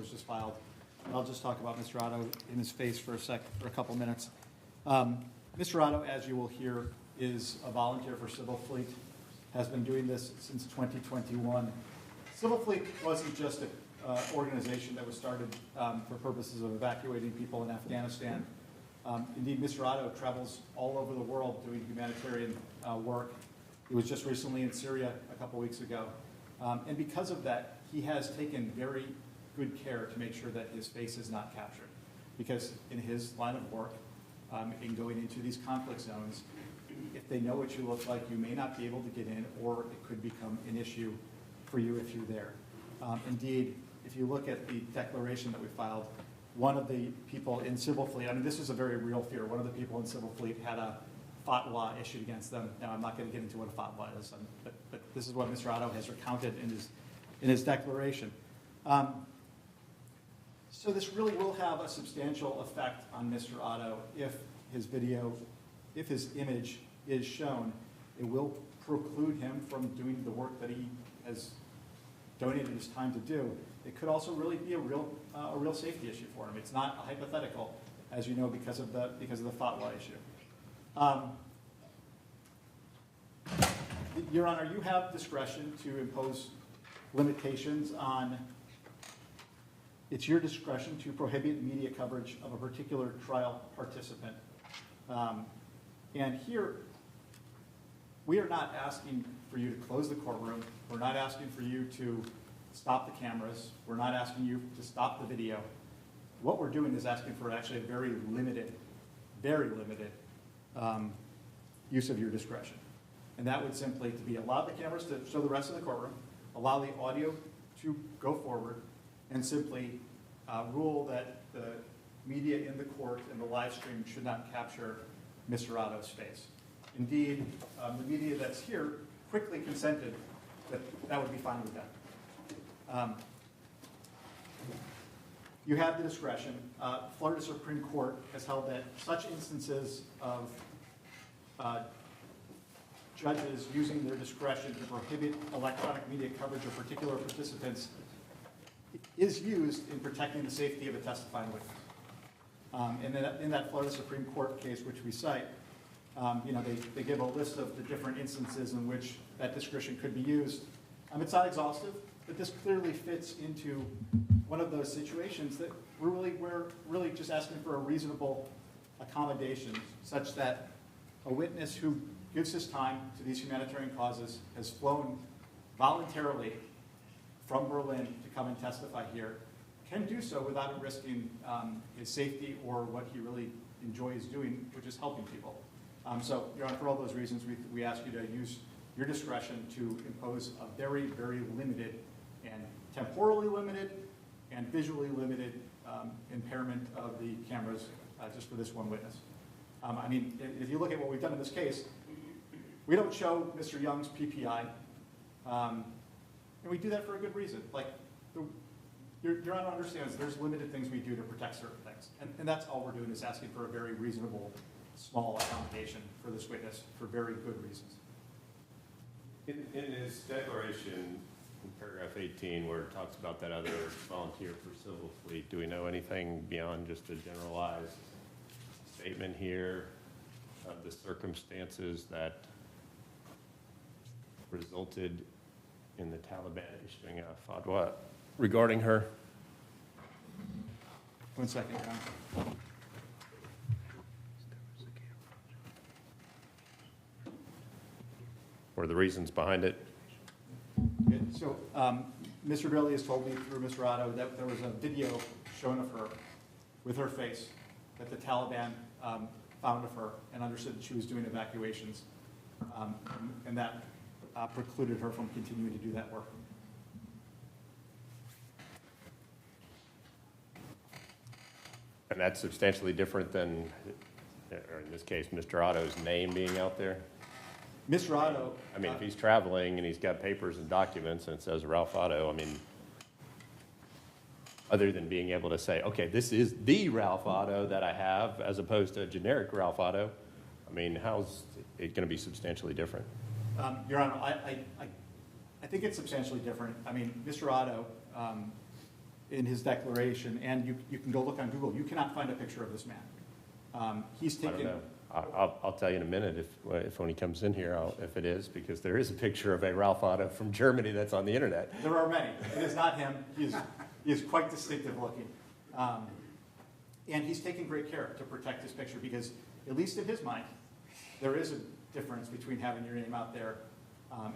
was just filed. And I'll just talk about Mr. Otto in his face for a couple minutes. Mr. Otto, as you will hear, is a volunteer for Civil Fleet, has been doing this since 2021. Civil Fleet wasn't just an organization that was started for purposes of evacuating people in Afghanistan. Indeed, Mr. Otto travels all over the world doing humanitarian work. He was just recently in Syria a couple weeks ago. And because of that, he has taken very good care to make sure that his face is not captured. Because in his line of work, in going into these conflict zones, if they know what you look like, you may not be able to get in, or it could become an issue for you if you're there. Indeed, if you look at the declaration that we filed, one of the people in Civil Fleet, I mean, this is a very real fear. One of the people in Civil Fleet had a fatwa issued against them. Now, I'm not going to get into what a fatwa is, but this is what Mr. Otto has recounted in his declaration. So this really will have a substantial effect on Mr. Otto if his video, if his image is shown. It will preclude him from doing the work that he has donated his time to do. It could also really be a real safety issue for him. It's not a hypothetical, as you know, because of the fatwa issue. Your Honor, you have discretion to impose limitations on. It's your discretion to prohibit media coverage of a particular trial participant. And here, we are not asking for you to close the courtroom. We're not asking for you to stop the cameras. We're not asking you to stop the video. What we're doing is asking for actually a very limited use of your discretion. And that would simply to be allow the cameras to show the rest of the courtroom, allow the audio to go forward, and simply rule that the media in the court and the live stream should not capture Mr. Otto's face. Indeed, the media that's here quickly consented that that would be fine with them. You have the discretion. Florida Supreme Court has held that such instances of judges using their discretion to prohibit electronic media coverage of particular participants is used in protecting the safety of a testifying witness. And in that Florida Supreme Court case, which we cite, they give a list of the different instances in which that discretion could be used. It's not exhaustive, but this clearly fits into one of those situations that we're really just asking for a reasonable accommodation, such that a witness who gives his time to these humanitarian causes has flown voluntarily from Berlin to come and testify here can do so without risking his safety or what he really enjoys doing, which is helping people. So, Your Honor, for all those reasons, we ask you to use your discretion to impose a very, very limited and temporally limited and visually limited impairment of the cameras just for this one witness. If you look at what we've done in this case, we don't show Mr. Young's PPI, and we do that for a good reason. Your Honor understands there's limited things we do to protect certain things, and that's all we're doing is asking for a very reasonable, small accommodation for this witness for very good reasons. In his declaration, in paragraph 18, where it talks about that other volunteer for Civil Fleet, do we know anything beyond just a generalized statement here of the circumstances that resulted in the Taliban issuing a fatwa regarding her? 1 second, Your Honor. Or the reasons behind it? Good. So, Mr. Billy has told me through Mr. Otto that there was a video shown of her with her face that the Taliban found of her and understood that she was doing evacuations, and that precluded her from continuing to do that work. And that's substantially different than, or in this case, Mr. Otto's name being out there? Mr. Otto... if he's traveling and he's got papers and documents and it says Ralph Otto, other than being able to say, okay, this is the Ralph Otto that I have, as opposed to a generic Ralph Otto, how's it going to be substantially different? Your Honor, I think it's substantially different. Mr. Otto in his declaration, and you can go look on Google, you cannot find a picture of this man. He's I don't taken. know. I'll tell you in a minute if when he comes in here, if it is, because there is a picture of a Ralph Otto from Germany that's on the internet. There are many. It is not him. He is quite distinctive looking. And he's taken great care to protect his picture because, at least in his mind, there is a difference between having your name out there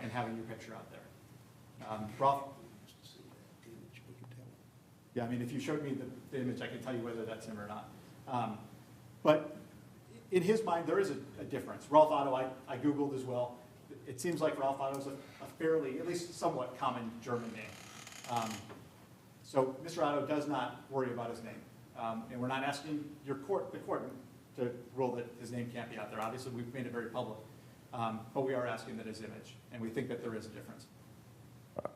and having your picture out there. Ralph? Yeah, I mean, if you showed me the image, I can tell you whether that's him or not. But in his mind, there is a difference. Ralph Otto, I Googled as well. It seems like Ralph Otto is a fairly, at least somewhat common German name. So Mr. Otto does not worry about his name. And we're not asking the court to rule that his name can't be out there. Obviously, we've made it very public. But we are asking that his image, and we think that there is a difference.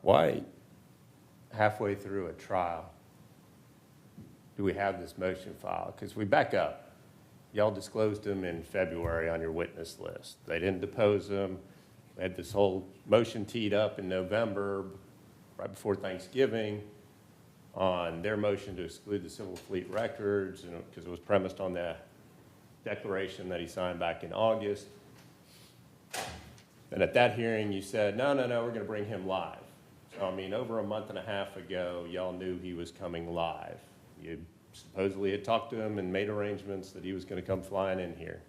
Why, halfway through a trial, do we have this motion filed? Because we back up. Y'all disclosed him in February on your witness list. They didn't depose him. We had this whole motion teed up in November, right before Thanksgiving, on their motion to exclude the Civil Fleet records, because it was premised on the declaration that he signed back in August. And at that hearing, you said, no, we're going to bring him live. So, I mean, over a month and a half ago, y'all knew he was coming live. You supposedly had talked to him and made arrangements that he was going to come flying in here.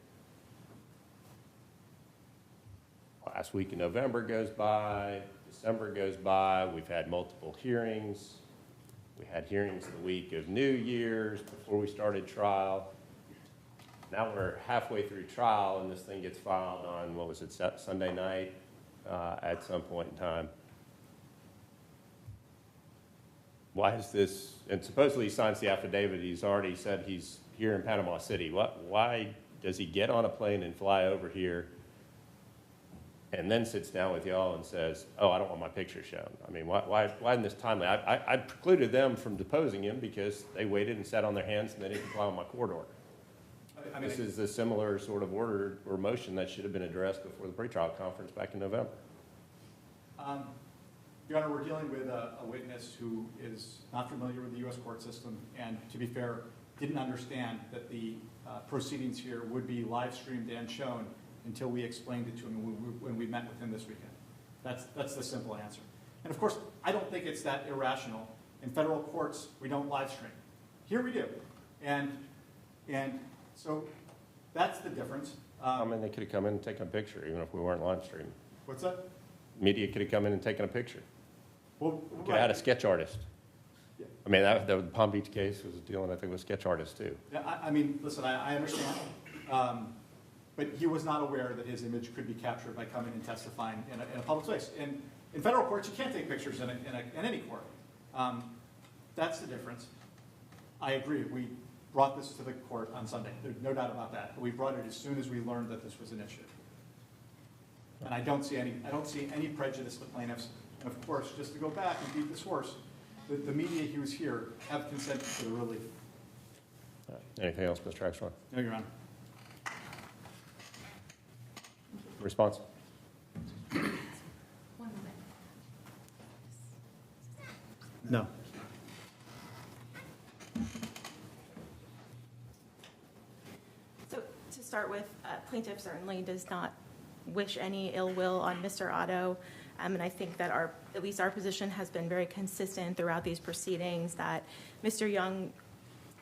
Last week in November goes by, December goes by, we've had multiple hearings. We had hearings the week of New Year's before we started trial. Now we're halfway through trial and this thing gets filed on, what was it, Sunday night at some point in time. Why is this, and supposedly he signs the affidavit, he's already said he's here in Panama City. Why does he get on a plane and fly over here and then sits down with y'all and says, oh, I don't want my picture shown? I mean, why in this timeline? I precluded them from deposing him because they waited and sat on their hands and they didn't comply with my court order. I mean, this is a similar sort of order or motion that should have been addressed before the pretrial conference back in November. Your Honor, we're dealing with a witness who is not familiar with the U.S. court system and, to be fair, didn't understand that the proceedings here would be live streamed and shown until we explained it to him when we met with him this weekend. That's the simple answer. And of course, I don't think it's that irrational. In federal courts, we don't live stream. Here we do. And so that's the difference. I mean, they could have come in and taken a picture even if we weren't live streaming. What's that? Media could have come in and taken a picture. Well, Could have had a sketch artist. Yeah. I mean, the Palm Beach case was dealing, I think, with sketch artists too. Yeah, I mean, listen, I understand. But he was not aware that his image could be captured by coming and testifying in a public place. And in federal courts, you can't take pictures in any court. That's the difference. I agree. We brought this to the court on Sunday. There's no doubt about that. But we brought it as soon as we learned that this was an issue. And I don't see any prejudice to plaintiffs. And of course, just to go back and beat this horse, the media he was here have consented to the relief. Anything else, Mr. Axelrod? No, Your Honor. Response? One moment. No. So to start with, plaintiff certainly does not wish any ill will on Mr. Otto. And I think that at least our position has been very consistent throughout these proceedings that Mr. Young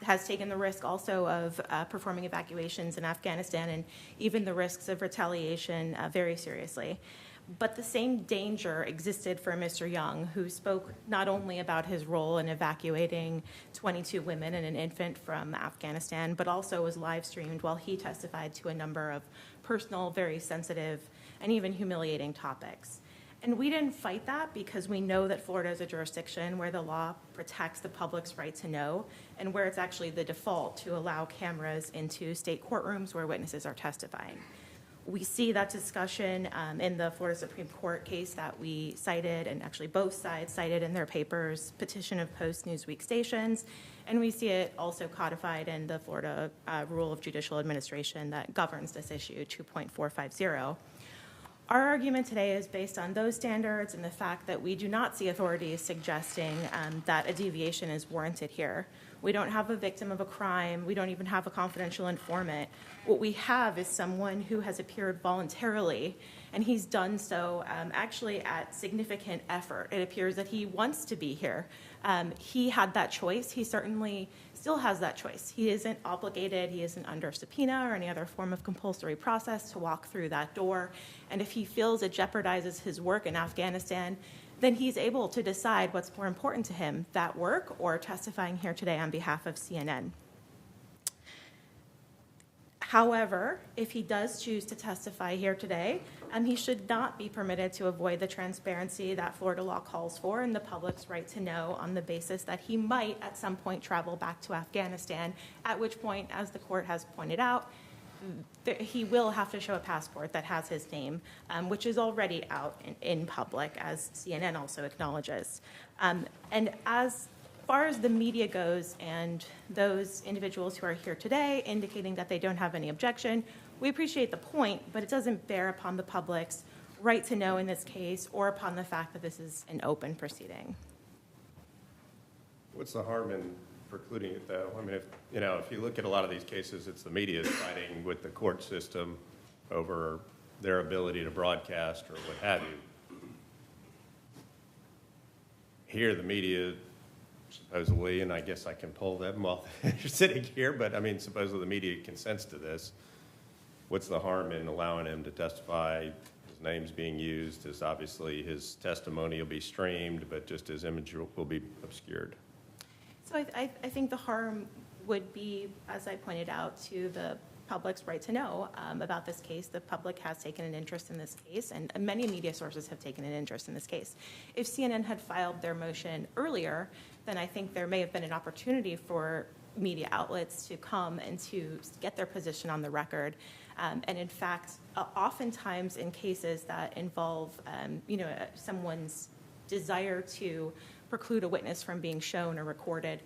has taken the risk also of performing evacuations in Afghanistan and even the risks of retaliation very seriously. But the same danger existed for Mr. Young, who spoke not only about his role in evacuating 22 women and an infant from Afghanistan, but also was live streamed while he testified to a number of personal, very sensitive, and even humiliating topics. And we didn't fight that because we know that Florida is a jurisdiction where the law protects the public's right to know and where it's actually the default to allow cameras into state courtrooms where witnesses are testifying. We see that discussion in the Florida Supreme Court case that we cited, and actually both sides cited in their papers, petition of post-Newsweek stations, and we see it also codified in the Florida Rule of Judicial Administration that governs this issue, 2.450. Our argument today is based on those standards and the fact that we do not see authorities suggesting that a deviation is warranted here. We don't have a victim of a crime. We don't even have a confidential informant. What we have is someone who has appeared voluntarily, and he's done so actually at significant effort. It appears that he wants to be here. He had that choice. He certainly still has that choice. He isn't obligated. He isn't under subpoena or any other form of compulsory process to walk through that door. And if he feels it jeopardizes his work in Afghanistan, then he's able to decide what's more important to him, that work or testifying here today on behalf of CNN. However, if he does choose to testify here today, he should not be permitted to avoid the transparency that Florida law calls for and the public's right to know on the basis that he might at some point travel back to Afghanistan, at which point, as the court has pointed out, he will have to show a passport that has his name, which is already out in public, as CNN also acknowledges. And as far as the media goes and those individuals who are here today indicating that they don't have any objection, we appreciate the point, but it doesn't bear upon the public's right to know in this case or upon the fact that this is an open proceeding. What's the harm in precluding it, though? I mean, if you look at a lot of these cases, it's the media fighting with the court system over their ability to broadcast or what have you. Here, the media supposedly, and I guess I can poll them while they're sitting here, but I mean, supposedly the media consents to this. What's the harm in allowing him to testify? His name's being used. Obviously his testimony will be streamed, but just his image will be obscured. So I think the harm would be, as I pointed out, to the public's right to know about this case. The public has taken an interest in this case, and many media sources have taken an interest in this case. If CNN had filed their motion earlier, then I think there may have been an opportunity for media outlets to come and to get their position on the record. And in fact, oftentimes in cases that involve, someone's desire to preclude a witness from being shown or recorded,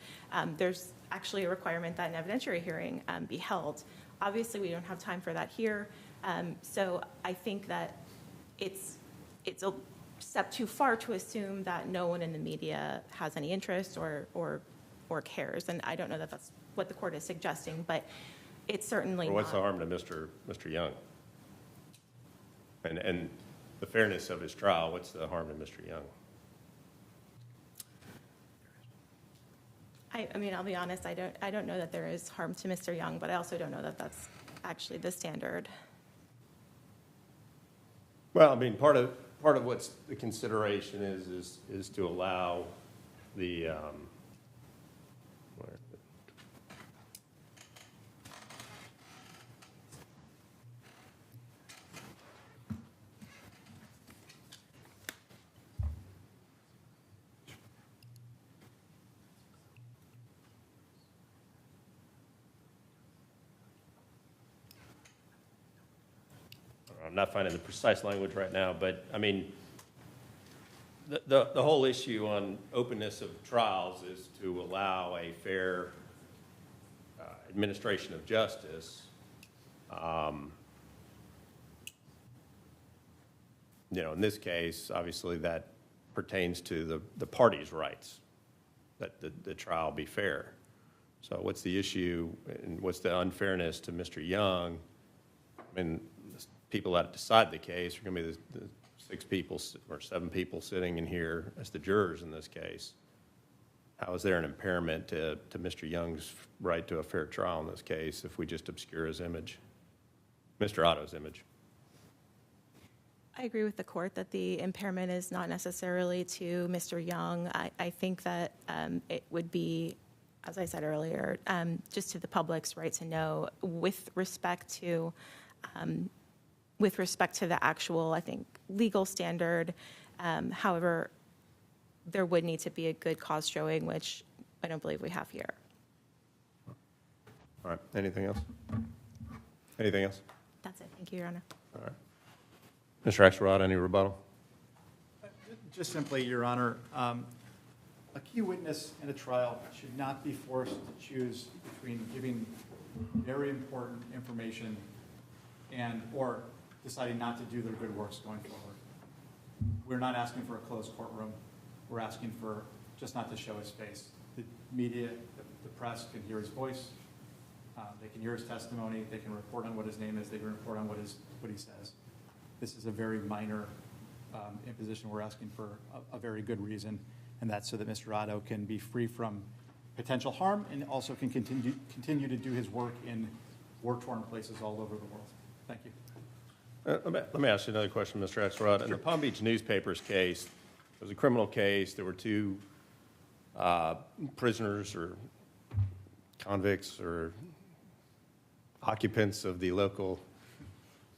there's actually a requirement that an evidentiary hearing be held. Obviously, we don't have time for that here. So I think that it's a step too far to assume that no one in the media has any interest or cares. And I don't know that that's what the court is suggesting, but it's certainly Well, what's not. the harm to Mr. Young? And the fairness of his trial, what's the harm to Mr. Young? I mean, I'll be honest, I don't know that there is harm to Mr. Young, but I also don't know that that's actually the standard. Well, I mean, part of what's the consideration is to allow the where is it? I'm not finding the precise language right now, but I mean, the whole issue on openness of trials is to allow a fair administration of justice. In this case, obviously that pertains to the parties' rights, that the trial be fair. So what's the issue and what's the unfairness to Mr. Young? I mean, people that decide the case are going to be the 6 people or 7 people sitting in here as the jurors in this case. How is there an impairment to Mr. Young's right to a fair trial in this case if we just obscure his image, Mr. Otto's image? I agree with the court that the impairment is not necessarily to Mr. Young. I think that it would be, as I said earlier, just to the public's right to know with respect to the actual, I think, legal standard. However, there would need to be a good cause showing, which I don't believe we have here. All right. Anything else? Anything else? That's it. Thank you, Your Honor. All right. Mr. Axelrod, any rebuttal? Just simply, Your Honor, a key witness in a trial should not be forced to choose between giving very important information or deciding not to do their good works going forward. We're not asking for a closed courtroom. We're asking for just not to show his face. The media, the press can hear his voice. They can hear his testimony. They can report on what his name is. They can report on what he says. This is a very minor imposition. We're asking for a very good reason, and that's so that Mr. Otto can be free from potential harm and also can continue to do his work in war-torn places all over the world. Thank you. Let me ask you another question, Mr. Axelrod. In the Palm Beach newspaper's case, it was a criminal case. There were two prisoners or convicts or occupants of the local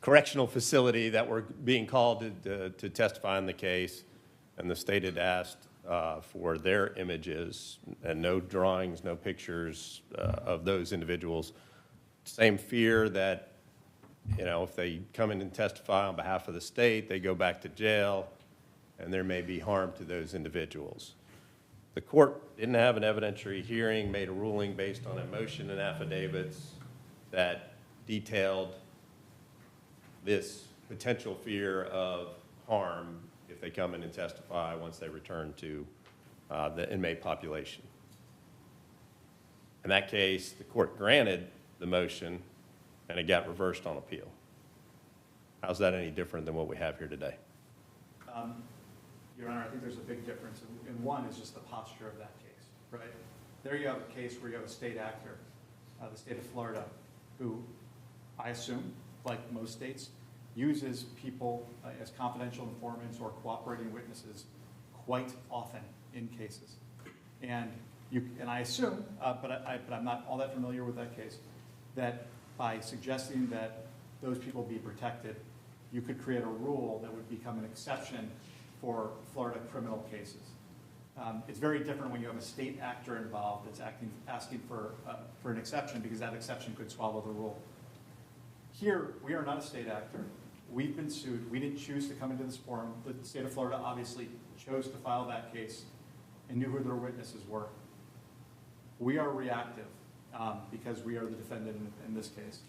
correctional facility that were being called to testify in the case, and the state had asked for their images and no drawings, no pictures of those individuals. Same fear that, you know, if they come in and testify on behalf of the state, they go back to jail, and there may be harm to those individuals. The court didn't have an evidentiary hearing, made a ruling based on a motion and affidavits that detailed this potential fear of harm if they come in and testify once they return to the inmate population. In that case, the court granted the motion, and it got reversed on appeal. How's that any different than what we have here today? Your Honor, I think there's a big difference, and one is just the posture of that case, right? There you have a case where you have a state actor, the state of Florida, who I assume, like most states, uses people as confidential informants or cooperating witnesses quite often in cases. And I assume, but I'm not all that familiar with that case, that by suggesting that those people be protected, you could create a rule that would become an exception for Florida criminal cases. It's very different when you have a state actor involved that's asking for an exception, because that exception could swallow the rule. Here, we are not a state actor. We've been sued. We didn't choose to come into this forum. The state of Florida obviously chose to file that case and knew who their witnesses were. We are reactive because we are the defendant in this case.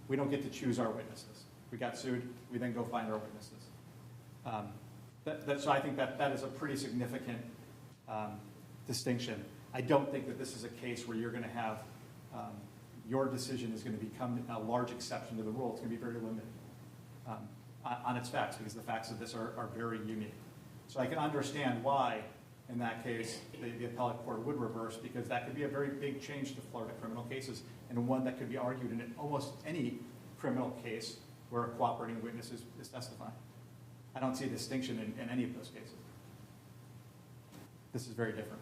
We don't get to choose our witnesses. We got sued. We then go find our witnesses. So I think that is a pretty significant distinction. I don't think that this is a case where you're going to have your decision is going to become a large exception to the rule. It's going to be very limited on its facts, because the facts of this are very unique. So I can understand why, in that case, the appellate court would reverse, because that could be a very big change to Florida criminal cases, and one that could be argued in almost any criminal case where a cooperating witness is testifying. I don't see a distinction in any of those cases. This is very different.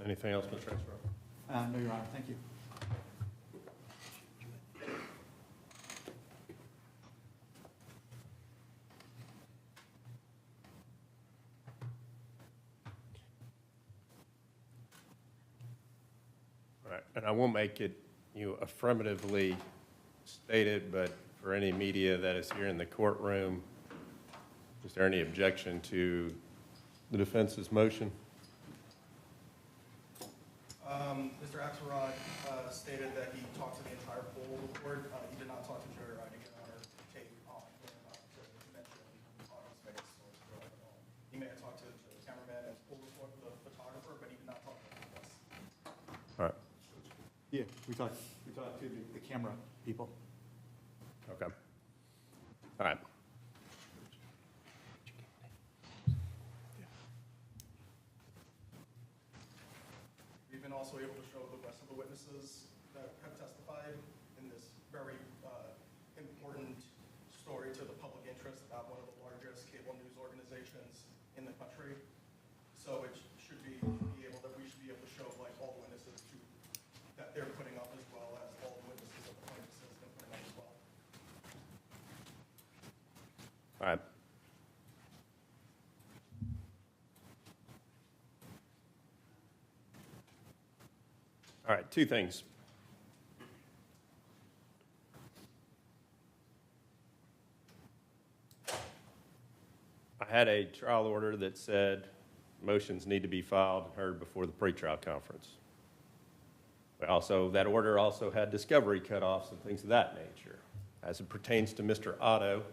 Anything else, Mr. Axelrod? No, Your Honor. Thank you. All right, and I won't make it affirmatively stated, but for any media that is here in the courtroom, is there any objection to the defense's motion? Mr. Axelrod stated that he talked to the entire pool of the court. He did not talk to Juror. I didn't get on her tape on whether or not to mention Otto's face or Juror at all. He may have talked to the cameraman and the photographer, but he did not talk to us. All right. Yeah, we talked to the camera people. Okay. All right. We've been also able to show the rest of the witnesses that have testified in this very important story to the public interest about one of the largest cable news organizations in the country. So it should be able that we should be able to show like all the witnesses that they're putting up, as well as all the witnesses that the plaintiff has been putting up as well. All right. All right, two things. had a trial order that said motions need to be filed and heard before the pretrial conference. But also, that order also had discovery cutoffs and things of that nature. As it pertains to Mr. Otto,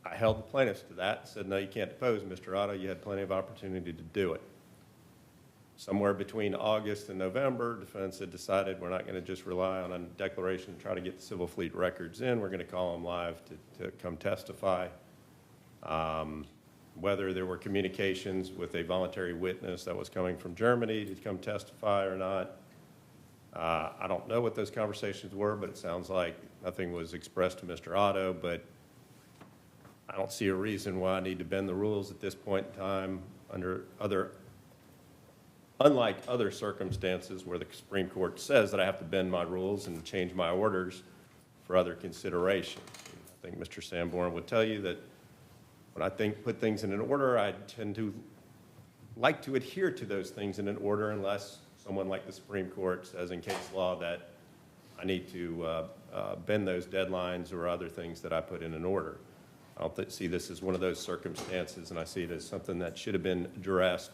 I held the plaintiffs to that and said, no, you can't depose Mr. Otto. You had plenty of opportunity to do it. Somewhere between August and November, defense had decided we're not going to just rely on a declaration and try to get the civil fleet records in. We're going to call them live to come testify. Whether there were communications with a voluntary witness that was coming from Germany to come testify or not, I don't know what those conversations were, but it sounds like nothing was expressed to Mr. Otto, but I don't see a reason why I need to bend the rules at this point in time unlike other circumstances where the Supreme Court says that I have to bend my rules and change my orders for other considerations. I think Mr. Sanborn would tell you that when I put things in an order, I tend to like to adhere to those things in an order unless someone like the Supreme Court says in case law that I need to bend those deadlines or other things that I put in an order. I don't see this as one of those circumstances, and I see it as something that should have been addressed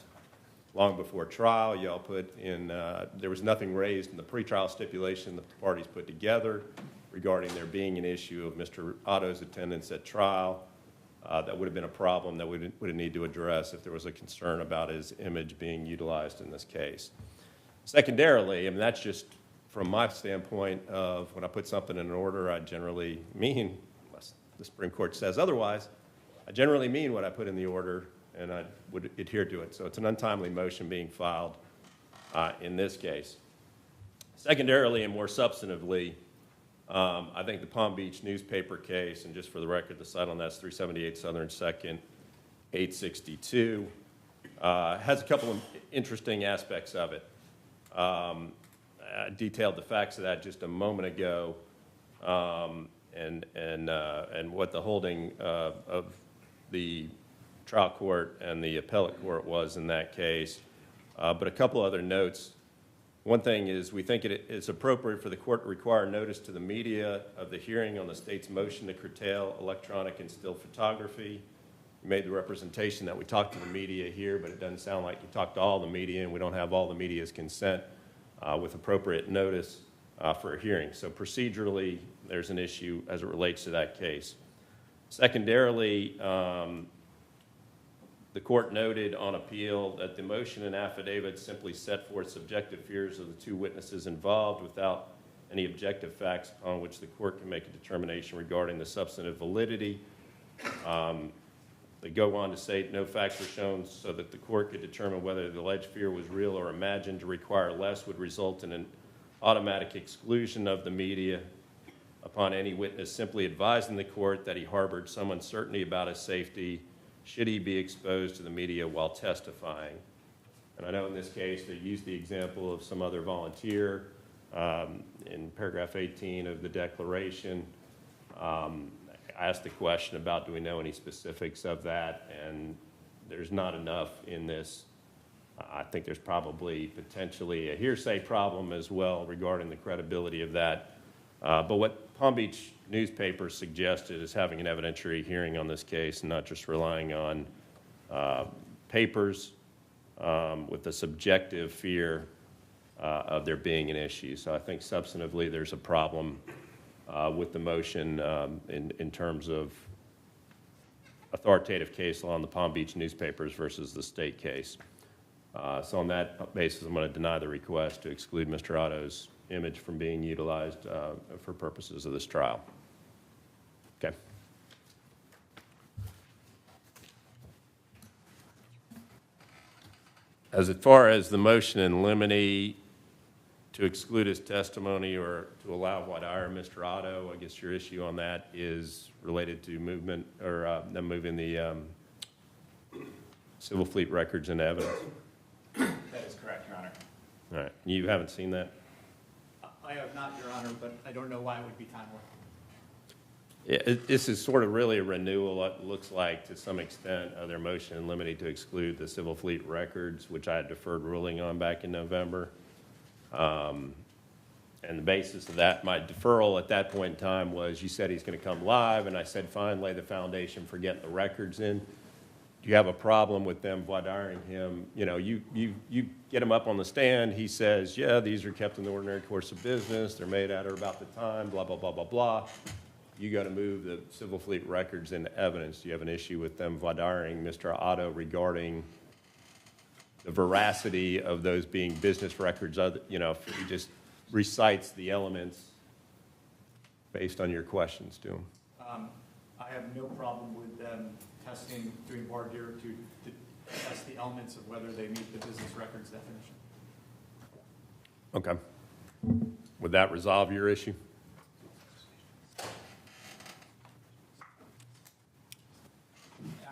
long before trial. Y'all put in, there was nothing raised in the pretrial stipulation that the parties put together regarding there being an issue of Mr. Otto's attendance at trial. That would have been a problem that we would need to address if there was a concern about his image being utilized in this case. Secondarily, I mean, that's just from my standpoint of when I put something in an order, I generally mean, unless the Supreme Court says otherwise, I generally mean what I put in the order and I would adhere to it. So it's an untimely motion being filed in this case. Secondarily and more substantively, I think the Palm Beach newspaper case, and just for the record, the site on that is 378 Southern 2nd, 862, has a couple of interesting aspects of it. I detailed the facts of that just a moment ago, and what the holding of the trial court and the appellate court was in that case. But a couple other notes. One thing is we think it's appropriate for the court to require notice to the media of the hearing on the state's motion to curtail electronic and still photography. You made the representation that we talked to the media here, but it doesn't sound like you talked to all the media, and we don't have all the media's consent with appropriate notice for a hearing. So procedurally, there's an issue as it relates to that case. Secondarily, the court noted on appeal that the motion and affidavit simply set forth subjective fears of the two witnesses involved without any objective facts upon which the court can make a determination regarding the substantive validity. They go on to say no facts were shown so that the court could determine whether the alleged fear was real or imagined. To require less would result in an automatic exclusion of the media upon any witness simply advising the court that he harbored some uncertainty about his safety should he be exposed to the media while testifying. And I know in this case they used the example of some other volunteer in paragraph 18 of the declaration. I asked the question about do we know any specifics of that, and there's not enough in this. I think there's probably potentially a hearsay problem as well regarding the credibility of that. But what Palm Beach newspaper suggested is having an evidentiary hearing on this case and not just relying on papers with the subjective fear of there being an issue. So I think substantively there's a problem with the motion in terms of authoritative case law in the Palm Beach newspapers versus the state case. So on that basis, I'm going to deny the request to exclude Mr. Otto's image from being utilized for purposes of this trial. Okay. As far as the motion in limine to exclude his testimony or to allow voir dire Mr. Otto, I guess your issue on that is related to movement or them moving the civil fleet records into evidence. That is correct, Your Honor. All right. You haven't seen that? I have not, Your Honor, but I don't know why it would be timely. Yeah, this is sort of really a renewal, it looks like, to some extent, of their motion in limine to exclude the civil fleet records, which I had deferred ruling on back in November. And the basis of that, my deferral at that point in time was you said he's going to come live, and I said, fine, lay the foundation for getting the records in. you have a problem with them voir diring him? You know, you get him up on the stand, he says, yeah, these are kept in the ordinary course of business, they're made at or about the time, blah, blah, blah, blah, blah. You got to move the civil fleet records into evidence. Do you have an issue with them voir diring Mr. Otto regarding the veracity of those being business records? You know, if he just recites the elements based on your questions to him. I have no problem with them doing voir dire to test the elements of whether they meet the business records definition. Okay. Would that resolve your issue?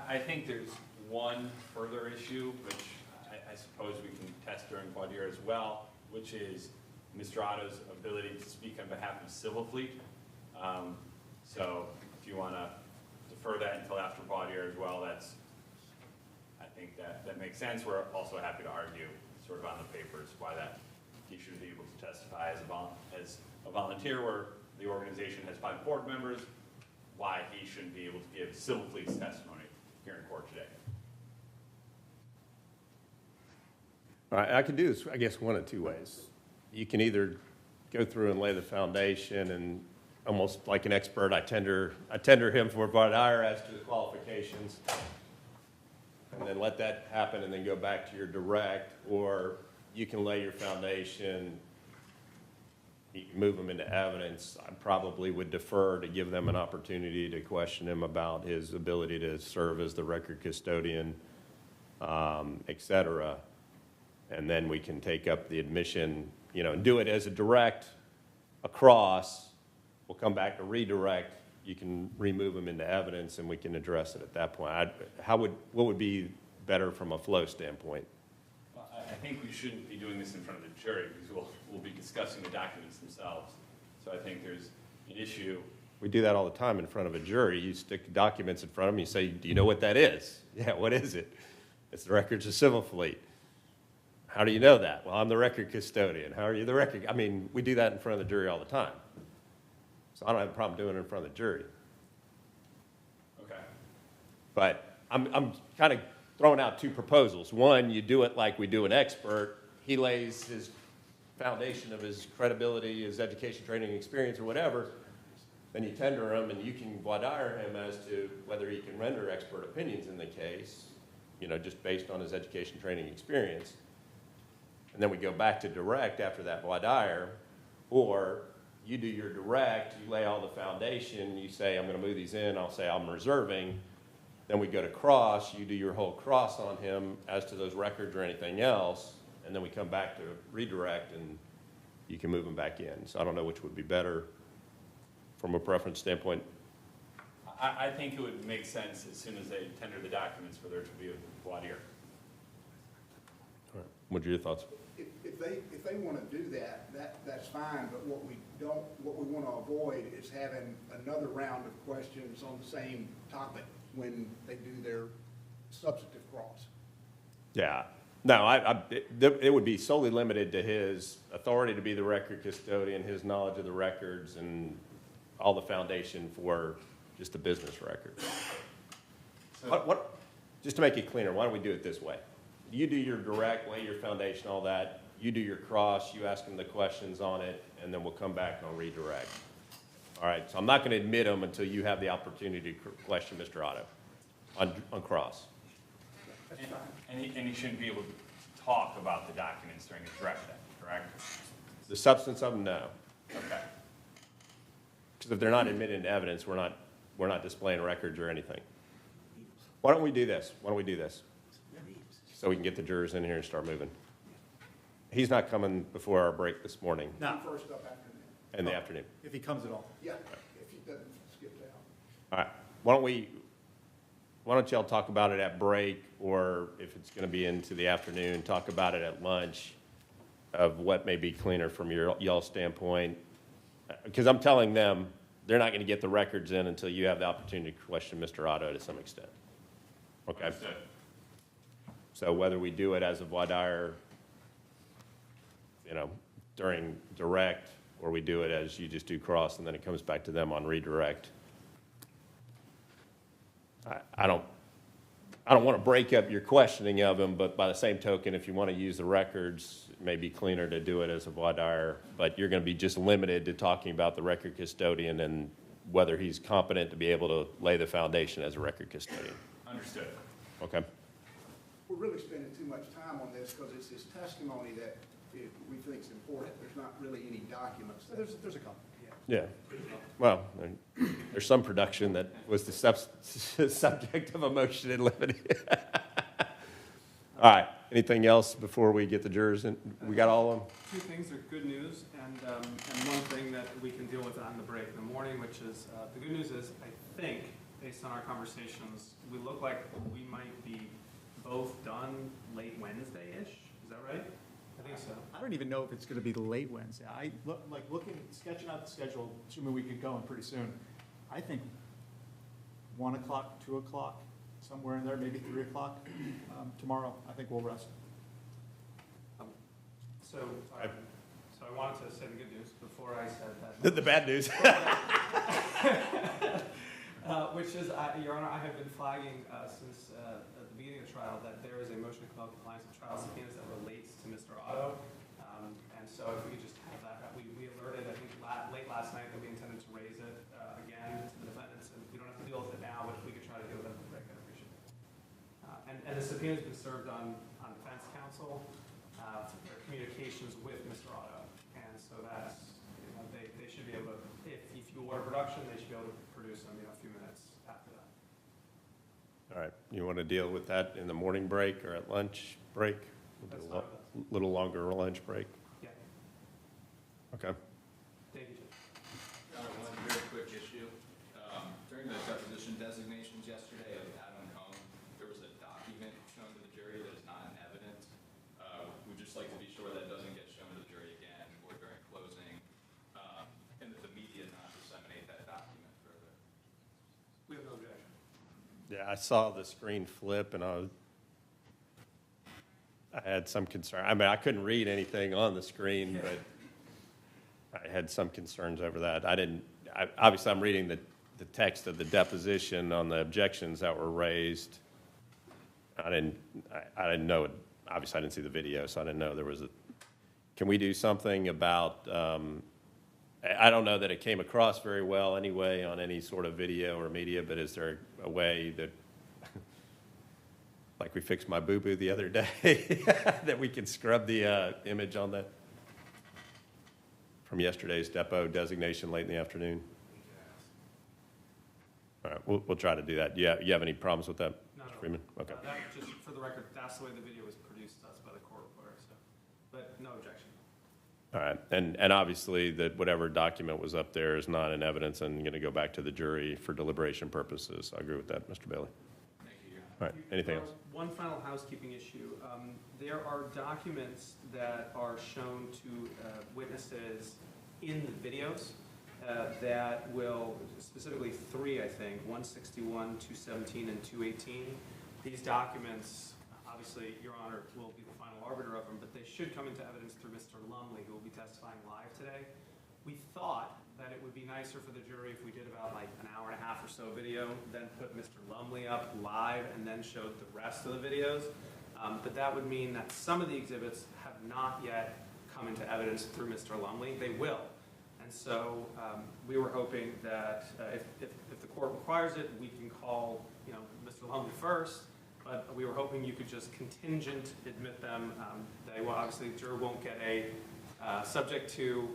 I think there's one further issue, which I suppose we can test during voir dire as well, which is Mr. Otto's ability to speak on behalf of Civil Fleet. So if you want to defer that until after voir dire as well, I think that makes sense. We're also happy to argue sort of on the papers why that he should be able to testify as a volunteer where the organization has 5 board members, why he shouldn't be able to give Civil Fleet's testimony here in court today. All right, I can do this, I guess, one of 2 ways. You can either go through and lay the foundation and almost like an expert, I tender him for voir dire as to the qualifications, and then let that happen and then go back to your direct, or you can lay your foundation, you can move them into evidence. I probably would defer to give them an opportunity to question him about his ability to serve as the record custodian, et cetera. And then we can take up the admission, you know, and do it as a direct across. We'll come back to redirect. You can remove them into evidence, and we can address it at that point. What would be better from a flow standpoint? Well, I think we shouldn't be doing this in front of the jury because we'll be discussing the documents themselves. So I think there's an issue. We do that all the time in front of a jury. You stick the documents in front of them, you say, do you know what that is? Yeah, what is it? It's the records of Civil Fleet. How do you know that? Well, I'm the record custodian. How are you the record? I mean, we do that in front of the jury all the time. So I don't have a problem doing it in front of the jury. Okay. But I'm kind of throwing out 2 proposals. One, you do it like we do an expert. He lays his foundation of his credibility, his education, training, experience, or whatever. Then you tender him, and you can voir dire him as to whether he can render expert opinions in the case, you know, just based on his education, training, experience. And then we go back to direct after that voir dire, or you do your direct, you lay all the foundation, you say, I'm going to move these in, I'll say I'm reserving. Then we go to cross, you do your whole cross on him as to those records or anything else, and then we come back to redirect, and you can move them back in. So I don't know which would be better from a preference standpoint. I think it would make sense as soon as they tender the documents for there to be a voir dire. All right. What are your thoughts? If they want to do that's fine, but what we want to avoid is having another round of questions on the same topic when they do their substantive cross. Yeah. No, it would be solely limited to his authority to be the record custodian, his knowledge of the records, and all the foundation for just the business record. So, Just to make it cleaner, why don't we do it this way? You do your direct, lay your foundation, all that. You do your cross, you ask them the questions on it, and then we'll come back and I'll redirect. All right, so I'm not going to admit them until you have the opportunity to question Mr. Otto on cross. and he shouldn't be able to talk about the documents during his direct then, correct? The substance of them, no. Okay. Because if they're not admitted into evidence, we're not displaying records or anything. Why don't we do this? So we can get the jurors in here and start moving. He's not coming before our break this morning No, First up afternoon. in the afternoon. if he comes at all. Yeah, if he doesn't skip out. All right. Why don't y'all talk about it at break, or if it's going to be into the afternoon, talk about it at lunch of what may be cleaner from y'all's standpoint. Because I'm telling them they're not going to get the records in until you have the opportunity to question Mr. Otto to some extent. Okay. Understood. So whether we do it as a voir dire, you know, during direct, or we do it as you just do cross and then it comes back to them on redirect. I don't, I don't want to break up your questioning of him, but by the same token, if you want to use the records, it may be cleaner to do it as a voir dire, but you're going to be just limited to talking about the record custodian and whether he's competent to be able to lay the foundation as a record custodian. Understood. Okay. We're really spending too much time on this because it's his testimony that we think is important. There's not really any documents. There's a couple. Yeah. Well, there's some production that was the subject of a motion in limine. All right. Anything else before we get the jurors in? We got all of them? Two things are good news and one thing that we can deal with on the break in the morning, which is, the good news is, I think, based on our conversations, we look like we might be both done late Wednesday-ish. Is that right? I think so. I don't even know if it's going to be late Wednesday. Sketching out the schedule, assuming we get going pretty soon. I think 1 o'clock, 2 o'clock, somewhere in there, maybe 3 o'clock tomorrow. I think we'll rest. So I wanted to say the good news before I said that. The bad news. Which is, Your Honor, I have been flagging since at the beginning of the trial that there is a motion to compel compliance with trial subpoenas that relates to Mr. Otto. And so if we could just have that, we alerted, I think, late last night that we intended to raise it again to the defendants. And we don't have to deal with it now, but if we could try to deal with it on the break, I'd appreciate it. And the subpoena has been served on defense counsel for their communications with Mr. Otto. And so that's, they should be able to, if you order production, they should be able to produce them, a few minutes after that. All right. You want to deal with that in the morning break or at lunch break? That's We'll do fine. a little longer lunch break. Yeah. Okay. Thank you, Judge. One very quick issue. During the deposition designations yesterday of Adam Cohn, there was a document shown to the jury that is not in evidence. We'd just like to be sure that doesn't get shown to the jury again or during closing, and that the media not disseminate that document further. We have no objection. Yeah, I saw the screen flip and I had some concern. I mean, I couldn't read anything on the screen, but I had some concerns over that. Obviously, I'm reading the text of the deposition on the objections that were raised. I didn't know it. Obviously, I didn't see the video, so I didn't know there was can we do something about, I don't know that it came across very well anyway on any sort of video or media, but is there a way that, like we fixed my boo-boo the other day, that we can scrub the image on that from yesterday's depot designation late in the afternoon? All right, we'll try to do that. You have any problems with that, No, Mr. Freeman? Okay. That, just for the record, that's the way the video was produced to us by the court reporter, so, but no objection. All right, and obviously that whatever document was up there is not in evidence and going to go back to the jury for deliberation purposes. I agree with that, Mr. Bailey. Thank you, Your Honor. All right, anything else? One final housekeeping issue. There are documents that are shown to witnesses in the videos that will, specifically 3, I think, 161, 217, and 218. These documents, obviously, Your Honor will be the final arbiter of them, but they should come into evidence through Mr. Lumley, who will be testifying live today. We thought that it would be nicer for the jury if we did about like an hour and a half or so video, then put Mr. Lumley up live, and then showed the rest of the videos. But that would mean that some of the exhibits have not yet come into evidence through Mr. Lumley. They will. And so we were hoping that if the court requires it, we can call Mr. Lumley first. But we were hoping you could just contingent admit them. They will, obviously, the juror won't get a subject to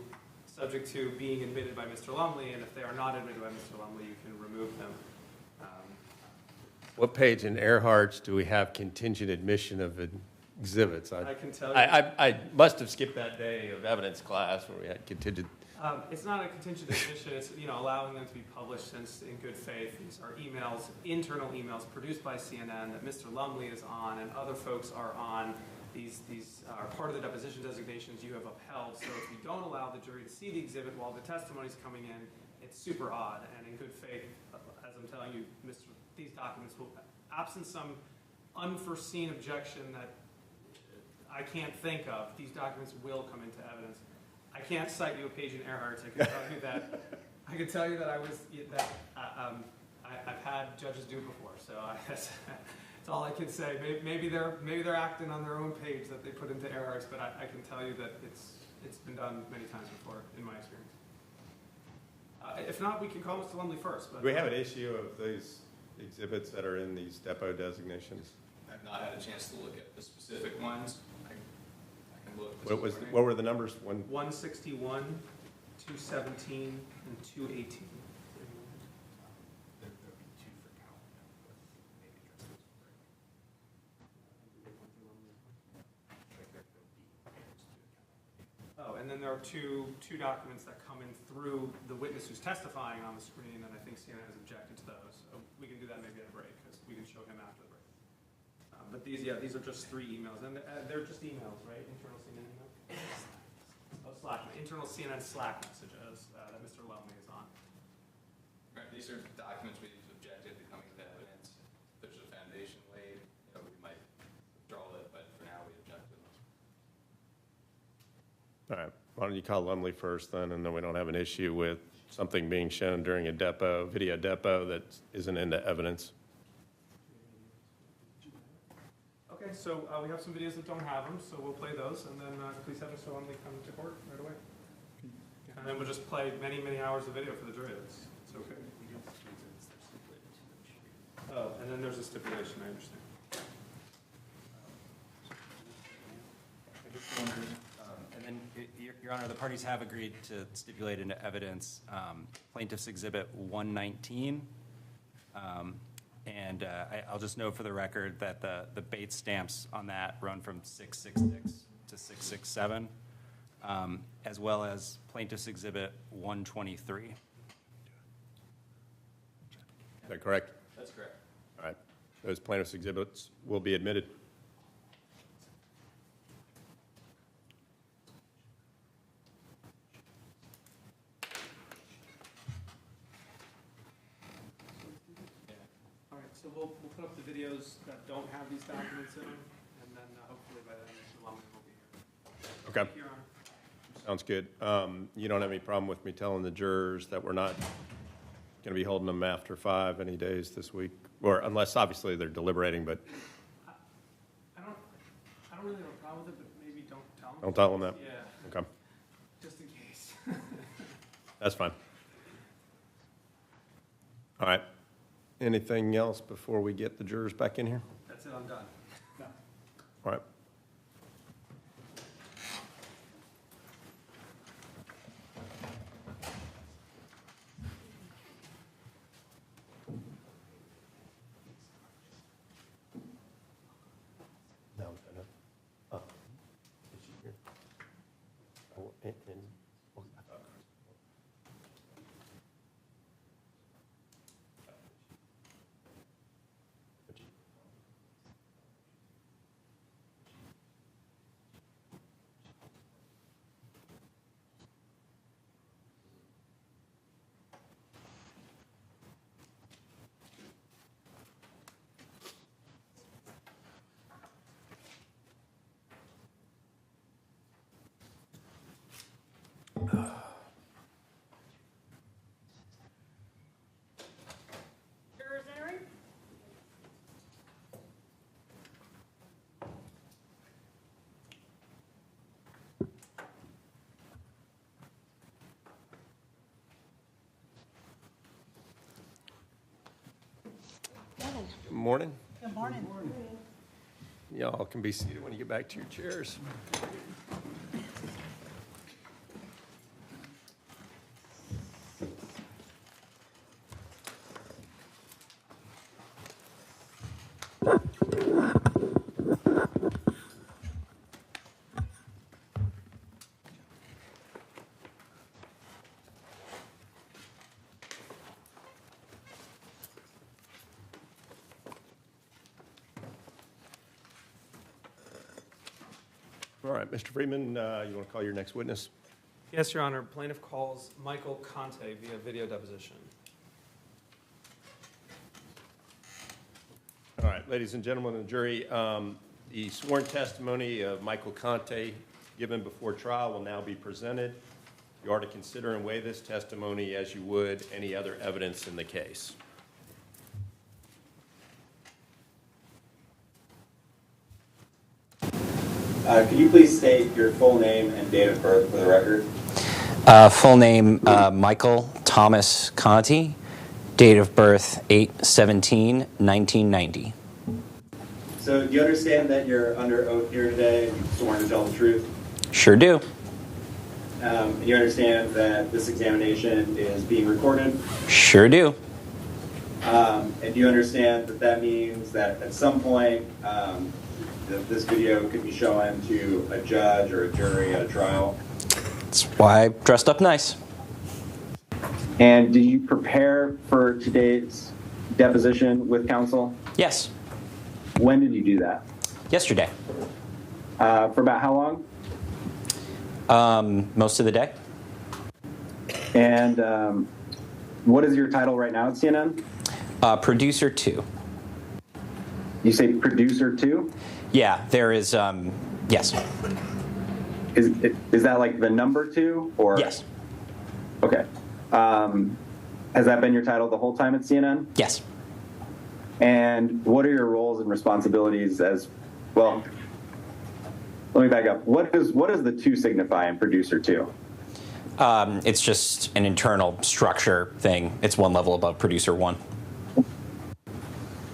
being admitted by Mr. Lumley, and if they are not admitted by Mr. Lumley, you can remove them. What page in Earhart's do we have contingent admission of exhibits? I can tell you. I must have skipped that day of evidence class where we had contingent. It's not a contingent admission. It's allowing them to be published since in good faith. These are emails, internal emails produced by CNN that Mr. Lumley is on and other folks are on. These are part of the deposition designations you have upheld. So if you don't allow the jury to see the exhibit while the testimony is coming in, it's super odd. And in good faith, as I'm telling you, these documents will, absent some unforeseen objection that I can't think of, these documents will come into evidence. I can't cite you a page in Earhart's. I can tell you that. I can tell you that I've had judges do before. That's all I can say. Maybe they're acting on their own page that they put into errors, but I can tell you that it's been done many times before, in my experience. If not, we can call Mr. Lumley first. But Do we have an issue of these exhibits that are in these depot designations? I've not had a chance to look at the specific ones. I can look. this morning. What were the numbers? 161, 217, and 218. Oh, and then there are two documents that come in through the witness who's testifying on the screen, and I think CNN has objected to those. So we can do that maybe at a break, because we can show him after the break. But these are just 3 emails, and they're just emails, right? Internal CNN emails? Oh, Slack. Internal CNN Slack messages that Mr. Lumley is on. Right, these are documents we've objected to coming to evidence. If there's a foundation laid, we might withdraw it, but for now we object to them. All right, why don't you call Lumley first then, and then we don't have an issue with something being shown during a video depot that isn't into evidence. Okay, so we have some videos that don't have them, so we'll play those, and then please have Mr. Lumley come to court right away. And then we'll just play many, many hours of video for the jury. It's okay. Oh, and then there's a stipulation, I understand. And then, Your Honor, the parties have agreed to stipulate into evidence Plaintiff's Exhibit 119. I'll just note for the record that the Bates stamps on that run from 666 to 667, as well as Plaintiff's Exhibit 123. Is that correct? That's correct. All right, those plaintiff's exhibits will be admitted. All right, so we'll put up the videos that don't have these documents in them, and then hopefully by then Mr. Lumley will be here. Okay. Thank you, Your Honor. Sounds good. You don't have any problem with me telling the jurors that we're not going to be holding them after 5 any days this week? Or unless, obviously, they're deliberating, but I don't really have a problem with it, but maybe don't tell them. don't tell them that? Yeah, Okay, just in case. that's fine. All right. Anything else before we get the jurors back in here? That's it, I'm done. All right. No, no. Oh, is she here? Oh, I thought. Good morning. Good morning. Y'all can be seated when you get back to your chairs. All right, Mr. Friedman, you want to call your next witness? Yes, Your Honor. Plaintiff calls Michael Conte via video deposition. All right, ladies and gentlemen of the jury, the sworn testimony of Michael Conte given before trial will now be presented. You are to consider and weigh this testimony as you would any other evidence in the case. Could you please state your full name and date of birth for the record? Full name, Michael Thomas Conte. Date of birth, 8/17/1990. So do you understand that you're under oath here today and sworn to tell the truth? Sure do. And you understand that this examination is being recorded? Sure do. And do you understand that that means that at some point this video could be shown to a judge or a jury at a trial? That's why I dressed up nice. And did you prepare for today's deposition with counsel? Yes. When did you do that? Yesterday. For about how long? Most of the day. And what is your title right now at CNN? Producer 2. You say producer 2? Yeah, there is, yes. Is that like the number 2? Or? Yes. Okay. Has that been your title the whole time at CNN? Yes. And what are your roles and responsibilities as, well, let me back up. What does the 2 signify in producer 2? It's just an internal structure thing. It's one level above producer 1.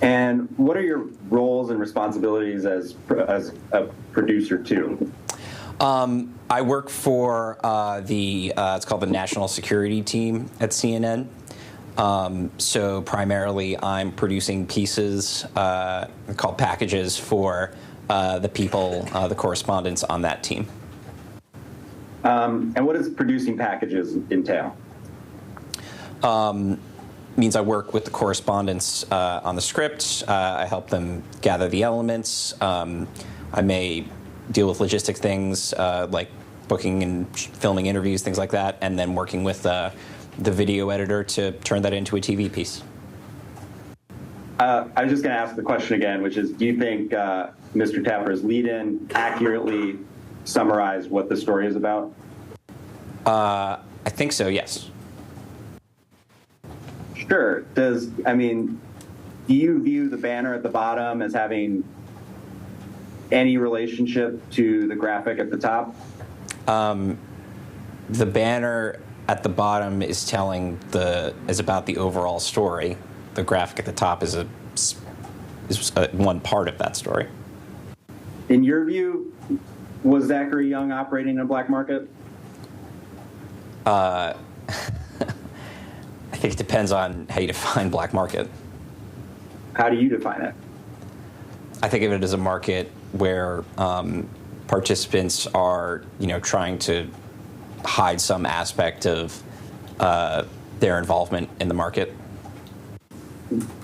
And what are your roles and responsibilities as a producer 2? I work for it's called the National Security Team at CNN. So primarily I'm producing pieces called packages for the people, the correspondents on that team. And what does producing packages entail? Means I work with the correspondents on the script. I help them gather the elements. I may deal with logistic things like booking and filming interviews, things like that, and then working with the video editor to turn that into a TV piece. I was just going to ask the question again, which is, do you think Mr. Tapper's lead-in accurately summarized what the story is about? I think so, yes. Sure. Do you view the banner at the bottom as having any relationship to the graphic at the top? The banner at the bottom is about the overall story. The graphic at the top is one part of that story. In your view, was Zachary Young operating in a black market? I think it depends on how you define black market. How do you define it? I think of it as a market where participants are, trying to hide some aspect of their involvement in the market.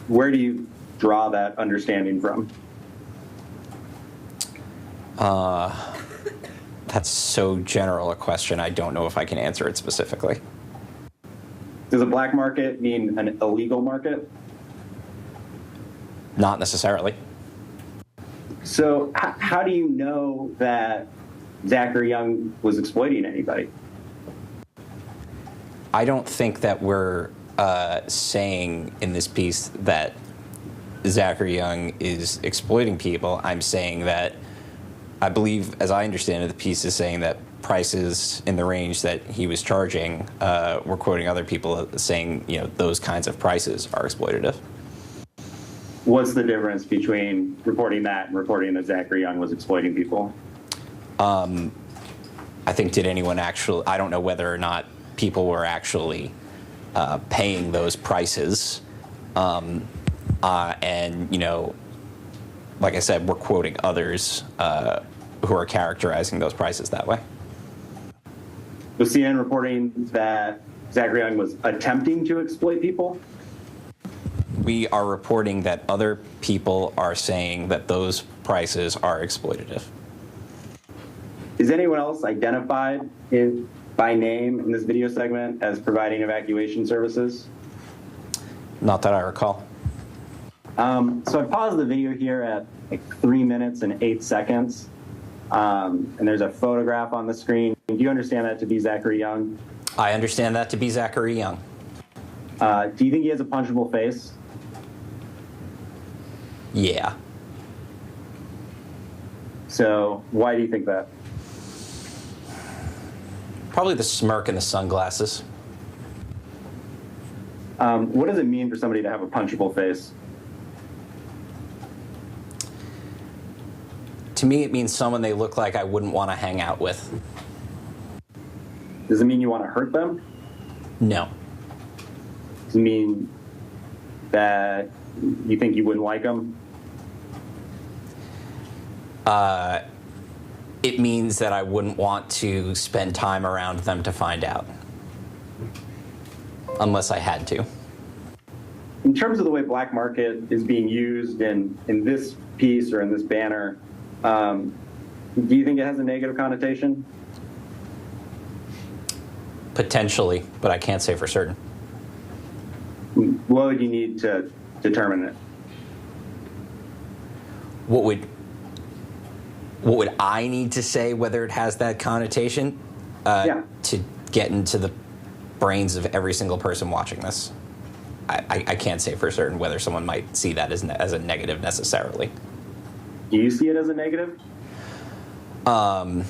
Where do you draw that understanding from? That's so general a question, I don't know if I can answer it specifically. Does a black market mean an illegal market? Not necessarily. So how do you know that Zachary Young was exploiting anybody? I don't think that we're saying in this piece that Zachary Young is exploiting people. I'm saying that I believe, as I understand it, the piece is saying that prices in the range that he was charging, we're quoting other people saying, those kinds of prices are exploitative. What's the difference between reporting that and reporting that Zachary Young was exploiting people? I think I don't know whether or not people were actually paying those prices. And, like I said, we're quoting others who are characterizing those prices that way. Was CNN reporting that Zachary Young was attempting to exploit people? We are reporting that other people are saying that those prices are exploitative. Is anyone else identified by name in this video segment as providing evacuation services? Not that I recall. So I paused the video here at 3 minutes and 8 seconds, and there's a photograph on the screen. Do you understand that to be Zachary Young? I understand that to be Zachary Young. Do you think he has a punchable face? Yeah. So why do you think that? Probably the smirk and the sunglasses. What does it mean for somebody to have a punchable face? To me, it means someone they look like I wouldn't want to hang out with. Does it mean you want to hurt them? No. Does it mean that you think you wouldn't like them? It means that I wouldn't want to spend time around them to find out. Unless I had to. In terms of the way black market is being used in this piece or in this banner, do you think it has a negative connotation? Potentially, but I can't say for certain. What would you need to determine it? What would I need to say whether it has that connotation to get into the brains of every single person watching this? I can't say for certain whether someone might see that as a negative necessarily. Do you see it as a negative? Do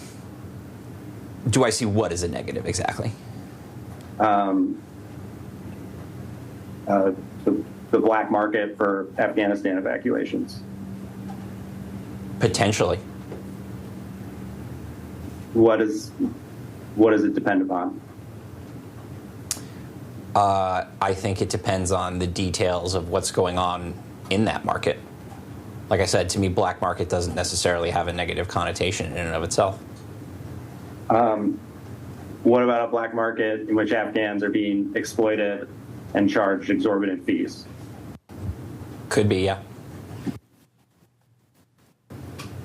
I see what as a negative exactly? The black market for Afghanistan evacuations. Potentially. What does it depend upon? I think it depends on the details of what's going on in that market. Like I said, to me, black market doesn't necessarily have a negative connotation in and of itself. What about a black market in which Afghans are being exploited and charged exorbitant fees? Could be, yeah.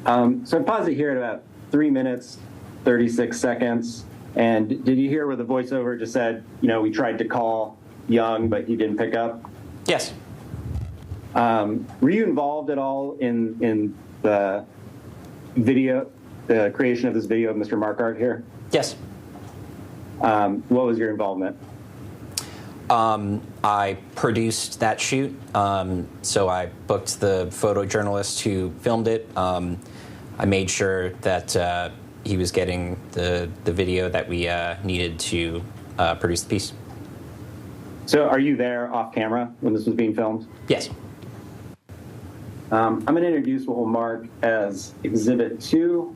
So I paused it here at about 3 minutes, 36 seconds. And did you hear where the voiceover just said, we tried to call Young, but he didn't pick up? Yes. Were you involved at all in the video, the creation of this video of Mr. Markart here? Yes. What was your involvement? I produced that shoot, so I booked the photojournalist who filmed it. I made sure that he was getting the video that we needed to produce the piece. So are you there off camera when this was being filmed? Yes. I'm going to introduce what we'll mark as Exhibit 2.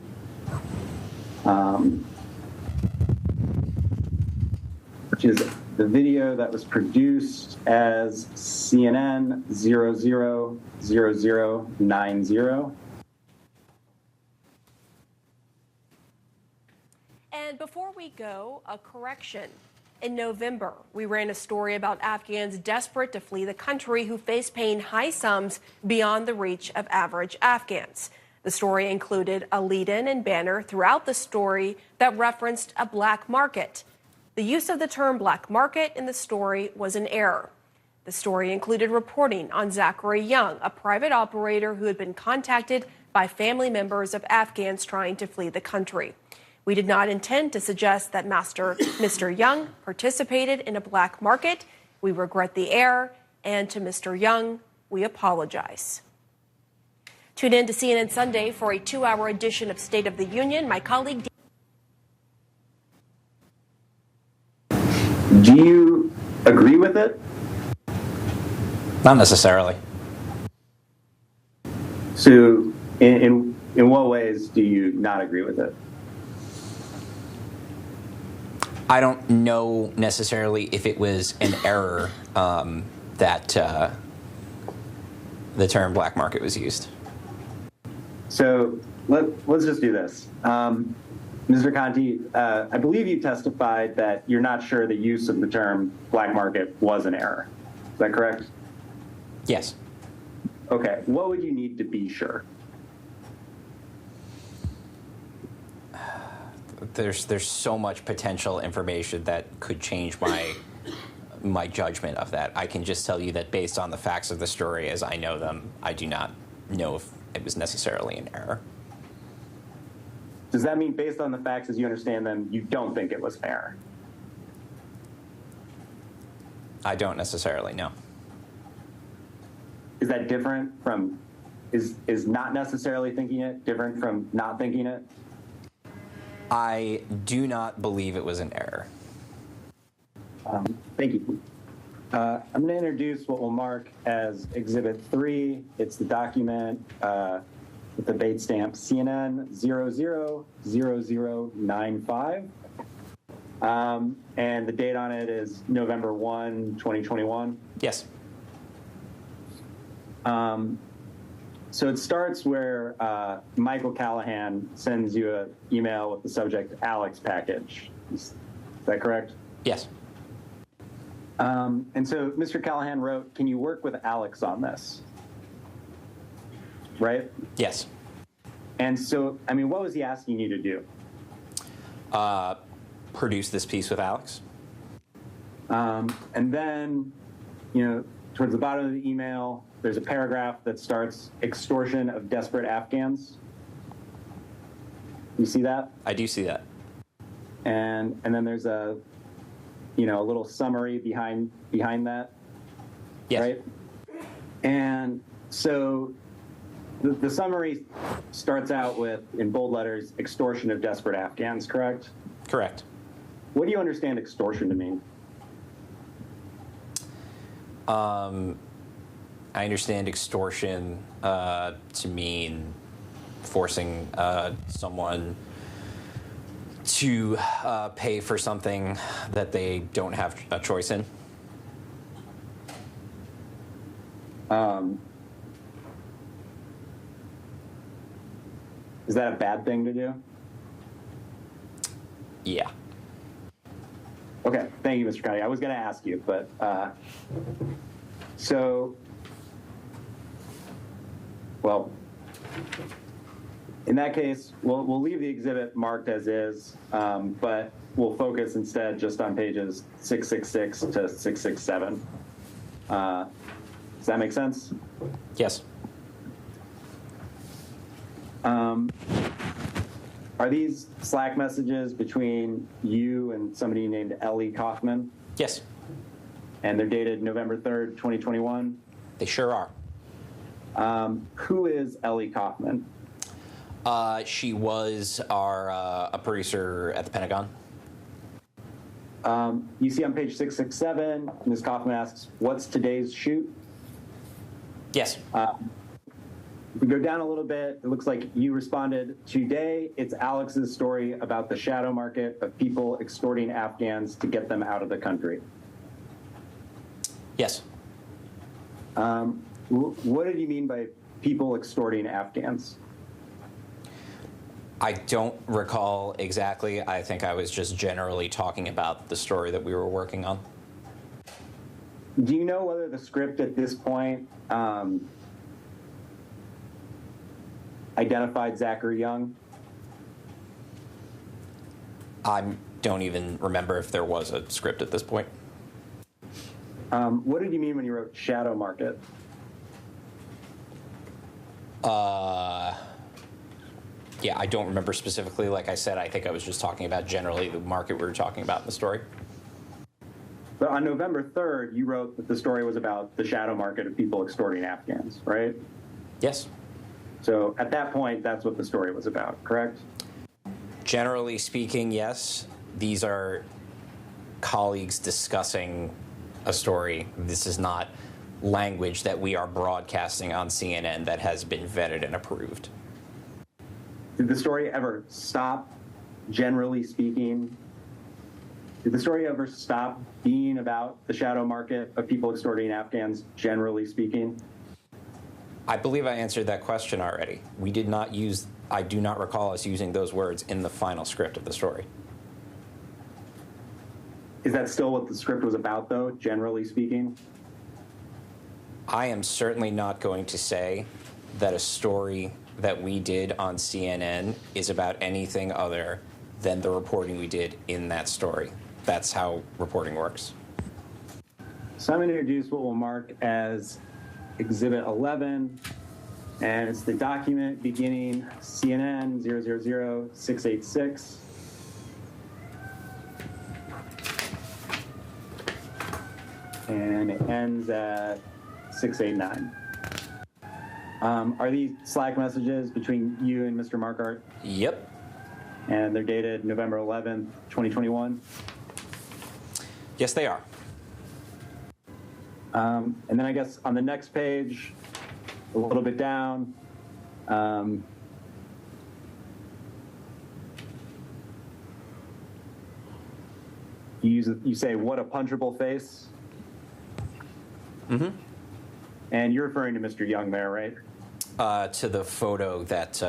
Which is the video that was produced as CNN 000090. And before we go, a correction. In November, we ran a story about Afghans desperate to flee the country who face paying high sums beyond the reach of average Afghans. The story included a lead-in and banner throughout the story that referenced a black market. The use of the term black market in the story was an error. The story included reporting on Zachary Young, a private operator who had been contacted by family members of Afghans trying to flee the country. We did not intend to suggest that Mr. Young participated in a black market. We regret the error, and to Mr. Young, we apologize. Tune in to CNN Sunday for a 2-hour edition of State of the Union. My colleague... Do you agree with it? Not necessarily. So in what ways do you not agree with it? I don't know necessarily if it was an error that the term black market was used. So let's just do this. Mr. Conte, I believe you testified that you're not sure the use of the term black market was an error. Is that correct? Yes. Okay. What would you need to be sure? There's so much potential information that could change my judgment of that. I can just tell you that based on the facts of the story as I know them, I do not know if it was necessarily an error. Does that mean based on the facts as you understand them, you don't think it was an error? I don't necessarily know. Is that different from is not necessarily thinking it different from not thinking it? I do not believe it was an error. Thank you. I'm going to introduce what we'll mark as Exhibit 3. It's the document with the date stamp CNN 000095. And the date on it is November 1, 2021. Yes. So it starts where Michael Callahan sends you an email with the subject Alex package. Is that correct? Yes. And so Mr. Callahan wrote, "Can you work with Alex on this?" Right? Yes. And so, I mean, what was he asking you to do? Produce this piece with Alex. And then, towards the bottom of the email, there's a paragraph that starts extortion of desperate Afghans. You see that? I do see that. And then there's a little summary behind that. Yes. Right? And so the summary starts out with, in bold letters, extortion of desperate Afghans, correct? Correct. What do you understand extortion to mean? I understand extortion to mean forcing someone to pay for something that they don't have a choice in. Is that a bad thing to do? Yeah. Okay, thank you, Mr. Conte. I was going to ask you, but so, well, in that case, we'll leave the exhibit marked as is, but we'll focus instead just on pages 666 to 667. Does that make sense? Yes. Are these Slack messages between you and somebody named Ellie Kaufman? Yes. And they're dated November 3rd, 2021? They sure are. Who is Ellie Kaufman? She was a producer at the Pentagon. You see on page 667, Ms. Kaufman asks, "What's today's shoot?" Yes. If we go down a little bit, it looks like you responded, "Today, it's Alex's story about the shadow market of people extorting Afghans to get them out of the country." Yes. What did you mean by people extorting Afghans? I don't recall exactly. I think I was just generally talking about the story that we were working on. Do you know whether the script at this point identified Zachary Young? I don't even remember if there was a script at this point. What did you mean when you wrote shadow market? Yeah, I don't remember specifically. Like I said, I think I was just talking about generally the market we were talking about in the story. But on November 3rd, you wrote that the story was about the shadow market of people extorting Afghans, right? Yes. So at that point, that's what the story was about, correct? Generally speaking, yes. These are colleagues discussing a story. This is not language that we are broadcasting on CNN that has been vetted and approved. Did the story ever stop, generally speaking? Did the story ever stop being about the shadow market of people extorting Afghans, generally speaking? I believe I answered that question already. We did not use, I do not recall us using those words in the final script of the story. Is that still what the script was about, though, generally speaking? I am certainly not going to say that a story that we did on CNN is about anything other than the reporting we did in that story. That's how reporting works. So I'm going to introduce what we'll mark as Exhibit 11, and it's the document beginning CNN 000686. And it ends at 689. Are these Slack messages between you and Mr. Markart? Yep. And they're dated November 11th, 2021? Yes, they are. And then I guess on the next page, a little bit down, you say, "What a punchable face." Mm-hmm. And you're referring to Mr. Young there, right? To the photo that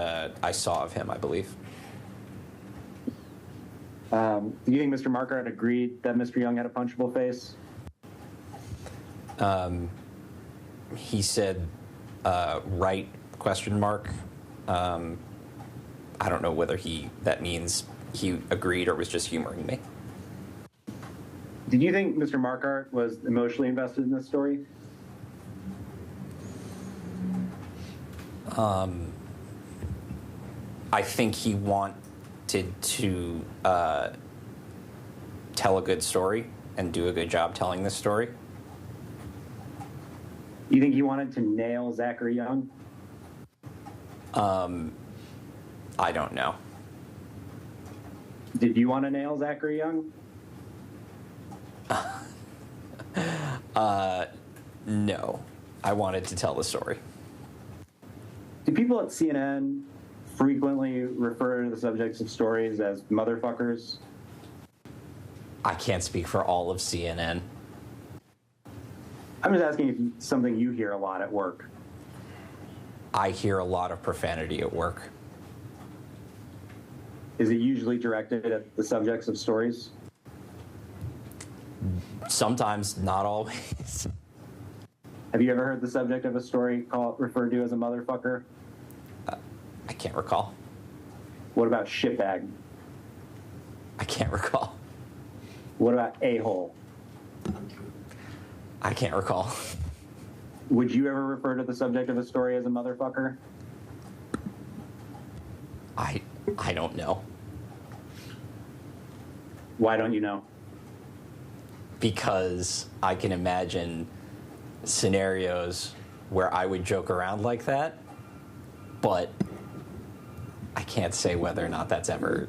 I saw of him, I believe. Do you think Mr. Markart agreed that Mr. Young had a punchable face? He said, right, question mark. I don't know whether that means he agreed or was just humoring me. Did you think Mr. Markart was emotionally invested in this story? I think he wanted to tell a good story and do a good job telling this story. You think he wanted to nail Zachary Young? I don't know. Did you want to nail Zachary Young? No. I wanted to tell the story. Do people at CNN frequently refer to the subjects of stories as motherfuckers? I can't speak for all of CNN. I'm just asking if it's something you hear a lot at work. I hear a lot of profanity at work. Is it usually directed at the subjects of stories? Sometimes, not always. Have you ever heard the subject of a story referred to as a motherfucker? I can't recall. What about shitbag? I can't recall. What about a-hole? I can't recall. Would you ever refer to the subject of a story as a motherfucker? I don't know. Why don't you know? Because I can imagine scenarios where I would joke around like that, but I can't say whether or not that's ever,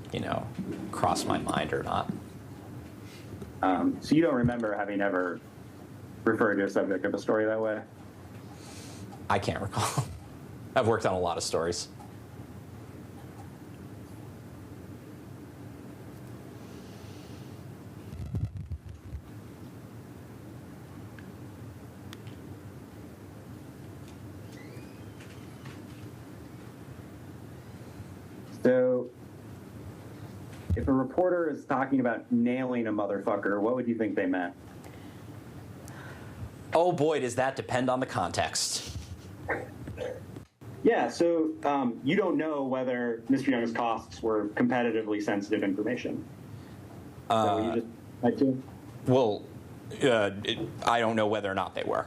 crossed my mind or not. So you don't remember having ever referred to a subject of a story that way? I can't recall. I've worked on a lot of stories. So, if a reporter is talking about nailing a motherfucker, what would you think they meant? Oh boy, does that depend on the context. Yeah, so you don't know whether Mr. Young's costs were competitively sensitive information. So you just had to? Well, I don't know whether or not they were.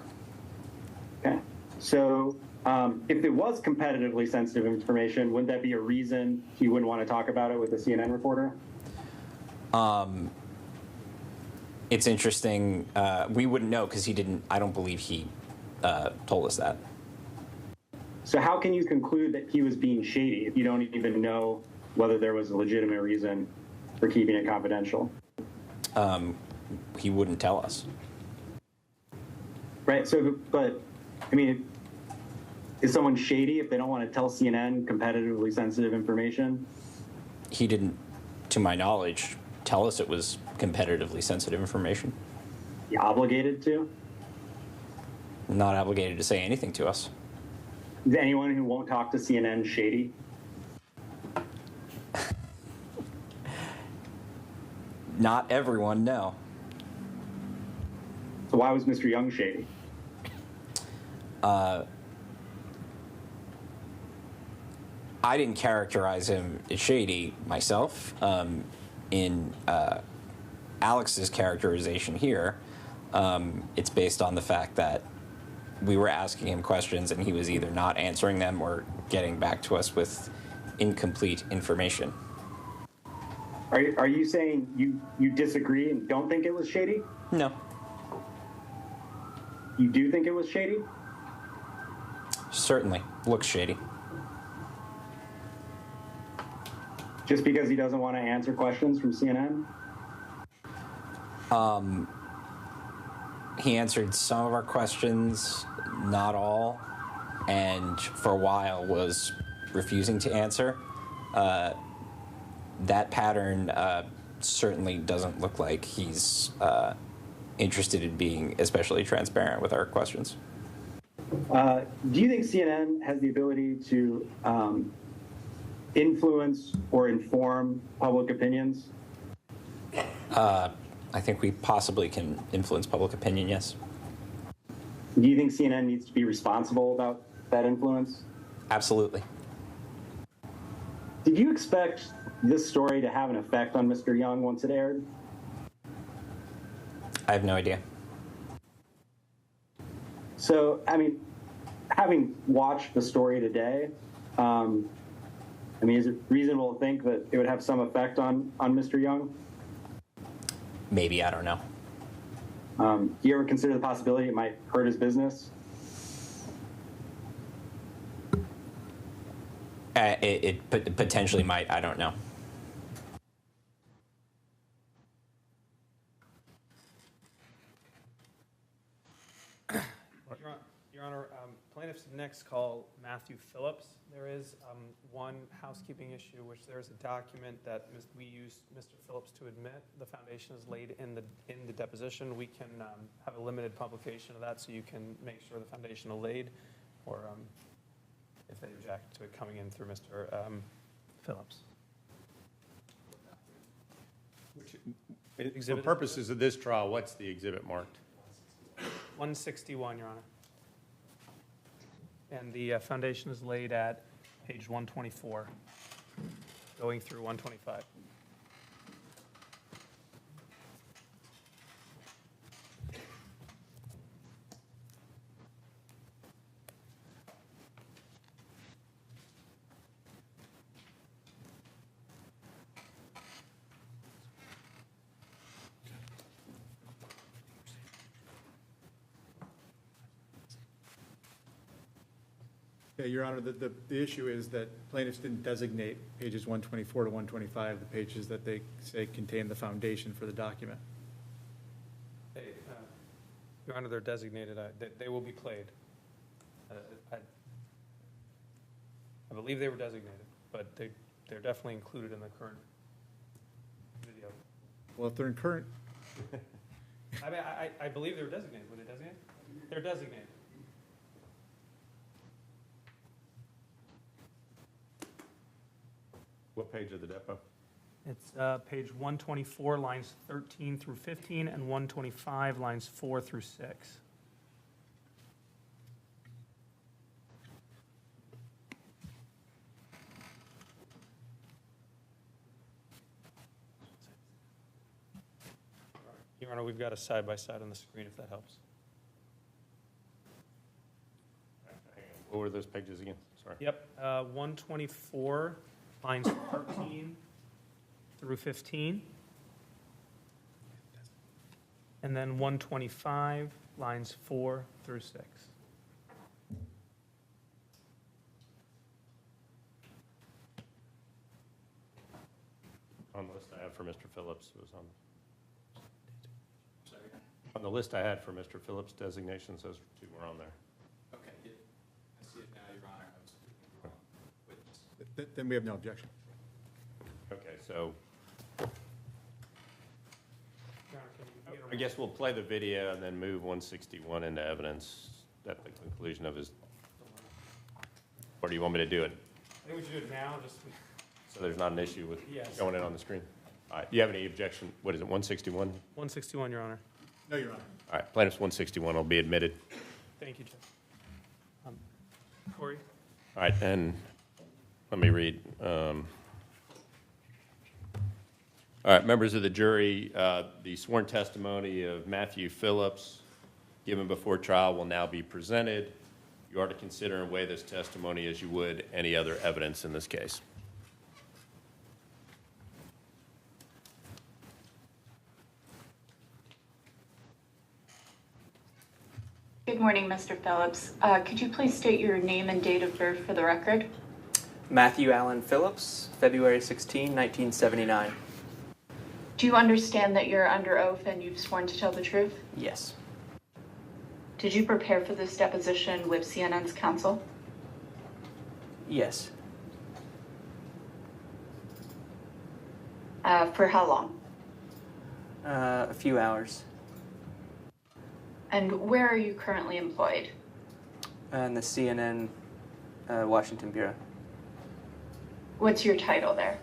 Okay. So if it was competitively sensitive information, wouldn't that be a reason he wouldn't want to talk about it with a CNN reporter? It's interesting. We wouldn't know because I don't believe he told us that. So how can you conclude that he was being shady if you don't even know whether there was a legitimate reason for keeping it confidential? He wouldn't tell us. Right. So, but, I mean, is someone shady if they don't want to tell CNN competitively sensitive information? He didn't, to my knowledge, tell us it was competitively sensitive information. You obligated to? Not obligated to say anything to us. Is anyone who won't talk to CNN shady? Not everyone, no. So why was Mr. Young shady? I didn't characterize him as shady myself. In Alex's characterization here, it's based on the fact that we were asking him questions and he was either not answering them or getting back to us with incomplete information. Are you saying you disagree and don't think it was shady? No. You do think it was shady? Certainly. Looks shady. Just because he doesn't want to answer questions from CNN? He answered some of our questions, not all, and for a while was refusing to answer. That pattern certainly doesn't look like he's interested in being especially transparent with our questions. Do you think CNN has the ability to influence or inform public opinions? I think we possibly can influence public opinion, yes. Do you think CNN needs to be responsible about that influence? Absolutely. Did you expect this story to have an effect on Mr. Young once it aired? I have no idea. So, I mean, having watched the story today, is it reasonable to think that it would have some effect on Mr. Young? Maybe, I don't know. Do you ever consider the possibility it might hurt his business? It potentially might, I don't know. Your Honor, plaintiff's next call, Matthew Phillips. There is one housekeeping issue, which there is a document that we use Mr. Phillips to admit. The foundation is laid in the deposition. We can have a limited publication of that, so you can make sure the foundation is laid, or if they object to it coming in through Mr. Phillips. For purposes of this trial, what's the exhibit marked? 161, Your Honor. And the foundation is laid at page 124, going through 125. Yeah, Your Honor, the issue is that plaintiffs didn't designate pages 124 to 125, the pages that they say contain the foundation for the document. Hey, Your Honor, they're designated. They will be played. I believe they were designated, but they're definitely included in the current video. Well, if they're in current, I believe they were designated. Were they designated? They're designated. What page of the depot? It's page 124, lines 13 through 15, and 125, lines 4 through 6. Your Honor, we've got a side-by-side on the screen, if that helps. What were those pages again? Sorry. Yep, 124, lines 13 through 15. And then 125, lines 4 through 6. On the list I have for Mr. Phillips, it was on. Sorry. On the list I had for Mr. Phillips' designations, those two were on there. Okay, yeah. I see it now, Your Honor. I was looking wrong. Witness. then we have no objection. Okay, so Your Honor, can you get I guess we'll play the video and then move 161 into evidence at the conclusion of his, or do you want me to do it? I think we should do it now, just. So there's not an issue with Yes. going in on the screen? All right, do you have any objection? What is it, 161? 161, Your Honor. No, Your Honor. All right, plaintiff's 161 will be admitted. Thank you, Judge. Corey? All right, and let me read. All right, members of the jury, the sworn testimony of Matthew Phillips given before trial will now be presented. You are to consider and weigh this testimony as you would any other evidence in this case. Good morning, Mr. Phillips. Could you please state your name and date of birth for the record? Matthew Allen Phillips, February 16, 1979. Do you understand that you're under oath and you've sworn to tell the truth? Yes. Did you prepare for this deposition with CNN's counsel? Yes. For how long? A few hours. And where are you currently employed? In the CNN Washington Bureau. What's your title there?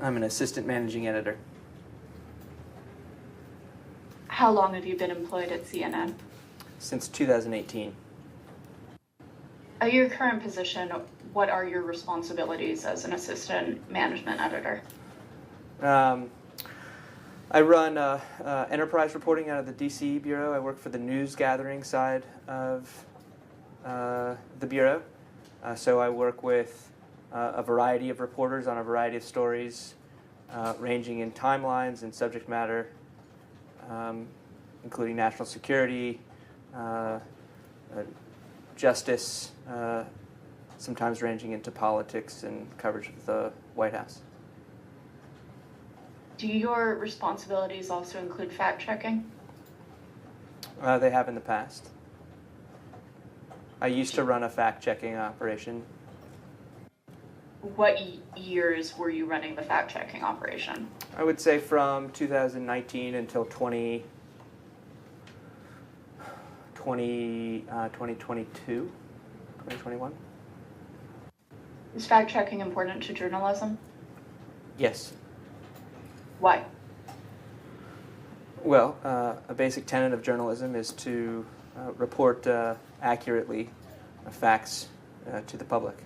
I'm an assistant managing editor. How long have you been employed at CNN? Since 2018. At your current position, what are your responsibilities as an assistant management editor? I run enterprise reporting out of the DC Bureau. I work for the news gathering side of the Bureau. So I work with a variety of reporters on a variety of stories, ranging in timelines and subject matter, including national security, justice, sometimes ranging into politics and coverage of the White House. Do your responsibilities also include fact-checking? They have in the past. I used to run a fact-checking operation. What years were you running the fact-checking operation? I would say from 2019 until 2021. Is fact-checking important to journalism? Yes. Why? Well, a basic tenet of journalism is to report accurately facts to the public.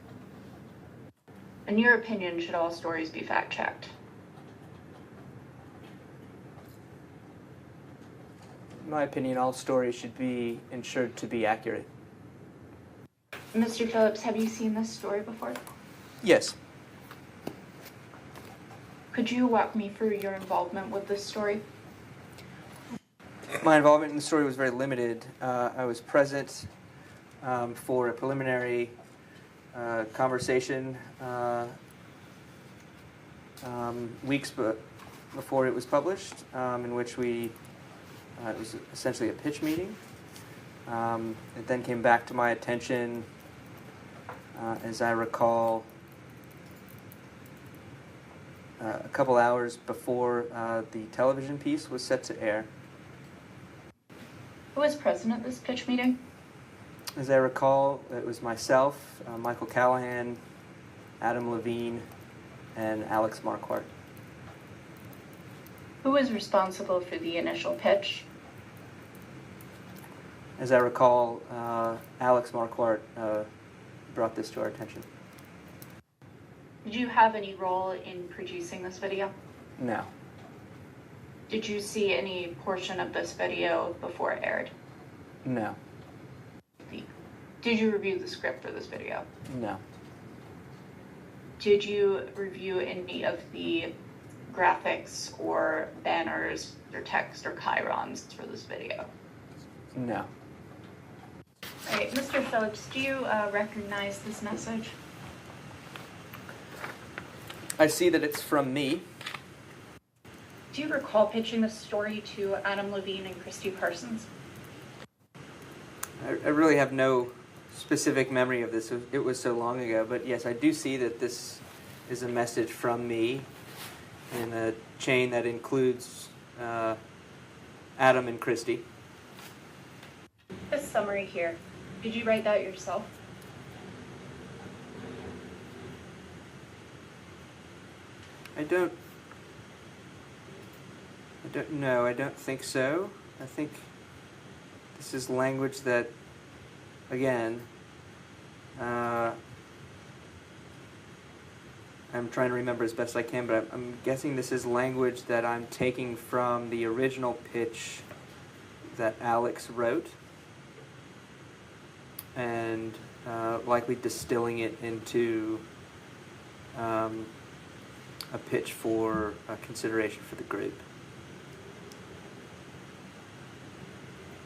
In your opinion, should all stories be fact-checked? In my opinion, all stories should be ensured to be accurate. Mr. Phillips, have you seen this story before? Yes. Could you walk me through your involvement with this story? My involvement in the story was very limited. I was present for a preliminary conversation weeks before it was published, in which it was essentially a pitch meeting. It then came back to my attention, as I recall, a couple hours before the television piece was set to air. Who was present at this pitch meeting? As I recall, it was myself, Michael Callahan, Adam Levine, and Alex Marquardt. Who was responsible for the initial pitch? As I recall, Alex Marquardt brought this to our attention. Did you have any role in producing this video? No. Did you see any portion of this video before it aired? No. Did you review the script for this video? No. Did you review any of the graphics or banners or text or chyrons for this video? No. All right, Mr. Phillips, do you recognize this message? I see that it's from me. Do you recall pitching this story to Adam Levine and Christy Parsons? I really have no specific memory of this. It was so long ago, but yes, I do see that this is a message from me in a chain that includes Adam and Christy. This summary here, did you write that yourself? I don't know. I don't think so. I think this is language that, again, I'm trying to remember as best I can, but I'm guessing this is language that I'm taking from the original pitch that Alex wrote and likely distilling it into a pitch for consideration for the group.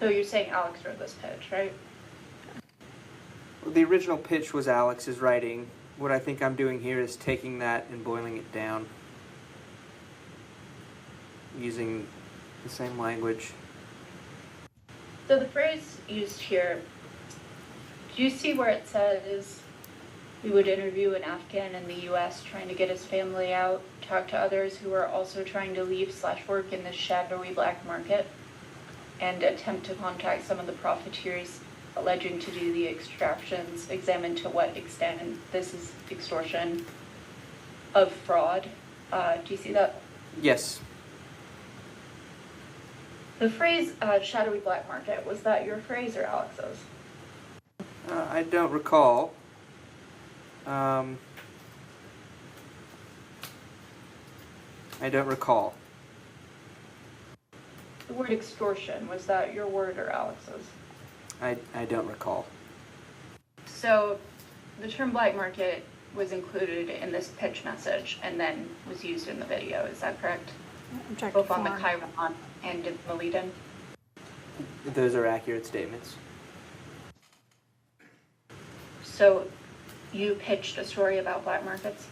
So you're saying Alex wrote this pitch, right? The original pitch was Alex's writing. What I think I'm doing here is taking that and boiling it down, using the same language. So the phrase used here, do you see where it says we would interview an Afghan in the U.S. trying to get his family out, talk to others who are also trying to leave/work in this shadowy black market, and attempt to contact some of the profiteers alleging to do the extractions, examine to what extent this is extortion of fraud. Do you see that? Yes. The phrase shadowy black market, was that your phrase or Alex's? I don't recall. I don't recall. The word extortion, was that your word or Alex's? I don't recall. So the term black market was included in this pitch message and then was used in the video, is that correct? Both on the Chiron and in the lead-in? Those are accurate statements. So you pitched a story about black markets?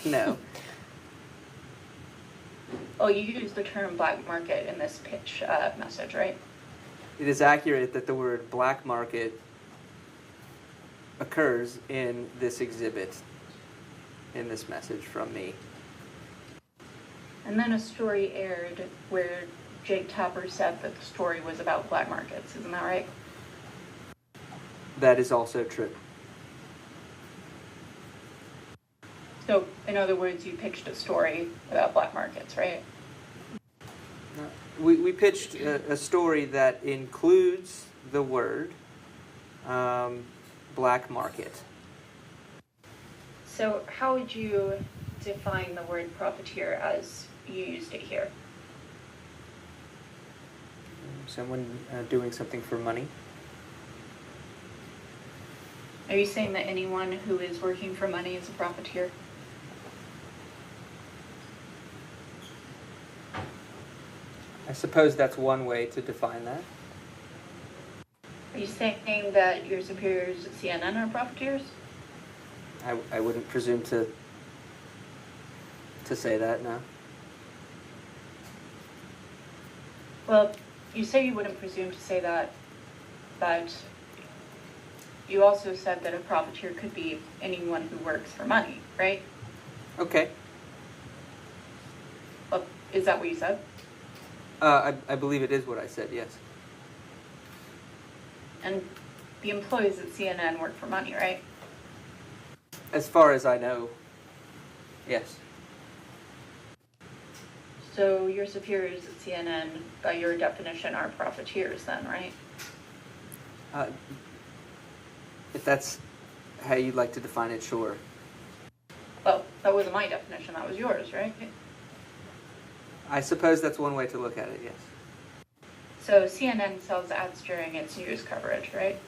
No. Oh, you used the term black market in this pitch message, right? It is accurate that the word black market occurs in this exhibit, in this message from me. And then a story aired where Jake Tapper said that the story was about black markets, isn't that right? That is also true. So, in other words, you pitched a story about black markets, right? We pitched a story that includes the word black market. So how would you define the word profiteer as you used it here? Someone doing something for money. Are you saying that anyone who is working for money is a profiteer? I suppose that's one way to define that. Are you saying that your superiors at CNN are profiteers? I wouldn't presume to say that, no. Well, you say you wouldn't presume to say that, but you also said that a profiteer could be anyone who works for money, right? Okay. Well, is that what you said? I believe it is what I said, yes. And the employees at CNN work for money, right? As far as I know, yes. So your superiors at CNN, by your definition, are profiteers then, right? If that's how you'd like to define it, sure. Well, that wasn't my definition, that was yours, right? I suppose that's one way to look at it, yes. So CNN sells ads during its news coverage, right?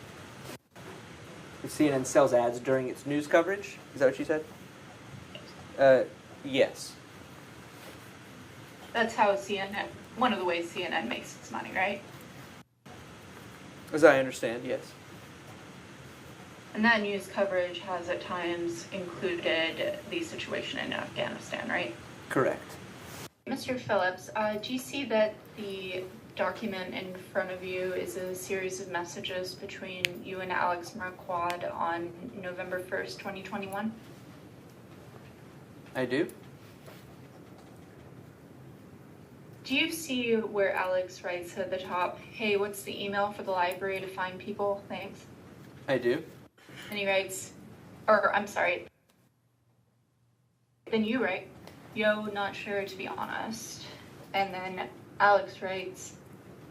CNN sells ads during its news coverage? Is that what you said? Yes. That's how CNN, one of the ways CNN makes its money, right? As I understand, yes. And that news coverage has at times included the situation in Afghanistan, right? Correct. Mr. Phillips, do you see that the document in front of you is a series of messages between you and Alex Marquardt on November 1st, 2021? I do. Do you see where Alex writes at the top, hey, what's the email for the library to find people? Thanks. I do. And he writes, or I'm sorry, then you write, yo, not sure to be honest. And then Alex writes,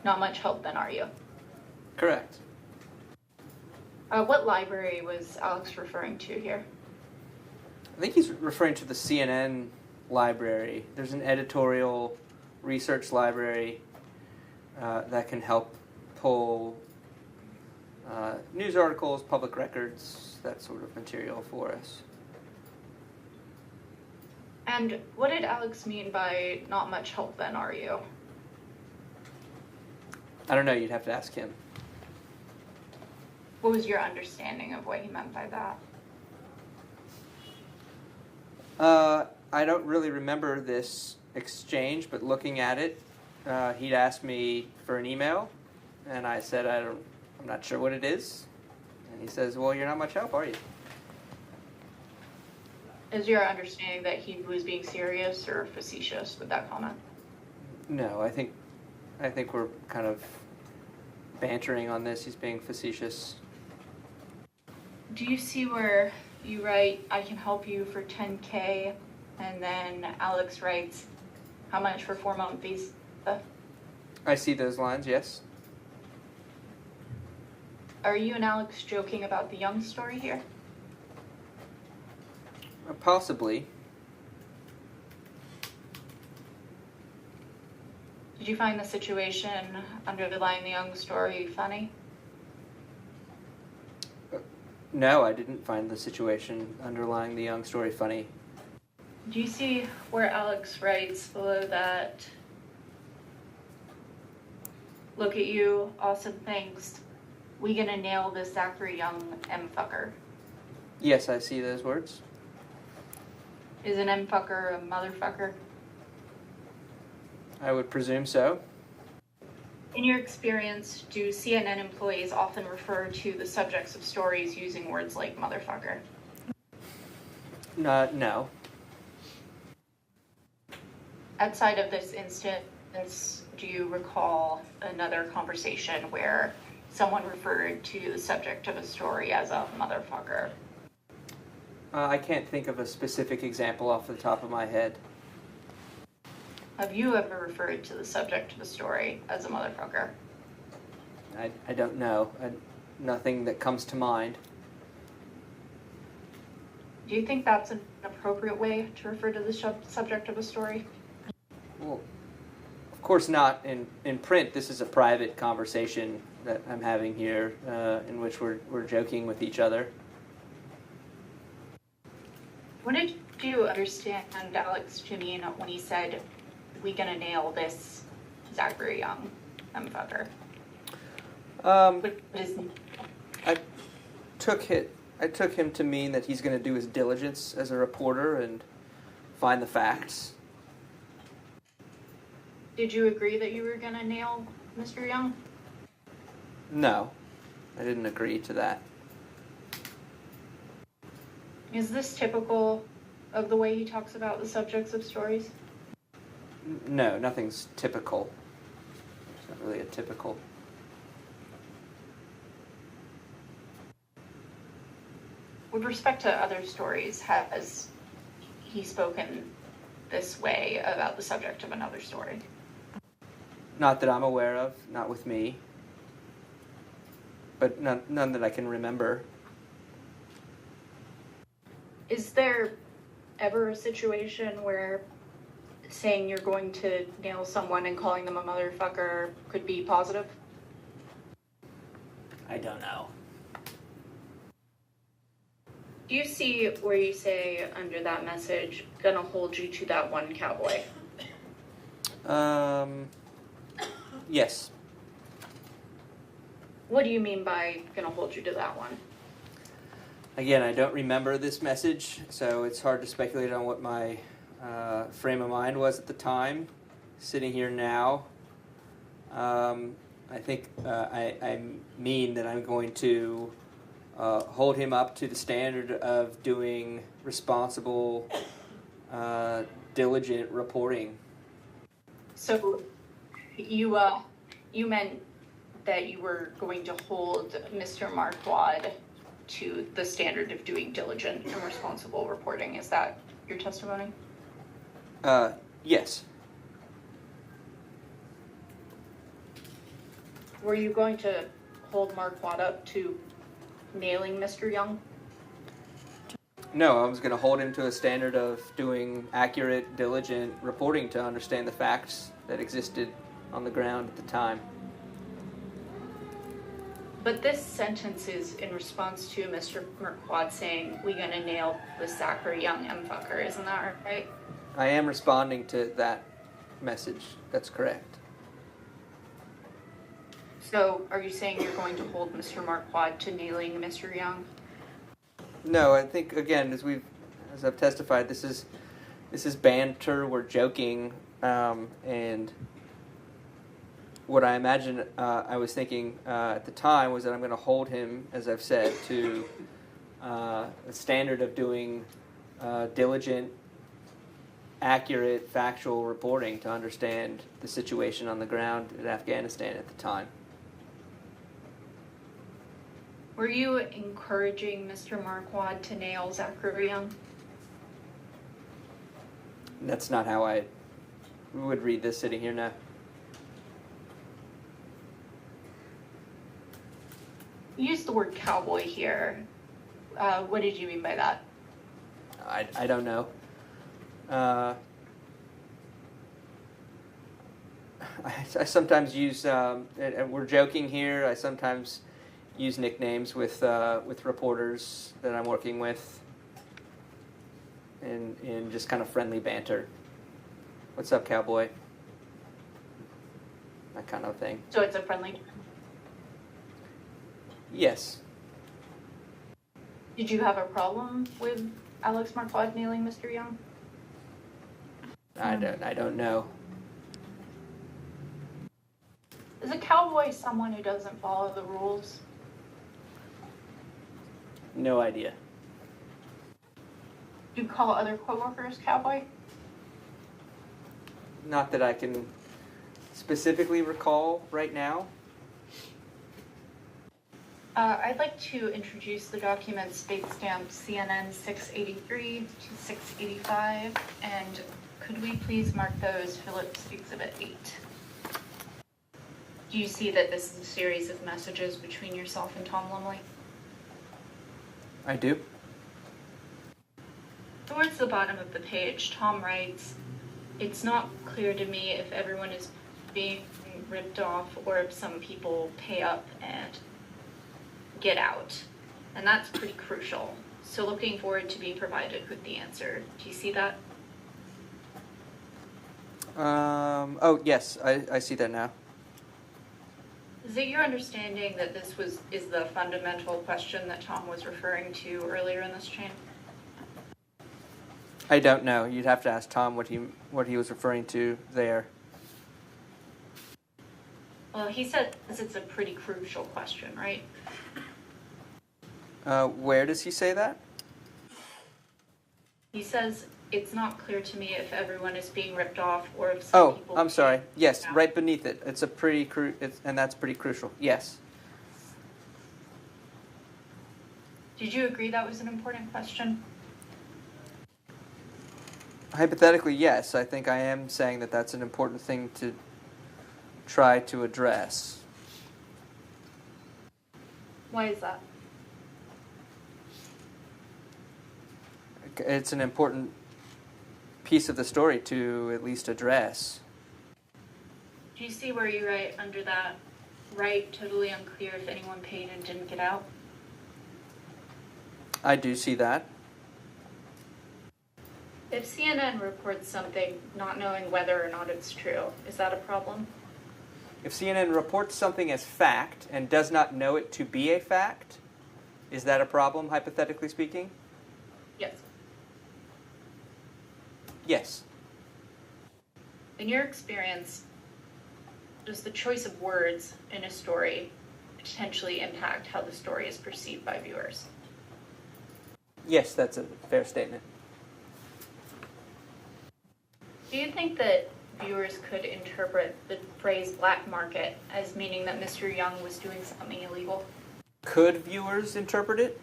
not much help then, are you? Correct. What library was Alex referring to here? I think he's referring to the CNN library. There's an editorial research library that can help pull news articles, public records, that sort of material for us. And what did Alex mean by not much help then, are you? I don't know, you'd have to ask him. What was your understanding of what he meant by that? I don't really remember this exchange, but looking at it, he'd asked me for an email, and I said, I'm not sure what it is. And he says, well, you're not much help, are you? Is your understanding that he was being serious or facetious with that comment? No, I think we're kind of bantering on this. He's being facetious. Do you see where you write, I can help you for $10K, and then Alex writes, how much for 4-month visa? I see those lines, yes. Are you and Alex joking about the Young story here? Possibly. Did you find the situation underlying the Young story funny? No, I didn't find the situation underlying the Young story funny. Do you see where Alex writes below that, look at you, awesome things, we gonna nail this Zachary Young M-fucker? Yes, I see those words. Is an M-fucker a motherfucker? I would presume so. In your experience, do CNN employees often refer to the subjects of stories using words like motherfucker? No. Outside of this instance, do you recall another conversation where someone referred to the subject of a story as a motherfucker? I can't think of a specific example off the top of my head. Have you ever referred to the subject of a story as a motherfucker? I don't know. Nothing that comes to mind. Do you think that's an appropriate way to refer to the subject of a story? Well, of course not. In print, this is a private conversation that I'm having here, in which we're joking with each other. What did you understand Alex to mean when he said, we gonna nail this Zachary Young motherfucker? I took him to mean that he's going to do his diligence as a reporter and find the facts. Did you agree that you were gonna nail Mr. Young? No, I didn't agree to that. Is this typical of the way he talks about the subjects of stories? No, nothing's typical. It's not really a typical. With respect to other stories, has he spoken this way about the subject of another story? Not that I'm aware of, not with me. But none that I can remember. Is there ever a situation where saying you're going to nail someone and calling them a motherfucker could be positive? I don't know. Do you see where you say under that message, gonna hold you to that one cowboy? Yes. What do you mean by gonna hold you to that one? Again, I don't remember this message, so it's hard to speculate on what my frame of mind was at the time. Sitting here now, I think I mean that I'm going to hold him up to the standard of doing responsible, diligent reporting. So you meant that you were going to hold Mr. Marquardt to the standard of doing diligent and responsible reporting. Is that your testimony? Yes. Were you going to hold Marquardt up to nailing Mr. Young? No, I was going to hold him to a standard of doing accurate, diligent reporting to understand the facts that existed on the ground at the time. But this sentence is in response to Mr. Marquardt saying, "We gonna nail the Zachary Young M-fucker," isn't that right? I am responding to that message. That's correct. So are you saying you're going to hold Mr. Marquardt to nailing Mr. Young? No, I think, again, as I've testified, this is banter, we're joking, and what I imagine I was thinking at the time was that I'm going to hold him, as I've said, to a standard of doing diligent, accurate, factual reporting to understand the situation on the ground in Afghanistan at the time. Were you encouraging Mr. Marquardt to nail Zachary Young? That's not how I would read this sitting here now. You used the word cowboy here. What did you mean by that? I don't know. I sometimes use, and we're joking here, I sometimes use nicknames with reporters that I'm working with in just kind of friendly banter. What's up, cowboy? That kind of thing. So it's a friendly. Yes. Did you have a problem with Alex Marquardt nailing Mr. Young? I don't know. Is a cowboy someone who doesn't follow the rules? No idea. Do you call other coworkers cowboy? Not that I can specifically recall right now. I'd like to introduce the documents date stamped CNN 683 to 685, and could we please mark those Phillips Exhibit 8? Do you see that this is a series of messages between yourself and Tom Lumley? I do. Towards the bottom of the page, Tom writes, "It's not clear to me if everyone is being ripped off or if some people pay up and get out." And that's pretty crucial. So looking forward to being provided with the answer. Do you see that? Oh, yes, I see that now. Is it your understanding that this is the fundamental question that Tom was referring to earlier in this chain? I don't know. You'd have to ask Tom what he was referring to there. Well, he said it's a pretty crucial question, right? Where does he say that? He says, "It's not clear to me if everyone is being ripped off or if some people..." I'm sorry. Yes, out. right beneath it. It's a pretty and that's pretty crucial. Yes. Did you agree that was an important question? Hypothetically, yes. I think I am saying that that's an important thing to try to address. Why is that? It's an important piece of the story to at least address. Do you see where you write under that, right, totally unclear if anyone paid and didn't get out? I do see that. If CNN reports something not knowing whether or not it's true, is that a problem? If CNN reports something as fact and does not know it to be a fact, is that a problem, hypothetically speaking? Yes. Yes. In your experience, does the choice of words in a story potentially impact how the story is perceived by viewers? Yes, that's a fair statement. Do you think that viewers could interpret the phrase black market as meaning that Mr. Young was doing something illegal? Could viewers interpret it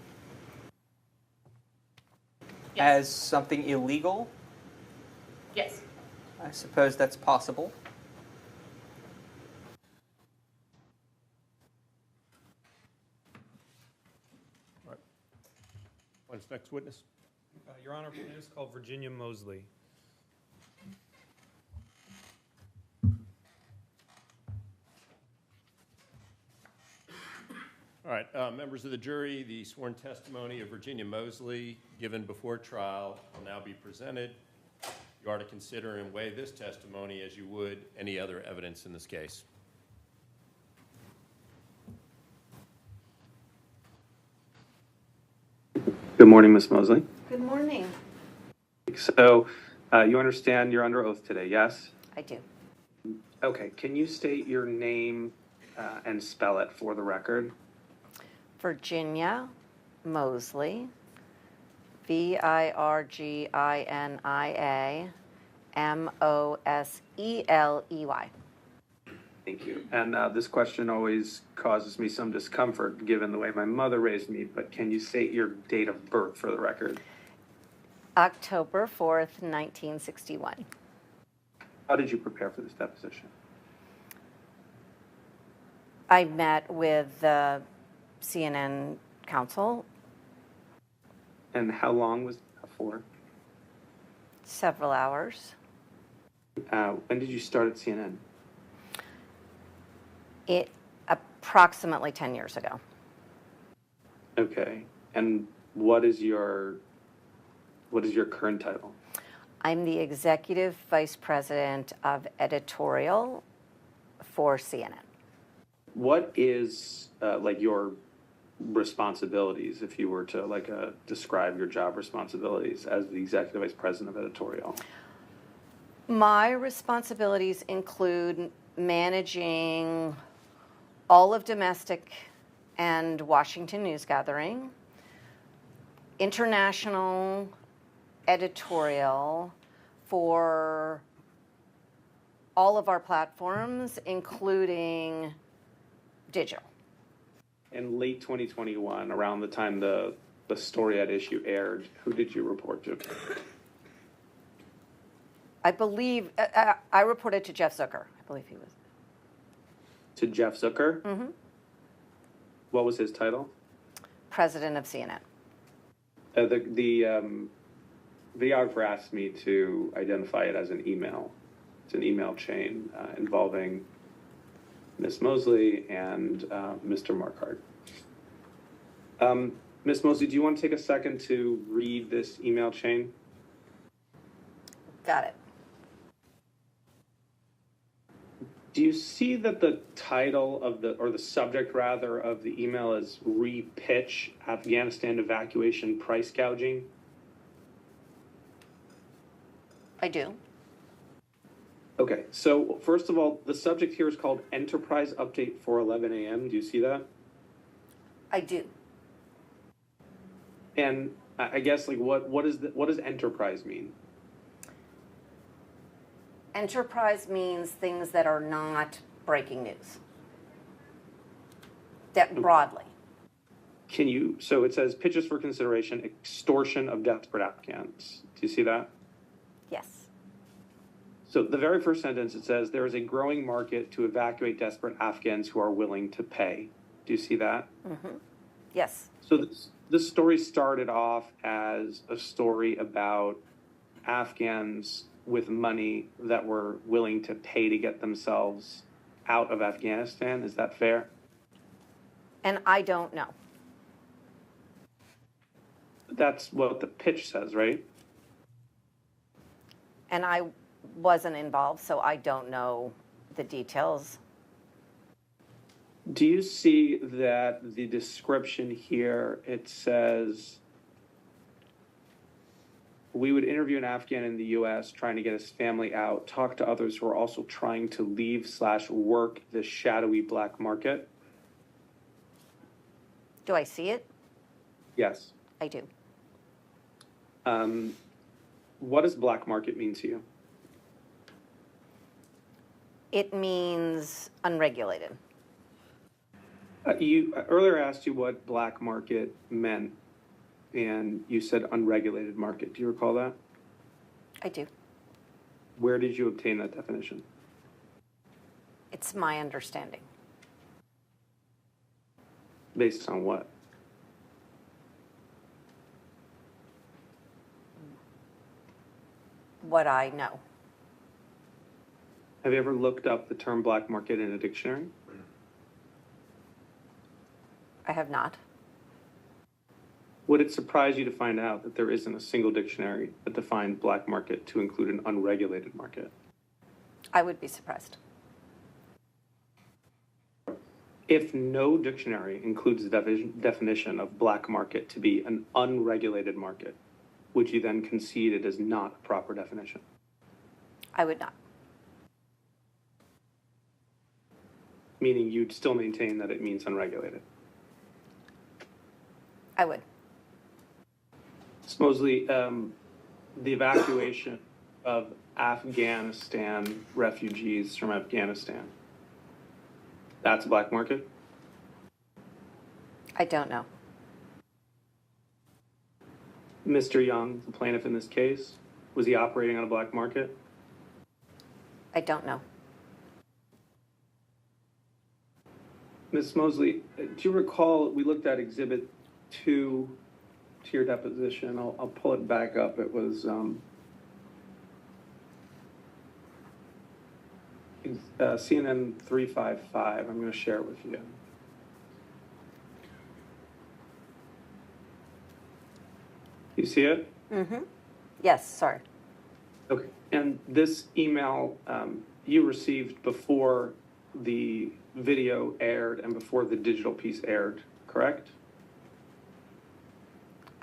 Yes. as something illegal? Yes. I suppose that's possible. All right. When's next witness? Your Honor, plaintiff is called Virginia Mosley. All right, members of the jury, the sworn testimony of Virginia Mosley given before trial will now be presented. You are to consider and weigh this testimony as you would any other evidence in this case. Good morning, Ms. Mosley. Good morning. So you understand you're under oath today, yes? I do. Okay, can you state your name and spell it for the record? Virginia Mosley, Virginia Mosley. Thank you. And this question always causes me some discomfort given the way my mother raised me, but can you state your date of birth for the record? October 4th, 1961. How did you prepare for this deposition? I met with the CNN counsel. And how long was that for? Several hours. When did you start at CNN? It approximately 10 years ago. Okay. And what is your current title? I'm the executive vice president of editorial for CNN. What is like your responsibilities, if you were to describe your job responsibilities as the executive vice president of editorial? My responsibilities include managing all of domestic and Washington news gathering, international editorial for all of our platforms, including digital. In late 2021, around the time the Storiad issue aired, who did you report to? I believe I reported to Jeff Zucker. I believe he was. To Jeff Zucker? Mm-hmm. What was his title? President of CNN. The videographer asked me to identify it as an email. It's an email chain involving Ms. Mosley and Mr. Marquardt. Ms. Mosley, do you want to take a second to read this email chain? Got it. Do you see that the title of the subject rather of the email is Repitch Afghanistan Evacuation Price Gouging? I do. Okay, so first of all, the subject here is called Enterprise Update for 11 a.m. Do you see that? I do. And I guess what does enterprise mean? Enterprise means things that are not breaking news. That broadly. So it says pitches for consideration, extortion of desperate Afghans. Do you see that? Yes. So the very first sentence, it says, there is a growing market to evacuate desperate Afghans who are willing to pay. Do you see that? Mm-hmm. Yes. So this story started off as a story about Afghans with money that were willing to pay to get themselves out of Afghanistan. Is that fair? And I don't know. That's what the pitch says, right? And I wasn't involved, so I don't know the details. Do you see that the description here, it says, we would interview an Afghan in the U.S. trying to get his family out, talk to others who are also trying to leave/work the shadowy black market? Do I see it? Yes. I do. What does black market mean to you? It means unregulated. You earlier asked you what black market meant, and you said unregulated market. Do you recall that? I do. Where did you obtain that definition? It's my understanding. Based on what? What I know. Have you ever looked up the term black market in a dictionary? I have not. Would it surprise you to find out that there isn't a single dictionary that defines black market to include an unregulated market? I would be surprised. If no dictionary includes the definition of black market to be an unregulated market, would you then concede it is not a proper definition? I would not. Meaning you'd still maintain that it means unregulated? I would. Ms. Mosley, the evacuation of Afghanistan refugees from Afghanistan, that's a black market? I don't know. Mr. Young, the plaintiff in this case, was he operating on a black market? I don't know. Ms. Mosley, do you recall we looked at Exhibit 2 to your deposition? I'll pull it back up. It was CNN 355. I'm going to share it with you. You see it? Mm-hmm. Yes, sorry. Okay. And this email you received before the video aired and before the digital piece aired, correct?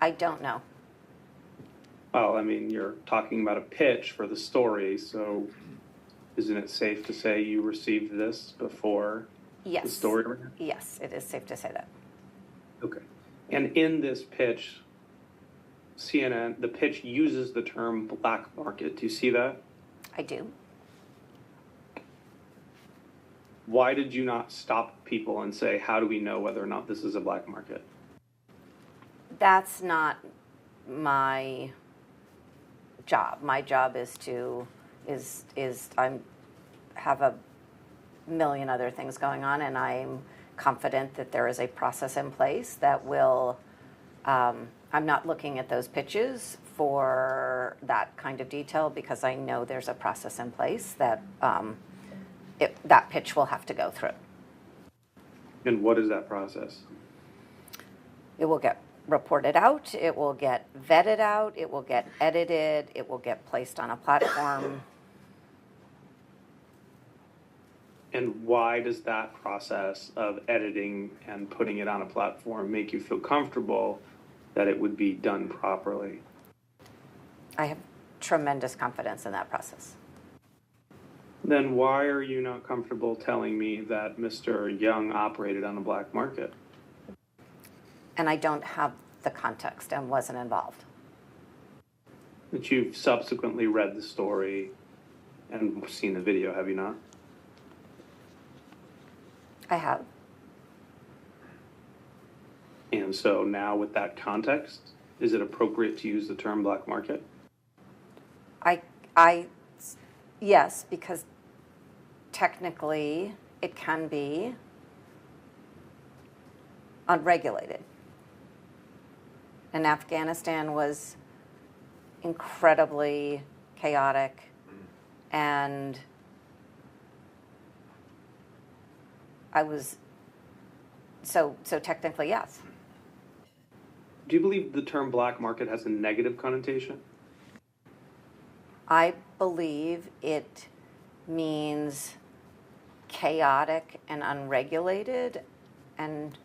I don't know. Well, I mean, you're talking about a pitch for the story, so isn't it safe to say you received this before Yes. the story? Yes, it is safe to say that. Okay. And in this pitch, CNN, the pitch uses the term black market. Do you see that? I do. Why did you not stop people and say, how do we know whether or not this is a black market? That's not my job. My job is I have a million other things going on, and I'm confident that there is a process in place that will, I'm not looking at those pitches for that kind of detail because I know there's a process in place that that pitch will have to go through. And what is that process? It will get reported out, it will get vetted out, it will get edited, it will get placed on a platform. And why does that process of editing and putting it on a platform make you feel comfortable that it would be done properly? I have tremendous confidence in that process. Then why are you not comfortable telling me that Mr. Young operated on a black market? And I don't have the context and wasn't involved. That you've subsequently read the story and seen the video, have you not? I have. And so now with that context, is it appropriate to use the term black market? Yes, because technically it can be unregulated. And Afghanistan was incredibly chaotic, and so technically, yes. Do you believe the term black market has a negative connotation? I believe it means chaotic and unregulated, and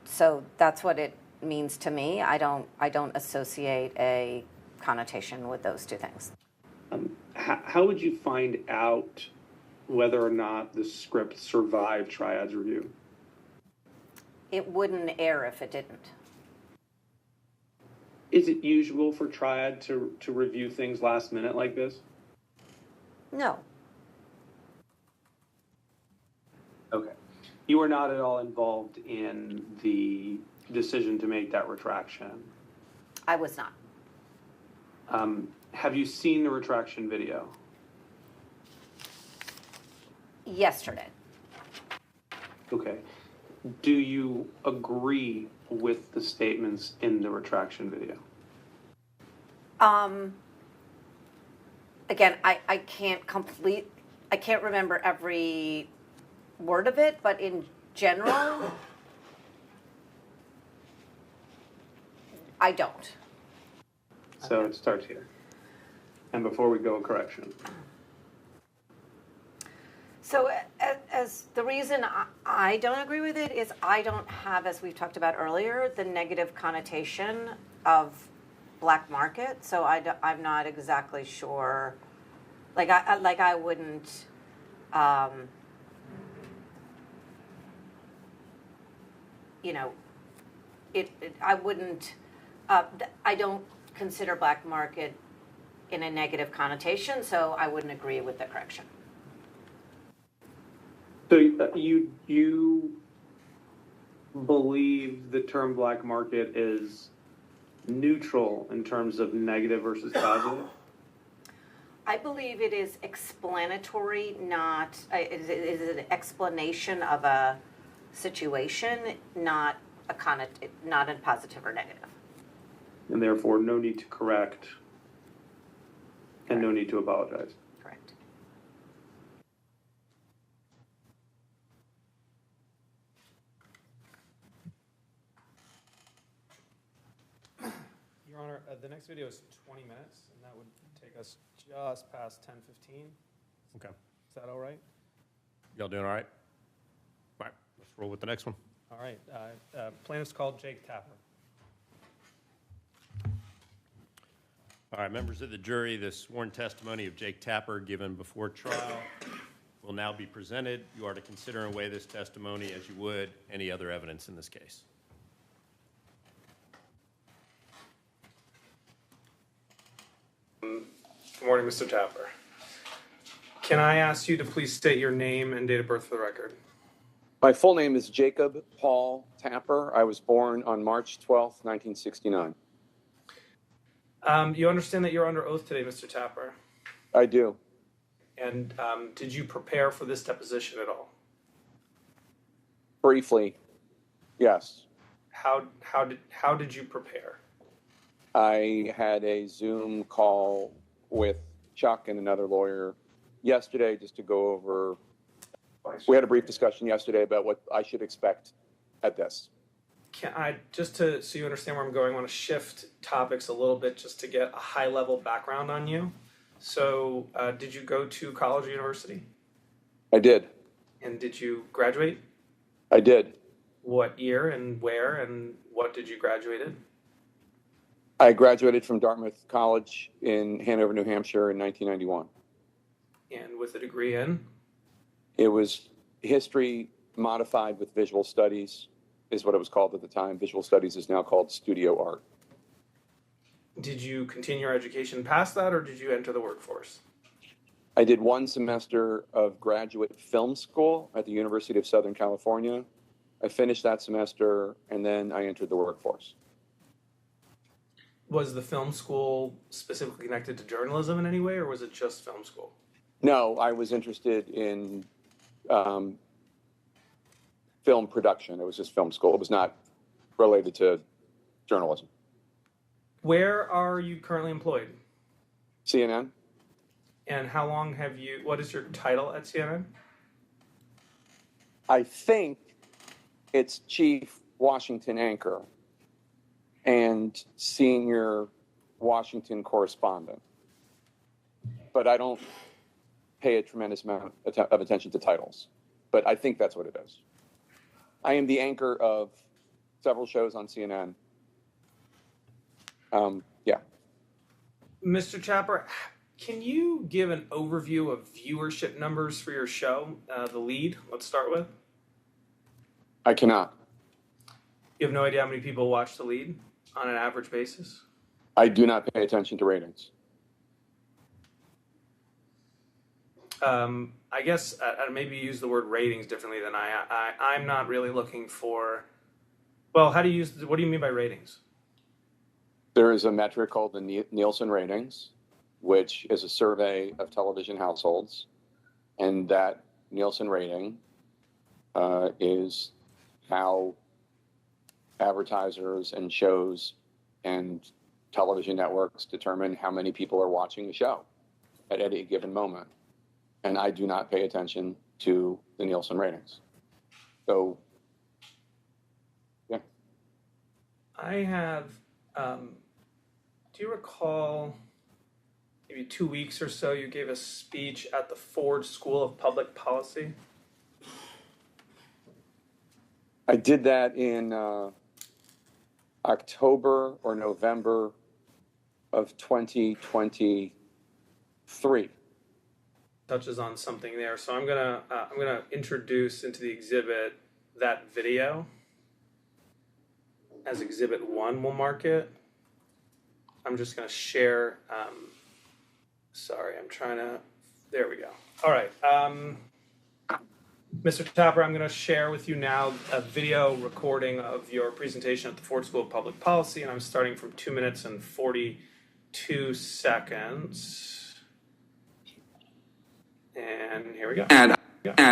so that's what it means to me. I don't associate a connotation with those two things. How would you find out whether or not the script survived Triad's review? It wouldn't air if it didn't. Is it usual for Triad to review things last minute like this? No. Okay. You were not at all involved in the decision to make that retraction? I was not. Have you seen the retraction video? Yesterday. Okay. Do you agree with the statements in the retraction video? Again, I can't remember every word of it, but in general, I don't. So it starts here. And before we go, a correction. So as the reason I don't agree with it is I don't have, as we've talked about earlier, the negative connotation of black market. So I'm not exactly sure. Like I wouldn't. You know, I wouldn't. I don't consider black market in a negative connotation, so I wouldn't agree with the correction. So you believe the term black market is neutral in terms of negative versus positive? I believe it is explanatory, not it is an explanation of a situation, not a positive or negative. And therefore, no need to correct and no need to apologize. Correct. Your Honor, the next video is 20 minutes, and that would take us just past 10:15. Okay. Is that all right? Y'all doing all right? All right, let's roll with the next one. All right. Plaintiff's called Jake Tapper. All right, members of the jury, the sworn testimony of Jake Tapper given before trial will now be presented. You are to consider and weigh this testimony as you would any other evidence in this case. Good morning, Mr. Tapper. Can I ask you to please state your name and date of birth for the record? My full name is Jacob Paul Tapper. I was born on March 12th, 1969. You understand that you're under oath today, Mr. Tapper? I do. And did you prepare for this deposition at all? Briefly, yes. How did you prepare? I had a Zoom call with Chuck and another lawyer yesterday just to go over. We had a brief discussion yesterday about what I should expect at this. Can I, so you understand where I'm going, I want to shift topics a little bit just to get a high-level background on you. So did you go to college or university? I did. And did you graduate? I did. What year and where and what did you graduate in? I graduated from Dartmouth College in Hanover, New Hampshire in 1991. And with a degree in? It was history modified with visual studies, is what it was called at the time. Visual studies is now called studio art. Did you continue your education past that, or did you enter the workforce? I did one semester of graduate film school at the University of Southern California. I finished that semester, and then I entered the workforce. Was the film school specifically connected to journalism in any way, or was it just film school? No, I was interested in film production. It was just film school. It was not related to journalism. Where are you currently employed? CNN. And how long what is your title at CNN? I think it's Chief Washington Anchor and Senior Washington Correspondent. But I don't pay a tremendous amount of attention to titles. But I think that's what it is. I am the anchor of several shows on CNN. Yeah. Mr. Tapper, can you give an overview of viewership numbers for your show, The Lead? Let's start with. I cannot. You have no idea how many people watch The Lead on an average basis? I do not pay attention to ratings. I guess maybe use the word ratings differently than I'm not really looking for. Well, what do you mean by ratings? There is a metric called the Nielsen ratings, which is a survey of television households. And that Nielsen rating is how advertisers and shows and television networks determine how many people are watching the show at any given moment. And I do not pay attention to the Nielsen ratings. So, yeah. I have, do you recall maybe 2 weeks or so, you gave a speech at the Ford School of Public Policy. I did that in October or November of 2023. Touches on something there, so I'm gonna introduce into the exhibit that video as Exhibit 1. We'll mark it. I'm just gonna share. Sorry, I'm trying to. There we go. All right. Mr. Tapper, I'm going to share with you now a video recording of your presentation at the Ford School of Public Policy, and I'm starting from 2 minutes and 42 seconds. And here we go. And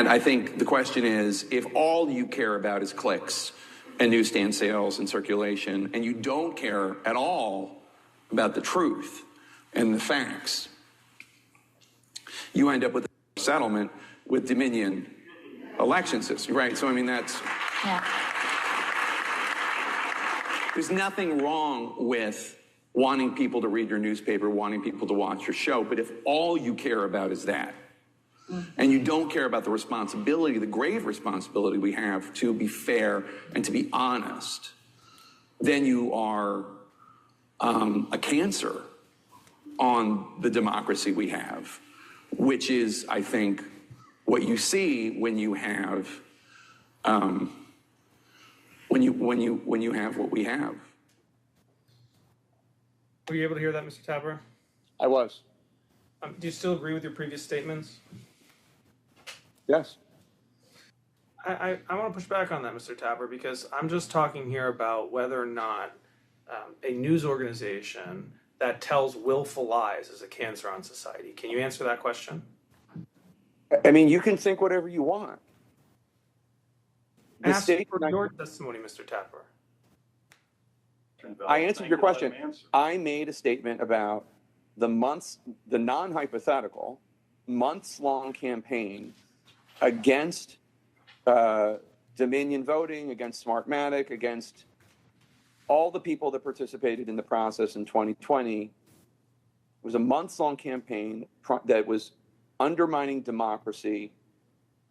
I think the question is, if all you care about is clicks and newsstand sales and circulation, and you don't care at all about the truth and the facts, you end up with a settlement with Dominion election system, right? So, I mean, that's... Yeah. There's nothing wrong with wanting people to read your newspaper, wanting people to watch your show, but if all you care about is that, and you don't care about the responsibility, the grave responsibility we have to be fair and to be honest, then you are a cancer on the democracy we have, which is, I think, what you see when you have when you have what we have. Were you able to hear that, Mr. Tapper? I was. Do you still agree with your previous statements? Yes. I want to push back on that, Mr. Tapper, because I'm just talking here about whether or not a news organization that tells willful lies is a cancer on society. Can you answer that question? I mean, you can think whatever you want. Ask for your testimony, Mr. Tapper. I answered your question. I made a statement about the non-hypothetical, months-long campaign against Dominion voting, against Smartmatic, against all the people that participated in the process in 2020. It was a months-long campaign that was undermining democracy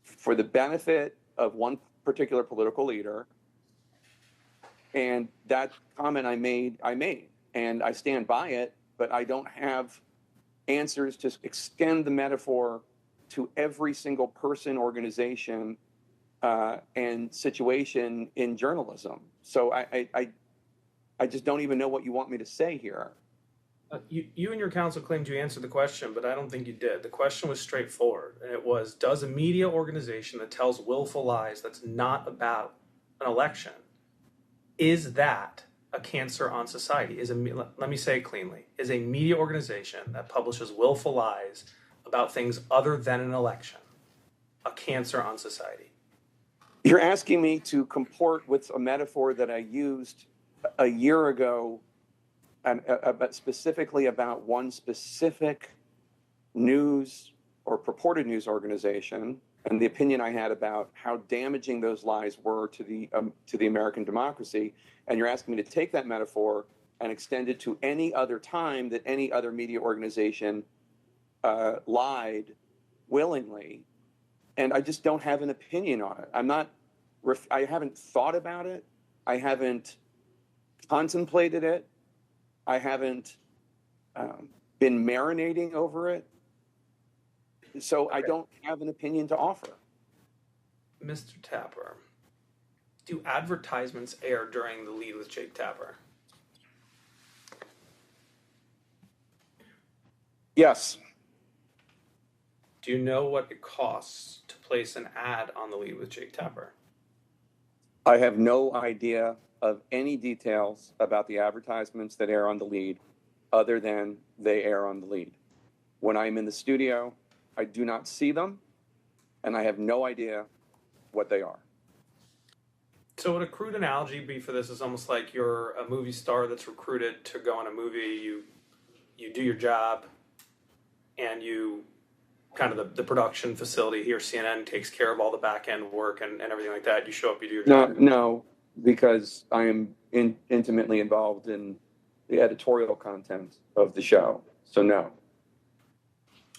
for the benefit of one particular political leader. And that comment I made, and I stand by it, but I don't have answers to extend the metaphor to every single person, organization, and situation in journalism. So I just don't even know what you want me to say here. You and your counsel claimed you answered the question, but I don't think you did. The question was straightforward, and it was, does a media organization that tells willful lies that's not about an election, is that a cancer on society? Let me say it cleanly. Is a media organization that publishes willful lies about things other than an election a cancer on society? You're asking me to comport with a metaphor that I used a year ago, and specifically about one specific news or purported news organization, and the opinion I had about how damaging those lies were to the American democracy. And you're asking me to take that metaphor and extend it to any other time that any other media organization lied willingly. And I just don't have an opinion on it. I haven't thought about it. I haven't contemplated it. I haven't been marinating over it. So I don't have an opinion to offer. Mr. Tapper, do advertisements air during the Lead with Jake Tapper? Yes. Do you know what it costs to place an ad on the Lead with Jake Tapper? I have no idea of any details about the advertisements that air on the Lead other than they air on the Lead. When I'm in the studio, I do not see them, and I have no idea what they are. So would a crude analogy be for this is almost like you're a movie star that's recruited to go on a movie, you do your job, and you kind of the production facility here, CNN, takes care of all the back end work and everything like that. You show up, you do your job. No, because I am intimately involved in the editorial content of the show. So no.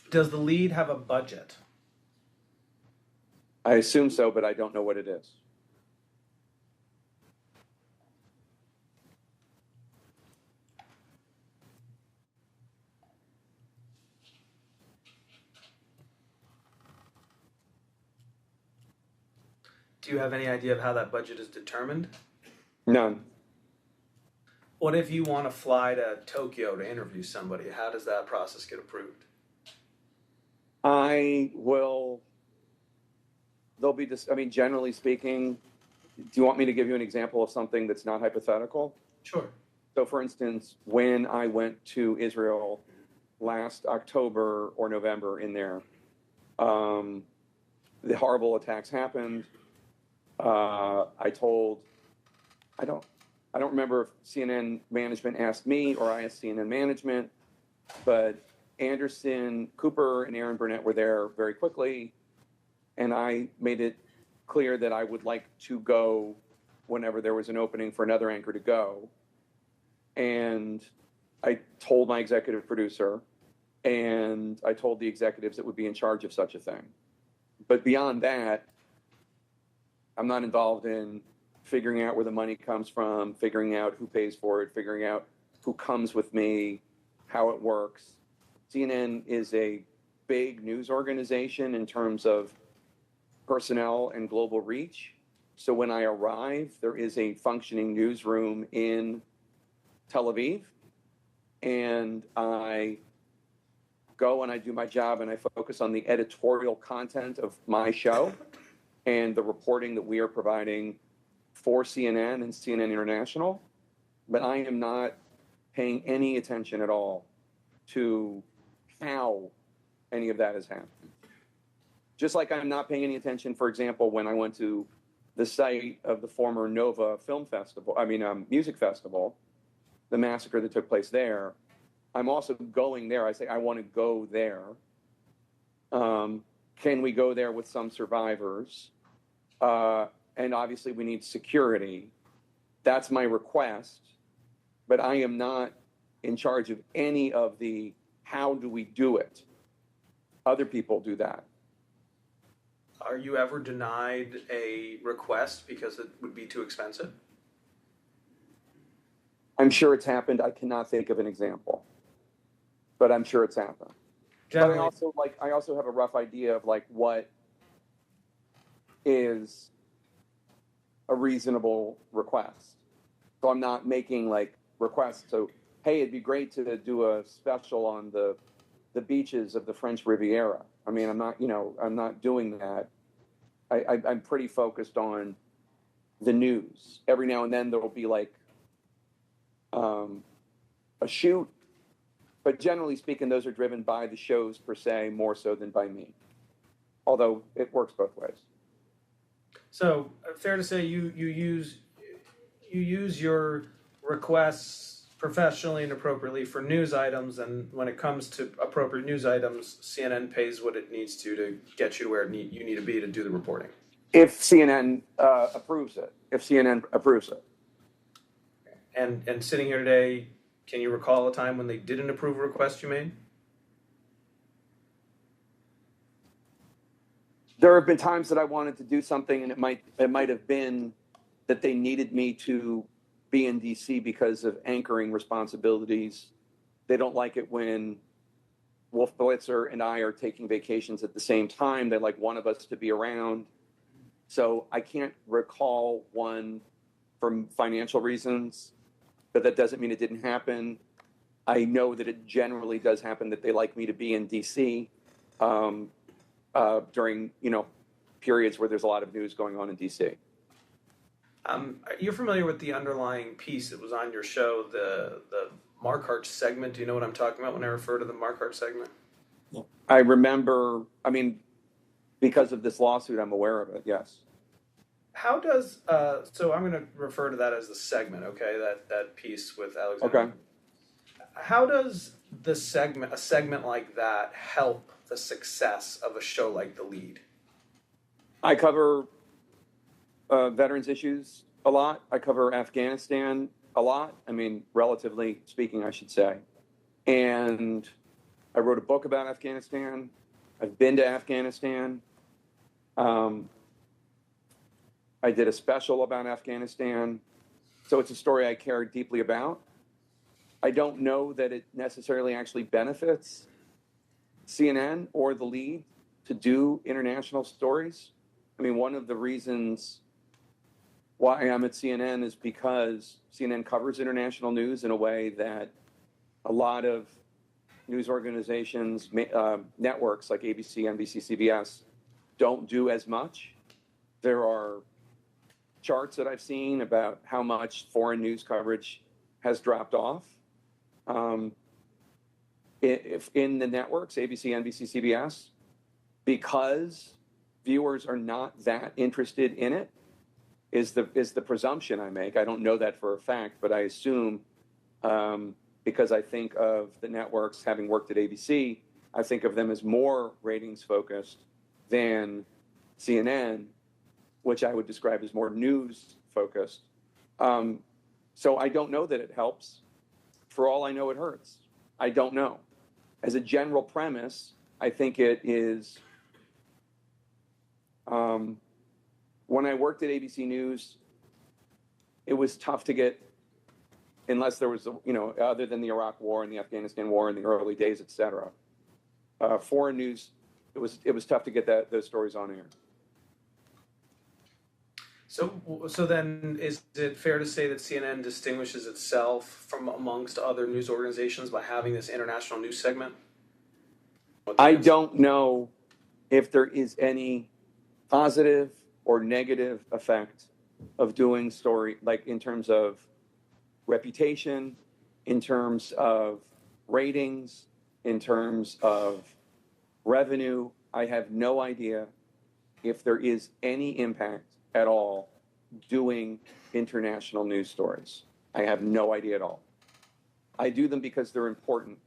Does the lead have a budget? I assume so, but I don't know what it is. Do you have any idea of how that budget is determined? None. What if you want to fly to Tokyo to interview somebody? How does that process get approved? There'll be this, I mean, generally speaking, do you want me to give you an example of something that's not hypothetical? Sure. So for instance, when I went to Israel last October or November in there, the horrible attacks happened. I don't remember if CNN management asked me or I asked CNN management, but Anderson Cooper and Aaron Burnett were there very quickly, and I made it clear that I would like to go whenever there was an opening for another anchor to go. And I told my executive producer, and I told the executives that would be in charge of such a thing. But beyond that, I'm not involved in figuring out where the money comes from, figuring out who pays for it, figuring out who comes with me, how it works. CNN is a big news organization in terms of personnel and global reach. So when I arrive, there is a functioning newsroom in Tel Aviv, and I go and I do my job and I focus on the editorial content of my show and the reporting that we are providing for CNN and CNN International. But I am not paying any attention at all to how any of that has happened. Just like I'm not paying any attention, for example, when I went to the site of the former Nova Music Festival, the massacre that took place there, I'm also going there. I say, I want to go there. Can we go there with some survivors? And obviously we need security. That's my request. But I am not in charge of any of the how do we do it. Other people do that. Are you ever denied a request because it would be too expensive? I'm sure it's happened. I cannot think of an example, but I'm sure it's happened. Generally, But I also have a rough idea of what is a reasonable request. So I'm not making requests. So, hey, it'd be great to do a special on the beaches of the French Riviera. I mean, I'm not doing that. I'm pretty focused on the news. Every now and then there will be a shoot, but generally speaking, those are driven by the shows per se, more so than by me. Although it works both ways. So fair to say you use your requests professionally and appropriately for news items, and when it comes to appropriate news items, CNN pays what it needs to get you to where you need to be to do the reporting. If CNN approves it. And sitting here today, can you recall a time when they didn't approve a request you made? There have been times that I wanted to do something, and it might have been that they needed me to be in DC because of anchoring responsibilities. They don't like it when Wolf Blitzer and I are taking vacations at the same time. They like one of us to be around. So I can't recall one from financial reasons, but that doesn't mean it didn't happen. I know that it generally does happen that they like me to be in DC during, periods where there's a lot of news going on in DC. You're familiar with the underlying piece that was on your show, the Marquardt segment. Do you know what I'm talking about when I refer to the Marquardt segment? I remember, because of this lawsuit, I'm aware of it, yes. How does, so I'm going to refer to that as the segment, okay, that piece with Alexander. Okay. How does a segment like that help the success of a show like The Lead? I cover veterans issues a lot. I cover Afghanistan a lot. Relatively speaking, I should say. And I wrote a book about Afghanistan. I've been to Afghanistan. I did a special about Afghanistan. So it's a story I care deeply about. I don't know that it necessarily actually benefits CNN or the lead to do international stories. I mean, one of the reasons why I'm at CNN is because CNN covers international news in a way that a lot of news organizations, networks like ABC, NBC, CBS don't do as much. There are charts that I've seen about how much foreign news coverage has dropped off. If in the networks, ABC, NBC, CBS, because viewers are not that interested in it, is the presumption I make. I don't know that for a fact, but I assume, because I think of the networks, having worked at ABC, I think of them as more ratings focused than CNN, which I would describe as more news focused. So I don't know that it helps. For all I know, it hurts. I don't know. As a general premise, I think it is. When I worked at ABC News, it was tough to get, unless there was, other than the Iraq War and the Afghanistan War in the early days, et cetera. Foreign news, it was tough to get those stories on air. So then, is it fair to say that CNN distinguishes itself from amongst other news organizations by having this international news segment? I don't know if there is any positive or negative effect of doing story, like in terms of reputation, in terms of ratings, in terms of revenue. I have no idea if there is any impact at all doing international news stories. I have no idea at all. I do them because they're important.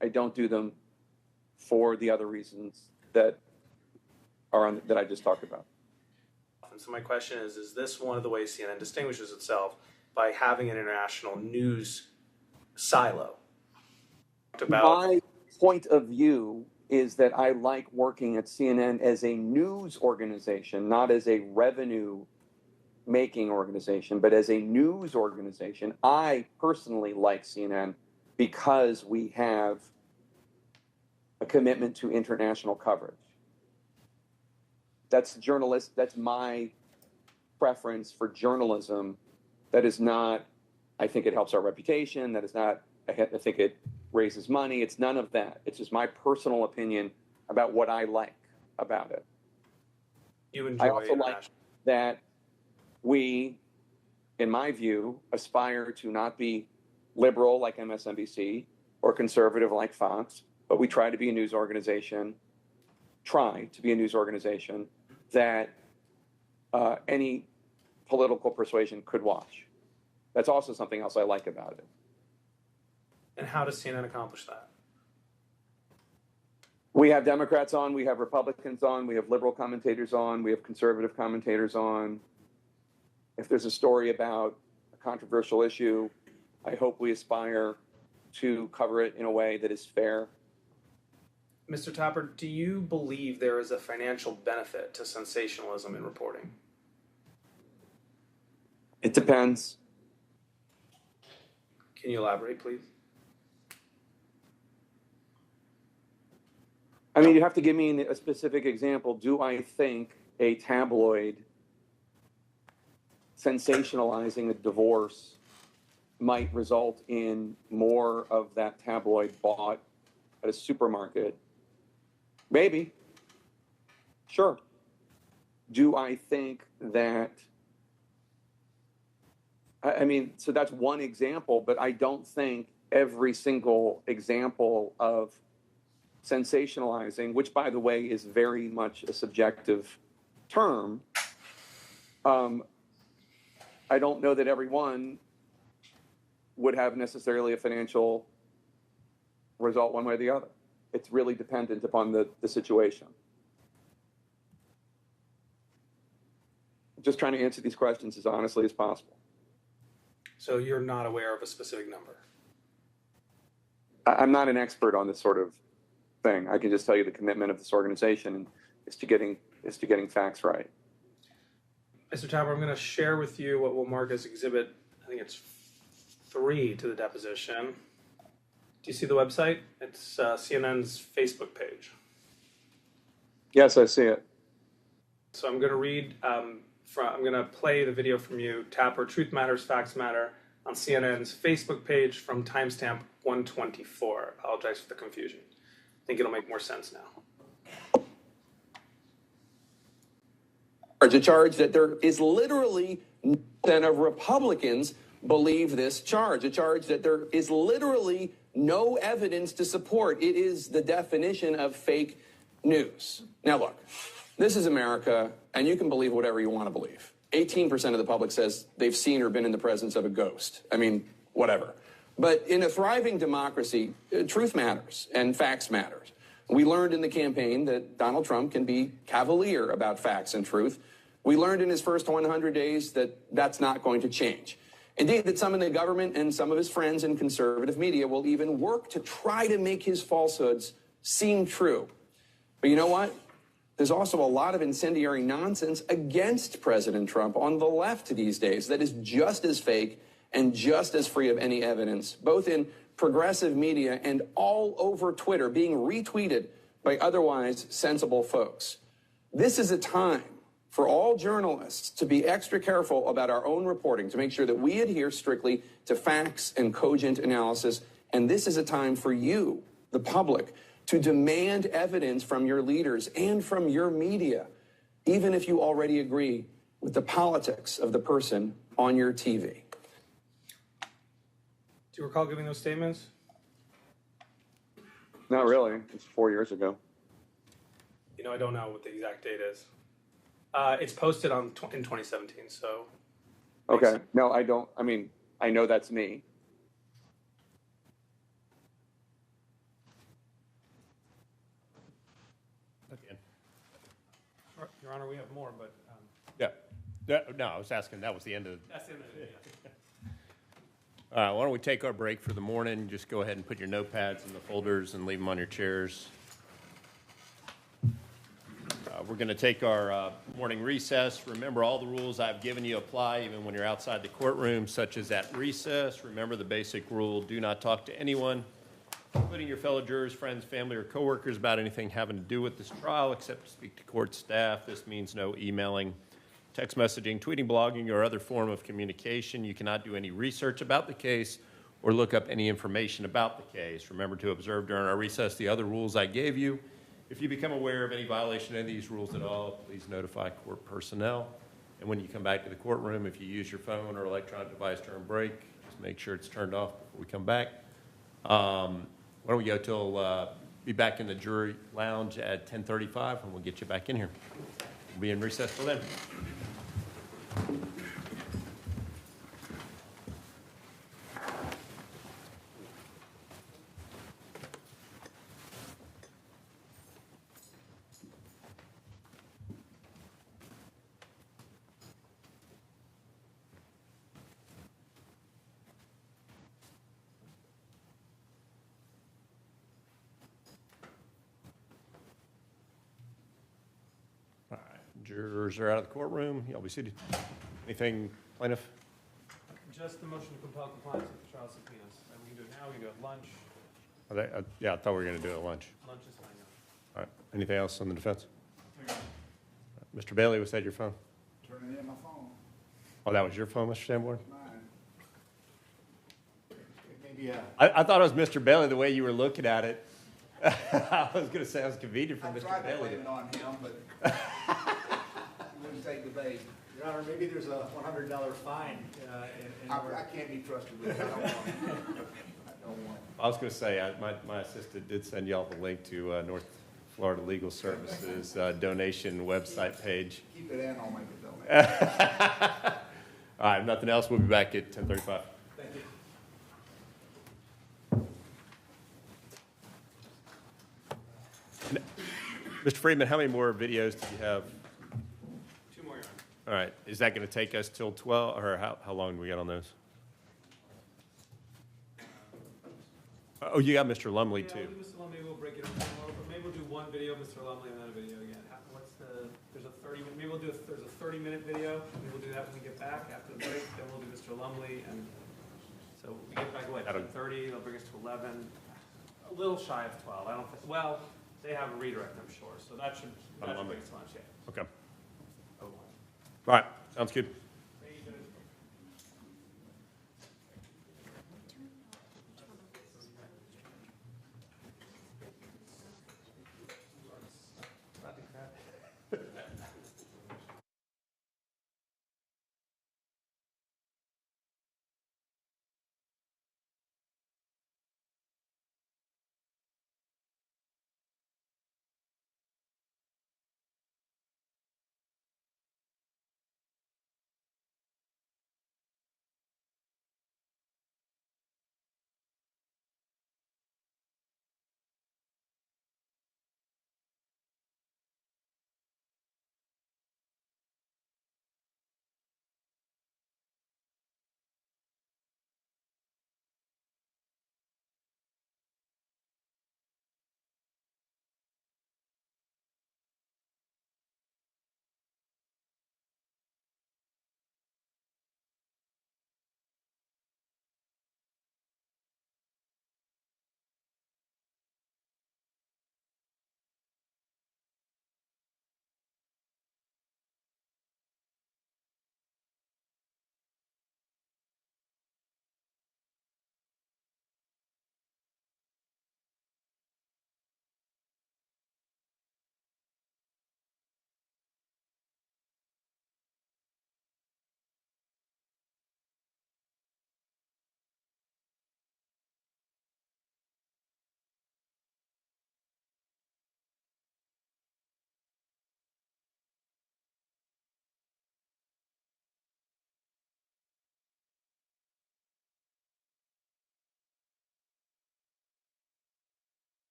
I don't do them for the other reasons that I just talked about. And so my question is this one of the ways CNN distinguishes itself by having an international news silo? My point of view is that I like working at CNN as a news organization, not as a revenue-making organization, but as a news organization. I personally like CNN because we have a commitment to international coverage. That's my preference for journalism. That is not, I think it helps our reputation. That is not, I think it raises money. It's none of that. It's just my personal opinion about what I like about it. I also like that we, in my view, aspire to not be liberal like MSNBC or conservative like Fox, but we try to be a news organization, that any political persuasion could watch. That's also something else I like about it. And how does CNN accomplish that? We have Democrats on, we have Republicans on, we have liberal commentators on, we have conservative commentators on. If there's a story about a controversial issue, I hope we aspire to cover it in a way that is fair. Mr. Topper, do you believe there is a financial benefit to sensationalism in reporting? It depends. Can you elaborate, please? I mean, you have to give me a specific example. Do I think a tabloid sensationalizing a divorce might result in more of that tabloid bought at a supermarket? Maybe. Sure. Do I think that, I mean, so that's one example, but I don't think every single example of sensationalizing, which, by the way, is very much a subjective term, I don't know that everyone would have necessarily a financial result one way or the other. It's really dependent upon the situation. I'm just trying to answer these questions as honestly as possible. So you're not aware of a specific number? I'm not an expert on this sort of thing. I can just tell you the commitment of this organization is to getting facts right. Mr. Tapper, I'm going to share with you what we'll mark as exhibit, I think it's 3 to the deposition. Do you see the website? It's CNN's Facebook page. Yes, I see it. So I'm going to read, I'm going to play the video from you, Tapper, Truth Matters, Facts Matter, on CNN's Facebook page from timestamp 124. I apologize for the confusion. I think it'll make more sense now. A charge that there is literally none of Republicans believe this charge. A charge that there is literally no evidence to support. It is the definition of fake news. Now look, this is America, and you can believe whatever you want to believe. 18% of the public says they've seen or been in the presence of a ghost. I mean, whatever. But in a thriving democracy, truth matters and facts matter. We learned in the campaign that Donald Trump can be cavalier about facts and truth. We learned in his first 100 days that that's not going to change. Indeed, that some in the government and some of his friends in conservative media will even work to try to make his falsehoods seem true. But you know what? There's also a lot of incendiary nonsense against President Trump on the left these days that is just as fake and just as free of any evidence, both in progressive media and all over Twitter, being retweeted by otherwise sensible folks. This is a time for all journalists to be extra careful about our own reporting, to make sure that we adhere strictly to facts and cogent analysis. And this is a time for you, the public, to demand evidence from your leaders and from your media, even if you already agree with the politics of the person on your TV. Do you recall giving those statements? Not really. It's 4 years ago. You know, I don't know what the exact date is. It's posted in 2017, so. Okay. No, I don't. I mean, I know that's me. Your Honor, we have more, but. No, I was asking, that was the end of That's the end of it. All right, why don't we take our break for the morning? Just go ahead and put your notepads in the folders and leave them on your chairs. We're going to take our morning recess. Remember, all the rules I've given you apply even when you're outside the courtroom, such as at recess. Remember the basic rule, do not talk to anyone, including your fellow jurors, friends, family, or coworkers, about anything having to do with this trial, except to speak to court staff. This means no emailing, text messaging, tweeting, blogging, or other form of communication. You cannot do any research about the case or look up any information about the case. Remember to observe during our recess the other rules I gave you. If you become aware of any violation of any of these rules at all, please notify court personnel. And when you come back to the courtroom, if you use your phone or electronic device during break, just make sure it's turned off before we come back. Why don't we go till, be back in the jury lounge at 10:35, and we'll get you back in here. We'll be in recess till then. Jurors are out of the courtroom. Y'all be seated. Anything, plaintiff? Just the motion to compel compliance with the trial subpoenas. We can do it now, we can do it at lunch. Yeah, I thought we were going to do it at lunch. Lunch is fine now. All right. Anything else on the defense? Mr. Bailey, was that your phone? Turning in my phone. Oh, that was your phone, Mr. Sanborn? Mine. Maybe, I thought it was Mr. Bailey the way you were looking at it. I was going to say it was convenient for I Mr. tried to Bailey. blame it on him, but he wouldn't take the bait. Your Honor, maybe there's a $100 fine. I can't be trusted with it. I don't want it. I don't want it. I was going to say, my assistant did send y'all the link to North Florida Legal Services donation website page. Keep it in, I'll make a donation. All right, if nothing else, we'll be back at 10:35. Thank you. Mr. Friedman, how many more videos do you have? 2 more, Your Honor. All right, is that going to take us till 12, or how long do we got on those? Oh, you got Mr. Lumley, too. Mr. Lumley will break it up tomorrow, we'll do one video of Mr. Lumley and then a video again. There's a 30 minute, maybe we'll do there's a 30-minute video. Maybe we'll do that when we get back after the break. Then we'll do Mr. Lumley, and so we get back at 10:30. They'll bring us to 11. A little shy of 12. I don't think, well, they have a redirect, I'm sure, so that should bring us to lunch, yeah. Okay. All right, sounds good.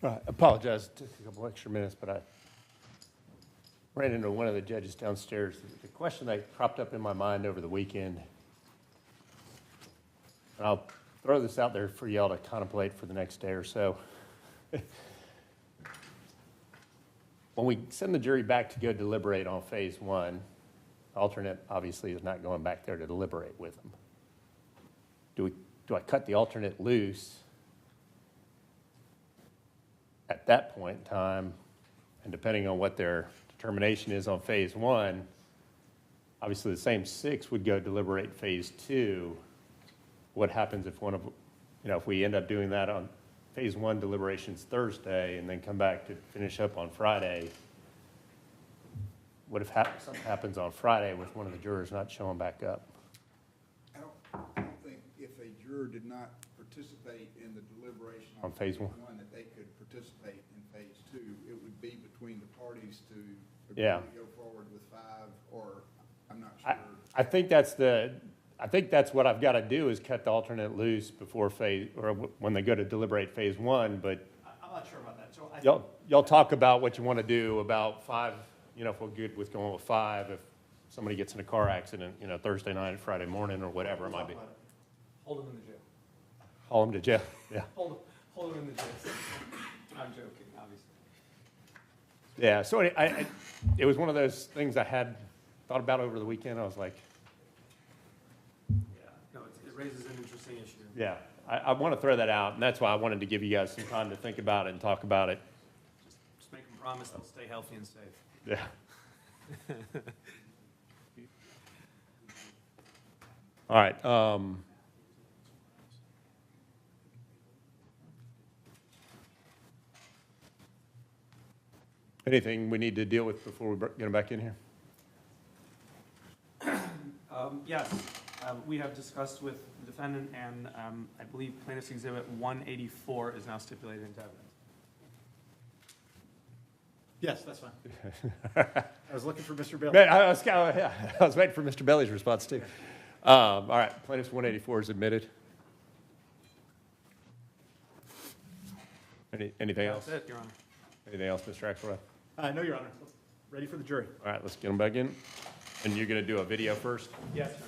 I apologize, it took a couple extra minutes, but I ran into one of the judges downstairs. The question that cropped up in my mind over the weekend, and I'll throw this out there for y'all to contemplate for the next day or so. When we send the jury back to go deliberate on phase one, the alternate obviously is not going back there to deliberate with them. Do I cut the alternate loose at that point in time, and depending on what their determination is on phase one, obviously the same 6 would go deliberate phase 2. What happens if if we end up doing that on phase 1 deliberations Thursday and then come back to finish up on Friday? What if something happens on Friday with one of the jurors not showing back up? I don't think if a juror did not participate in the deliberation On phase one? that they could participate in phase 2. It would be between the parties to agree Yeah. to go forward with 5, or I'm not sure. I think that's what I've got to do is cut the alternate loose before when they go to deliberate phase 1. But I'm not sure about that. So y'all talk about what you want to do about 5. If we're good with going with 5, if somebody gets in a car accident, Thursday night, Friday morning, or whatever it might be. Hold them in the jail. Haul them to jail. Yeah. Hold them in the jail. I'm joking, obviously. Yeah. So it was one of those things I had thought about over the weekend. I was like, Yeah. No, it raises an interesting issue. yeah, I want to throw that out, and that's why I wanted to give you guys some time to think about it and talk about it. Just make them promise they'll stay healthy and safe. Yeah. All right. Anything we need to deal with before we get them back in here? Yes, we have discussed with the defendant, and I believe Plaintiff's Exhibit 184 is now stipulated into evidence. yes, that's fine. I was looking for Mr. Bailey. I was waiting for Mr. Bailey's response, too. All right, Plaintiff's 184 is admitted. Anything else? That's it, Your Honor. Anything else, Mr. Axelrod? No, Your Honor. Ready for the jury. All right, let's get them back in. And you're going to do a video first? Yes, Your Honor.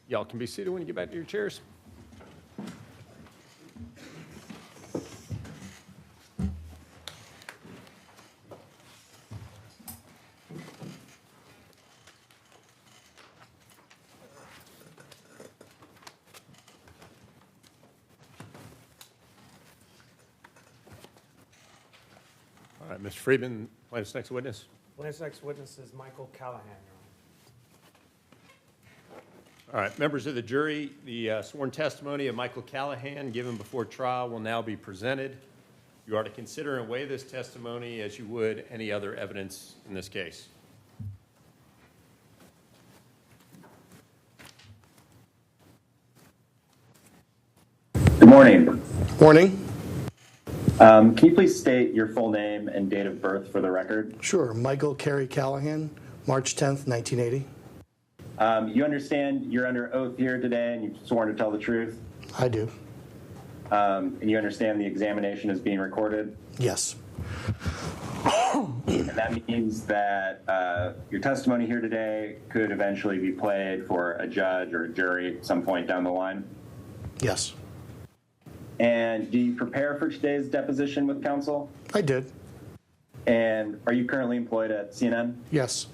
Y'all can be seated when you get back to your chairs. All right, Mr. Friedman, plaintiff's next witness. Plaintiff's next witness is Michael Callahan, Your Honor. All right, members of the jury, the sworn testimony of Michael Callahan given before trial will now be presented. You are to consider and weigh this testimony as you would any other evidence in this case. Good morning. Morning. Can you please state your full name and date of birth for the record? Sure. Michael Carey Callahan, March 10th, 1980. You understand you're under oath here today and you've sworn to tell the truth? I do. And you understand the examination is being recorded? Yes. Okay. that means that your testimony here today could eventually be played for a judge or a jury at some point down the line? Yes. And do you prepare for today's deposition with counsel? I did. And are you currently employed at CNN? Yes.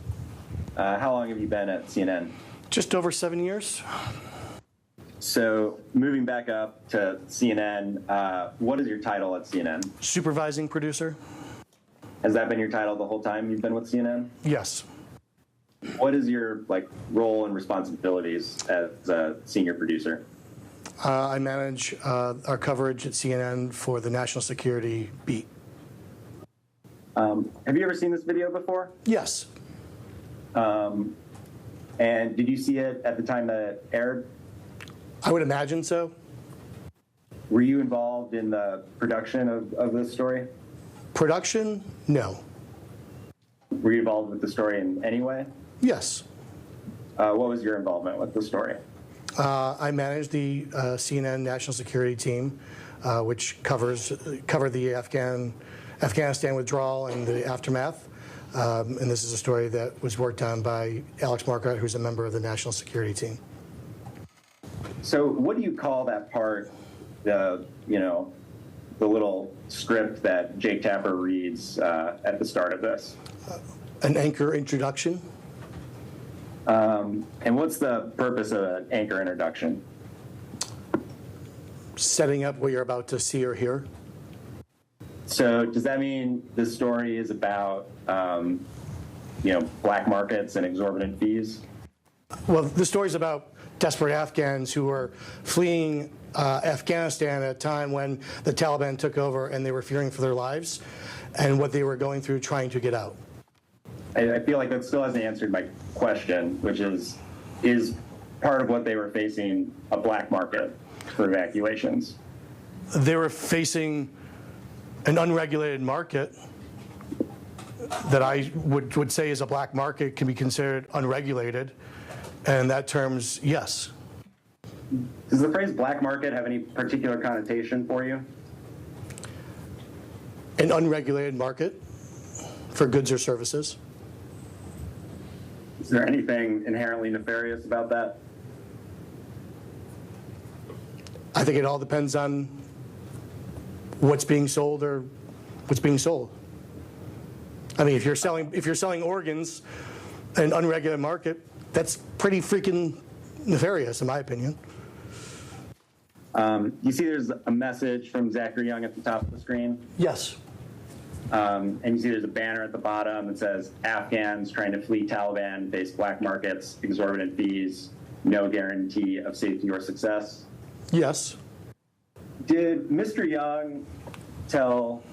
How long have you been at CNN? Just over 7 years. So moving back up to CNN, what is your title at CNN? Supervising producer. Has that been your title the whole time you've been with CNN? Yes. What is your role and responsibilities as a senior producer? I manage our coverage at CNN for the national security beat. Have you ever seen this video before? Yes. And did you see it at the time that it aired? I would imagine so. Were you involved in the production of this story? Production? No. Were you involved with the story in any way? Yes. What was your involvement with the story? I manage the CNN national security team, which covered the Afghanistan withdrawal and the aftermath. And this is a story that was worked on by Alex Marquardt, who's a member of the national security team. So what do you call that part, the little script that Jake Tapper reads at the start of this? An anchor introduction. And what's the purpose of an anchor introduction? Setting up what you're about to see or hear. So does that mean this story is about, black markets and exorbitant fees? Well, the story's about desperate Afghans who were fleeing Afghanistan at a time when the Taliban took over and they were fearing for their lives and what they were going through trying to get out. I feel like that still hasn't answered my question, which is part of what they were facing a black market for evacuations? They were facing an unregulated market that I would say is a black market, can be considered unregulated. And that terms, yes. Does the phrase black market have any particular connotation for you? An unregulated market for goods or services. Is there anything inherently nefarious about that? I think it all depends on what's being sold or what's being sold. I mean, if you're selling organs in an unregulated market, that's pretty freaking nefarious, in my opinion. You see there's a message from Zachary Young at the top of the screen? Yes. And you see there's a banner at the bottom that says, Afghans trying to flee Taliban face black markets, exorbitant fees, no guarantee of safety or success. Yes. Did Mr. Young tell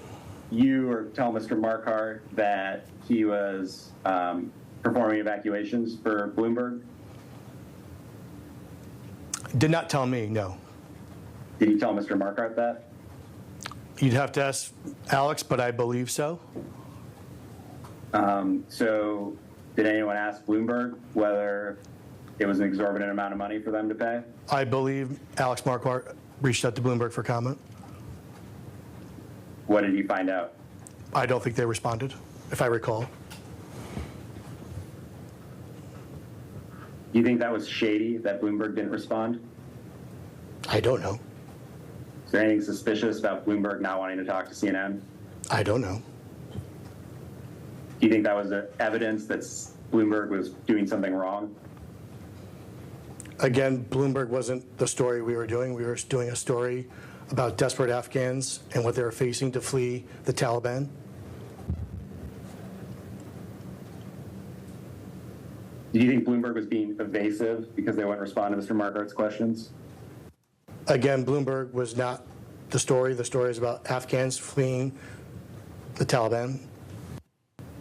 you or tell Mr. Marquardt that he was performing evacuations for Bloomberg? Did not tell me, no. Did he tell Mr. Marquardt that? You'd have to ask Alex, but I believe so. So did anyone ask Bloomberg whether it was an exorbitant amount of money for them to pay? I believe Alex Marquardt reached out to Bloomberg for comment. What did he find out? I don't think they responded, if I recall. Do you think that was shady that Bloomberg didn't respond? I don't know. Is there anything suspicious about Bloomberg not wanting to talk to CNN? I don't know. Do you think that was evidence that Bloomberg was doing something wrong? Again, Bloomberg wasn't the story we were doing. We were doing a story about desperate Afghans and what they were facing to flee the Taliban. Do you think Bloomberg was being evasive because they wouldn't respond to Mr. Marquardt's questions? Again, Bloomberg was not the story. The story is about Afghans fleeing the Taliban.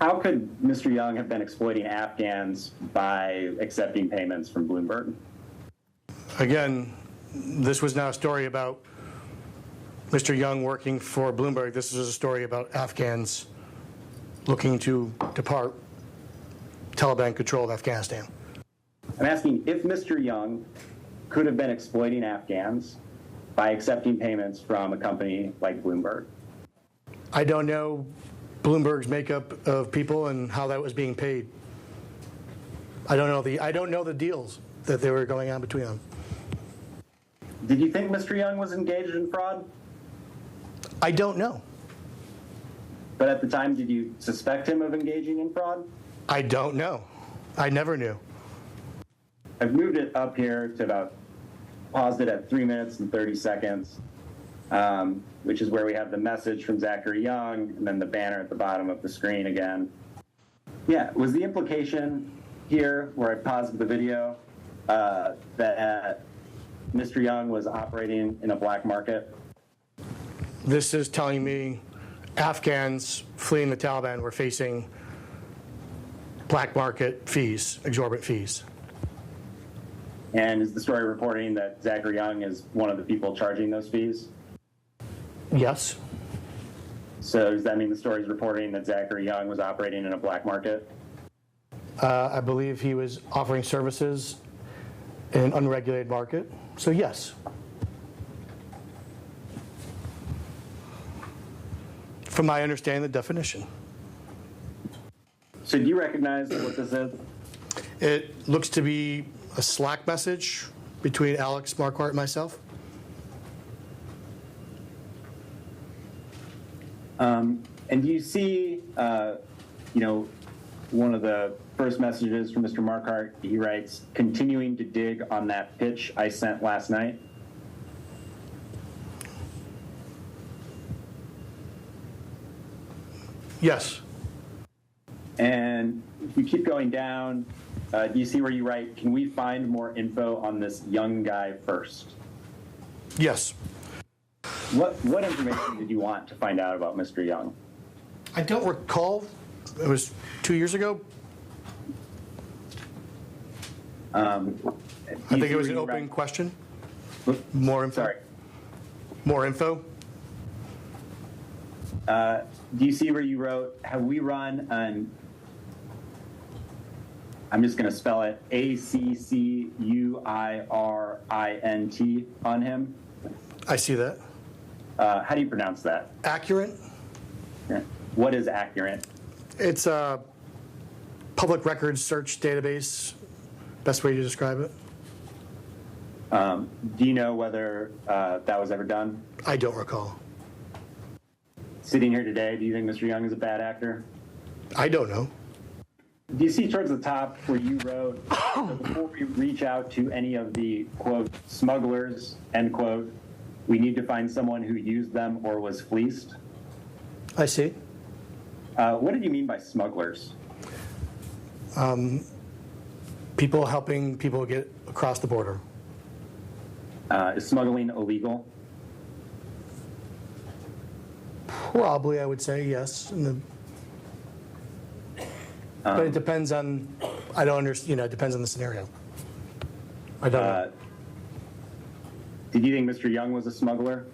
How could Mr. Young have been exploiting Afghans by accepting payments from Bloomberg? Again, this was not a story about Mr. Young working for Bloomberg. This is a story about Afghans looking to depart Taliban-controlled Afghanistan. I'm asking if Mr. Young could have been exploiting Afghans by accepting payments from a company like Bloomberg. I don't know Bloomberg's makeup of people and how that was being paid. I don't know the deals that they were going on between them. Did you think Mr. Young was engaged in fraud? I don't know. But at the time, did you suspect him of engaging in fraud? I don't know. I never knew. I've moved it up here to about, paused it at 3 minutes and 30 seconds, which is where we have the message from Zachary Young and then the banner at the bottom of the screen again. Yeah, was the implication here, where I paused the video, that Mr. Young was operating in a black market? This is telling me Afghans fleeing the Taliban were facing black market fees, exorbitant fees. And is the story reporting that Zachary Young is one of the people charging those fees? Yes. So does that mean the story is reporting that Zachary Young was operating in a black market? I believe he was offering services in an unregulated market. So yes. From my understanding, the definition. So do you recognize what this is? It looks to be a Slack message between Alex Marquardt and myself. And do you see, one of the first messages from Mr. Marquardt, he writes, continuing to dig on that pitch I sent last night? Yes. And if we keep going down, do you see where you write, can we find more info on this young guy first? Yes. What information did you want to find out about Mr. Young? I don't recall. It was 2 years ago. I think it was an open question. More info. Sorry. More info. Do you see where you wrote, have we run an, I'm just going to spell it, ACCUIRINT on him? I see that. How do you pronounce that? Accurate. Yeah. What is accurate? It's a public records search database. Best way to describe it. Do you know whether that was ever done? I don't recall. Sitting here today, do you think Mr. Young is a bad actor? I don't know. Do you see towards the top where you wrote, before we reach out to any of the, quote, smugglers, end quote, we need to find someone who used them or was fleeced? I see. What did you mean by smugglers? People helping people get across the border. Is smuggling illegal? Probably, I would say yes. But it depends on. I don't understand. It depends on the scenario. I don't know. Did you think Mr. Young was a smuggler?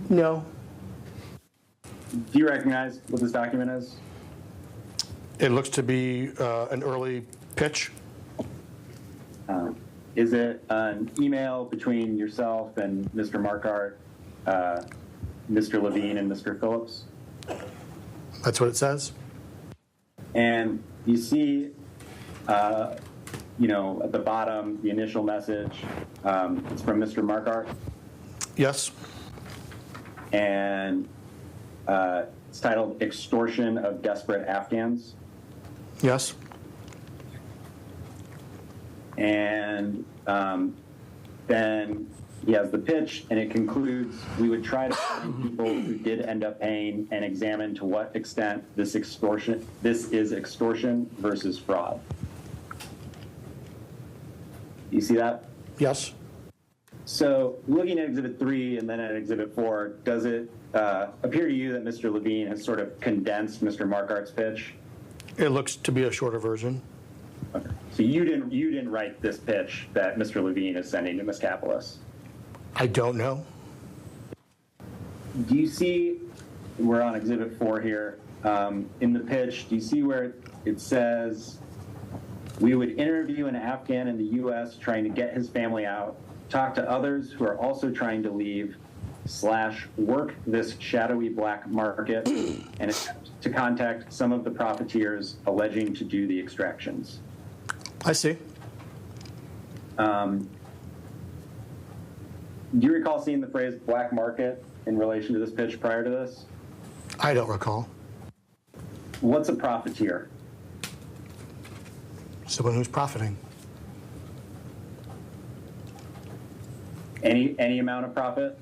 No. Do you recognize what this document is? It looks to be an early pitch. Is it an email between yourself and Mr. Marquardt, Mr. Levine, and Mr. Phillips? That's what it says. And you see, at the bottom, the initial message, it's from Mr. Marquardt. Yes. And it's titled Extortion of Desperate Afghans. Yes. And then he has the pitch, and it concludes, we would try to find people who did end up paying and examine to what extent this is extortion versus fraud. You see that? Yes. So looking at Exhibit 3 and then at Exhibit 4, does it appear to you that Mr. Levine has sort of condensed Mr. Marquardt's pitch? It looks to be a shorter version. Okay. So you didn't write this pitch that Mr. Levine is sending to Ms. Kapelos? I don't know. Do you see, we're on Exhibit 4 here, in the pitch, do you see where it says, we would interview an Afghan in the U.S. trying to get his family out, talk to others who are also trying to leave, work this shadowy black market and attempt to contact some of the profiteers alleging to do the extractions. I see. Do you recall seeing the phrase black market in relation to this pitch prior to this? I don't recall. What's a profiteer? Someone who's profiting. Any amount of profit?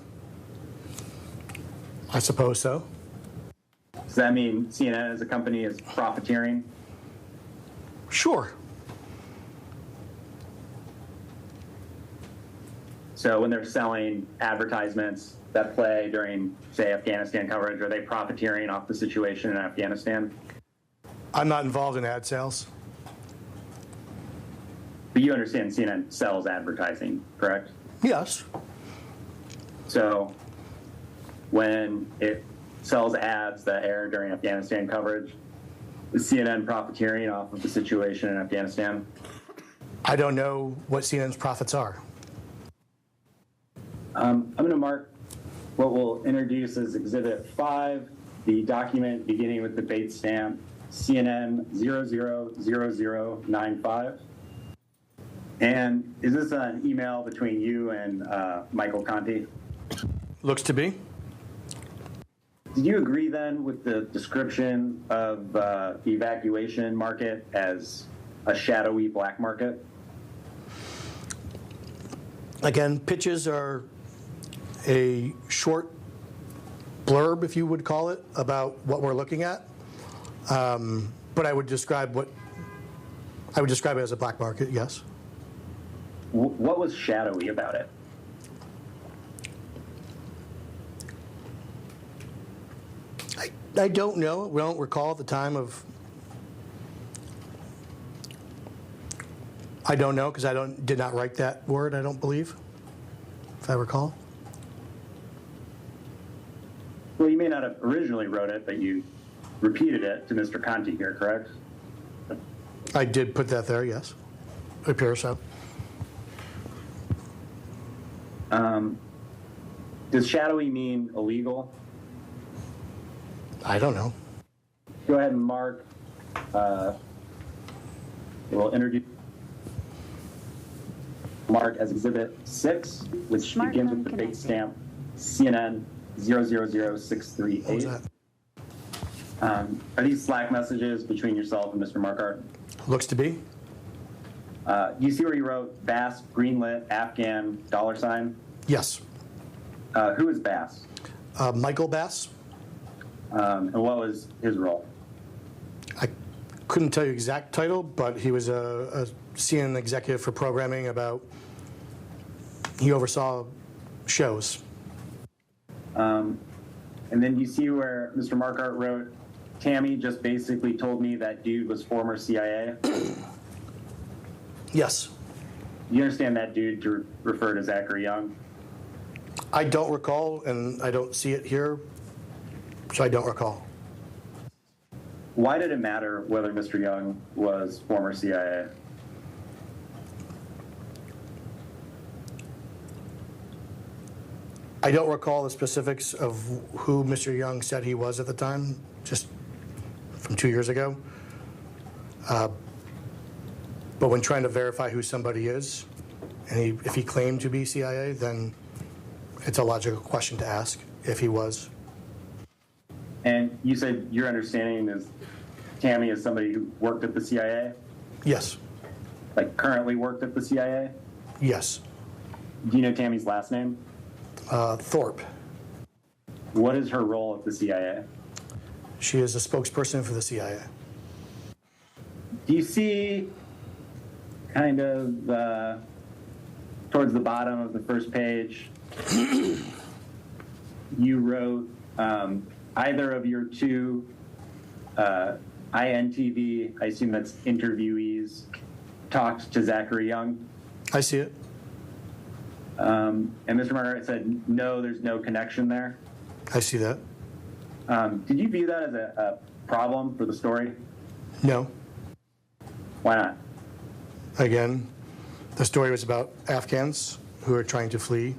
I suppose so. Does that mean CNN as a company is profiteering? Sure. So when they're selling advertisements that play during, say, Afghanistan coverage, are they profiteering off the situation in Afghanistan? I'm not involved in ad sales. But you understand CNN sells advertising, correct? Yes. So when it sells ads that air during Afghanistan coverage, is CNN profiteering off of the situation in Afghanistan? I don't know what CNN's profits are. I'm going to mark what we'll introduce as Exhibit 5, the document beginning with the date stamp CNN 000095. And is this an email between you and Michael Conte? Looks to be. Did you agree then with the description of the evacuation market as a shadowy black market? Again, pitches are a short blurb, if you would call it, about what we're looking at. But I would describe it as a black market, yes. What was shadowy about it? I don't know. We don't recall at the time of. I don't know because did not write that word, I don't believe, if I recall. Well, you may not have originally wrote it, but you repeated it to Mr. Conte here, correct? I did put that there, yes. It appears so. Does shadowy mean illegal? I don't know. Go ahead and mark. We'll introduce mark as Exhibit 6, which begins with the date stamp CNN 000638. Are these Slack messages between yourself and Mr. Markart? Looks to be. Do you see where you wrote Bass, greenlit, Afghan, $? Yes. Who is Bass? Michael Bass. And what was his role? I couldn't tell you exact title, but he was a CNN executive for programming he oversaw shows. And then you see where Mr. Markart wrote, Tammy just basically told me that dude was former CIA? Yes. You understand that dude to refer to Zachary Young? I don't recall, and I don't see it here, so I don't recall. Why did it matter whether Mr. Young was former CIA? I don't recall the specifics of who Mr. Young said he was at the time, just from 2 years ago. But when trying to verify who somebody is, and if he claimed to be CIA, then it's a logical question to ask if he was. And you said your understanding is Tammy is somebody who worked at the CIA? Yes. Like currently worked at the CIA? Yes. Do you know Tammy's last name? Thorpe. What is her role at the CIA? She is a spokesperson for the CIA. Do you see kind of towards the bottom of the first page, you wrote either of your two INTV, I assume that's interviewees, talked to Zachary Young? I see it. And Mr. Margaret said, no, there's no connection there. I see that. Did you view that as a problem for the story? No. Why not? Again, the story was about Afghans who are trying to flee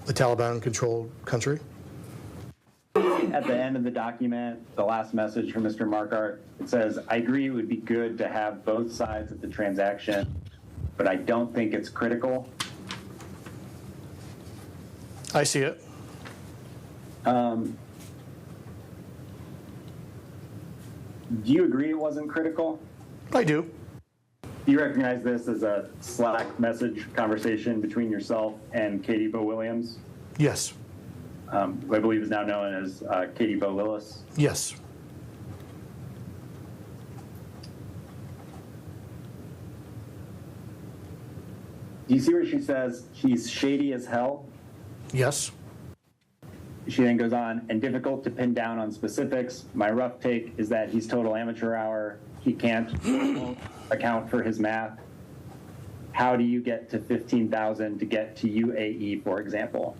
the Taliban-controlled country. At the end of the document, the last message from Mr. Markart, it says, I agree it would be good to have both sides of the transaction, but I don't think it's critical. I see it. Do you agree it wasn't critical? I do. Do you recognize this as a Slack message conversation between yourself and Katie Bo Williams? Yes. Who I believe is now known as Katie Bo Lillis? Yes. Do you see where she says he's shady as hell? Yes. She then goes on, and difficult to pin down on specifics. My rough take is that he's total amateur hour. He can't account for his math. How do you get to 15,000 to get to UAE, for example?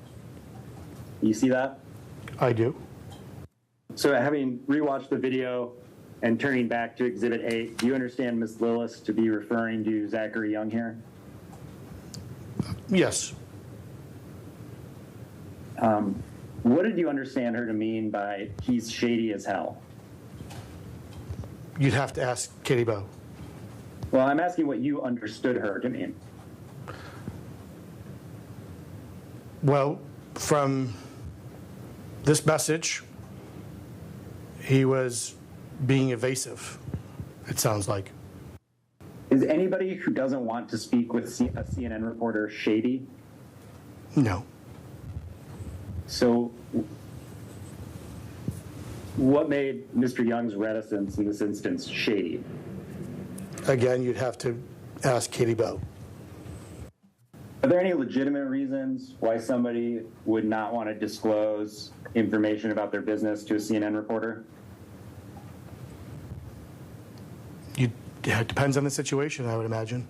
You see that? I do. So having rewatched the video and turning back to Exhibit 8, do you understand Ms. Lillis to be referring to Zachary Young here? Yes. What did you understand her to mean by he's shady as hell? You'd have to ask Katie Bo. Well, I'm asking what you understood her to mean. Well, from this message, he was being evasive, it sounds like. Is anybody who doesn't want to speak with a CNN reporter shady? No. So what made Mr. Young's reticence in this instance shady? Again, you'd have to ask Katie Bo. Are there any legitimate reasons why somebody would not want to disclose information about their business to a CNN reporter? It depends on the situation, I would imagine.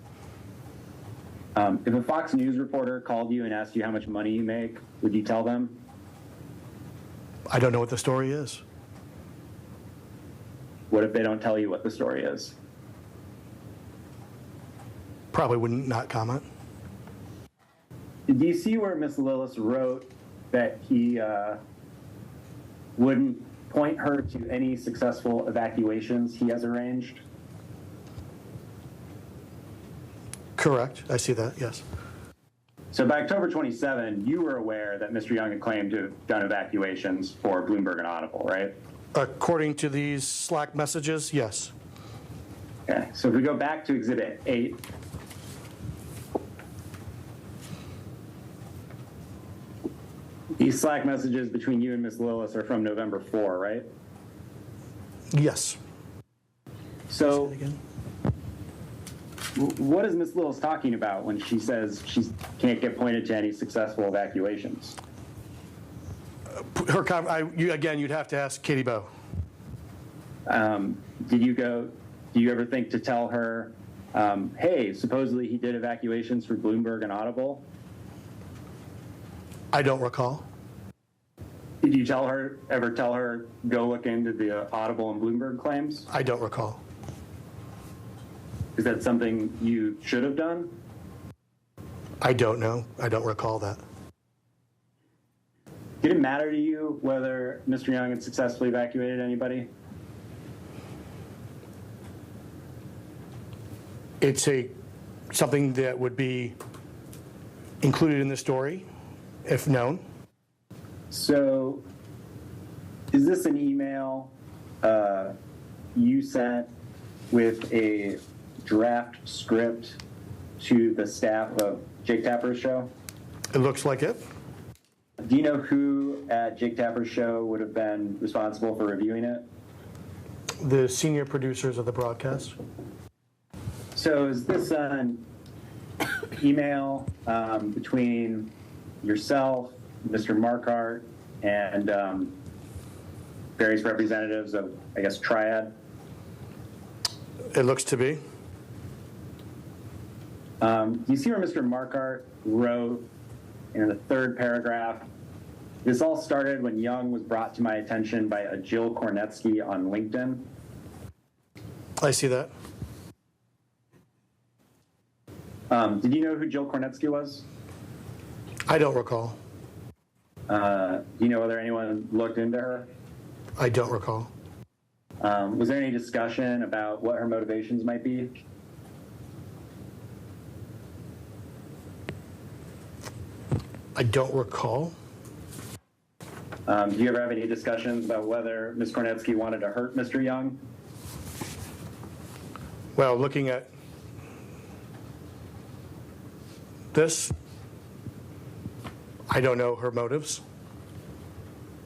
If a Fox News reporter called you and asked you how much money you make, would you tell them? I don't know what the story is. What if they don't tell you what the story is? Probably wouldn't not comment. Do you see where Ms. Lillis wrote that he wouldn't point her to any successful evacuations he has arranged? Correct. I see that, yes. So by October 27, you were aware that Mr. Young had claimed to have done evacuations for Bloomberg and Audible, right? According to these Slack messages, yes. Okay, so if we go back to Exhibit 8, these Slack messages between you and Ms. Lillis are from November 4, right? Yes. So what is Ms. Lillis talking about when she says she can't get pointed to any successful evacuations? Again, you'd have to ask Katie Bo. Do you ever think to tell her, hey, supposedly he did evacuations for Bloomberg and Audible? I don't recall. Did you ever tell her, go look into the Audible and Bloomberg claims? I don't recall. Is that something you should have done? I don't know. I don't recall that. Did it matter to you whether Mr. Young had successfully evacuated anybody? It's something that would be included in the story, if known. So, is this an email you sent with a draft script to the staff of Jake Tapper's show? It looks like it. Do you know who at Jake Tapper's show would have been responsible for reviewing it? The senior producers of the broadcast. So is this an email between yourself, Mr. Markart, and various representatives of, I guess, Triad? It looks to be. Do you see where Mr. Markart wrote in the third paragraph, this all started when Young was brought to my attention by a Jill Kornetsky on LinkedIn? I see that. Did you know who Jill Kornetsky was? I don't recall. Do you know whether anyone looked into her? I don't recall. Was there any discussion about what her motivations might be? I don't recall. Do you ever have any discussions about whether Ms. Kornetsky wanted to hurt Mr. Young? Well, looking at this, I don't know her motives.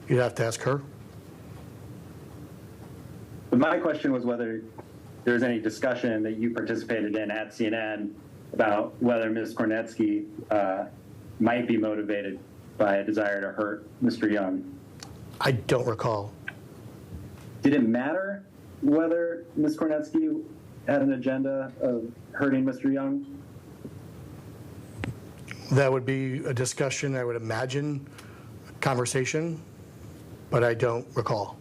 You'd have to ask her. But my question was whether there was any discussion that you participated in at CNN about whether Ms. Kornetsky might be motivated by a desire to hurt Mr. Young. I don't recall. Did it matter whether Ms. Kornetsky had an agenda of hurting Mr. Young? That would be a discussion, I would imagine, a conversation, but I don't recall.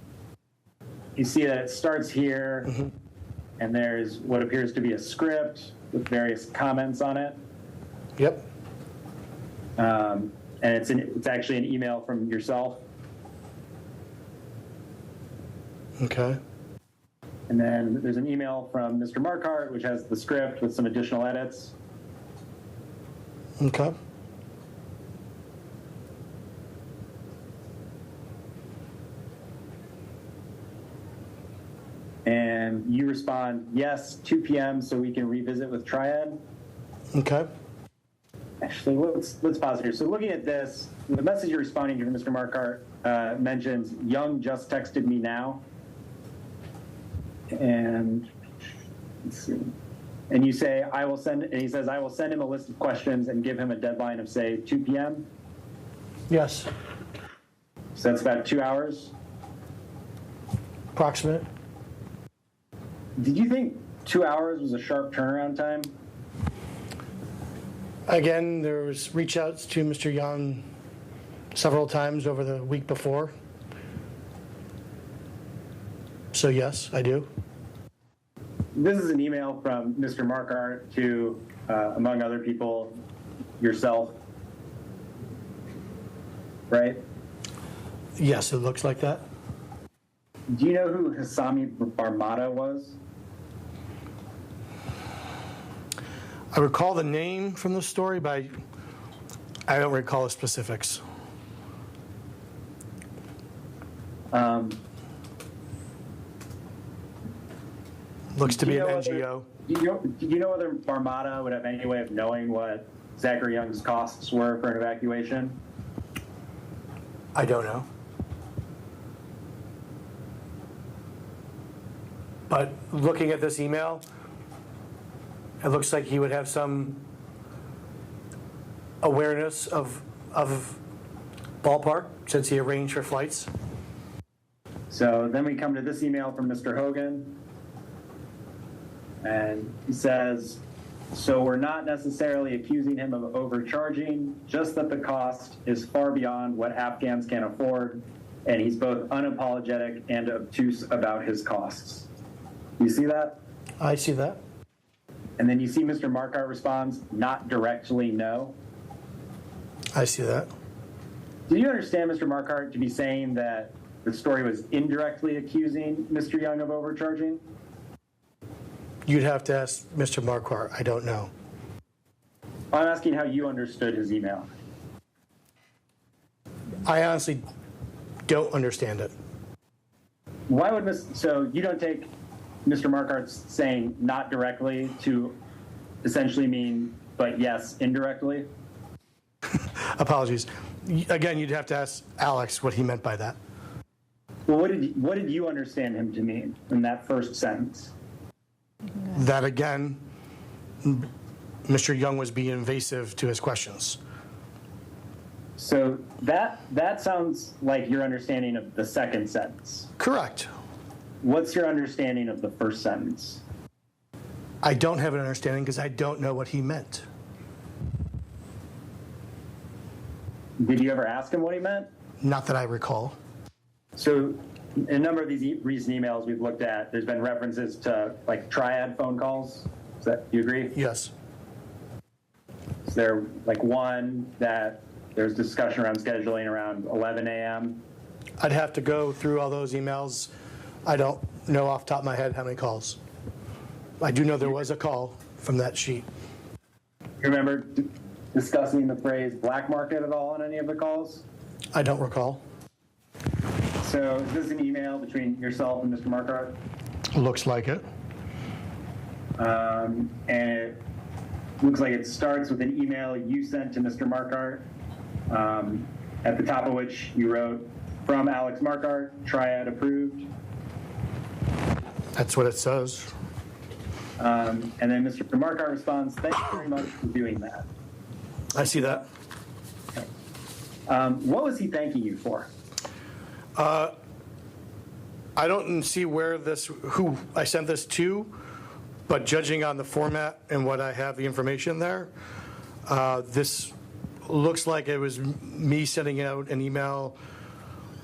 You see that it starts here, and there's what appears to be a script with various comments on it. Yep. And it's actually an email from yourself. Okay. And then there's an email from Mr. Marquardt, which has the script with some additional edits. Okay. And you respond, yes, 2 p.m. so we can revisit with Triad. Okay. Actually, let's pause here. So looking at this, the message you're responding to, Mr. Marquardt, mentions, Young just texted me now. And let's see. And you say, I will send, and he says, I will send him a list of questions and give him a deadline of, say, 2 p.m. Yes. So that's about 2 hours. Approximate. Did you think 2 hours was a sharp turnaround time? Again, there was reach outs to Mr. Young several times over the week before. So yes, I do. This is an email from Mr. Marquardt to, among other people, yourself, right? Yes, it looks like that. Do you know who Hassami Barmada was? I recall the name from the story, but I don't recall the specifics. Looks to be an NGO. Do you know whether Barmada would have any way of knowing what Zachary Young's costs were for an evacuation? I don't know. But looking at this email, it looks like he would have some awareness of ballpark since he arranged for flights. So then we come to this email from Mr. Hogan. And he says, so we're not necessarily accusing him of overcharging, just that the cost is far beyond what Afghans can afford, and he's both unapologetic and obtuse about his costs. You see that? I see that. And then you see Mr. Marquardt responds, not directly, no. I see that. Do you understand Mr. Marquardt to be saying that the story was indirectly accusing Mr. Young of overcharging? You'd have to ask Mr. Marquardt. I don't know. I'm asking how you understood his email. I honestly don't understand it. Why would so you don't take Mr. Marquardt's saying not directly to essentially mean, but yes, indirectly? Apologies. Again, you'd have to ask Alex what he meant by that. Well, what did you understand him to mean in that first sentence? That again, Mr. Young was being invasive to his questions. So that sounds like your understanding of the second sentence. Correct. What's your understanding of the first sentence? I don't have an understanding because I don't know what he meant. Did you ever ask him what he meant? Not that I recall. So in a number of these recent emails we've looked at, there's been references to like Triad phone calls. Do you agree? Yes. Is there like one that There's discussion around scheduling around 11 a.m. I'd have to go through all those emails. I don't know off the top of my head how many calls. I do know there was a call from that sheet. You remember discussing the phrase black market at all on any of the calls? I don't recall. So is this an email between yourself and Mr. Marquardt? Looks like it. And it looks like it starts with an email you sent to Mr. Marquardt, at the top of which you wrote, "From Alex Marquardt, Triad approved." That's what it says. And then Mr. Marquardt responds, "Thank you very much for doing that." I see that. Okay. What was he thanking you for? I don't see who I sent this to, but judging on the format and what I have the information there, this looks like it was me sending out an email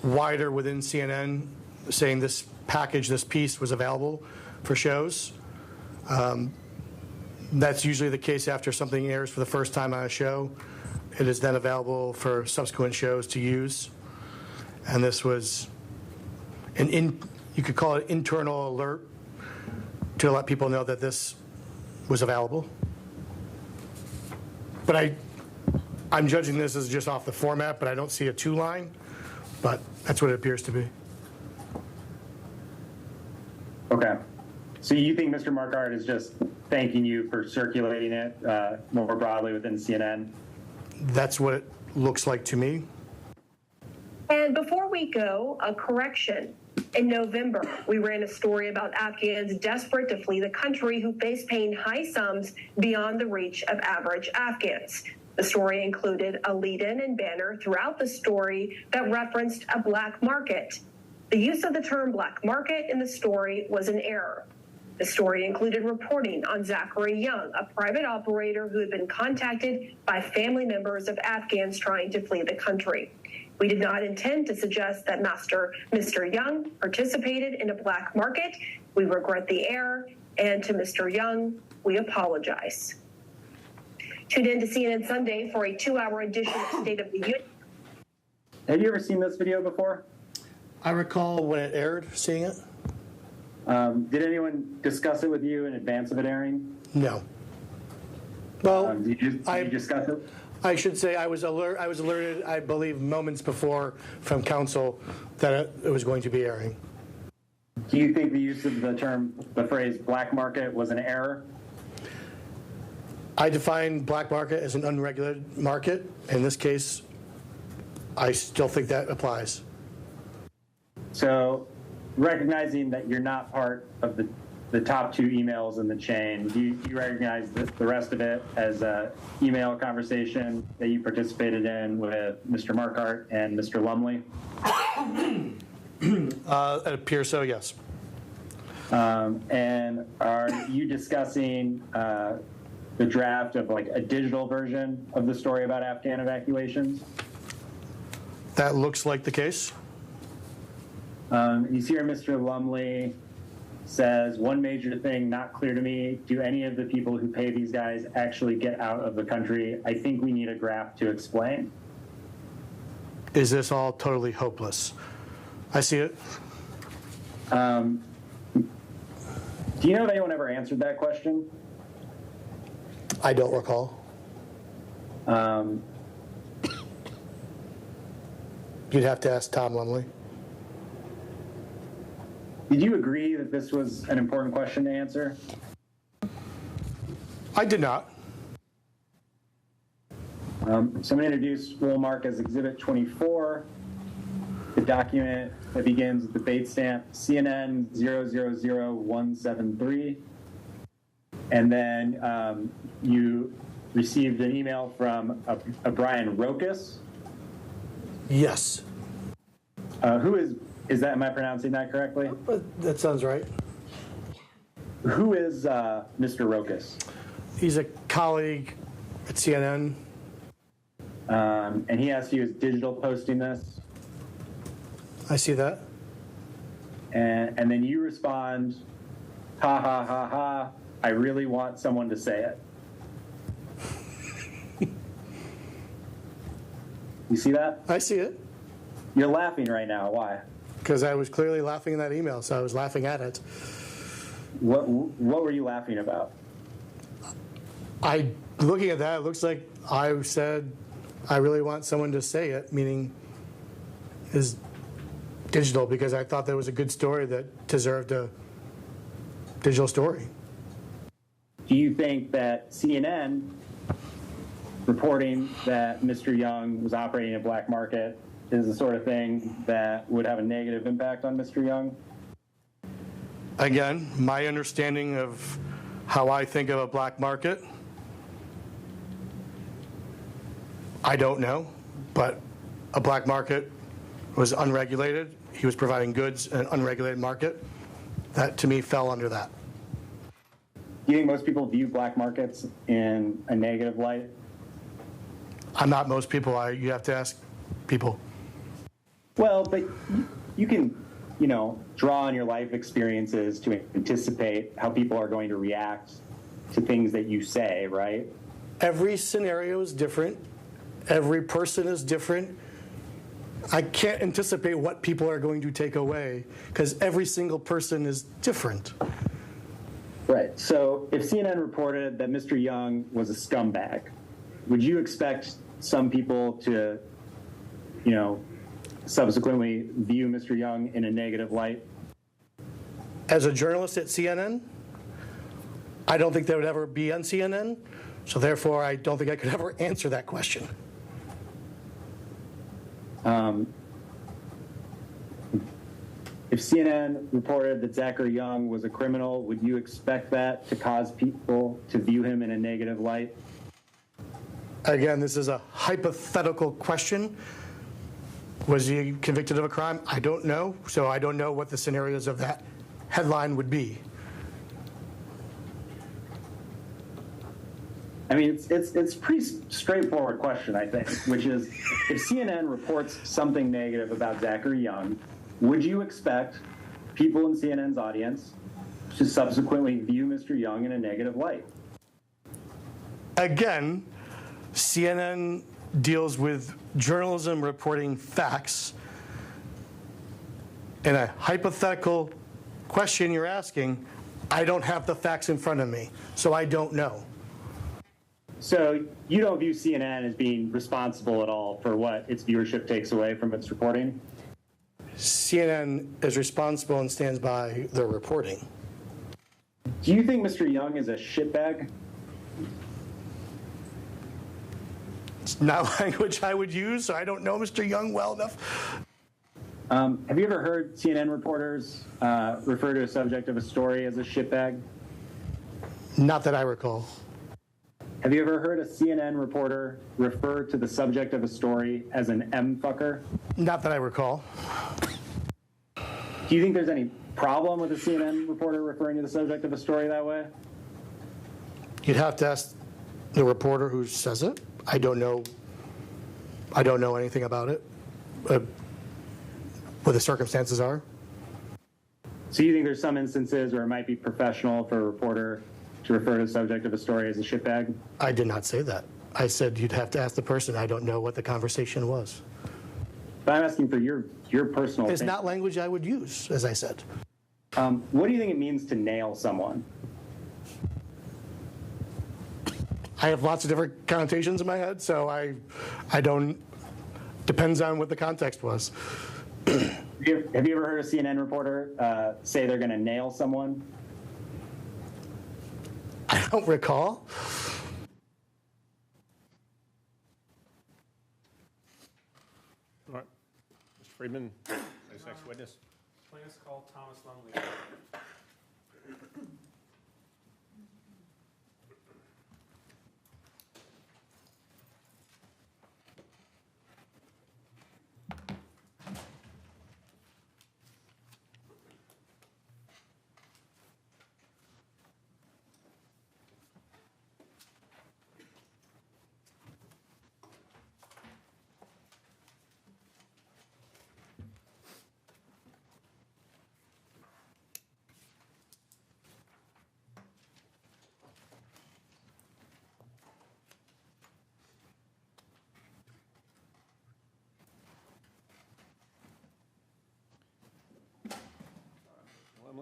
wider within CNN saying this package, this piece was available for shows. That's usually the case after something airs for the first time on a show. It is then available for subsequent shows to use. And this was you could call it internal alert to let people know that this was available. But I'm judging this as just off the format, but I don't see a two-line, but that's what it appears to be. Okay. So you think Mr. Marquardt is just thanking you for circulating it more broadly within CNN? That's what it looks like to me. And before we go, a correction. In November, we ran a story about Afghans desperate to flee the country who face paying high sums beyond the reach of average Afghans. The story included a lead-in and banner throughout the story that referenced a black market. The use of the term black market in the story was an error. The story included reporting on Zachary Young, a private operator who had been contacted by family members of Afghans trying to flee the country. We did not intend to suggest that Mr. Young participated in a black market. We regret the error, and to Mr. Young, we apologize. Tune in to CNN Sunday for a 2-hour edition of State of the Union. Have you ever seen this video before? I recall when it aired, seeing it. Did anyone discuss it with you in advance of it airing? No. Well, did you discuss it? I should say I was alerted, I believe, moments before from counsel that it was going to be airing. Do you think the use of the phrase black market was an error? I define black market as an unregulated market. In this case, I still think that applies. So, recognizing that you're not part of the top 2 emails in the chain, do you recognize the rest of it as an email conversation that you participated in with Mr. Marquardt and Mr. Lumley? It appears so, yes. And are you discussing the draft of like a digital version of the story about Afghan evacuations? That looks like the case. You see where Mr. Lumley says, "One major thing not clear to me, do any of the people who pay these guys actually get out of the country? I think we need a graph to explain." Is this all totally hopeless? I see it. Do you know if anyone ever answered that question? I don't recall. You'd have to ask Tom Lumley. Did you agree that this was an important question to answer? I did not. So I'm going to introduce Will Mark as Exhibit 24, the document that begins with the bait stamp CNN 000173. And then you received an email from a Brian Rokas. Yes. Who is that, am I pronouncing that correctly? That sounds right. Who is Mr. Rokas? He's a colleague at CNN. And he asked you, is digital posting this? I see that. And then you respond, ha, ha, ha, ha, I really want someone to say it. You see that? I see it. You're laughing right now. Why? Because I was clearly laughing in that email, so I was laughing at it. What were you laughing about? Looking at that, it looks like I said I really want someone to say it, meaning is digital, because I thought there was a good story that deserved a digital story. Do you think that CNN reporting that Mr. Young was operating a black market is the sort of thing that would have a negative impact on Mr. Young? Again, my understanding of how I think of a black market, I don't know, but a black market was unregulated. He was providing goods in an unregulated market. That, to me, fell under that. Do you think most people view black markets in a negative light? I'm not most people. You have to ask people. Well, but you can, draw on your life experiences to anticipate how people are going to react to things that you say, right? Every scenario is different. Every person is different. I can't anticipate what people are going to take away because every single person is different. Right. So if CNN reported that Mr. Young was a scumbag, would you expect some people to, subsequently view Mr. Young in a negative light? As a journalist at CNN, I don't think they would ever be on CNN, so therefore I don't think I could ever answer that question. If CNN reported that Zachary Young was a criminal, would you expect that to cause people to view him in a negative light? Again, this is a hypothetical question. Was he convicted of a crime? I don't know, so I don't know what the scenarios of that headline would be. I mean, it's a pretty straightforward question, I think, which is, if CNN reports something negative about Zachary Young, would you expect people in CNN's audience to subsequently view Mr. Young in a negative light? Again, CNN deals with journalism reporting facts. In a hypothetical question you're asking, I don't have the facts in front of me, so I don't know. So you don't view CNN as being responsible at all for what its viewership takes away from its reporting? CNN is responsible and stands by their reporting. Do you think Mr. Young is a shitbag? It's not language I would use, so I don't know Mr. Young well enough. Have you ever heard CNN reporters refer to a subject of a story as a shitbag? Not that I recall. Have you ever heard a CNN reporter refer to the subject of a story as an M-fucker? Not that I recall. Do you think there's any problem with a CNN reporter referring to the subject of a story that way? You'd have to ask the reporter who says it. I don't know anything about it, what the circumstances are. So you think there's some instances where it might be professional for a reporter to refer to the subject of a story as a shitbag? I did not say that. I said you'd have to ask the person. I don't know what the conversation was. But I'm asking for your personal It's opinion. not language I would use, as I said. What do you think it means to nail someone? I have lots of different connotations in my head, so I don't, depends on what the context was. Have you ever heard a CNN reporter say they're going to nail someone? I don't recall. All right. Mr. Friedman, next witness. Plaintiff's call Thomas Lumley.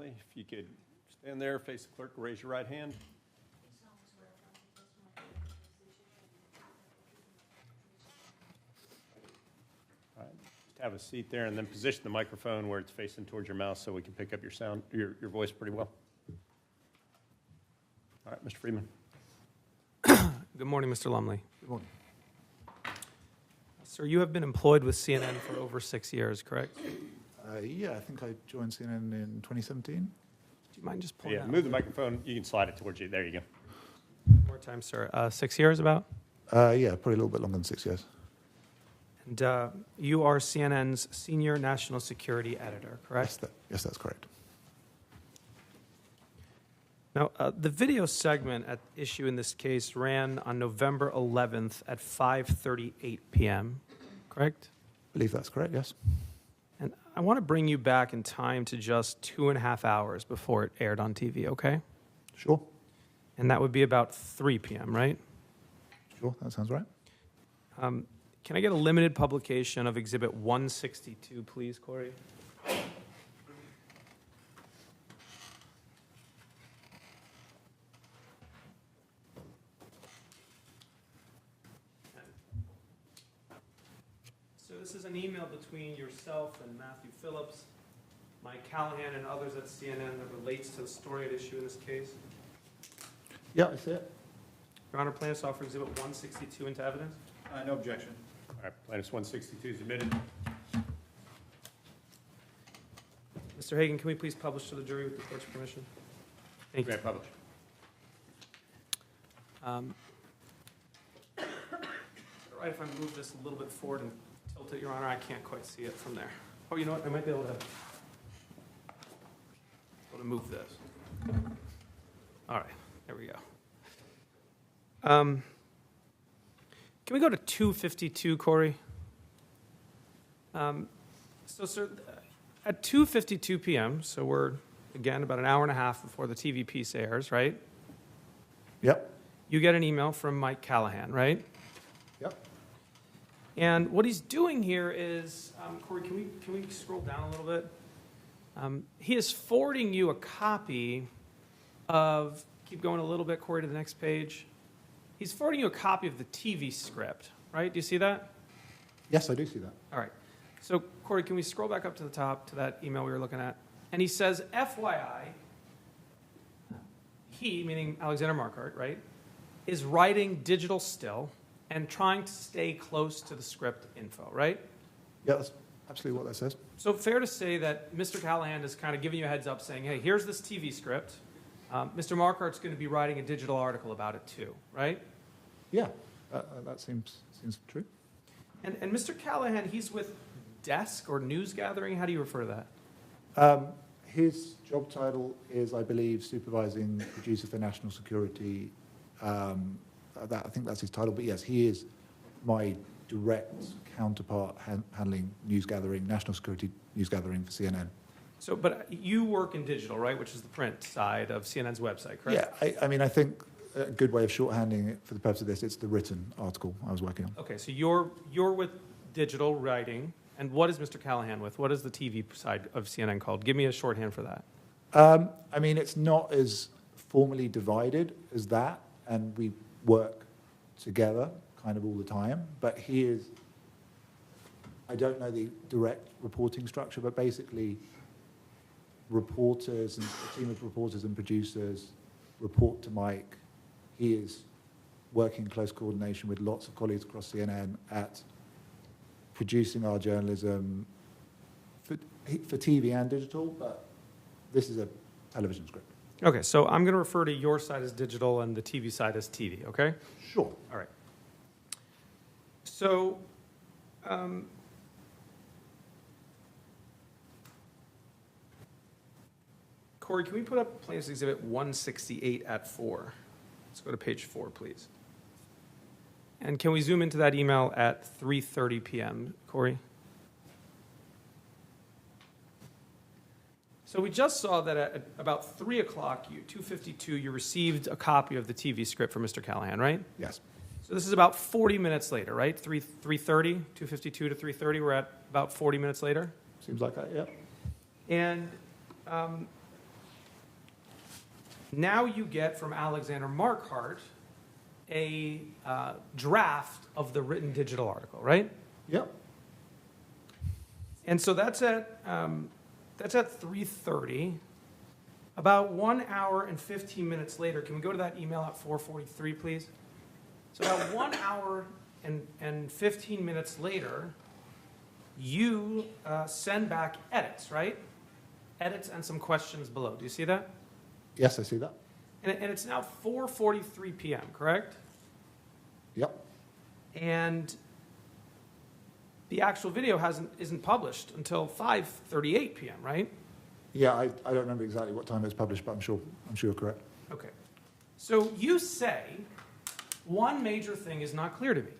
Lumley, if you could stand there, face the clerk, raise your right hand. All right, just have a seat there and then position the microphone where it's facing towards your mouth so we can pick up your sound, your voice pretty well. All right, Mr. Friedman. Good morning, Mr. Lumley. Good morning. Sir, you have been employed with CNN for over 6 years, correct? Yeah, I think I joined CNN in 2017. Do you mind just pulling Yeah, that move the microphone. You can slide it towards you. There you go. one more time, sir? 6 years about? Yeah, probably a little bit longer than 6 years. And you are CNN's senior national security editor, correct? Yes, that's correct. Now, the video segment at issue in this case ran on November 11th at 5:38 p.m., correct? I believe that's correct, yes. And I want to bring you back in time to just 2.5 hours before it aired on TV, okay? Sure. And that would be about 3 p.m., right? Sure, that sounds right. Can I get a limited publication of Exhibit 162, please, Corey? So this is an email between yourself and Matthew Phillips, Mike Callahan, and others at CNN that relates to the story at issue in this case. Yeah, I see it. Your Honor, plaintiffs offer Exhibit 162 into evidence. No objection. All right, plaintiff's 162 is admitted. Mr. Hagan, can we please publish to the jury with the court's permission? Thank you. Publish. All right, if I move this a little bit forward and tilt it, Your Honor, I can't quite see it from there. Oh, you know what? I might be able to move this. All right, there we go. Can we go to 252, Corey? So, sir, at 2:52 p.m., so we're, again, about an hour and a half before the TV piece airs, right? Yep. You get an email from Mike Callahan, right? Yep. And what he's doing here is, Corey, can we scroll down a little bit? He is forwarding you a copy of, keep going a little bit, Corey, to the next page. He's forwarding you a copy of the TV script, right? Do you see that? Yes, I do see that. All right. So, Corey, can we scroll back up to the top to that email we were looking at? And he says, FYI, he, meaning Alexander Marquardt, right, is writing digital still and trying to stay close to the script info, right? Yeah, that's absolutely what that says. So fair to say that Mr. Callahan is kind of giving you a heads up saying, hey, here's this TV script. Mr. Marquardt's going to be writing a digital article about it too, right? Yeah, that seems true. And Mr. Callahan, he's with desk or news gathering. How do you refer to that? His job title is, I believe, supervising producer for national security. I think that's his title. But yes, he is my direct counterpart handling news gathering, national security news gathering for CNN. So, but you work in digital, right, which is the print side of CNN's website, correct? Yeah, I mean, I think a good way of shorthanding it for the purpose of this, it's the written article I was working on. Okay, so you're with digital writing, and what is Mr. Callahan with? What is the TV side of CNN called? Give me a shorthand for that. I mean, it's not as formally divided as that, and we work together kind of all the time, but he is, I don't know the direct reporting structure, but basically reporters and a team of reporters and producers report to Mike. He is working in close coordination with lots of colleagues across CNN at producing our journalism for TV and digital, but this is a television script. Okay, so I'm going to refer to your side as digital and the TV side as TV, okay? Sure. All right. So, Corey, can we put up Plaintiff's Exhibit 168 at 4? Let's go to page 4, please. And can we zoom into that email at 3:30 p.m., Corey? So we just saw that at about 3 o'clock, 2:52, you received a copy of the TV script from Mr. Callahan, right? Yes. So this is about 40 minutes later, right? 3:30, 2:52 to 3:30, we're at about 40 minutes later? Seems like that, yeah. And Now you get from Alexander Marquardt a draft of the written digital article, right? Yep. And so that's at 3:30. About 1 hour and 15 minutes later, can we go to that email at 4:43, please? So about 1 hour and 15 minutes later, you send back edits, right? Edits and some questions below. Do you see that? Yes, I see that. And it's now 4:43 p.m., correct? Yep. And the actual video isn't published until 5:38 p.m., right? Yeah, I don't remember exactly what time it was published, but I'm sure you're correct. Okay. So you say, one major thing is not clear to me.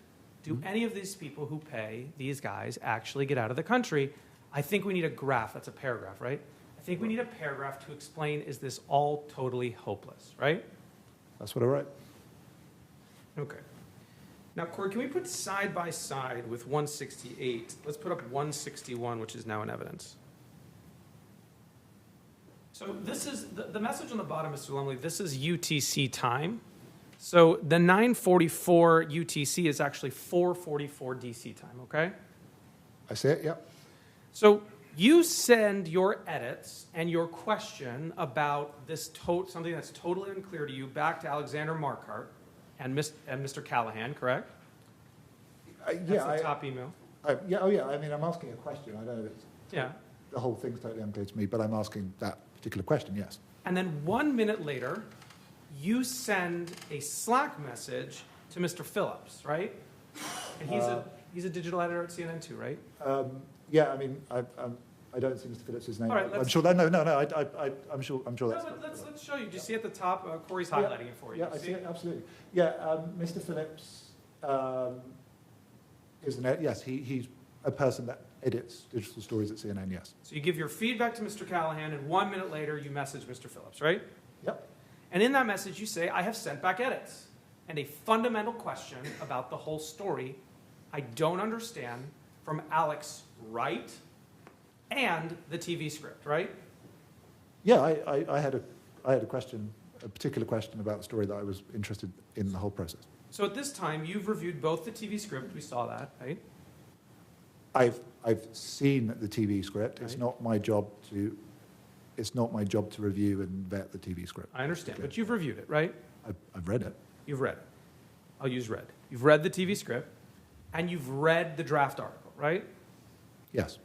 Do any of these people who pay these guys actually get out of the country? I think we need a graph. That's a paragraph, right? I think we need a paragraph to explain, is this all totally hopeless, right? That's what I wrote. Okay. Now, Corey, can we put side by side with 168? Let's put up 161, which is now in evidence. So this is, the message on the bottom, Mr. Lumley, this is UTC time. So the 9:44 UTC is actually 4:44 DC time, okay? I see it, yep. So you send your edits and your question about this something that's totally unclear to you back to Alexander Marquardt and Mr. Callahan, correct? That's the top email. I mean, I'm asking a question. I don't know if it's the whole thing's totally unclear to me, but I'm asking that particular question, yes. And then 1 minute later, you send a Slack message to Mr. Phillips, right? And he's a digital editor at CNN too, right? Yeah, I mean, I don't see Mr. Phillips' name. All right, I'm sure that I'm sure that's. No, let's show you. Do you see at the top? Corey's highlighting it for you. Yeah, I see it absolutely. Yeah, Mr. Phillips is yes, he's a person that edits digital stories at CNN. Yes. So you give your feedback to Mr. Callahan, and 1 minute later you message Mr. Phillips, right? Yep. And in that message you say, I have sent back edits and a fundamental question about the whole story I don't understand from Alex Wright and the TV script, right? Yeah, I had a question, a particular question about the story that I was interested in the whole process. So at this time, you've reviewed both the TV script, we saw that, right? I've seen the TV script. Right. It's not my job to review and vet the TV script. I understand, but you've reviewed it, right? I've read it. You've read it. I'll use read. You've read the TV script, and you've read the draft article, right? Yes.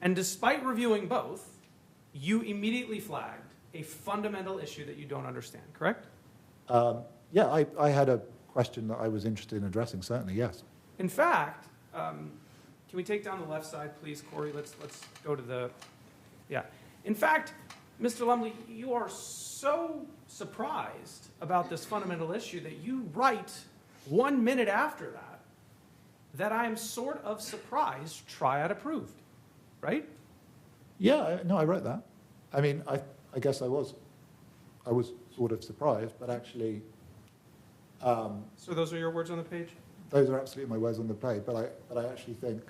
And despite reviewing both, you immediately flagged a fundamental issue that you don't understand, correct? Yeah, I had a question that I was interested in addressing, certainly, yes. In fact, can we take down the left side, please, Corey? Let's go to the, yeah. In fact, Mr. Lumley, you are so surprised about this fundamental issue that you write 1 minute after that I'm sort of surprised Triad approved, right? Yeah, I wrote that. I mean, I guess I was sort of surprised, but actually. So those are your words on the page? Those are absolutely my words on the page, but I actually think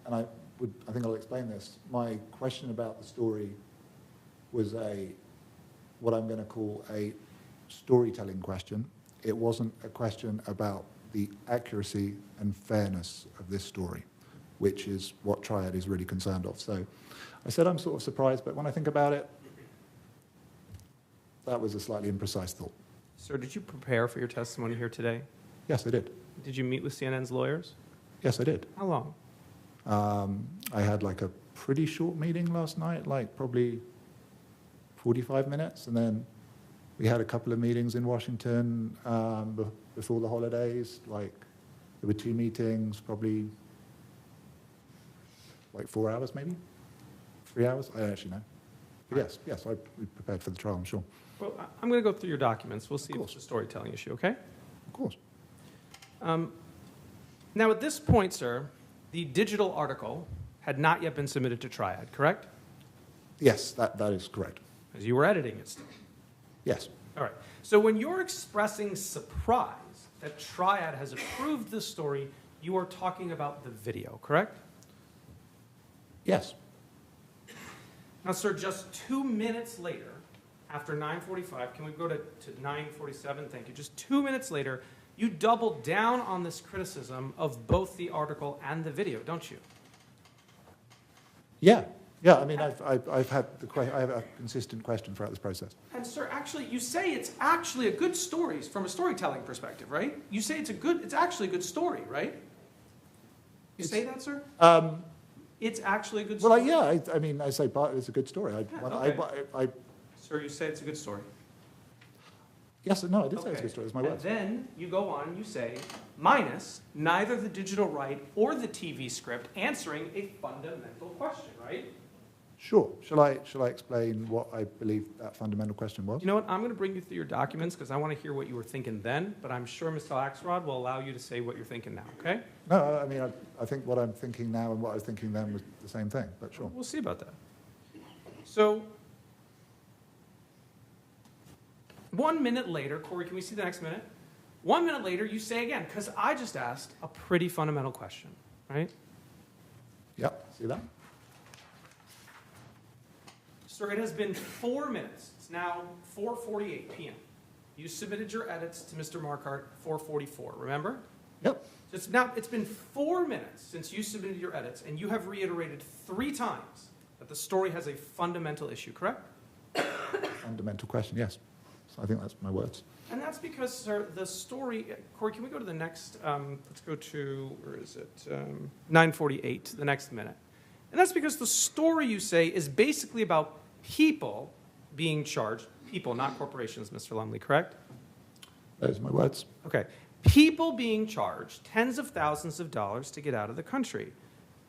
I think I'll explain this. My question about the story was what I'm going to call a storytelling question. It wasn't a question about the accuracy and fairness of this story, which is what Triad is really concerned of. So I said I'm sort of surprised, but when I think about it, that was a slightly imprecise thought. Sir, did you prepare for your testimony here today? Yes, I did. Did you meet with CNN's lawyers? Yes, I did. How long? I had like a pretty short meeting last night, like probably 45 minutes, and then we had a couple of meetings in Washington before the holidays. Like there were 2 meetings, probably like 4 hours, maybe 3 hours. I don't actually know. But yes, I prepared for the trial, I'm sure. Well, I'm going to go through your documents. We'll see if it's a storytelling issue, okay? Of course. Now, at this point, sir, the digital article had not yet been submitted to Triad, correct? Yes, that is correct. Because you were editing it still. Yes. All right. So when you're expressing surprise that Triad has approved this story, you are talking about the video, correct? Yes. Now, sir, just 2 minutes later, after 9:45, can we go to 9:47? Thank you. Just 2 minutes later, you double down on this criticism of both the article and the video, don't you? Yeah. Yeah, I mean, I've had I have a consistent question throughout this process. And sir, actually, you say it's actually a good story from a storytelling perspective, right? You say it's actually a good story, right? You say that, sir? It's actually a good story. Well, yeah, I mean, I say it's a good story. Sir, you say it's a good story. Yes, no, I did say it's a good story. It's my And words. then you go on and you say, minus neither the digital right or the TV script answering a fundamental question, right? Sure. Shall I explain what I believe that fundamental question was? You know what? I'm going to bring you through your documents because I want to hear what you were thinking then, but I'm sure Mr. Axelrod will allow you to say what you're thinking now, okay? No, I mean, I think what I'm thinking now and what I was thinking then was the same thing, but sure. We'll see about that. So, 1 minute later, Corey, can we see the next minute? 1 minute later, you say again, because I just asked a pretty fundamental question, right? Yep, see that? Sir, it has been 4 minutes. It's now 4:48 p.m. You submitted your edits to Mr. Marquardt at 4:44, remember? Yep. So it's been 4 minutes since you submitted your edits, and you have reiterated 3 times that the story has a fundamental issue, correct? Fundamental question, yes. So I think that's my words. And that's because, sir, the story, Corey, can we go to the next, let's go to, where is it? 9:48, the next minute. And that's because the story, you say, is basically about people being charged, people, not corporations, Mr. Lumley, correct? Those are my words. Okay. People being charged tens of thousands of dollars to get out of the country,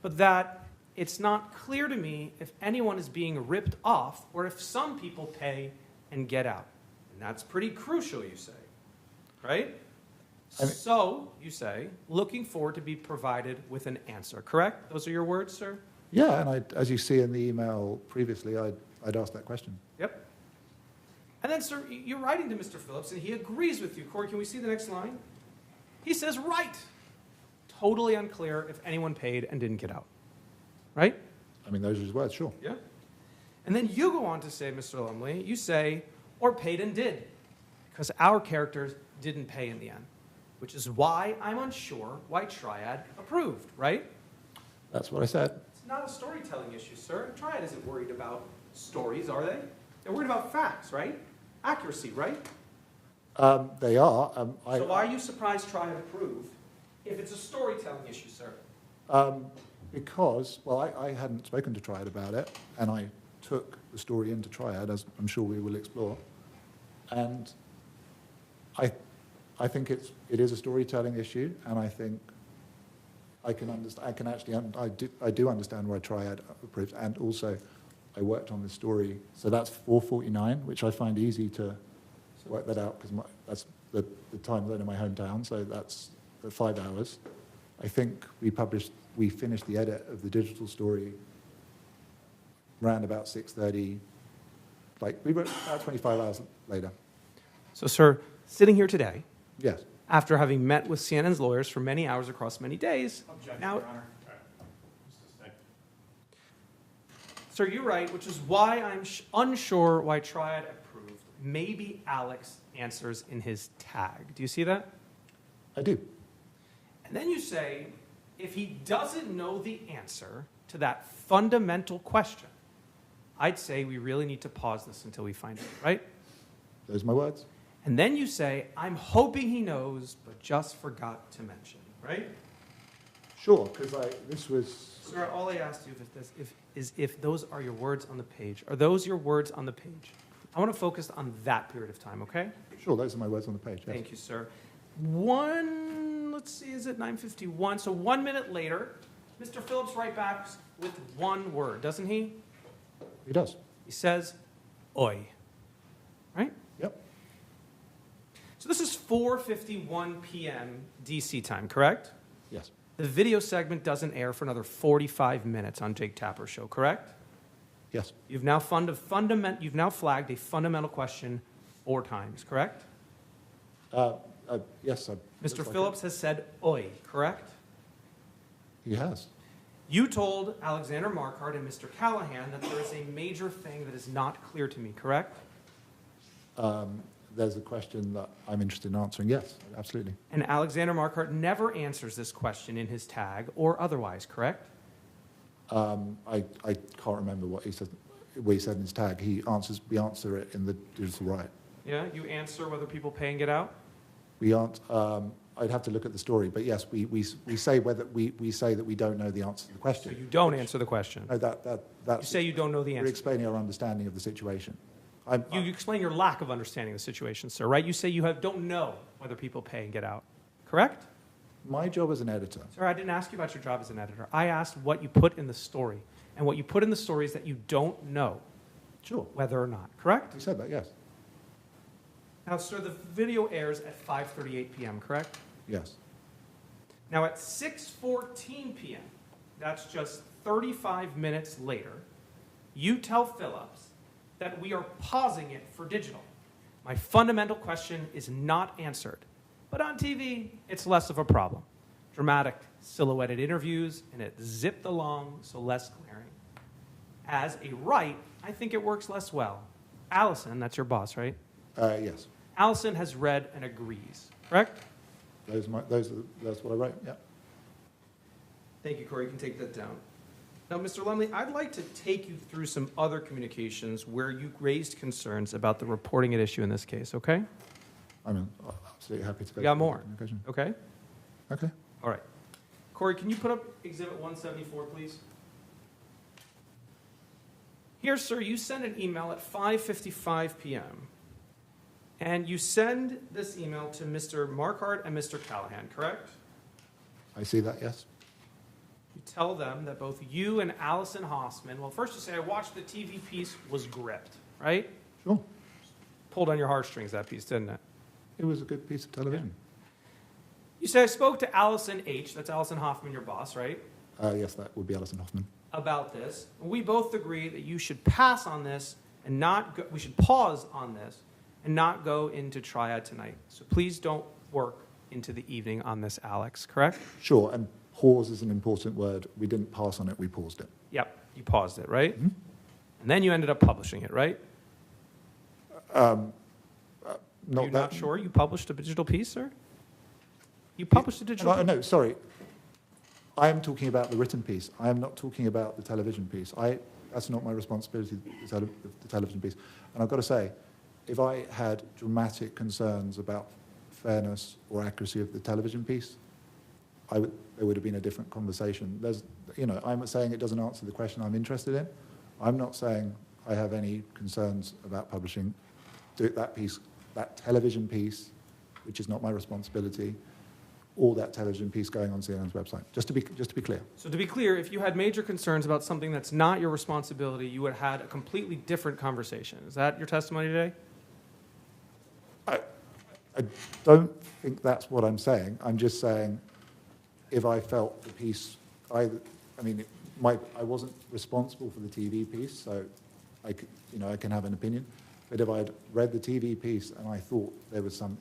but that it's not clear to me if anyone is being ripped off or if some people pay and get out. And that's pretty crucial, you say, right? So, you say, looking forward to be provided with an answer, correct? Those are your words, sir? Yeah, and as you see in the email previously, I'd asked that question. Yep. And then, sir, you're writing to Mr. Phillips, and he agrees with you. Corey, can we see the next line? He says, right. Totally unclear if anyone paid and didn't get out. Right? I mean, those are his words, sure. Yeah. And then you go on to say, Mr. Lumley, you say, or paid and did, because our characters didn't pay in the end, which is why I'm unsure why Triad approved, right? That's what I said. It's not a storytelling issue, sir. Triad isn't worried about stories, are they? They're worried about facts, right? Accuracy, right? They are. So why are you surprised Triad approved if it's a storytelling issue, sir? Because, well, I hadn't spoken to Triad about it, and I took the story into Triad, as I'm sure we will explore. And I think it is a storytelling issue, and I think I can understand. I do understand why Triad approves, and also I worked on this story. So that's 4:49, which I find easy to work that out because that's the time zone in my hometown. So that's 5 hours. I think we finished the edit of the digital story around about 6:30. Like we were about 25 hours later. So, sir, sitting here today, yes, after having met with CNN's lawyers for many hours across many days, now, sir, you're right, which is why I'm unsure why Triad approved. Maybe Alex answers in his tag. Do you see that? I do. And then you say, if he doesn't know the answer to that fundamental question, I'd say we really need to pause this until we find out, right? Those are my words. And then you say, I'm hoping he knows, but just forgot to mention, right? Sure, because this was... Sir, all I asked you is if those are your words on the page. Are those your words on the page? I want to focus on that period of time, okay? Sure, those are my words on the page, yes. Thank you, sir. Let's see, is it 9:51? So 1 minute later, Mr. Phillips writes back with one word, doesn't he? He does. He says, oi. Right? Yep. So this is 4:51 p.m. DC time, correct? Yes. The video segment doesn't air for another 45 minutes on Jake Tapper's show, correct? Yes. You've now flagged a fundamental question 4 times, correct? Yes. Mr. Phillips has said oi, correct? He has. You told Alexander Marquardt and Mr. Callahan that there is a major thing that is not clear to me, correct? there's a question that I'm interested in answering. Yes, absolutely. And Alexander Marquardt never answers this question in his tag or otherwise, correct? I can't remember what he said in his tag. We answer it in the digital right. Yeah, you answer whether people pay and get out? We aren't. I'd have to look at the story, but yes, we say whether we say that we don't know the answer to the question. So you don't answer the question. No, that's. You say you don't know the answer. We're explaining our understanding of the situation. You explain your lack of understanding of the situation, sir, right? You say you don't know whether people pay and get out, correct? My job as an editor. Sir, I didn't ask you about your job as an editor. I asked what you put in the story. And what you put in the story is that you don't know whether or not, correct? You said that, yes. Now, sir, the video airs at 5:38 p.m., correct? Yes. Now, at 6:14 p.m., that's just 35 minutes later, you tell Phillips that we are pausing it for digital. My fundamental question is not answered. But on TV, it's less of a problem. Dramatic, silhouetted interviews, and it zipped along, so less glaring. As a right, I think it works less well. Allison, that's your boss, right? Yes. Allison has read and agrees, correct? That's what I wrote, yeah. Thank you, Corey. You can take that down. Now, Mr. Lumley, I'd like to take you through some other communications where you raised concerns about the reporting at issue in this case, okay? I'm absolutely happy to go. You got more, communication. okay? Okay. All right. Corey, can you put up Exhibit 174, please? Here, sir, you send an email at 5:55 p.m., and you send this email to Mr. Marquardt and Mr. Callahan, correct? I see that, yes. You tell them that both you and Allison Hossman, well, first you say, I watched the TV piece, was gripped, right? Sure. Pulled on your heartstrings, that piece, didn't it? It was a good piece of television. Yeah. You say, I spoke to Allison H., that's Allison Hoffman, your boss, right? Yes, that would be Alison Hoffman. About this. We both agree that you should pass on this and not go, we should pause on this and not go into Triad tonight. So please don't work into the evening on this, Alex, correct? Sure, and pause is an important word. We didn't pass on it, we paused it. Yep, you paused it, right? Mm-hmm. And then you ended up publishing it, right? You're not sure you published a digital piece, sir? You published a digital piece? No, sorry. I am talking about the written piece. I am not talking about the television piece. That's not my responsibility, the television piece. And I've got to say, if I had dramatic concerns about fairness or accuracy of the television piece, there would have been a different conversation. I'm saying it doesn't answer the question I'm interested in. I'm not saying I have any concerns about publishing that piece, that television piece, which is not my responsibility, or that television piece going on CNN's website. Just to be clear. So to be clear, if you had major concerns about something that's not your responsibility, you would have had a completely different conversation. Is that your testimony today? I don't think that's what I'm saying. I'm just saying if I felt the piece, I wasn't responsible for the TV piece, so I can have an opinion. But if I'd read the TV piece and I thought there was some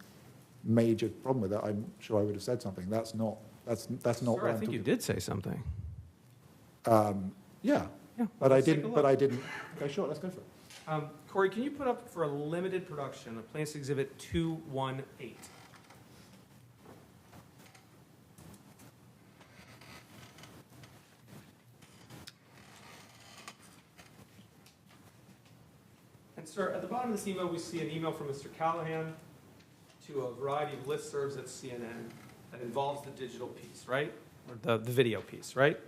major problem with it, I'm sure I would have said something. That's not Sir, what I think you did say something. Yeah, but I didn't. Okay, sure, let's go for it. Corey, can you put up for a limited production of Plaintiff's Exhibit 218? And sir, at the bottom of this email, we see an email from Mr. Callahan to a variety of listservs at CNN that involves the digital piece, right? Or the video piece, right?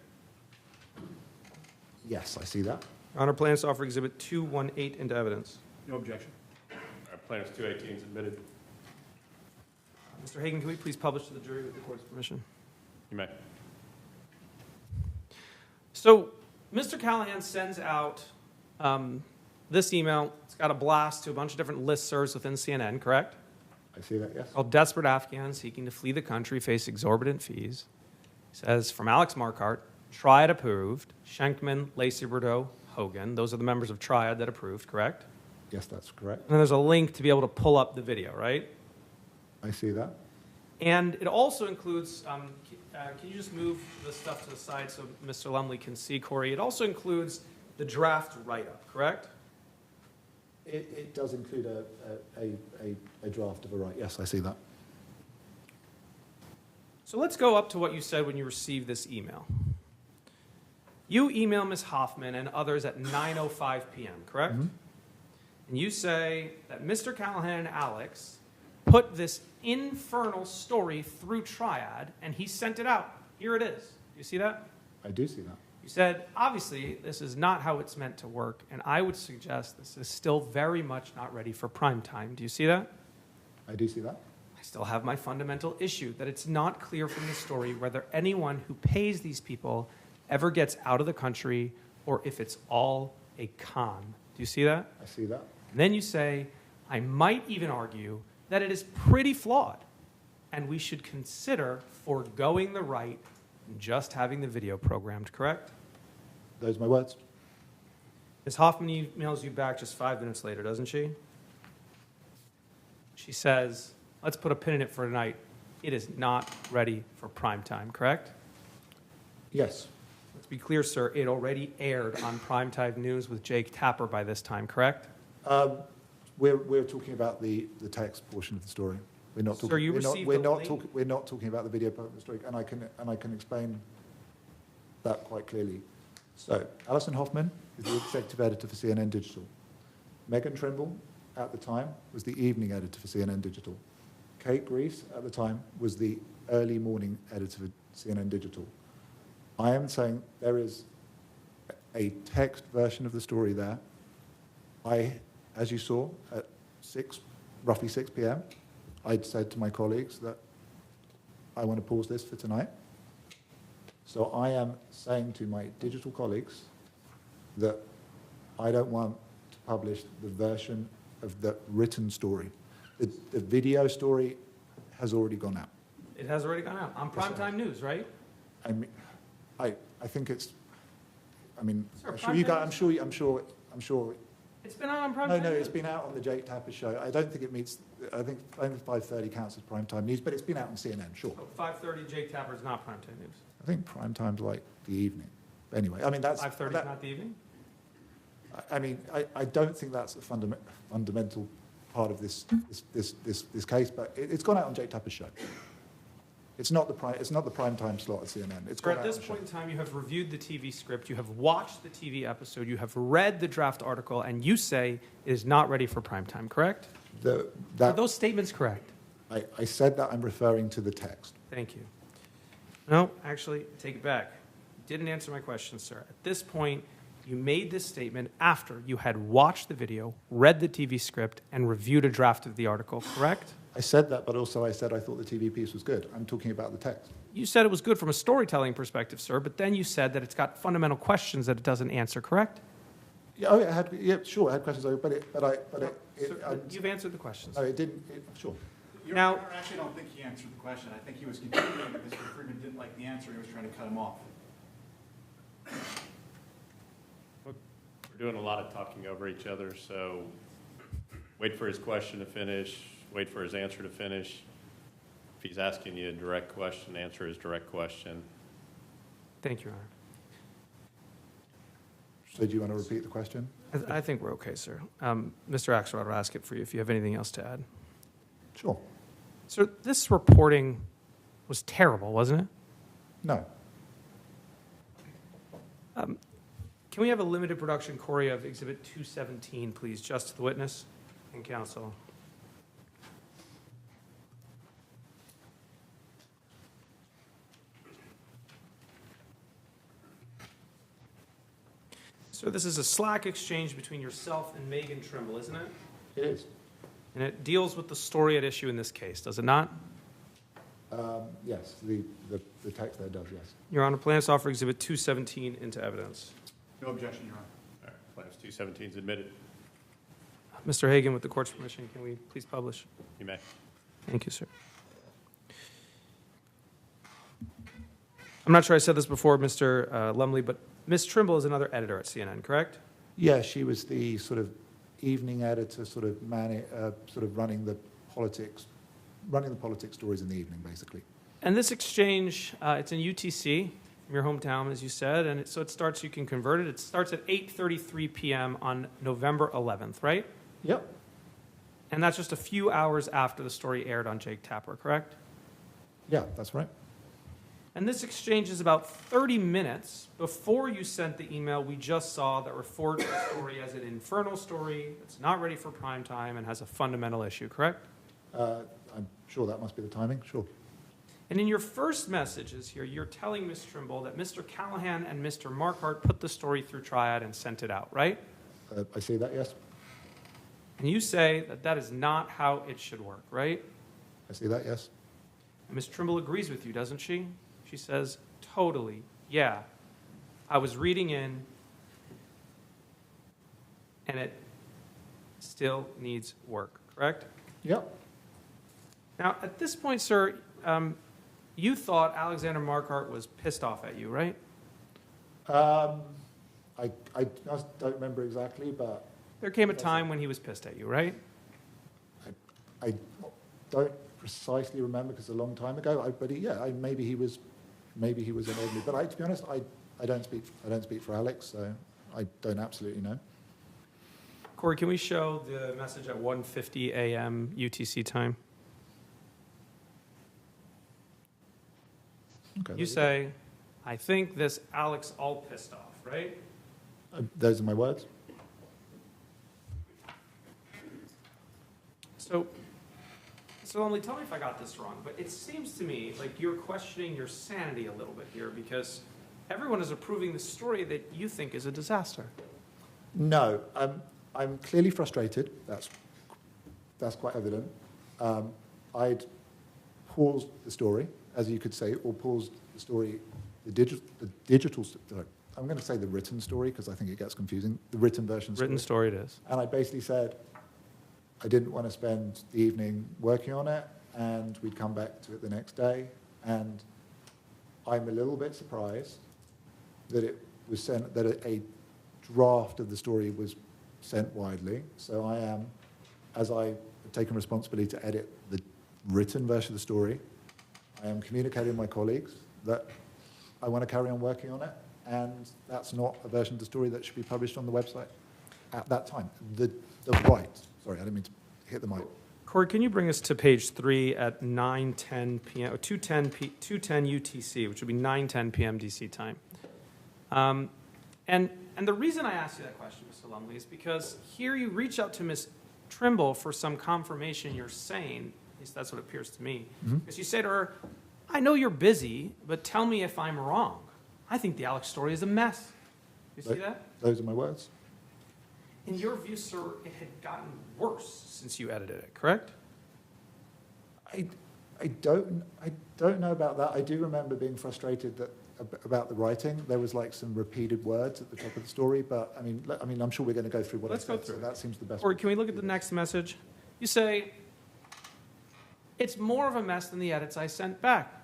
Yes, I see that. Your Honor, plans to offer Exhibit 218 into evidence. No objection. Plaintiff's 218 is admitted. Mr. Hagan, can we please publish to the jury with the court's permission? You may. So, Mr. Callahan sends out this email. It's got a blast to a bunch of different listservs within CNN, correct? I see that, yes. Called Desperate Afghans Seeking to Flee the Country Face Exorbitant Fees. It says, from Alex Marquardt, Triad approved, Schenkman, Lacey Bordeaux, Hogan. Those are the members of Triad that approved, correct? Yes, that's correct. And then there's a link to be able to pull up the video, right? I see that. And it also includes, can you just move the stuff to the side so Mr. Lumley can see, Corey? It also includes the draft write-up, correct? It does include a draft of a right. Yes, I see that. So let's go up to what you said when you received this email. You email Ms. Hoffman and others at 9:05 p.m., correct? Mm-hmm. And you say that Mr. Callahan and Alex put this infernal story through Triad, and he sent it out. Here it is. Do you see that? I do see that. You said, obviously, this is not how it's meant to work, and I would suggest this is still very much not ready for prime time. Do you see that? I do see that. I still have my fundamental issue that it's not clear from the story whether anyone who pays these people ever gets out of the country or if it's all a con. Do you see that? I see that. And then you say, I might even argue that it is pretty flawed, and we should consider foregoing the right and just having the video programmed, correct? Those are my words. Ms. Hoffman emails you back just 5 minutes later, doesn't she? She says, let's put a pin in it for tonight. It is not ready for prime time, correct? Yes. Let's be clear, sir. It already aired on primetime news with Jake Tapper by this time, correct? We're talking about the text portion of the story. We're not talking. Sir, you received the link? We're not talking about the video part of the story, and I can explain that quite clearly. So, Alison Hoffman is the executive editor for CNN Digital. Megan Trimble, at the time, was the evening editor for CNN Digital. Kate Grease, at the time, was the early morning editor for CNN Digital. I am saying there is a text version of the story there. As you saw, at roughly 6 p.m., I'd said to my colleagues that I want to pause this for tonight. So I am saying to my digital colleagues that I don't want to publish the version of the written story. The video story has already gone out. It has already gone out on primetime news, right? I mean, I think it's. I mean, Sir, I'm sure you guys. I'm sure. It's been out on primetime No, news. it's been out on the Jake Tapper show. I don't think it meets. I think only 5:30 counts as primetime news, but it's been out on CNN, sure. Oh, 5:30 Jake Tapper is not primetime news. I think primetime's like the evening. Anyway, I mean that's 5:30 is not the evening? I mean, I don't think that's a fundamental part of this case, but it's gone out on Jake Tapper's show. It's not the prime time slot at CNN. It's So at this point in time, you have reviewed the TV script, you have watched the TV episode, you have read the draft article, and you say it is not ready for prime time, correct? Are those statements correct? I said that I'm referring to the text. Thank you. No, actually, take it back. You didn't answer my question, sir. At this point, you made this statement after you had watched the video, read the TV script, and reviewed a draft of the article, correct? I said that, but also I said I thought the TV piece was good. I'm talking about the text. You said it was good from a storytelling perspective, sir, but then you said that it's got fundamental questions that it doesn't answer, correct? Yeah, sure, it had questions, you've answered the questions. No, it didn't. Sure. Your Honor, I actually don't think he answered the question. I think he was continuing that Mr. Friedman didn't like the answer. He was trying to cut him off. We're doing a lot of talking over each other, so wait for his question to finish, wait for his answer to finish. If he's asking you a direct question, answer his direct question. Thank you, Your Honor. So do you want to repeat the question? I think we're okay, sir. Mr. Axelrod will ask it for you if you have anything else to add. Sure. Sir, this reporting was terrible, wasn't it? No. Can we have a limited production, Corey, of Exhibit 217, please, just to the witness and counsel? So this is a Slack exchange between yourself and Megan Trimble, isn't it? It is. And it deals with the story at issue in this case, does it not? Yes, the text there does, yes. Your Honor, plaintiffs offer Exhibit 217 into evidence. No objection, Your Honor. All right, plaintiff's 217 is admitted. Mr. Hagan, with the court's permission, can we please publish? You may. Thank you, sir. I'm not sure I said this before, Mr. Lumley, but Ms. Trimble is another editor at CNN, correct? Yeah, she was the sort of evening editor, sort of running the politics stories in the evening, basically. And this exchange, it's in UTC, from your hometown, as you said, and so it starts, you can convert it. It starts at 8:33 p.m. on November 11th, right? Yep. And that's just a few hours after the story aired on Jake Tapper, correct? Yeah, that's right. And this exchange is about 30 minutes before you sent the email we just saw that referred to the story as an infernal story that's not ready for prime time and has a fundamental issue, correct? I'm sure that must be the timing, sure. And in your first messages here, you're telling Ms. Trimble that Mr. Callahan and Mr. Marquardt put the story through Triad and sent it out, right? I see that, yes. And you say that that is not how it should work, right? I see that, yes. And Ms. Trimble agrees with you, doesn't she? She says, totally, yeah. I was reading in, and it still needs work, correct? Yep. Now, at this point, sir, you thought Alexander Marquardt was pissed off at you, right? I don't remember exactly, but... There came a time when he was pissed at you, right? I don't precisely remember because it's a long time ago. Maybe he was annoyed with me. But to be honest, I don't speak for Alex, so I don't absolutely know. Corey, can we show the message at 1:50 a.m. UTC time? Okay, you say, I think this Alex all pissed off, right? Those are my words. So Lumley, tell me if I got this wrong, but it seems to me like you're questioning your sanity a little bit here because everyone is approving the story that you think is a disaster. No, I'm clearly frustrated. That's quite evident. I'd paused the story, as you could say, or paused the story, the digital. Sorry, I'm going to say the written story because I think it gets confusing. The written version. Written story it is. And I basically said I didn't want to spend the evening working on it, and we'd come back to it the next day. And I'm a little bit surprised that it was sent, that a draft of the story was sent widely. So I am, as I have taken responsibility to edit the written version of the story, I am communicating with my colleagues that I want to carry on working on it, and that's not a version of the story that should be published on the website at that time. Sorry, I didn't mean to hit the mic. Corey, can you bring us to page 3 at 9:10 p.m. or 2:10 UTC, which would be 9:10 p.m. DC time? And the reason I asked you that question, Mr. Lumley, is because here you reach out to Ms. Trimble for some confirmation you're sane. At least that's what it appears to me. Because you say to her, I know you're busy, but tell me if I'm wrong. I think the Alex story is a mess. You see that? Those are my words. In your view, sir, it had gotten worse since you edited it, correct? I don't know about that. I do remember being frustrated about the writing. There was like some repeated words at the top of the story, but I mean, I'm sure we're going to go through what Let's I said, go through. So that seems the best. Or can we look at the next message? You say, it's more of a mess than the edits I sent back.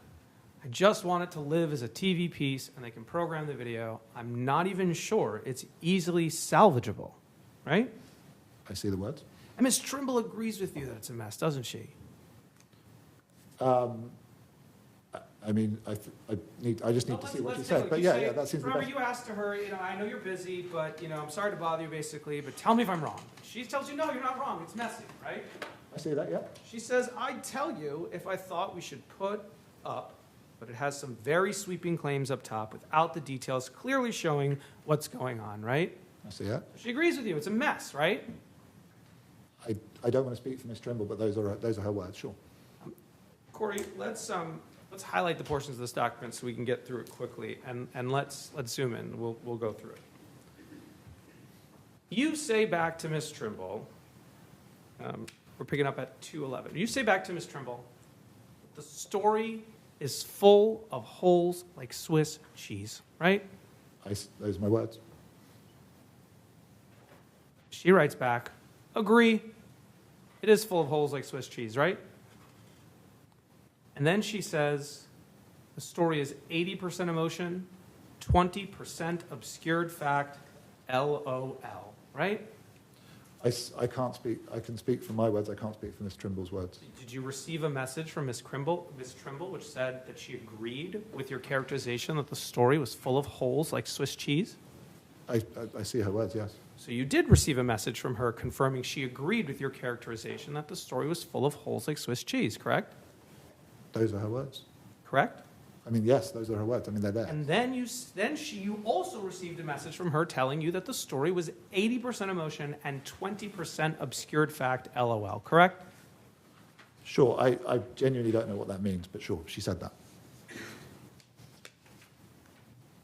I just want it to live as a TV piece, and they can program the video. I'm not even sure it's easily salvageable, right? I see the words. And Ms. Trimble agrees with you that it's a mess, doesn't she? I mean, I just need to see what she said. But yeah, that seems the remember, best. you asked to her, I know you're busy, but, I'm sorry to bother you, basically, but tell me if I'm wrong. She tells you, no, you're not wrong. It's messy, right? I see that, yeah. She says, I'd tell you if I thought we should put up, but it has some very sweeping claims up top without the details clearly showing what's going on, right? I see that. She agrees with you. It's a mess, right? I don't want to speak for Ms. Trimble, but those are her words, sure. Corey, let's highlight the portions of this document so we can get through it quickly, and let's zoom in. We'll go through it. You say back to Ms. Trimble, we're picking up at 2:11. You say back to Ms. Trimble, the story is full of holes like Swiss cheese, right? Those are my words. She writes back, agree. It is full of holes like Swiss cheese, right? And then she says, the story is 80% emotion, 20% obscured fact, LOL, right? I can't speak. I can speak for my words. I can't speak for Ms. Trimble's words. Did you receive a message from Ms. Trimble, which said that she agreed with your characterization that the story was full of holes like Swiss cheese? I see her words, yes. So you did receive a message from her confirming she agreed with your characterization that the story was full of holes like Swiss cheese, correct? Those are her words. Correct? I mean, yes, those are her words. I mean, they're there. And then you also received a message from her telling you that the story was 80% emotion and 20% obscured fact, LOL, correct? Sure, I genuinely don't know what that means, but sure, she said that.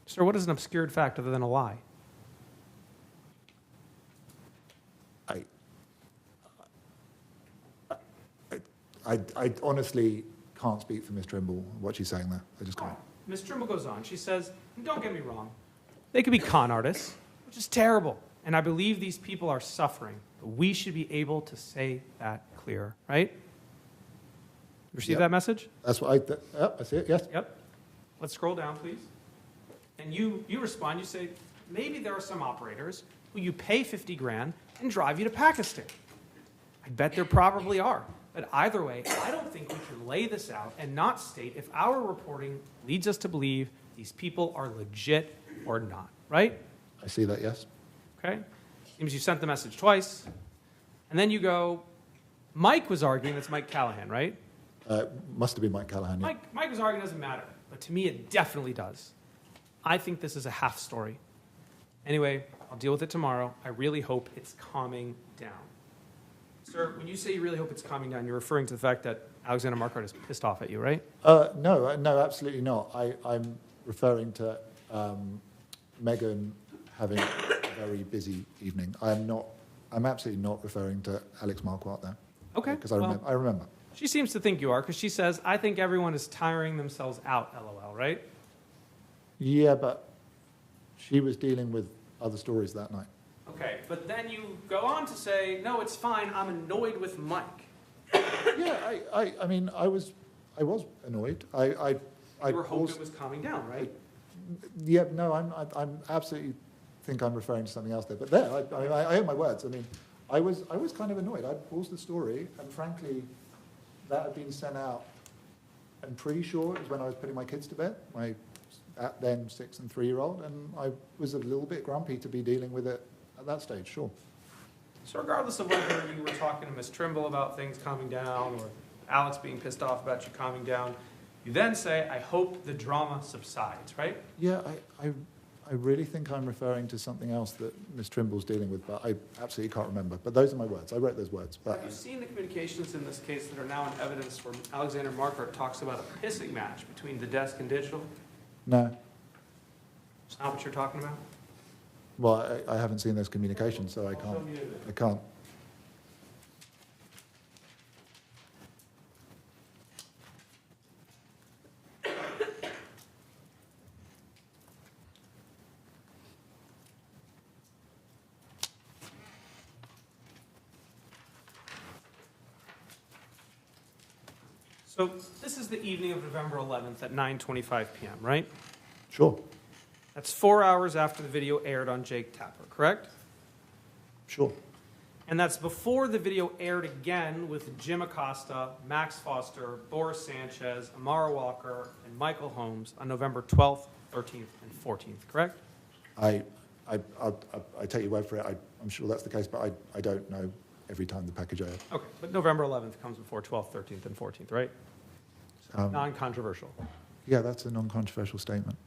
Sir, what is an obscured fact other than a lie? I honestly can't speak for Ms. Trimble, what she's saying there. I just can't. Ms. Trimble goes on. She says, don't get me wrong. They could be con artists, which is terrible. And I believe these people are suffering. But we should be able to say that clear, right? You receive that message? That's what I see it, yes. Yep. Let's scroll down, please. And you respond, you say, maybe there are some operators who you pay 50 grand and drive you to Pakistan. I bet there probably are. But either way, I don't think we can lay this out and not state if our reporting leads us to believe these people are legit or not, right? I see that, yes. Okay? Seems you sent the message twice. And then you go, Mike was arguing, that's Mike Callahan, right? Must have been Mike Callahan, yeah. Mike was arguing, doesn't matter. But to me, it definitely does. I think this is a half story. Anyway, I'll deal with it tomorrow. I really hope it's calming down. Sir, when you say you really hope it's calming down, you're referring to the fact that Alexander Marquardt is pissed off at you, right? No, absolutely not. I'm referring to Megan having a very busy evening. I'm absolutely not referring to Alex Marquardt there. Okay. Because I remember. She seems to think you are, because she says, I think everyone is tiring themselves out, LOL, right? Yeah, but she was dealing with other stories that night. Okay, but then you go on to say, no, it's fine, I'm annoyed with Mike. Yeah, I mean, I was annoyed. You were hoping it was calming down, right? Yeah, no, I'm absolutely think I'm referring to something else there. But there, I owe my words. I mean, I was kind of annoyed. I paused the story, and frankly, that had been sent out. I'm pretty sure it was when I was putting my kids to bed, my at then 6 and 3-year-old, and I was a little bit grumpy to be dealing with it at that stage, sure. So regardless of whether you were talking to Ms. Trimble about things calming down or Alex being pissed off about you calming down, you then say, I hope the drama subsides, right? Yeah, I really think I'm referring to something else that Ms. Trimble's dealing with, but I absolutely can't remember. But those are my words. I wrote those words. But have you seen the communications in this case that are now in evidence where Alexander Marquardt talks about a pissing match between the desk and digital? No. It's not what you're talking about? Well, I haven't seen those communications, so I can't. So this is the evening of November 11th at 9:25 p.m., right? Sure. That's 4 hours after the video aired on Jake Tapper, correct? Sure. And that's before the video aired again with Jim Acosta, Max Foster, Boris Sanchez, Amara Walker, and Michael Holmes on November 12th, 13th, and 14th, correct? I take your word for it. I'm sure that's the case, but I don't know every time the package aired. Okay, but November 11th comes before 12th, 13th, and 14th, right? Non-controversial. Yeah, that's a non-controversial statement.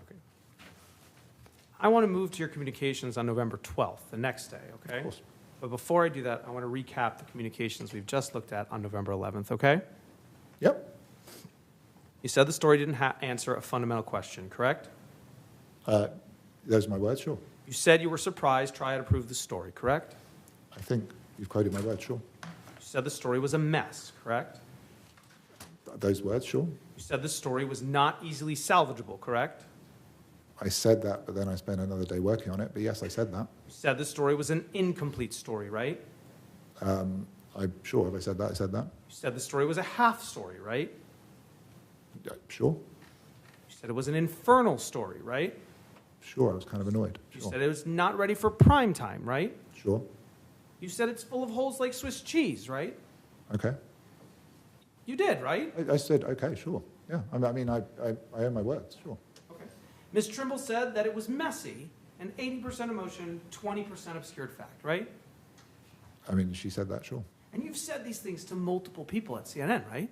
Okay. I want to move to your communications on November 12th, the next day, okay? Of course. But before I do that, I want to recap the communications we've just looked at on November 11th, okay? Yep. You said the story didn't answer a fundamental question, correct? Those are my words, sure. You said you were surprised Triad approved the story, correct? I think you've quoted my words, sure. You said the story was a mess, correct? Those words, sure. You said the story was not easily salvageable, correct? I said that, but then I spent another day working on it. But yes, I said that. You said the story was an incomplete story, right? I'm sure. Have I said that? I said that. You said the story was a half story, right? Sure. You said it was an infernal story, right? Sure. I was kind of annoyed. You Sure. said it was not ready for prime time, right? Sure. You said it's full of holes like Swiss cheese, right? Okay. You did, right? I said, okay, sure. Yeah. I mean, I owe my words, sure. Okay. Ms. Trimble said that it was messy and 80% emotion, 20% obscured fact, right? I mean, she said that, sure. And you've said these things to multiple people at CNN, right?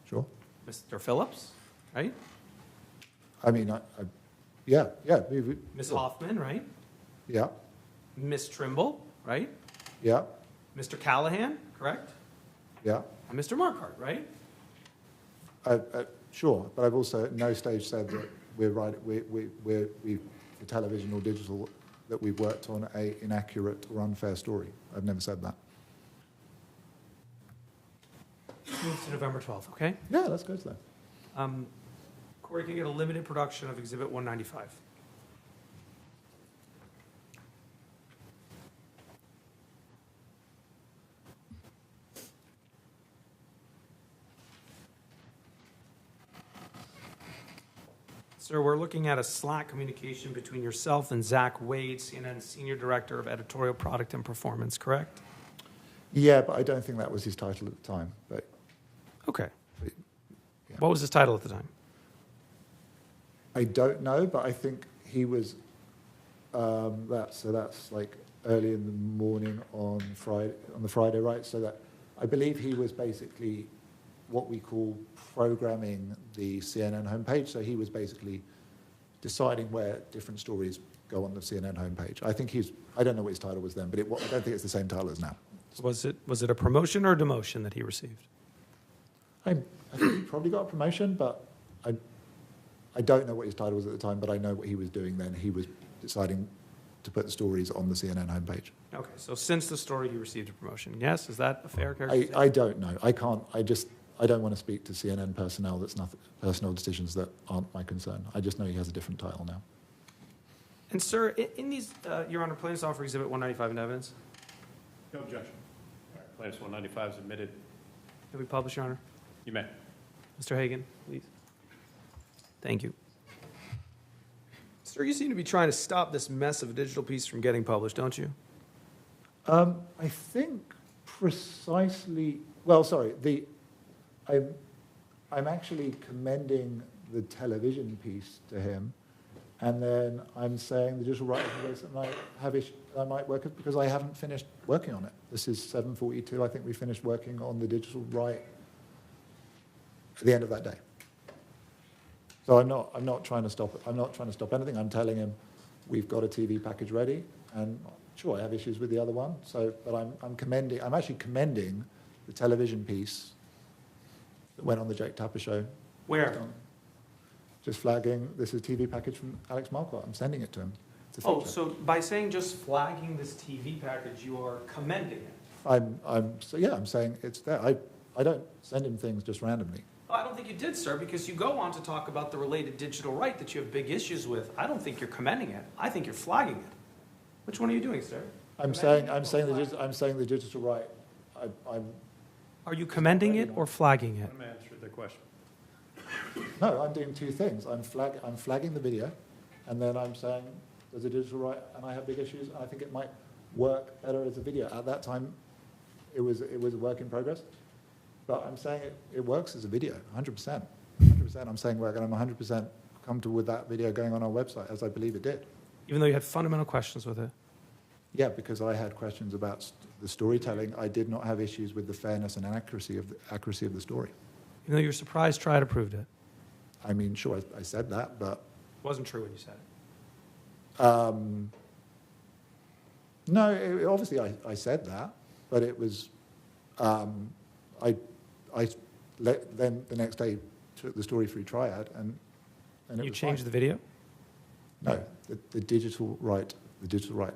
Sure. Mr. Phillips, right? I mean, yeah. Ms. Hoffman, right? Yeah, Ms. Trimble, right? yeah, Mr. Callahan, correct? yeah. And Mr. Marquardt, right? Sure, but I've also at no stage said that we're the television or digital, that we've worked on a inaccurate or unfair story. I've never said that. Move to November 12th, okay? Yeah, let's go to that. Corey, can you get a limited production of Exhibit 195? Sir, we're looking at a Slack communication between yourself and Zach Wade, CNN Senior Director of Editorial Product and Performance, correct? Yeah, but I don't think that was his title at the time. But Okay. yeah. What was his title at the time? I don't know, but I think he was. That's like early in the morning on the Friday, right? So that I believe he was basically what we call programming the CNN homepage. So he was basically deciding where different stories go on the CNN homepage. I don't know what his title was then, but I don't think it's the same title as now. Was it a promotion or a demotion that he received? I think he probably got a promotion, but I don't know what his title was at the time, but I know what he was doing then. He was deciding to put the stories on the CNN homepage. Okay, so since the story, he received a promotion. Yes, is that a fair characterization? I don't know. I can't. I don't want to speak to CNN personnel. That's not personal decisions that aren't my concern. I just know he has a different title now. And sir, in these, Your Honor, plaintiffs offer Exhibit 195 in evidence. No objection. All right, plaintiffs 195 is admitted. Can we publish, Your Honor? You may. Mr. Hagan, please. Thank you. Sir, you seem to be trying to stop this mess of a digital piece from getting published, don't you? I think precisely. Well, sorry. I'm actually commending the television piece to him, and then I'm saying the digital right is something I might work with because I haven't finished working on it. This is 7:42. I think we finished working on the digital right at the end of that day. So I'm not trying to stop it. I'm not trying to stop anything. I'm telling him we've got a TV package ready, and sure, I have issues with the other one. But I'm actually commending the television piece that went on the Jake Tapper show. Where? Just flagging, this is a TV package from Alex Marquardt. I'm sending it to him. Oh, so by saying just flagging this TV package, you are commending it? I'm saying it's there. I don't send him things just randomly. Well, I don't think you did, sir, because you go on to talk about the related digital right that you have big issues with. I don't think you're commending it. I think you're flagging it. Which one are you doing, sir? I'm saying the digital right. Are you commending it or flagging it? Let me answer the question. No, I'm doing two things. I'm flagging the video, and then I'm saying there's a digital right, and I have big issues, and I think it might work better as a video. At that time, it was a work in progress, but I'm saying it works as a video, 100%. 100%. I'm saying I'm 100% comfortable with that video going on our website, as I believe it did. Even though you had fundamental questions with it? Yeah, because I had questions about the storytelling. I did not have issues with the fairness and accuracy of the story. Even though you were surprised, Triad approved it? I mean, sure, I said that, but... It wasn't true when you said it? No, obviously I said that, but it was... then the next day took the story through Triad, and it you was changed fine. the video? No, the digital right. The digital right.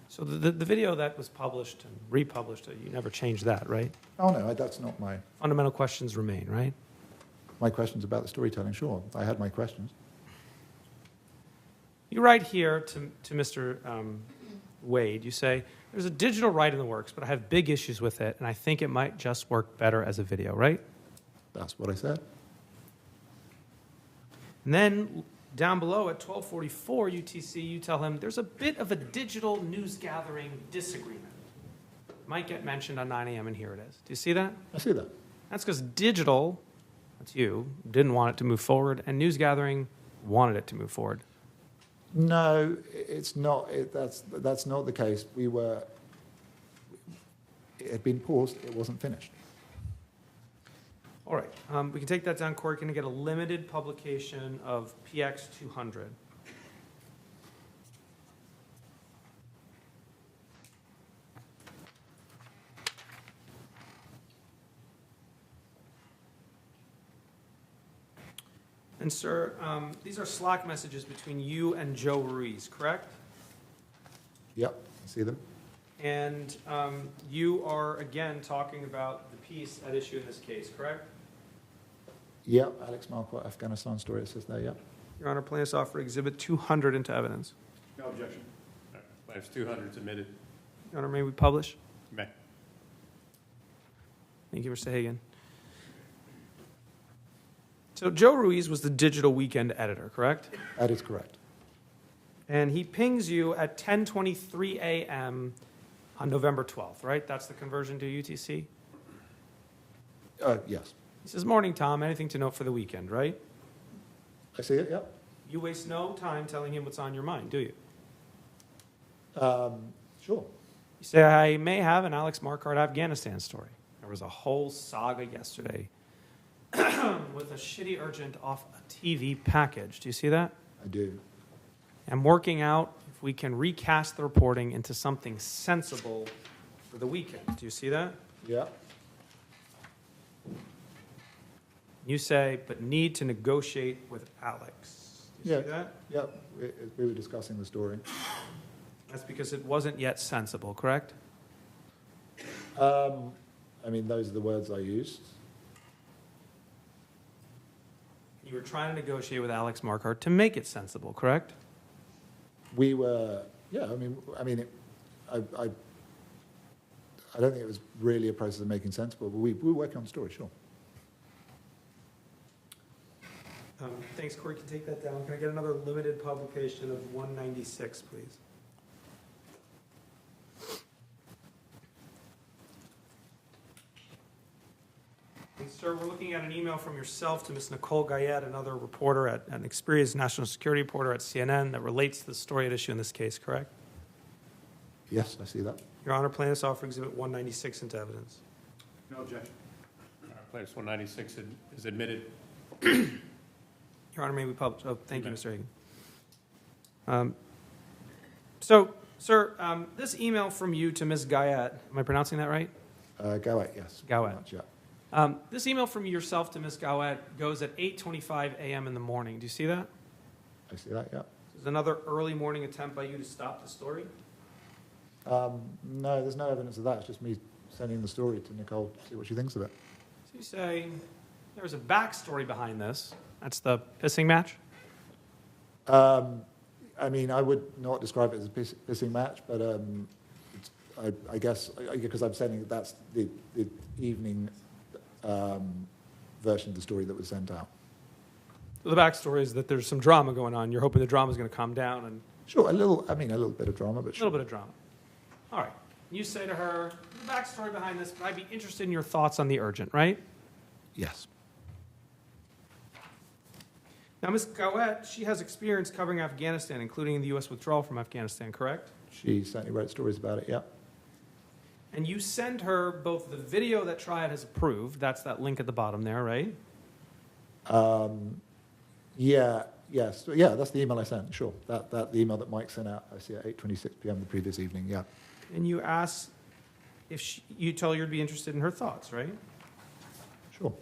So the video that was published and republished, you never changed that, right? Oh, no, that's not my... Fundamental questions remain, right? My questions about the storytelling, sure. I had my questions. You write here to Mr. Wade, you say, there's a digital right in the works, but I have big issues with it, and I think it might just work better as a video, right? That's what I said. And then down below at 1244 UTC, you tell him there's a bit of a digital news gathering disagreement. Might get mentioned on 9 a.m. and here it is. Do you see that? I see that. That's because digital, that's you, didn't want it to move forward, and news gathering wanted it to move forward. No, it's not. That's not the case. It had been paused. It wasn't finished. All right, we can take that down. Corey, can I get a limited publication of PX 200? And sir, these are Slack messages between you and Joe Ruiz, correct? Yep, I see them. And you are, again, talking about the piece at issue in this case, correct? Yep, Alex Marquardt, Afghanistan story, it says there, yep. Your Honor, plaintiffs offer Exhibit 200 into evidence. No objection. Plaintiff's 200 submitted. Your Honor, may we publish? May. Thank you, Mr. Hagan. So Joe Ruiz was the Digital Weekend editor, correct? That is correct. And he pings you at 10:23 a.m. on November 12th, right? That's the conversion to UTC? Yes. He says, morning, Tom. Anything to note for the weekend, right? I see it, yep. You waste no time telling him what's on your mind, do you? Sure. You say, I may have an Alex Marquardt Afghanistan story. There was a whole saga yesterday with a shitty urgent off a TV package. Do you see that? I do. I'm working out if we can recast the reporting into something sensible for the weekend. Do you see that? Yeah. You say, but need to negotiate with Alex. Do you see that? Yep. We were discussing the story. That's because it wasn't yet sensible, correct? I mean, those are the words I used. You were trying to negotiate with Alex Marquardt to make it sensible, correct? We were, yeah, I mean, I don't think it was really a process of making sensible, but we were working on the story, sure. Thanks, Corey. Can you take that down? Can I get another limited publication of 196, please? And sir, we're looking at an email from yourself to Ms. Nicole Gayet, another reporter, an experienced national security reporter at CNN, that relates to the story at issue in this case, correct? Yes, I see that. Your Honor, plaintiffs offer Exhibit 196 into evidence. No objection. Plaintiff's 196 is admitted. Your Honor, may we publish? Oh, thank you, Mr. Hagan. So, sir, this email from you to Ms. Gayet, am I pronouncing that right? Gowett, yes. Gowett. Much, yeah. This email from yourself to Ms. Gowett goes at 8:25 a.m. in the morning. Do you see that? I see that, yeah. Is another early morning attempt by you to stop the story? No, there's no evidence of that. It's just me sending the story to Nicole to see what she thinks of it. So you say there's a backstory behind this. That's the pissing match? I mean, I would not describe it as a pissing match, but I guess, because I'm saying that's the evening version of the story that was sent out. So the backstory is that there's some drama going on. You're hoping the drama is going to calm down. And Sure, a little bit of drama, but a sure. little bit of drama. All right. You say to her, the backstory behind this, but I'd be interested in your thoughts on the urgent, right? Yes. Now, Ms. Gowett, she has experience covering Afghanistan, including the U.S. withdrawal from Afghanistan, correct? She certainly wrote stories about it, yeah. And you send her both the video that Triad has approved, that's that link at the bottom there, right? Yeah, yes. Yeah, that's the email I sent, sure. The email that Mike sent out, I see at 8:26 p.m. the previous evening, yeah. And you ask if you tell her you'd be interested in her thoughts, right? Sure.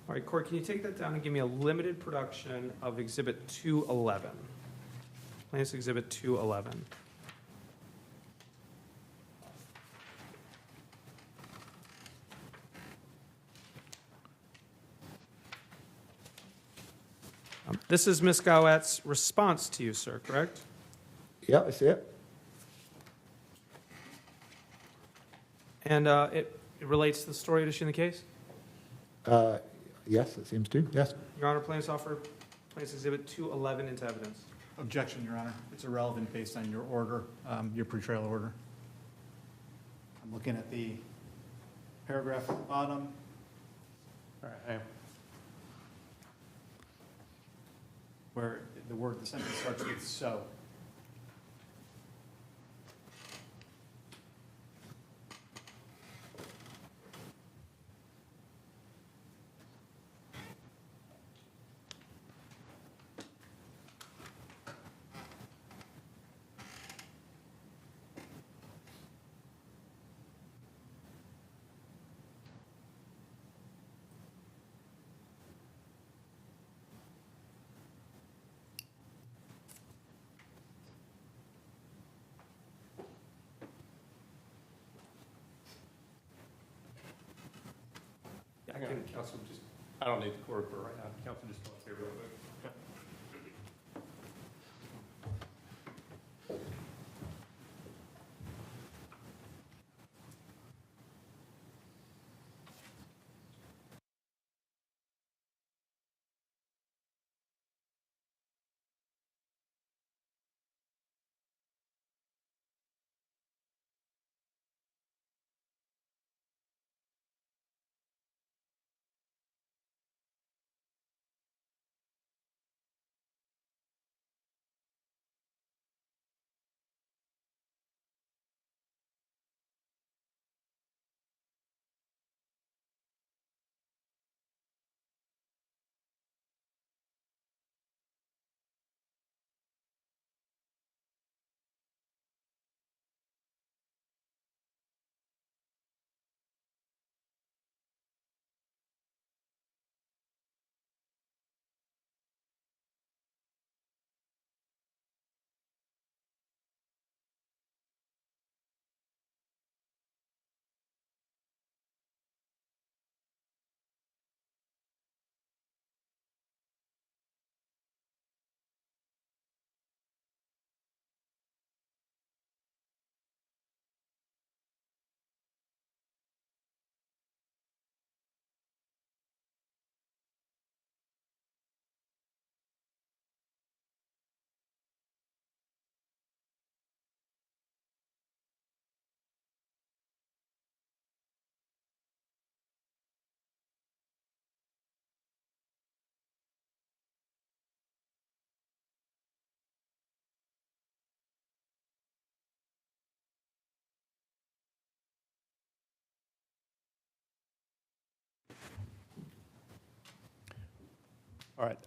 All right, Corey, can you take that down and give me a limited production of Exhibit 211? Plaintiff's Exhibit 211. This is Ms. Gowett's response to you, sir, correct? Yeah, I see it. And it relates to the story at issue in the case? Yes, it seems to, yes. Your Honor, plaintiff's offer, plaintiff's Exhibit 211 into evidence. Objection, Your Honor. It's irrelevant based on your order, your pretrial order. I'm looking at the paragraph at the bottom. All right, where the sentence starts with so. Counsel, just, I don't need the court report right now. Counsel, just talk here real quick. All right,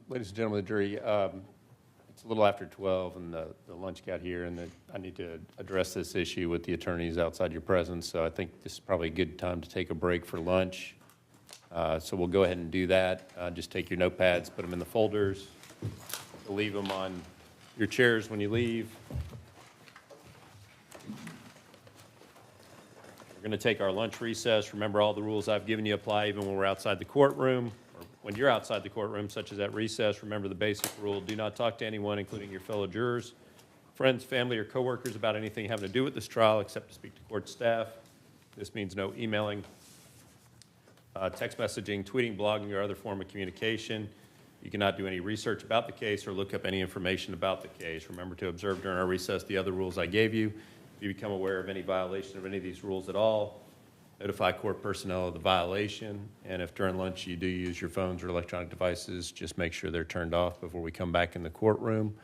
ladies and gentlemen of the jury, it's a little after 12 and the lunch got here, and I need to address this issue with the attorneys outside your presence, so I think this is probably a good time to take a break for lunch. So we'll go ahead and do that. Just take your notepads, put them in the folders, leave them on your chairs when you leave. We're going to take our lunch recess. Remember, all the rules I've given you apply even when we're outside the courtroom. When you're outside the courtroom, such as at recess, remember the basic rule: do not talk to anyone, including your fellow jurors, friends, family, or coworkers, about anything having to do with this trial, except to speak to court staff. This means no emailing, text messaging, tweeting, blogging, or other form of communication. You cannot do any research about the case or look up any information about the case. Remember to observe during our recess the other rules I gave you. If you become aware of any violation of any of these rules at all, notify court personnel of the violation, and if during lunch you do use your phones or electronic devices, just make sure they're turned off before we come back in the courtroom.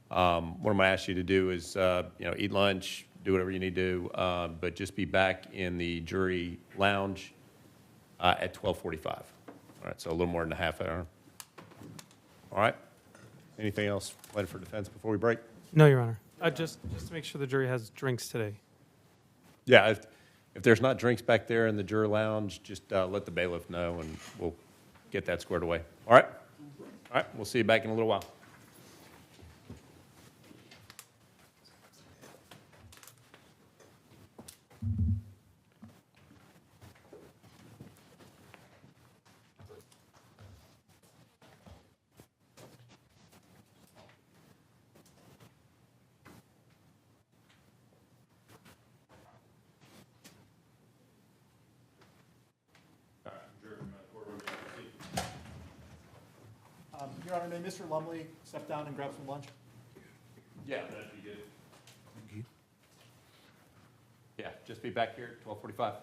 What I'm going to ask you to do is, eat lunch, do whatever you need to do, but just be back in the jury lounge at 12:45. All right, so a little more than a half hour. All right. Anything else planned for defense before we break? No, Your Honor. Just to make sure the jury has drinks today. Yeah. If there's not drinks back there in the juror lounge, just let the bailiff know, and we'll get that squared away. All right? All right, we'll see you back in a little while. Your Honor, may Mr. Lumley step down and grab some lunch? Yeah, that'd be good. Thank you. Yeah, just be back here at 12:45.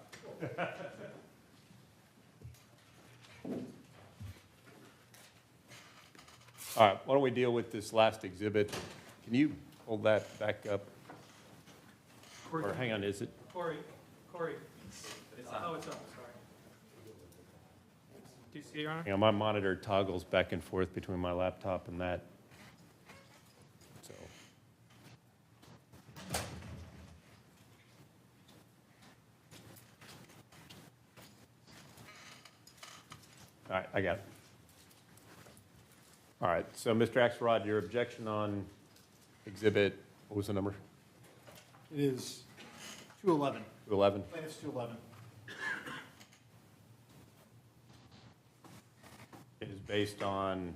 All right, why don't we deal with this last exhibit? Can you hold that back up? Or hang on, is it? Corey, it's up, sorry. Do you see it, Your Honor? Hang on, my monitor toggles back and forth between my laptop and that. So. All right, I got it. All right, so Mr. Axelrod, your objection on exhibit, what was the number? It is 211. 211? Plaintiff's 211. It is based on,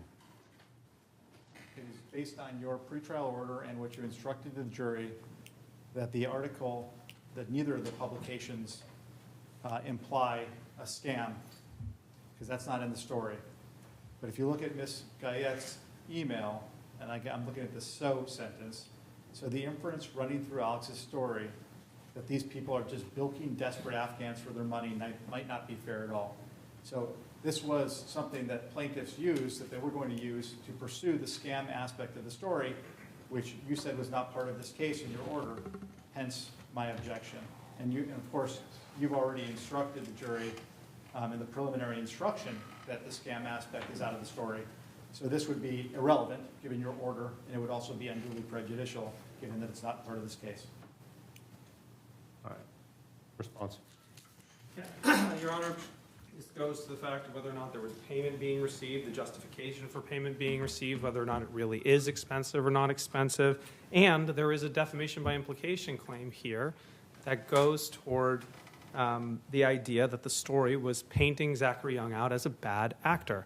It is based on your pretrial order and what you instructed the jury that the article, that neither of the publications imply a scam, because that's not in the story. But if you look at Ms. Guyette's email, and I'm looking at the "so" sentence, so the inference running through Alex's story that these people are just bilking desperate Afghans for their money might not be fair at all. So this was something that plaintiffs used, that they were going to use to pursue the scam aspect of the story, which you said was not part of this case in your order, hence my objection. And of course, you've already instructed the jury in the preliminary instruction that the scam aspect is out of the story. So this would be irrelevant, given your order, and it would also be unduly prejudicial, given that it's not part of this case. all right, response. Your Honor, this goes to the fact of whether or not there was payment being received, the justification for payment being received, whether or not it really is expensive or not expensive, and there is a defamation by implication claim here that goes toward the idea that the story was painting Zachary Young out as a bad actor.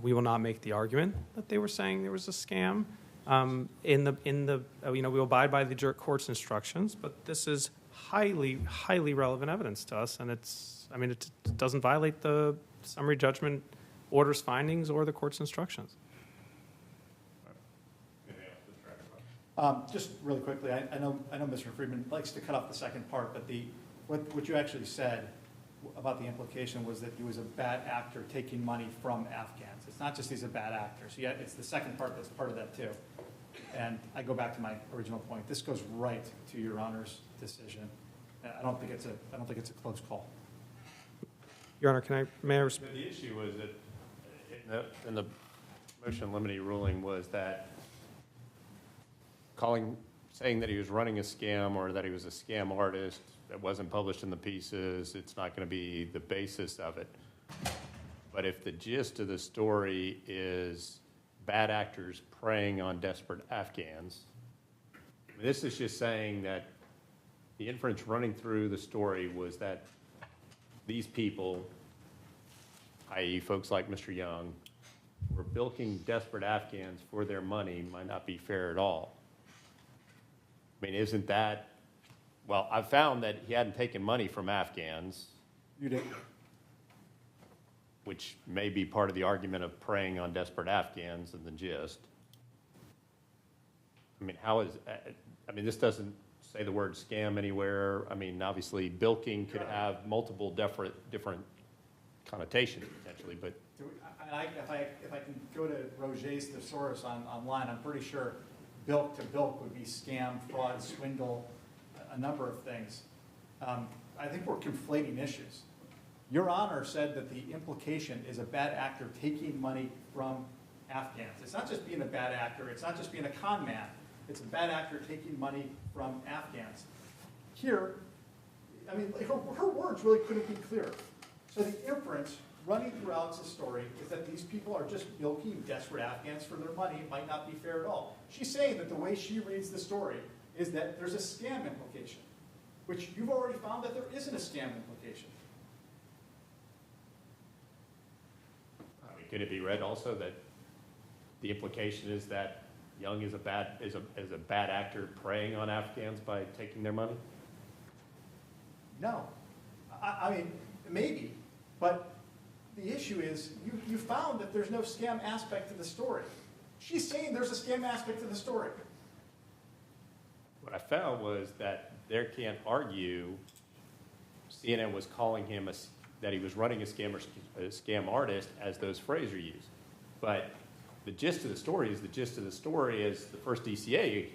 We will not make the argument that they were saying there was a scam. We will abide by the court's instructions, but this is highly, highly relevant evidence to us, and it doesn't violate the summary judgment order's findings or the court's instructions. Just really quickly, I know Mr. Friedman likes to cut off the second part, but what you actually said about the implication was that he was a bad actor taking money from Afghans. It's not just he's a bad actor. So yeah, it's the second part that's part of that too. And I go back to my original point. This goes right to Your Honor's decision. I don't think it's a close call. Your Honor, may I respond? The issue was that in the motion limiting ruling was that saying that he was running a scam or that he was a scam artist that wasn't published in the pieces, it's not going to be the basis of it. But if the gist of the story is bad actors preying on desperate Afghans, this is just saying that the inference running through the story was that these people, i.e. folks like Mr. Young, were bilking desperate Afghans for their money might not be fair at all. I mean, isn't that, well, I found that he hadn't taken money from Afghans. You did. Which may be part of the argument of preying on desperate Afghans in the gist. I mean, this doesn't say the word scam anywhere. I mean, obviously, bilking could have multiple different connotations potentially, but. If I can go to Roger's thesaurus online, I'm pretty sure bilk to bilk would be scam, fraud, swindle, a number of things. I think we're conflating issues. Your Honor said that the implication is a bad actor taking money from Afghans. It's not just being a bad actor. It's not just being a con man. It's a bad actor taking money from Afghans. Here, I mean, her words really couldn't be clearer. So the inference running through Alex's story is that these people are just bilking desperate Afghans for their money. It might not be fair at all. She's saying that the way she reads the story is that there's a scam implication, which you've already found that there isn't a scam implication. Could it be read also that the implication is that Young is a bad actor preying on Afghans by taking their money? No. I mean, maybe, but the issue is you found that there's no scam aspect to the story. She's saying there's a scam aspect to the story. What I found was that there can't argue CNN was calling him that he was running a scam artist as those phrases are used. But the gist of the story is the gist of the story is the first DCA,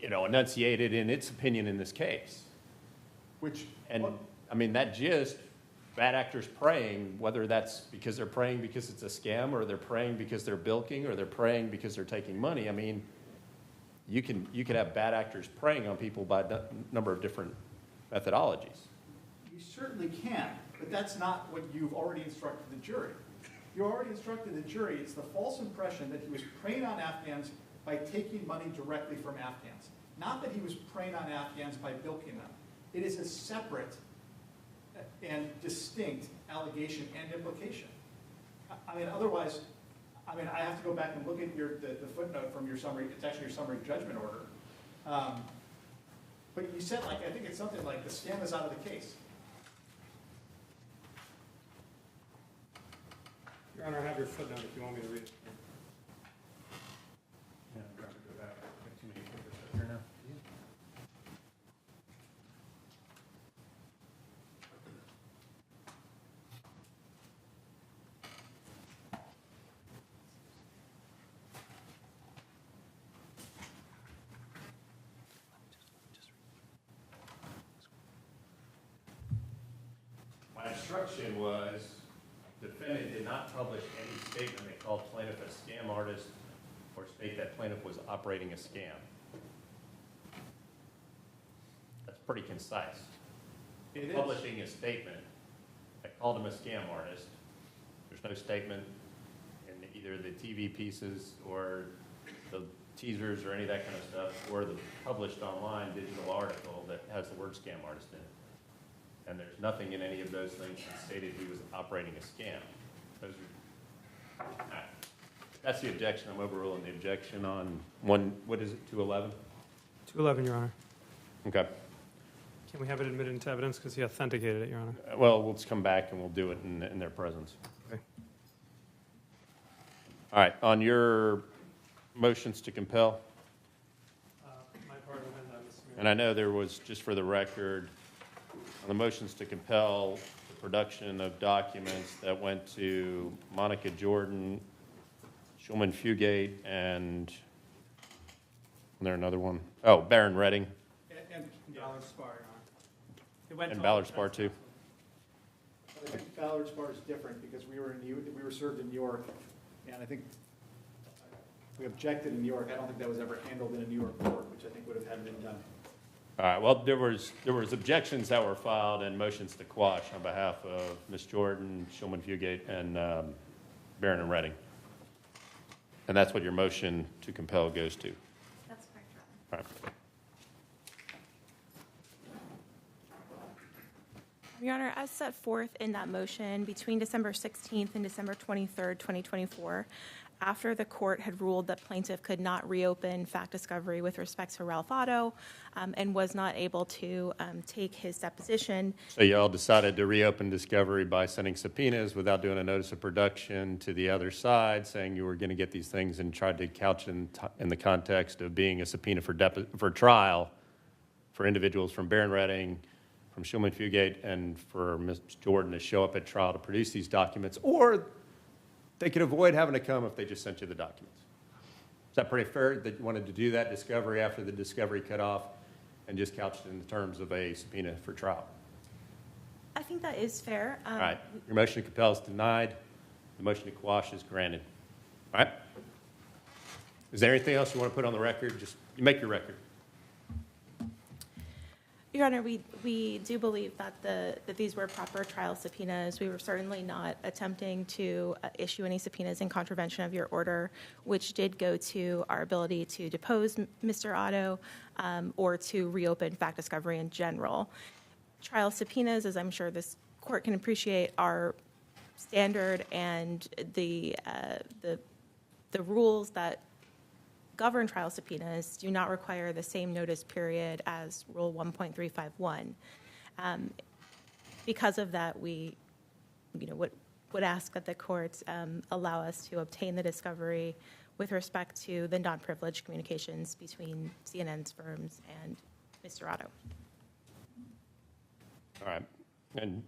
enunciated in its opinion in this case. I mean, that gist, bad actors praying, whether that's because they're praying because it's a scam, or they're praying because they're bilking, or they're praying because they're taking money. I mean, you could have bad actors preying on people by a number of different methodologies. You certainly can, but that's not what you've already instructed the jury. You already instructed the jury it's the false impression that he was preying on Afghans by taking money directly from Afghans, not that he was preying on Afghans by bilking them. It is a separate and distinct allegation and implication. I mean, otherwise, I have to go back and look at the footnote from your summary. It's actually your summary judgment order. But you said, I think it's something like the scam is out of the case. Your Honor, I have your footnote if you want me to read it. Yeah, I'd rather go back. Got too many papers up here now. My instruction was, defendant did not publish any statement that called plaintiff a scam artist or state that plaintiff was operating a scam. That's pretty concise. It is. Publishing a statement that called him a scam artist, there's no statement in either the TV pieces or the teasers or any of that kind of stuff, or the published online digital article that has the word scam artist in it. And there's nothing in any of those things that stated he was operating a scam. That's the objection. I'm overruling the objection on what is it, 211? 211, Your Honor. Okay. Can we have it admitted into evidence because he authenticated it, Your Honor? Well, let's come back and we'll do it in their presence. Okay. All right. On your motions to compel, My part of it, and I know there was, just for the record, on the motions to compel the production of documents that went to Monica Jordan, Schulman Fugate, and is there another one? Oh, Baron Redding. And Ballard Spar, Your Honor. And Ballard Spar, too. I think Ballard Spar is different because we were served in New York, and I think we objected in New York. I don't think that was ever handled in a New York court, which I think would have had been done. All right, well, there was objections that were filed and motions to quash on behalf of Ms. Jordan, Schulman Fugate, and Baron and Redding. And that's what your motion to compel goes to. That's correct, Your Honor. All right. Your Honor, as set forth in that motion, between December 16th and December 23rd, 2024, after the court had ruled that plaintiff could not reopen fact discovery with respect to Ralph Otto and was not able to take his deposition. So you all decided to reopen discovery by sending subpoenas without doing a notice of production to the other side, saying you were going to get these things, and tried to couch in the context of being a subpoena for trial for individuals from Baron Redding, from Schulman Fugate, and for Ms. Jordan to show up at trial to produce these documents, or they could avoid having to come if they just sent you the documents. Is that pretty fair that you wanted to do that discovery after the discovery cut off and just couched it in terms of a subpoena for trial? I think that is fair. All right. Your motion to compel is denied. The motion to quash is granted. All right? Is there anything else you want to put on the record? Just you make your record. Your Honor, we do believe that these were proper trial subpoenas. We were certainly not attempting to issue any subpoenas in contravention of your order, which did go to our ability to depose Mr. Otto or to reopen fact discovery in general. Trial subpoenas, as I'm sure this court can appreciate, are standard, and the rules that govern trial subpoenas do not require the same notice period as Rule 1.351. Because of that, we would ask that the courts allow us to obtain the discovery with respect to the non-privileged communications between CNN's firms and Mr. Otto. All right. And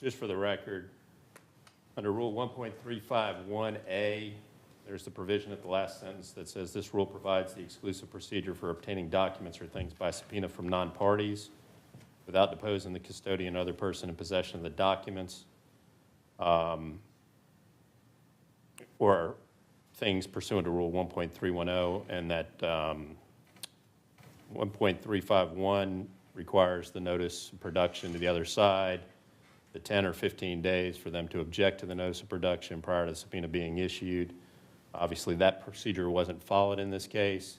just for the record, Under Rule 1.351A, there's the provision at the last sentence that says this rule provides the exclusive procedure for obtaining documents or things by subpoena from non-parties without deposing the custodian or other person in possession of the documents or things pursuant to Rule 1.310, and that 1.351 requires the notice of production to the other side, the 10 or 15 days for them to object to the notice of production prior to the subpoena being issued. Obviously, that procedure wasn't followed in this case.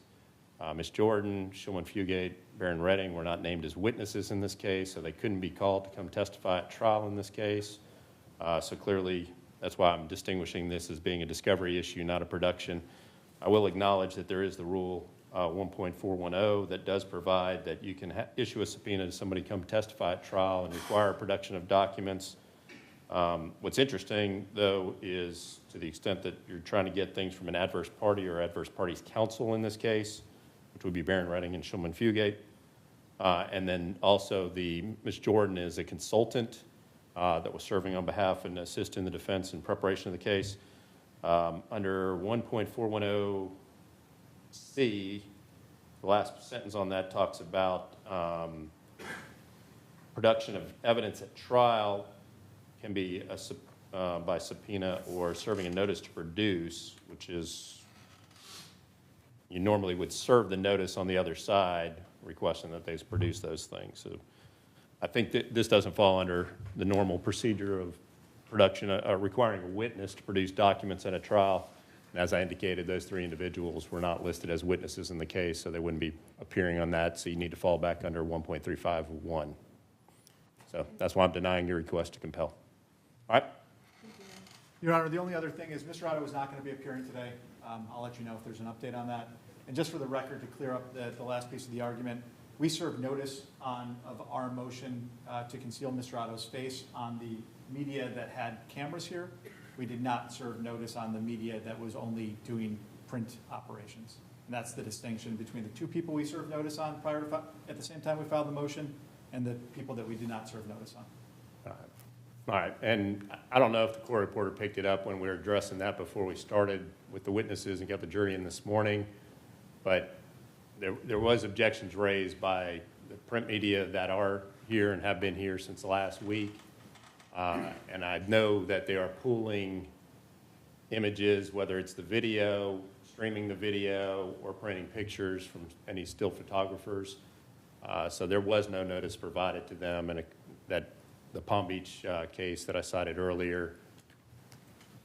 Ms. Jordan, Shulman Fugate, Baron Redding were not named as witnesses in this case, so they couldn't be called to come testify at trial in this case. So clearly, that's why I'm distinguishing this as being a discovery issue, not a production. I will acknowledge that there is the Rule 1.410 that does provide that you can issue a subpoena to somebody come testify at trial and require production of documents. What's interesting, though, is to the extent that you're trying to get things from an adverse party or adverse party's counsel in this case, which would be Baron Redding and Shulman Fugate, and then also Ms. Jordan is a consultant that was serving on behalf and assisting the defense in preparation of the case. Under 1.410C, the last sentence on that talks about production of evidence at trial can be by subpoena or serving a notice to produce, which is you normally would serve the notice on the other side requesting that they produce those things. So I think that this doesn't fall under the normal procedure of production, requiring a witness to produce documents at a trial. And as I indicated, those three individuals were not listed as witnesses in the case, so they wouldn't be appearing on that, so you need to fall back under 1.351. So that's why I'm denying your request to compel. All right? Your Honor, the only other thing is Mr. Otto is not going to be appearing today. I'll let you know if there's an update on that. And just for the record, to clear up the last piece of the argument, we served notice of our motion to conceal Mr. Otto's face on the media that had cameras here. We did not serve notice on the media that was only doing print operations. And that's the distinction between the two people we served notice on at the same time we filed the motion and the people that we did not serve notice on. All right, and I don't know if the court reporter picked it up when we were addressing that before we started with the witnesses and got the jury in this morning, but there was objections raised by the print media that are here and have been here since the last week, and I know that they are pooling images, whether it's the video, streaming the video, or printing pictures from any still photographers. So there was no notice provided to them, and that the Palm Beach case that I cited earlier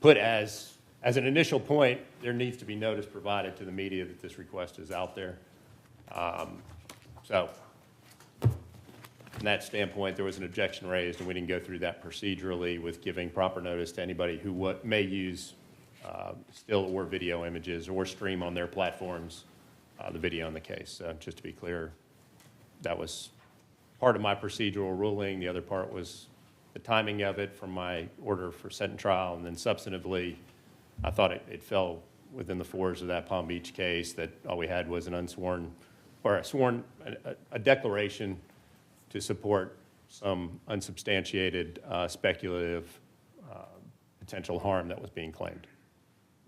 put as an initial point, there needs to be notice provided to the media that this request is out there. So from that standpoint, there was an objection raised, and we didn't go through that procedurally with giving proper notice to anybody who may use still or video images or stream on their platforms the video in the case. Just to be clear, that was part of my procedural ruling. The other part was the timing of it from my order for set and trial, and then substantively, I thought it fell within the fours of that Palm Beach case that all we had was an unsworn, or a declaration to support some unsubstantiated, speculative potential harm that was being claimed.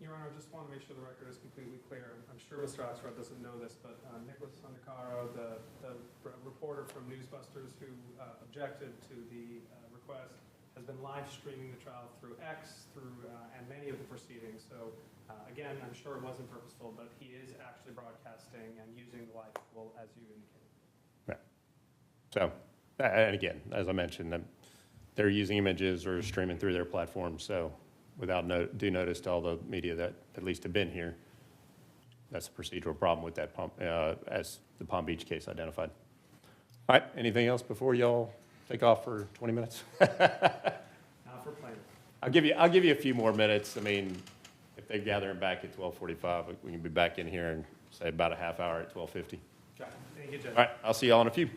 Your Honor, I just want to make sure the record is completely clear. I'm sure Mr. Oxford doesn't know this, but Nicholas Undercaro, the reporter from Newsbusters who objected to the request, has been live streaming the trial through X, and many of the proceedings. So again, I'm sure it wasn't purposeful, but he is actually broadcasting and using the live tool as you indicated. Right. So, and again, as I mentioned, they're using images or streaming through their platform. So without due notice to all the media that at least have been here, that's a procedural problem with that as the Palm Beach case identified. All right, anything else before y'all take off for 20 minutes? Not for plaintiff. I'll give you a few more minutes. I mean, if they're gathering back at 12:45, we can be back in here and say about a half hour at 12:50. Thank you, Judge. All right, I'll see y'all in a few.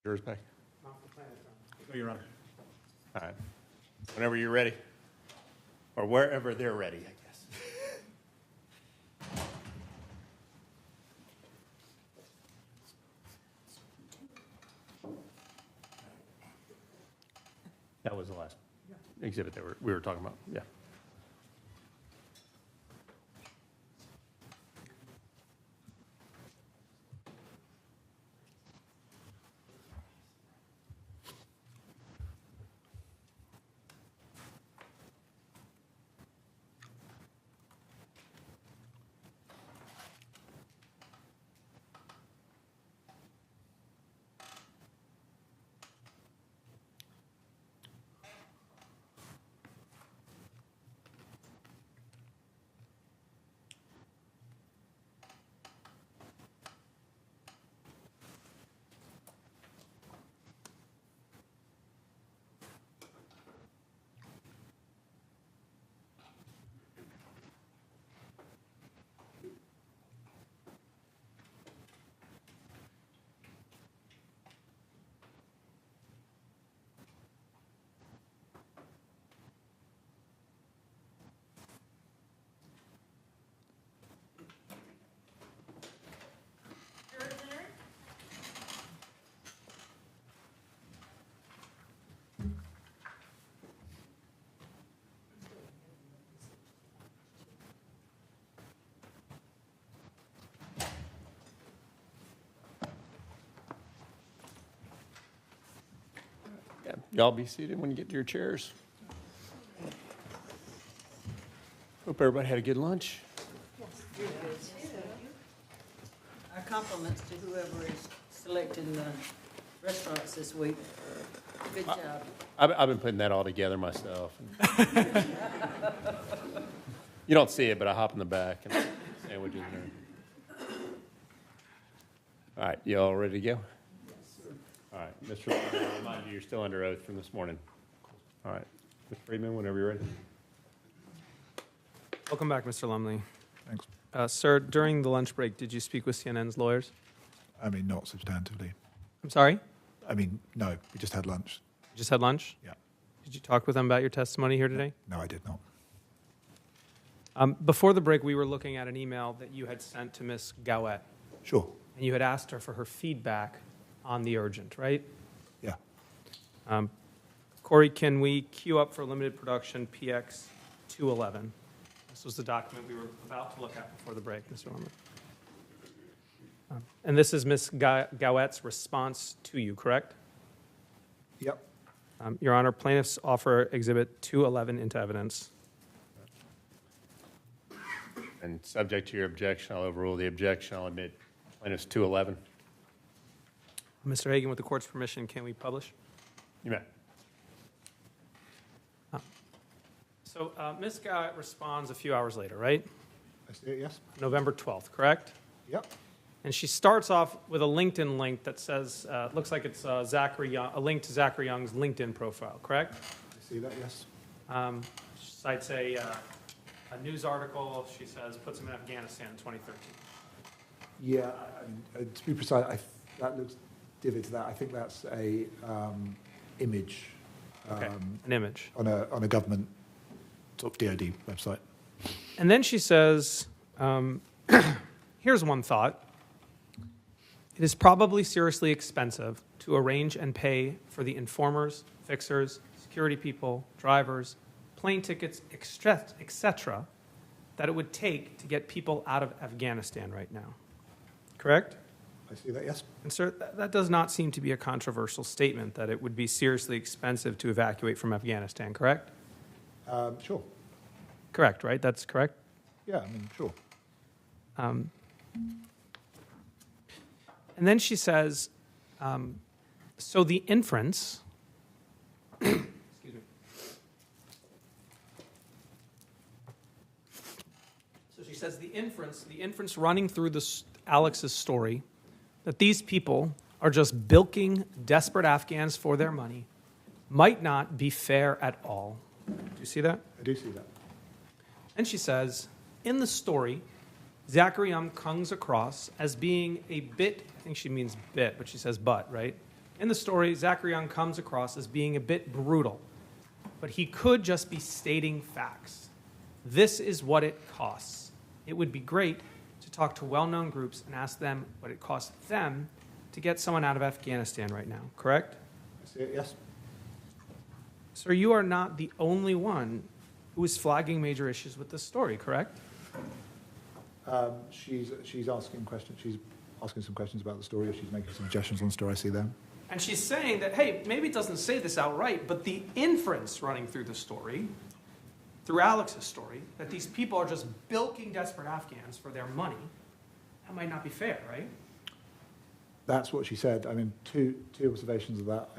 Jurors back? Not the plaintiff, no. No, Your Honor. All right. Whenever you're ready, or wherever they're ready, I guess. That was the last exhibit that we were talking about, yeah. Yeah, y'all be seated when you get to your chairs. Hope everybody had a good lunch. Our compliments to whoever is selecting the restaurants this week. Good job. I've been putting that all together myself. You don't see it, but I hop in the back and sandwiches there. All right, you all ready to go? All right, Mr. Lumley, I remind you, you're still under oath from this morning. All right, Mr. Friedman, whenever you're ready. Welcome back, Mr. Lumley. Thanks. Sir, during the lunch break, did you speak with CNN's lawyers? I mean, not substantively. I'm sorry? I mean, no, we just had lunch. You just had lunch? Yeah. Did you talk with them about your testimony here today? No, I did not. Before the break, we were looking at an email that you had sent to Ms. Gowett. Sure. And you had asked her for her feedback on the urgent, right? Yeah. Corey, can we queue up for limited production PX 211? This was the document we were about to look at before the break, Mr. Lumley. And this is Ms. Gowett's response to you, correct? Yep. Your Honor, plaintiffs offer Exhibit 211 into evidence. And subject to your objection, I'll overrule the objection. I'll admit plaintiff's 211. Mr. Hagan, with the court's permission, can we publish? You may. So Ms. Gowett responds a few hours later, right? I see it, yes. November 12th, correct? Yep. And she starts off with a LinkedIn link that says, looks like it's Zachary Young, a link to Zachary Young's LinkedIn profile, correct? I see that, yes. She cites a news article. She says, puts him in Afghanistan in 2013. Yeah, to be precise, that looks vivid to that. I think that's a image. Okay, an image. On a government sort of DoD website. And then she says, here's one thought. It is probably seriously expensive to arrange and pay for the informers, fixers, security people, drivers, plane tickets, etc., that it would take to get people out of Afghanistan right now. Correct? I see that, yes. And sir, that does not seem to be a controversial statement, that it would be seriously expensive to evacuate from Afghanistan, correct? Sure. Correct, right? That's correct? Yeah, I mean, sure. And then she says, so the inference, excuse me. So she says the inference running through Alex's story, that these people are just bilking desperate Afghans for their money, might not be fair at all. Do you see that? I do see that. And she says, in the story, Zachary Young comes across as being a bit, I think she means bit, but she says but, right? In the story, Zachary Young comes across as being a bit brutal, but he could just be stating facts. This is what it costs. It would be great to talk to well-known groups and ask them what it costs them to get someone out of Afghanistan right now, correct? Yes. Sir, you are not the only one who is flagging major issues with this story, correct? She's asking questions. She's asking some questions about the story, or she's making some suggestions on the story. I see them. And she's saying that, hey, maybe it doesn't say this outright, but the inference running through the story, through Alex's story, that these people are just bilking desperate Afghans for their money, that might not be fair, right? That's what she said. I mean, two observations of that.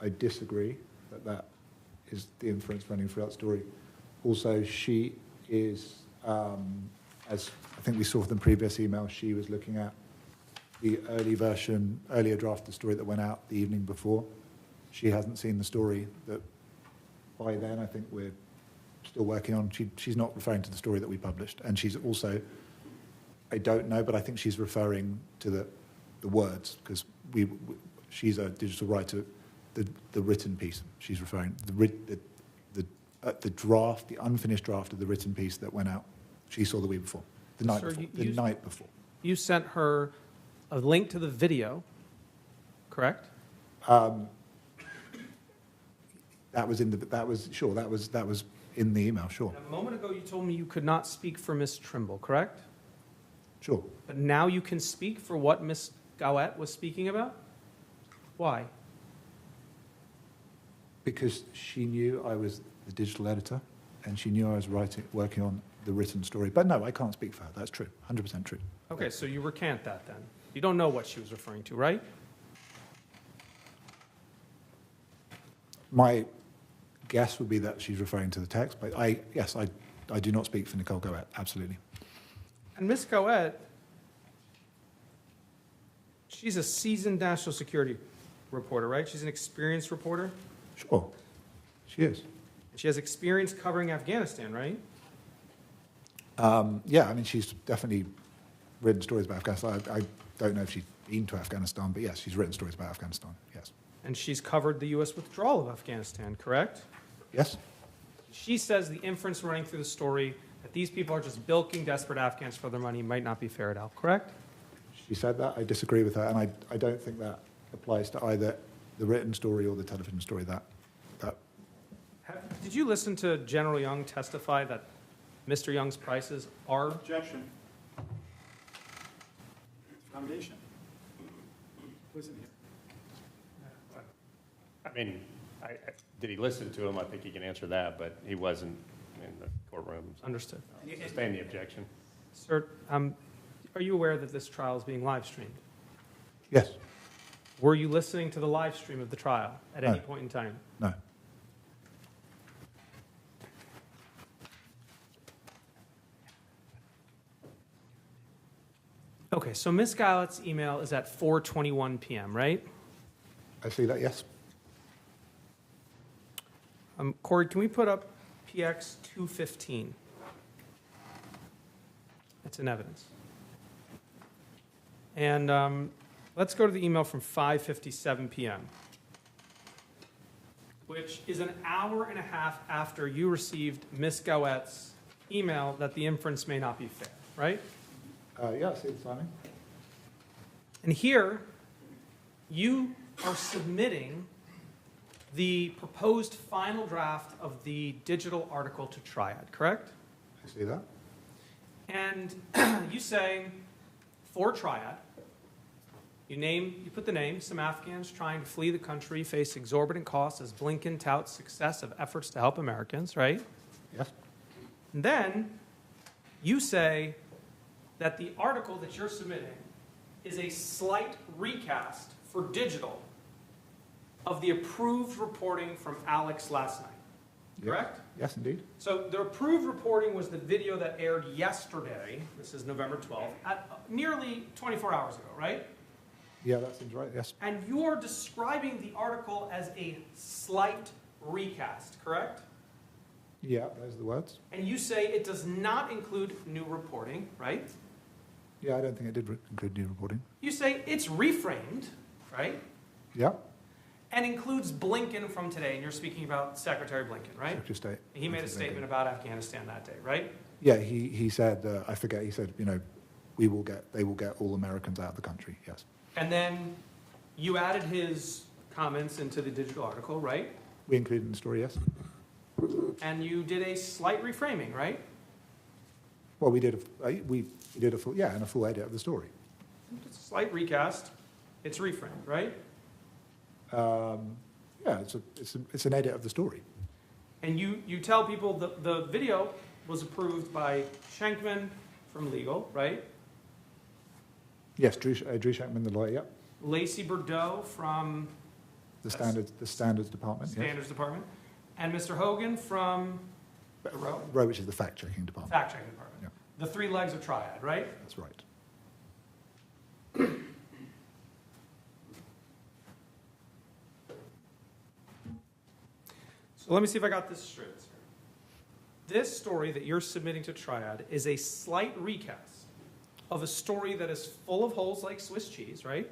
I disagree that is the inference running through that story. Also, she is, as I think we saw from the previous email, she was looking at the earlier draft of the story that went out the evening before. She hasn't seen the story that by then I think we're still working on. She's not referring to the story that we published. And she's also, I don't know, but I think she's referring to the words, because she's a digital writer, the written piece. She's referring the draft, the unfinished draft of the written piece that went out. She saw the week before, the night Sir, before, the night before. You sent her a link to the video, correct? That was in the email, sure. And a moment ago, you told me you could not speak for Ms. Trimble, correct? Sure. But now you can speak for what Ms. Gowett was speaking about? Why? Because she knew I was the digital editor, and she knew I was working on the written story. But no, I can't speak for her. That's true, 100% true. Okay, so you recant that then. You don't know what she was referring to, right? My guess would be that she's referring to the text, but I do not speak for Nicole Gowett, absolutely. And Ms. Gowett, she's a seasoned national security reporter, right? She's an experienced reporter? Sure, she is. She has experience covering Afghanistan, right? Yeah, I mean, she's definitely written stories about Afghanistan. I don't know if she's been to Afghanistan, but yes, she's written stories about Afghanistan, yes. And she's covered the U.S. withdrawal of Afghanistan, correct? Yes. She says the inference running through the story that these people are just bilking desperate Afghans for their money might not be fair at all, correct? She said that. I disagree with her, and I don't think that applies to either the written story or the television story. Did you listen to General Young testify that Mr. Young's prices are... Objection. Foundation. Listen here. I mean, did he listen to him? I think he can answer that, but he wasn't in the courtroom. So Understood. Sustain the objection. Sir, are you aware that this trial is being live streamed? Yes. Were you listening to the live stream of the trial at any point in time? No. Okay, so Ms. Gallett's email is at 4:21 p.m., right? I see that, yes. Corey, can we put up PX 215? It's in evidence. And let's go to the email from 5:57 p.m., which is an hour and a half after you received Ms. Gowett's email that the inference may not be fair, right? Yeah, I see the timing. And here, you are submitting the proposed final draft of the digital article to Triad, correct? I see that. And you say, for Triad, you put the name, some Afghans trying to flee the country face exorbitant costs as Blinken touts success of efforts to help Americans, right? Yes. And then you say that the article that you're submitting is a slight recast for digital of the approved reporting from Alex last night, correct? Yes, indeed. So the approved reporting was the video that aired yesterday, this is November 12th, at nearly 24 hours ago, right? Yeah, that seems right, yes. And you're describing the article as a slight recast, correct? Yeah, those are the words. And you say it does not include new reporting, right? Yeah, I don't think it did include new reporting. You say it's reframed, right? Yeah. and includes Blinken from today, and you're speaking about Secretary Blinken, right? Secretary of State. He made a statement about Afghanistan that day, right? Yeah, he said, I forget, he said, they will get all Americans out of the country, yes. And then you added his comments into the digital article, right? We included in the story, yes. And you did a slight reframing, right? Well, we did a full edit of the story. It's a slight recast. It's reframed, right? Yeah, it's an edit of the story. And you tell people the video was approved by Schenkman from legal, right? Yes, Drew Shankman, the lawyer, yep. Lacey Bordeaux from The standards department, Standards Department, and Mr. Hogan from the Row? Row, which is the fact-checking department. Fact-checking department. Yeah. The three legs of Triad, right? That's right. So let me see if I got this straight. This story that you're submitting to Triad is a slight recast of a story that is full of holes like Swiss cheese, right?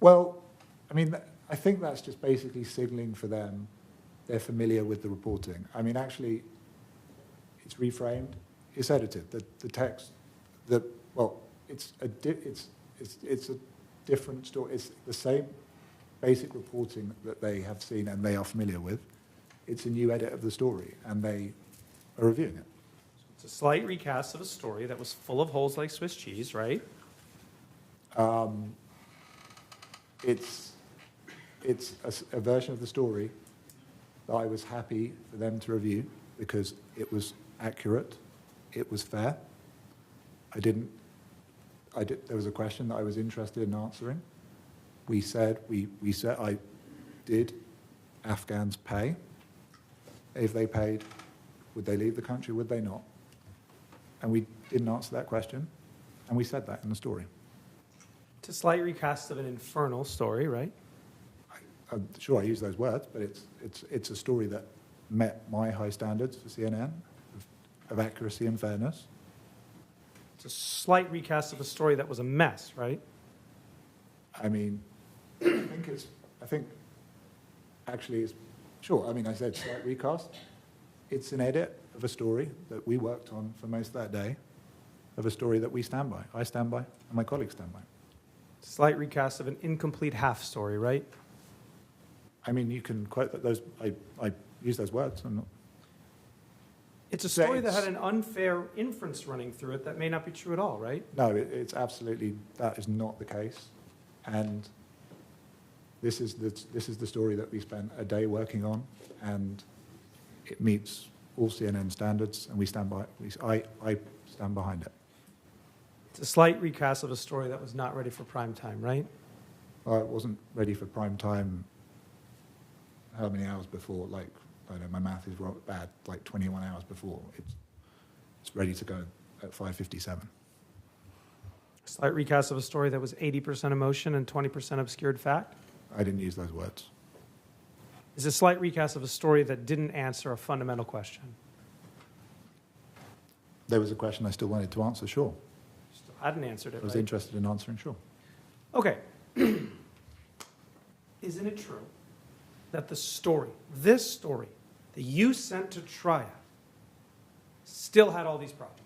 Well, I mean, I think that's just basically signaling for them they're familiar with the reporting. I mean, actually, it's reframed, it's edited. The text, it's a different story. It's the same basic reporting that they have seen and they are familiar with. It's a new edit of the story, and they are reviewing it. It's a slight recast of a story that was full of holes like Swiss cheese, right? It's a version of the story that I was happy for them to review because it was accurate, it was fair. There was a question that I was interested in answering. We said, did Afghans pay? If they paid, would they leave the country, would they not? And we didn't answer that question, and we said that in the story. It's a slight recast of an infernal story, right? I'm sure I use those words, but it's a story that met my high standards for CNN of accuracy and fairness. It's a slight recast of a story that was a mess, right? I mean, I think actually it's, sure, I mean, I said slight recast. It's an edit of a story that we worked on for most of that day, of a story that we stand by. I stand by, and my colleagues stand by. Slight recast of an incomplete half story, right? I mean, you can quote those, I use those words. I'm not. It's a story that had an unfair inference running through it that may not be true at all, right? No, it's absolutely, that is not the case. And this is the story that we spent a day working on, and it meets all CNN standards, and we stand by it. I stand behind it. It's a slight recast of a story that was not ready for prime time, right? Well, it wasn't ready for prime time how many hours before? Like, I don't know, my math is bad, like 21 hours before. It's ready to go at 5:57. Slight recast of a story that was 80% emotion and 20% obscured fact? I didn't use those words. Is a slight recast of a story that didn't answer a fundamental question? There was a question I still wanted to answer, sure. Still hadn't answered it, I was right? interested in answering, sure. Okay. Isn't it true that the story, this story, that you sent to Triad still had all these problems?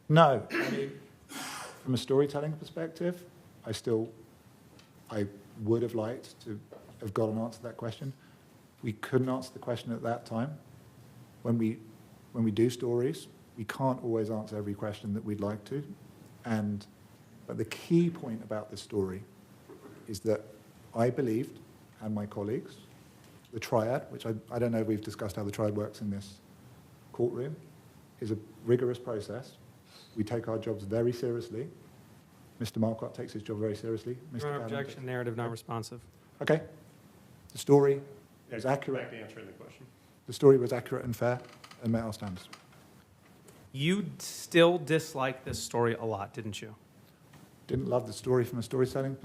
No, I mean, from a storytelling perspective, I would have liked to have got an answer to that question. We couldn't answer the question at that time. When we do stories, we can't always answer every question that we'd like to. But the key point about this story is that I believed, and my colleagues, the Triad, which I don't know if we've discussed how the Triad works in this courtroom, is a rigorous process. We take our jobs very seriously. Mr. Marquardt takes his job very seriously. Your Honor, objection, narrative not responsive. Okay. The story was accurate. Back to answering the question. The story was accurate and fair and met our standards. You still dislike this story a lot, didn't you? Didn't love the story from a storytelling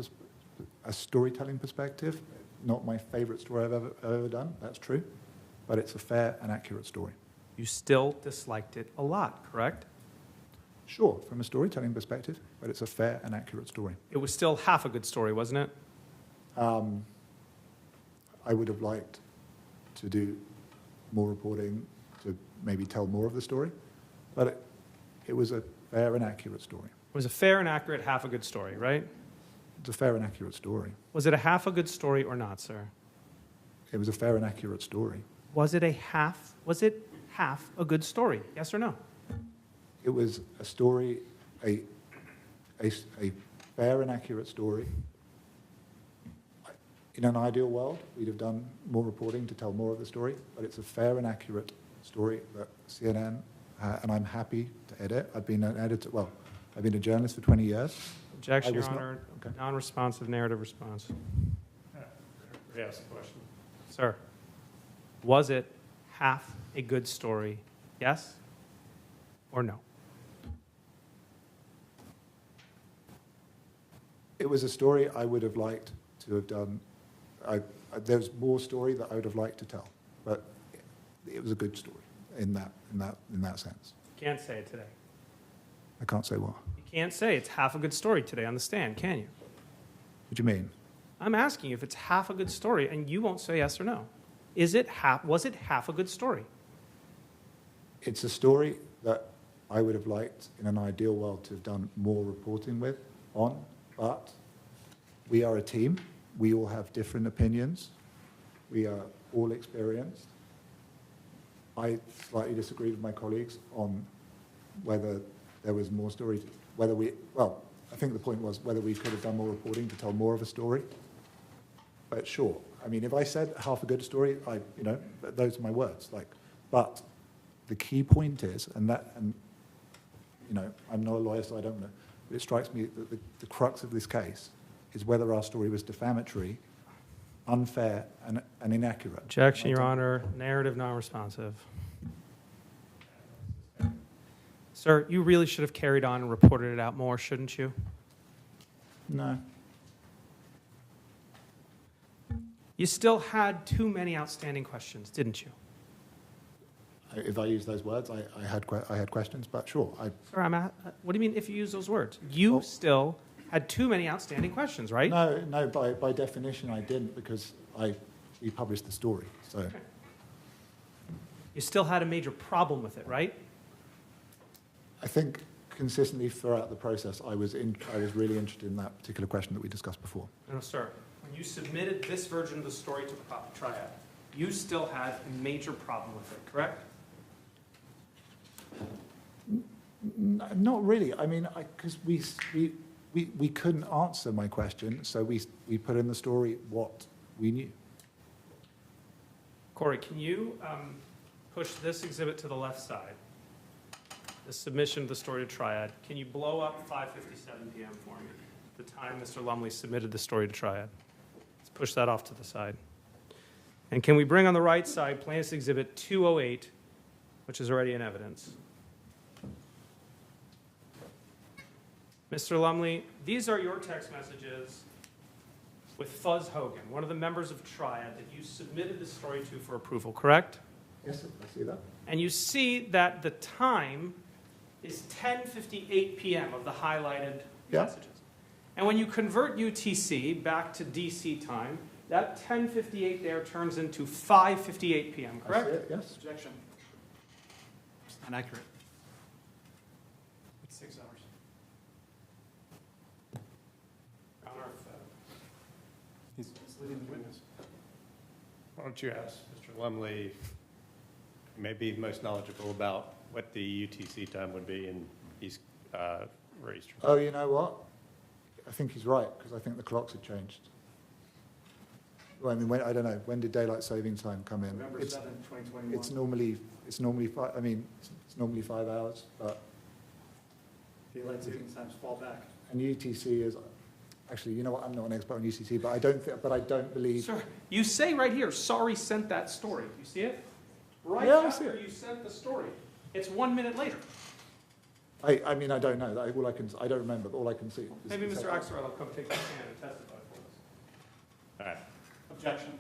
perspective. Not my favorite story I've ever done, that's true. But it's a fair and accurate story. You still disliked it a lot, correct? Sure, from a storytelling perspective, but it's a fair and accurate story. It was still half a good story, wasn't it? I would have liked to do more reporting to maybe tell more of the story, but it was a fair and accurate story. It was a fair and accurate half a good story, right? It's a fair and accurate story. Was it a half a good story or not, sir? It was a fair and accurate story. Was it half a good story? Yes or no? It was a story, a fair and accurate story. In an ideal world, we'd have done more reporting to tell more of the story, but it's a fair and accurate story that CNN, and I'm happy to edit. I've been an editor, well, I've been a journalist for 20 years. Objection, Your Honor. Non-responsive narrative response. Yes, question. Sir, was it half a good story? Yes or no? It was a story I would have liked to have done. There's more story that I would have liked to tell, but it was a good story in that sense. You can't say it today. I can't say what. You can't say it's half a good story today on the stand, can you? What do you mean? I'm asking you if it's half a good story, and you won't say yes or no. Was it half a good story? It's a story that I would have liked in an ideal world to have done more reporting on, but we are a team. We all have different opinions. We are all experienced. I slightly disagreed with my colleagues on whether there was more story, I think the point was whether we could have done more reporting to tell more of a story. But sure, I mean, if I said half a good story, those are my words. But the key point is, and I'm not a lawyer, so I don't know, but it strikes me that the crux of this case is whether our story was defamatory, unfair, and inaccurate. Objection, Your Honor. Narrative non-responsive. Sir, you really should have carried on and reported it out more, shouldn't you? No. You still had too many outstanding questions, didn't you? If I use those words, I had questions, but sure. Sir, what do you mean if you use those words? You still had too many outstanding questions, right? No, by definition I didn't, because we published the story, so. Okay. You still had a major problem with it, right? I think consistently throughout the process, I was really interested in that particular question that we discussed before. No, sir. When you submitted this version of the story to Triad, you still had a major problem with it, correct? Not really. I mean, because we couldn't answer my question, so we put in the story what we knew. Corey, can you push this exhibit to the left side? The submission of the story to Triad. Can you blow up 5:57 p.m. for me? The time Mr. Lumley submitted the story to Triad. Let's push that off to the side. And can we bring on the right side Plaintiff's Exhibit 208, which is already in evidence? Mr. Lumley, these are your text messages with Fuzz Hogan, one of the members of Triad that you submitted the story to for approval, correct? Yes, I see that. And you see that the time is 10:58 p.m. of the highlighted messages. And when you convert UTC back to DC time, that 10:58 there turns into 5:58 p.m., correct? I see it, yes. Objection. It's not accurate. It's 6 hours. He's misleading the witness. Why don't you ask Mr. Lumley, maybe most knowledgeable about what the UTC time would be in East Eastern. Oh, you know what? I think he's right, because I think the clocks had changed. Well, I mean, I don't know. When did daylight savings time come in? November 7th, 2021. It's normally 5. I mean, it's normally 5 hours, but Daylight savings times fall back. and UTC is actually. You know what? I'm not an expert on UTC, but I don't believe. Sir, you say right here, sorry sent that story. You see it? Right Yeah, I see after it. you sent the story. It's 1 minute later. I mean, I don't know. I don't remember, but all I can see. Is Maybe Mr. Axelrod will come take the stand and testify for us. All right. Objection.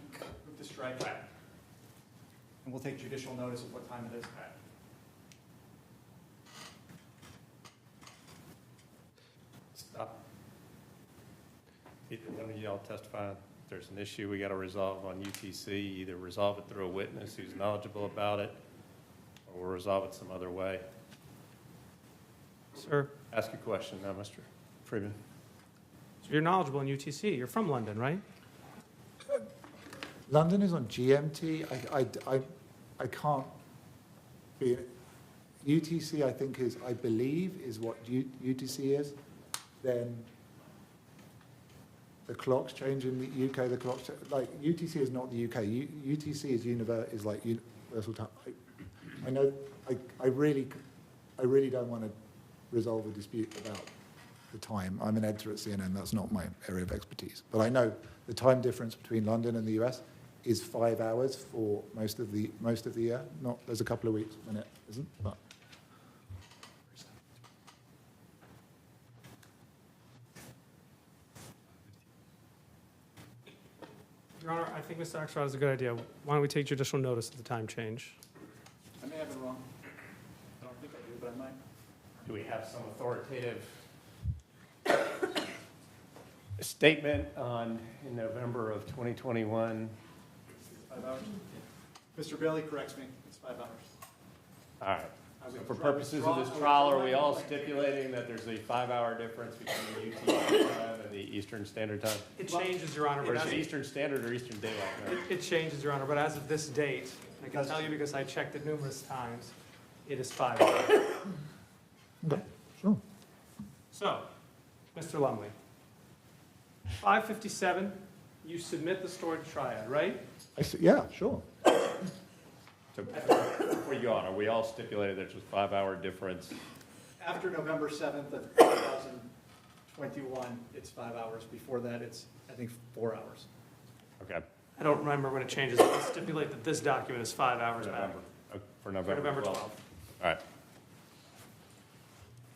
Move to strike. And we'll take judicial notice of what time it is. y'all testify. If there's an issue we got to resolve on UTC, either resolve it through a witness who's knowledgeable about it, or we'll resolve it some other way. Sir? Ask a question now, Mr. Freeman. So you're knowledgeable in UTC. You're from London, right? London is on GMT. I can't be. UTC, I think, I believe, is what UTC is. Then the clocks change in the UK. The clocks, like, UTC is not the UK. UTC is like universal time. I know. I really don't want to resolve a dispute about the time. I'm an editor at CNN. That's not my area of expertise. But I know the time difference between London and the US is 5 hours for most of the year. There's a couple of weeks when it isn't, but. Your Honor, I think Mr. Axelrod has a good idea. Why don't we take judicial notice of the time change? I may have it wrong. I don't think I do, but I might. Do we have some authoritative statement in November of 2021? 5 hours. Mr. Bailey corrects me. It's 5 hours. All right. So for purposes of this trial, are we all stipulating that there's a 5-hour difference between the UTC time and the Eastern Standard Time? It changes, Your Honor. Or is it Eastern Standard or Eastern Daylight Time? It changes, Your Honor, but as of this date, I can tell you because I checked it numerous times, it is 5 hours. Okay, sure. So, Mr. Lumley, 5:57, you submit the story to Triad, right? Yeah, sure. So before you go on, are we all stipulated there's a 5-hour difference? After November 7th of 2021, it's 5 hours. Before that, it's, I think, 4 hours. Okay. I don't remember when it changes. I'll stipulate that this document is 5 hours back. For November 12th. All right.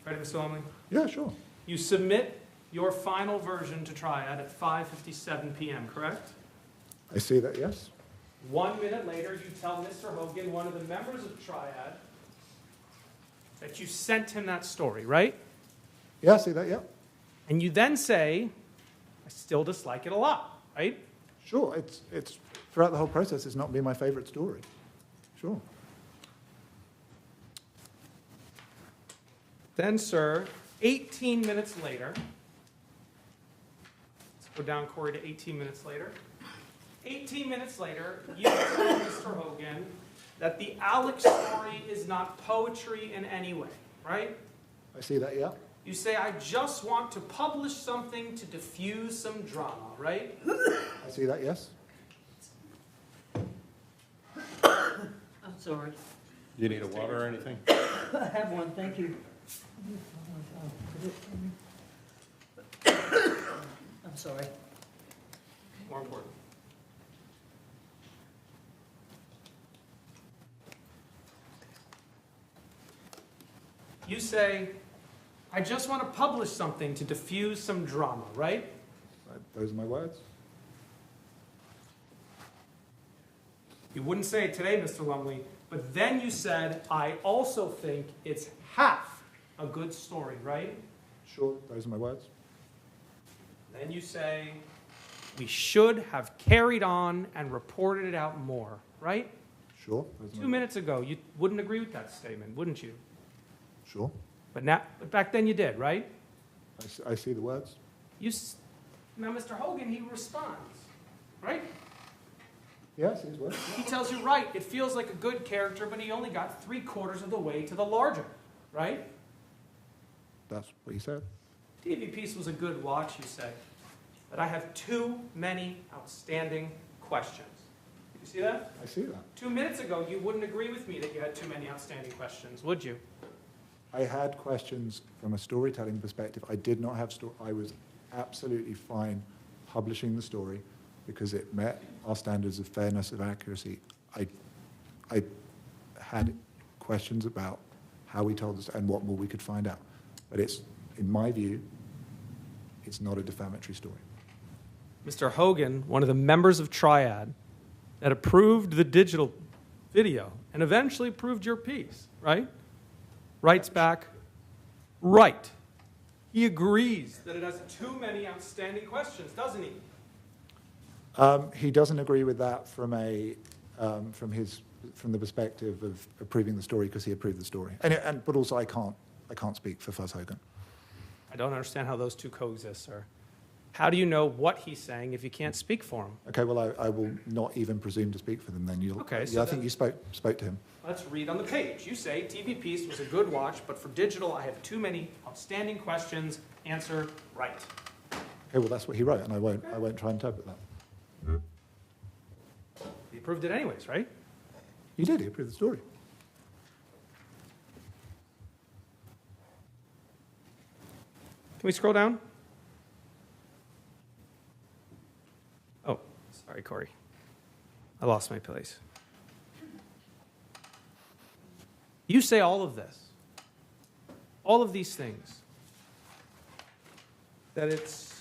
Ready, Mr. Lumley? Yeah, sure. You submit your final version to Triad at 5:57 p.m., correct? I see that, yes. 1 minute later, you tell Mr. Hogan, one of the members of Triad, that you sent him that story, right? Yeah, I see that, yeah. And you then say, I still dislike it a lot, right? Sure, it's throughout the whole process, it's not been my favorite story. Sure. Then, sir, 18 minutes later, let's go down, Corey, to 18 minutes later. 18 minutes later, you tell Mr. Hogan that the Alex story is not poetry in any way, right? I see that, yeah. You say, I just want to publish something to diffuse some drama, right? I see that, yes. I'm sorry. Do you need a water or anything? I have one, thank you. I'm sorry. More important. You say, I just want to publish something to diffuse some drama, right? Those are my words. You wouldn't say it today, Mr. Lumley, but then you said, I also think it's half a good story, right? Sure, those are my words. Then you say, we should have carried on and reported it out more, right? Sure. Those are my 2 minutes ago, you wouldn't agree with that statement, wouldn't you? Sure. But back then you did, right? I see the words. Now, Mr. Hogan, he responds, right? Yeah, I see his words. He tells you, right, it feels like a good character, but he only got 3/4 of the way to the larger, right? That's what he said. TV piece was a good watch, you say, but I have too many outstanding questions. You see that? I see that. 2 minutes ago, you wouldn't agree with me that you had too many outstanding questions, would you? I had questions from a storytelling perspective. I did not have I was absolutely fine publishing the story because it met our standards of fairness, of accuracy. I had questions about how we told us and what more we could find out. But it's, in my view, it's not a defamatory story. Mr. Hogan, one of the members of Triad that approved the digital video and eventually approved your piece, right? Writes back, right. He agrees that it has too many outstanding questions, doesn't he? He doesn't agree with that from the perspective of approving the story because he approved the story. But also I can't speak for Fuzz Hogan. I don't understand how those two coexist, sir. How do you know what he's saying if you can't speak for him? Okay, well, I will not even presume to speak for them then. Okay, I think you spoke to him. Let's read on the page. You say, TV piece was a good watch, but for digital, I have too many outstanding questions. Answer, right. Okay, well, that's what he wrote, and I won't try and interpret that. He approved it anyways, right? He did. He approved the story. Can we scroll down? Oh, sorry, Corey. I lost my place. You say all of this, all of these things, that it's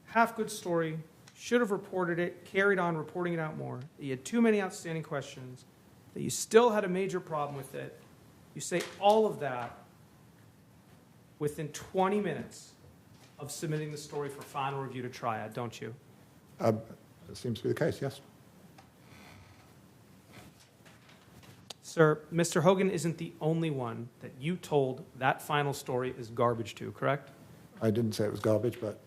half good story, should have reported it, carried on reporting it out more, that you had too many outstanding questions, that you still had a major problem with it. You say all of that within 20 minutes of submitting the story for final review to Triad, don't you? That seems to be the case, yes. Sir, Mr. Hogan isn't the only one that you told that final story is garbage to, correct? I didn't say it was garbage, but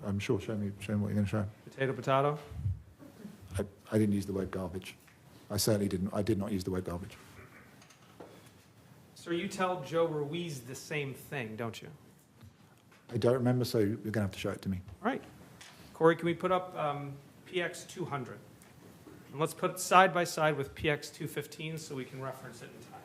I'm sure. Show me what you're going to show. Potato, potato? I didn't use the word garbage. I certainly didn't. I did not use the word garbage. Sir, you tell Joe Ruiz the same thing, don't you? I don't remember, so you're going to have to show it to me. All right. Corey, can we put up PX 200? And let's put it side by side with PX 215 so we can reference it in time.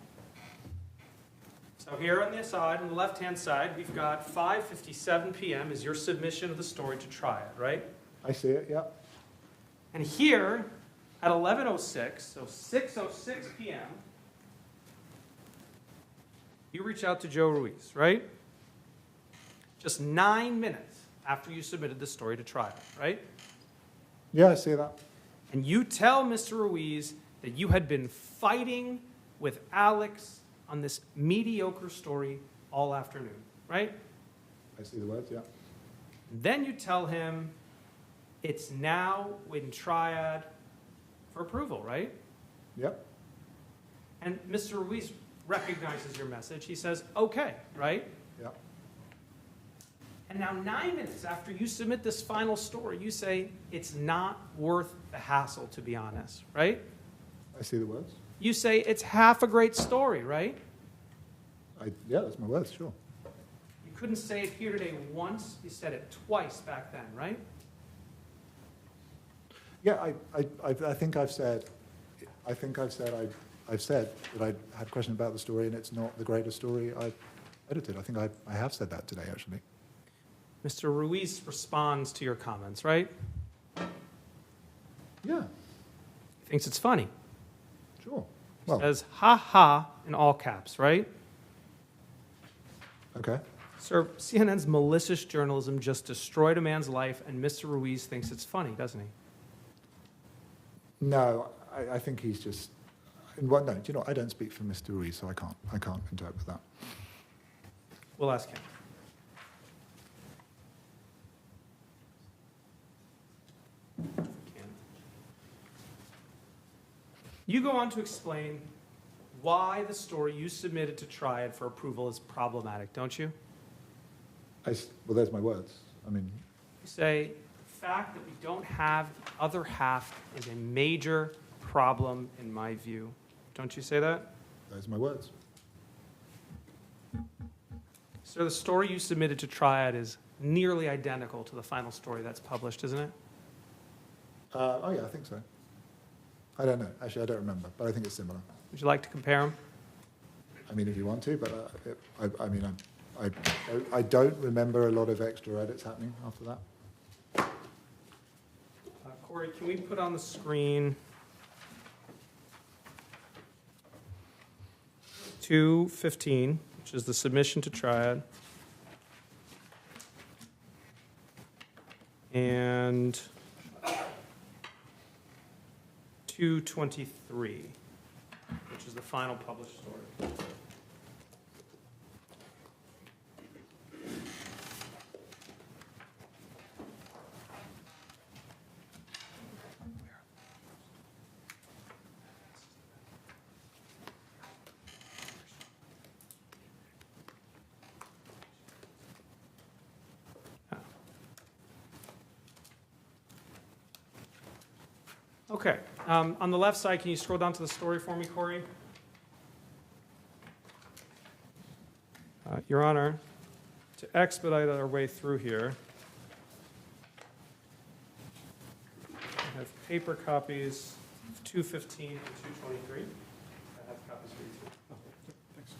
So here on the side, on the left-hand side, we've got 5:57 p.m. is your submission of the story to Triad, right? I see it, yeah. And here at 11:06, so 6:06 p.m., you reach out to Joe Ruiz, right? Just 9 minutes after you submitted the story to Triad, right? Yeah, I see that. And you tell Mr. Ruiz that you had been fighting with Alex on this mediocre story all afternoon, right? I see the words, yeah. Then you tell him it's now in Triad for approval, right? Yep. And Mr. Ruiz recognizes your message. He says, okay, right? Yep. And now 9 minutes after you submit this final story, you say, it's not worth the hassle, to be honest, right? I see the words. You say, it's half a great story, right? Yeah, that's my words, sure. You couldn't say it here today once. You said it twice back then, right? Yeah, I think I've said that I had a question about the story and it's not the greatest story I've edited. I think I have said that today, actually. Mr. Ruiz responds to your comments, right? Yeah. He thinks it's funny. Sure. Well, says, ha ha, in all caps, right? Okay. Sir, CNN's malicious journalism just destroyed a man's life, and Mr. Ruiz thinks it's funny, doesn't he? No, I think he's just... Well, no, do you know, I don't speak for Mr. Ruiz, so I can't interpret that. We'll ask him. You go on to explain why the story you submitted to Triad for approval is problematic, don't you? Well, there's my words. I mean... You say, the fact that we don't have the other half is a major problem in my view. Don't you say that? Those are my words. So the story you submitted to Triad is nearly identical to the final story that's published, isn't it? Oh, yeah, I think so. I don't know. Actually, I don't remember, but I think it's similar. Would you like to compare them? I mean, if you want to, but I don't remember a lot of extra edits happening after that. Corey, can we put on the screen 215, which is the submission to Triad, and 223, which is the final published story. Okay. On the left side, can you scroll down to the story for me, Corey? Your Honor, to expedite our way through here, I have paper copies of 215 and 223. I have copies for you too. Thanks.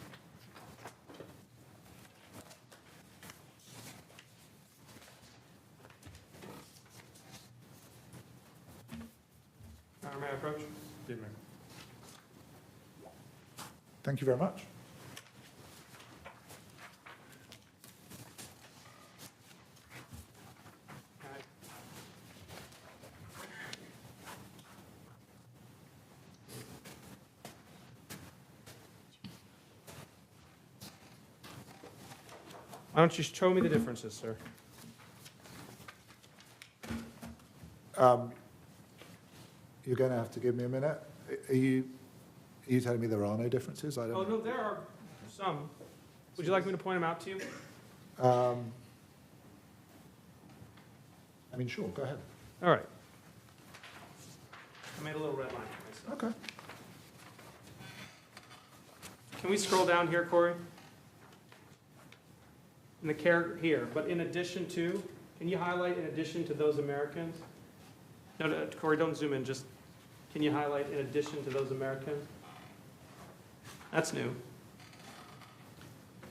May I approach? Thank you very much. Why don't you show me the differences, sir? You're going to have to give me a minute. Are you telling me there are no differences? I don't. Oh, no, there are some. Would you like me to point them out to you? I mean, sure, go ahead. All right. I made a little red line for myself. Okay. Can we scroll down here, Corey? In the care here, but in addition to, can you highlight in addition to those Americans? No, Corey, don't zoom in, just, can you highlight in addition to those Americans? That's new.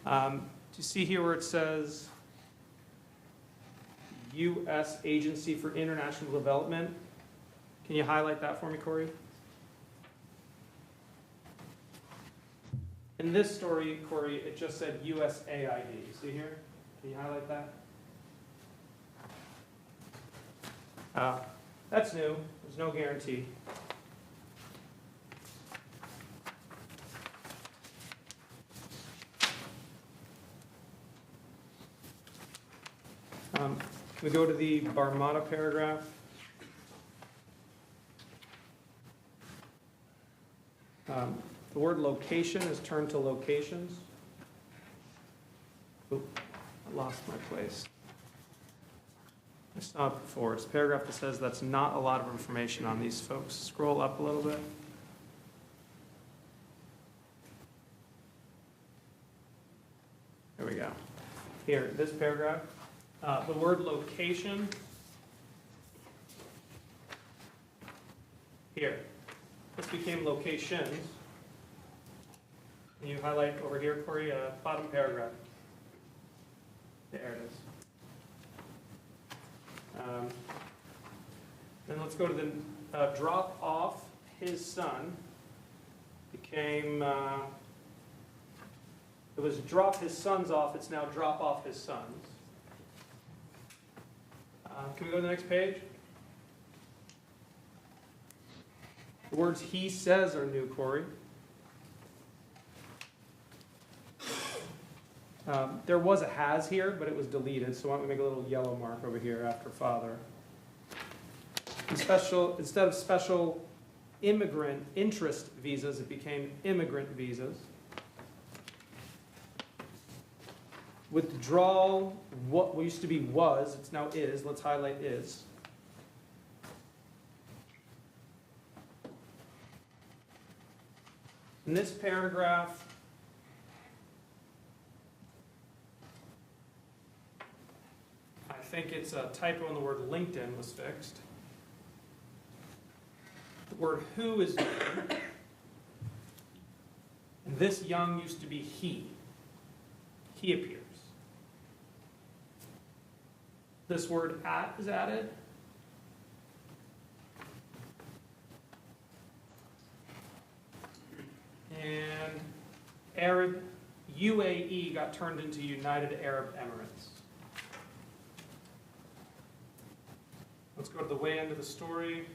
Do you see here where it says U.S. Agency for International Development? Can you highlight that for me, Corey? In this story, Corey, it just said USAID. See here? Can you highlight that? That's new. There's no guarantee. Can we go to the Barmata paragraph? The word location is turned to locations. Oop, I lost my place. I saw it before. It's a paragraph that says that's not a lot of information on these folks. Scroll up a little bit. There we go. Here, this paragraph. The word location. Here. This became locations. And you highlight over here, Corey, bottom paragraph. There it is. Then let's go to the drop off his son. Became, it was drop his sons off, it's now drop off his sons. Can we go to the next page? The words he says are new, Corey. There was a has here, but it was deleted, so why don't we make a little yellow mark over here after father. Instead of special immigrant interest visas, it became immigrant visas. Withdrawal, what used to be was, it's now is. Let's highlight is. In this paragraph, I think it's a typo in the word LinkedIn was fixed. The word who is new. And this young used to be he. He appears. This word at is added. And Arab UAE got turned into United Arab Emirates. Let's go to the way end of the story.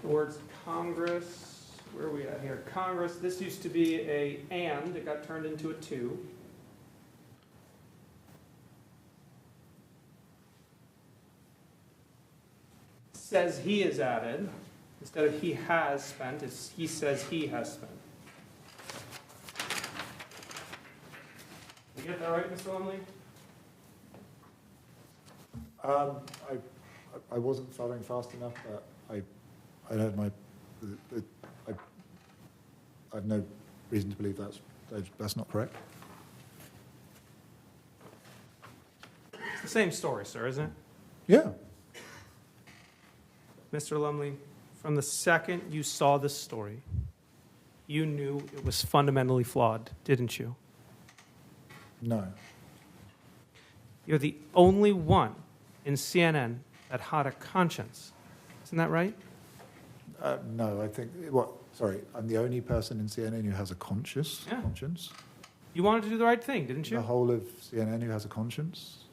The words Congress, where are we at here? Congress, this used to be a and, it got turned into a to. Says he is added. Instead of he has spent, it's he says he has spent. You get that right, Mr. Lumley? I wasn't following fast enough, but I heard I have no reason to believe that's not correct. It's the same story, sir, isn't it? Yeah. Mr. Lumley, from the second you saw this story, you knew it was fundamentally flawed, didn't you? No. You're the only one in CNN that had a conscience. Isn't that right? No, I think, sorry, I'm the only person in CNN who has a conscience. You wanted to do the right thing, didn't you? The whole of CNN who has a conscience?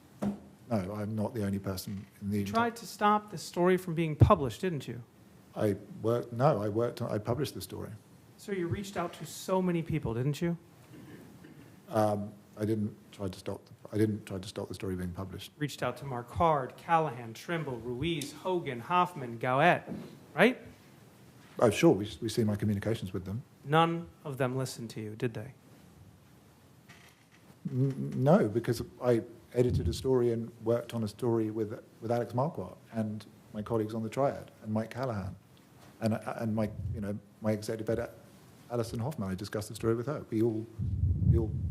No, I'm not the only person in the... You tried to stop the story from being published, didn't you? I published the story. So you reached out to so many people, didn't you? I didn't try to stop the story being published. Reached out to Marquardt, Callahan, Trimble, Ruiz, Hogan, Hoffman, Gowett, right? Oh, sure, we see my communications with them. None of them listened to you, did they? No, because I edited a story and worked on a story with Alex Marquardt and my colleagues on the Triad and Mike Callahan and my executive editor Alison Hoffman. I discussed the story with her.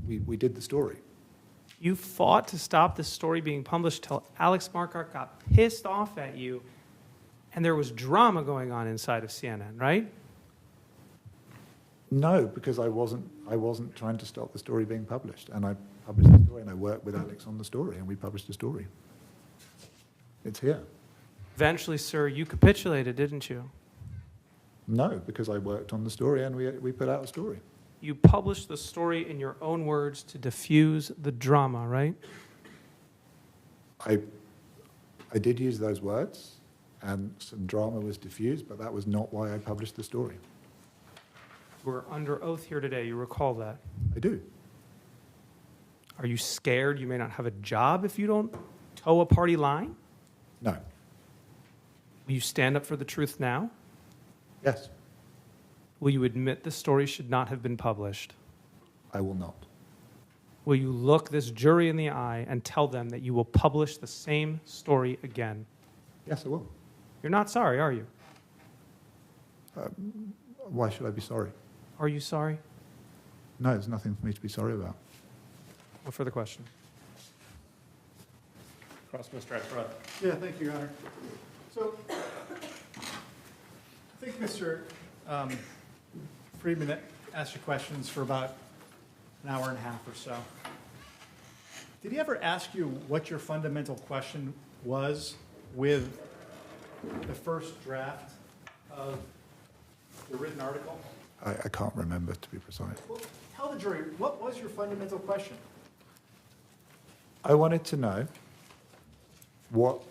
We did the story. You fought to stop this story being published till Alex Marquardt got pissed off at you, and there was drama going on inside of CNN, right? No, because I wasn't trying to stop the story being published, and I published the story, and I worked with Alex on the story, and we published the story. It's here. Eventually, sir, you capitulated, didn't you? No, because I worked on the story, and we put out a story. You published the story in your own words to diffuse the drama, right? I did use those words, and some drama was diffused, but that was not why I published the story. We're under oath here today. You recall that? I do. Are you scared you may not have a job if you don't toe a party line? No. Will you stand up for the truth now? Yes. Will you admit the story should not have been published? I will not. Will you look this jury in the eye and tell them that you will publish the same story again? Yes, I will. You're not sorry, are you? Why should I be sorry? Are you sorry? No, there's nothing for me to be sorry about. No further question. Cross Mr. Axelrod. Yeah, thank you, Your Honor. So, I think Mr. Friedman asked you questions for about an hour and a half or so. Did he ever ask you what your fundamental question was with the first draft of the written article? I can't remember, to be precise. Well, tell the jury, what was your fundamental question? I wanted to know what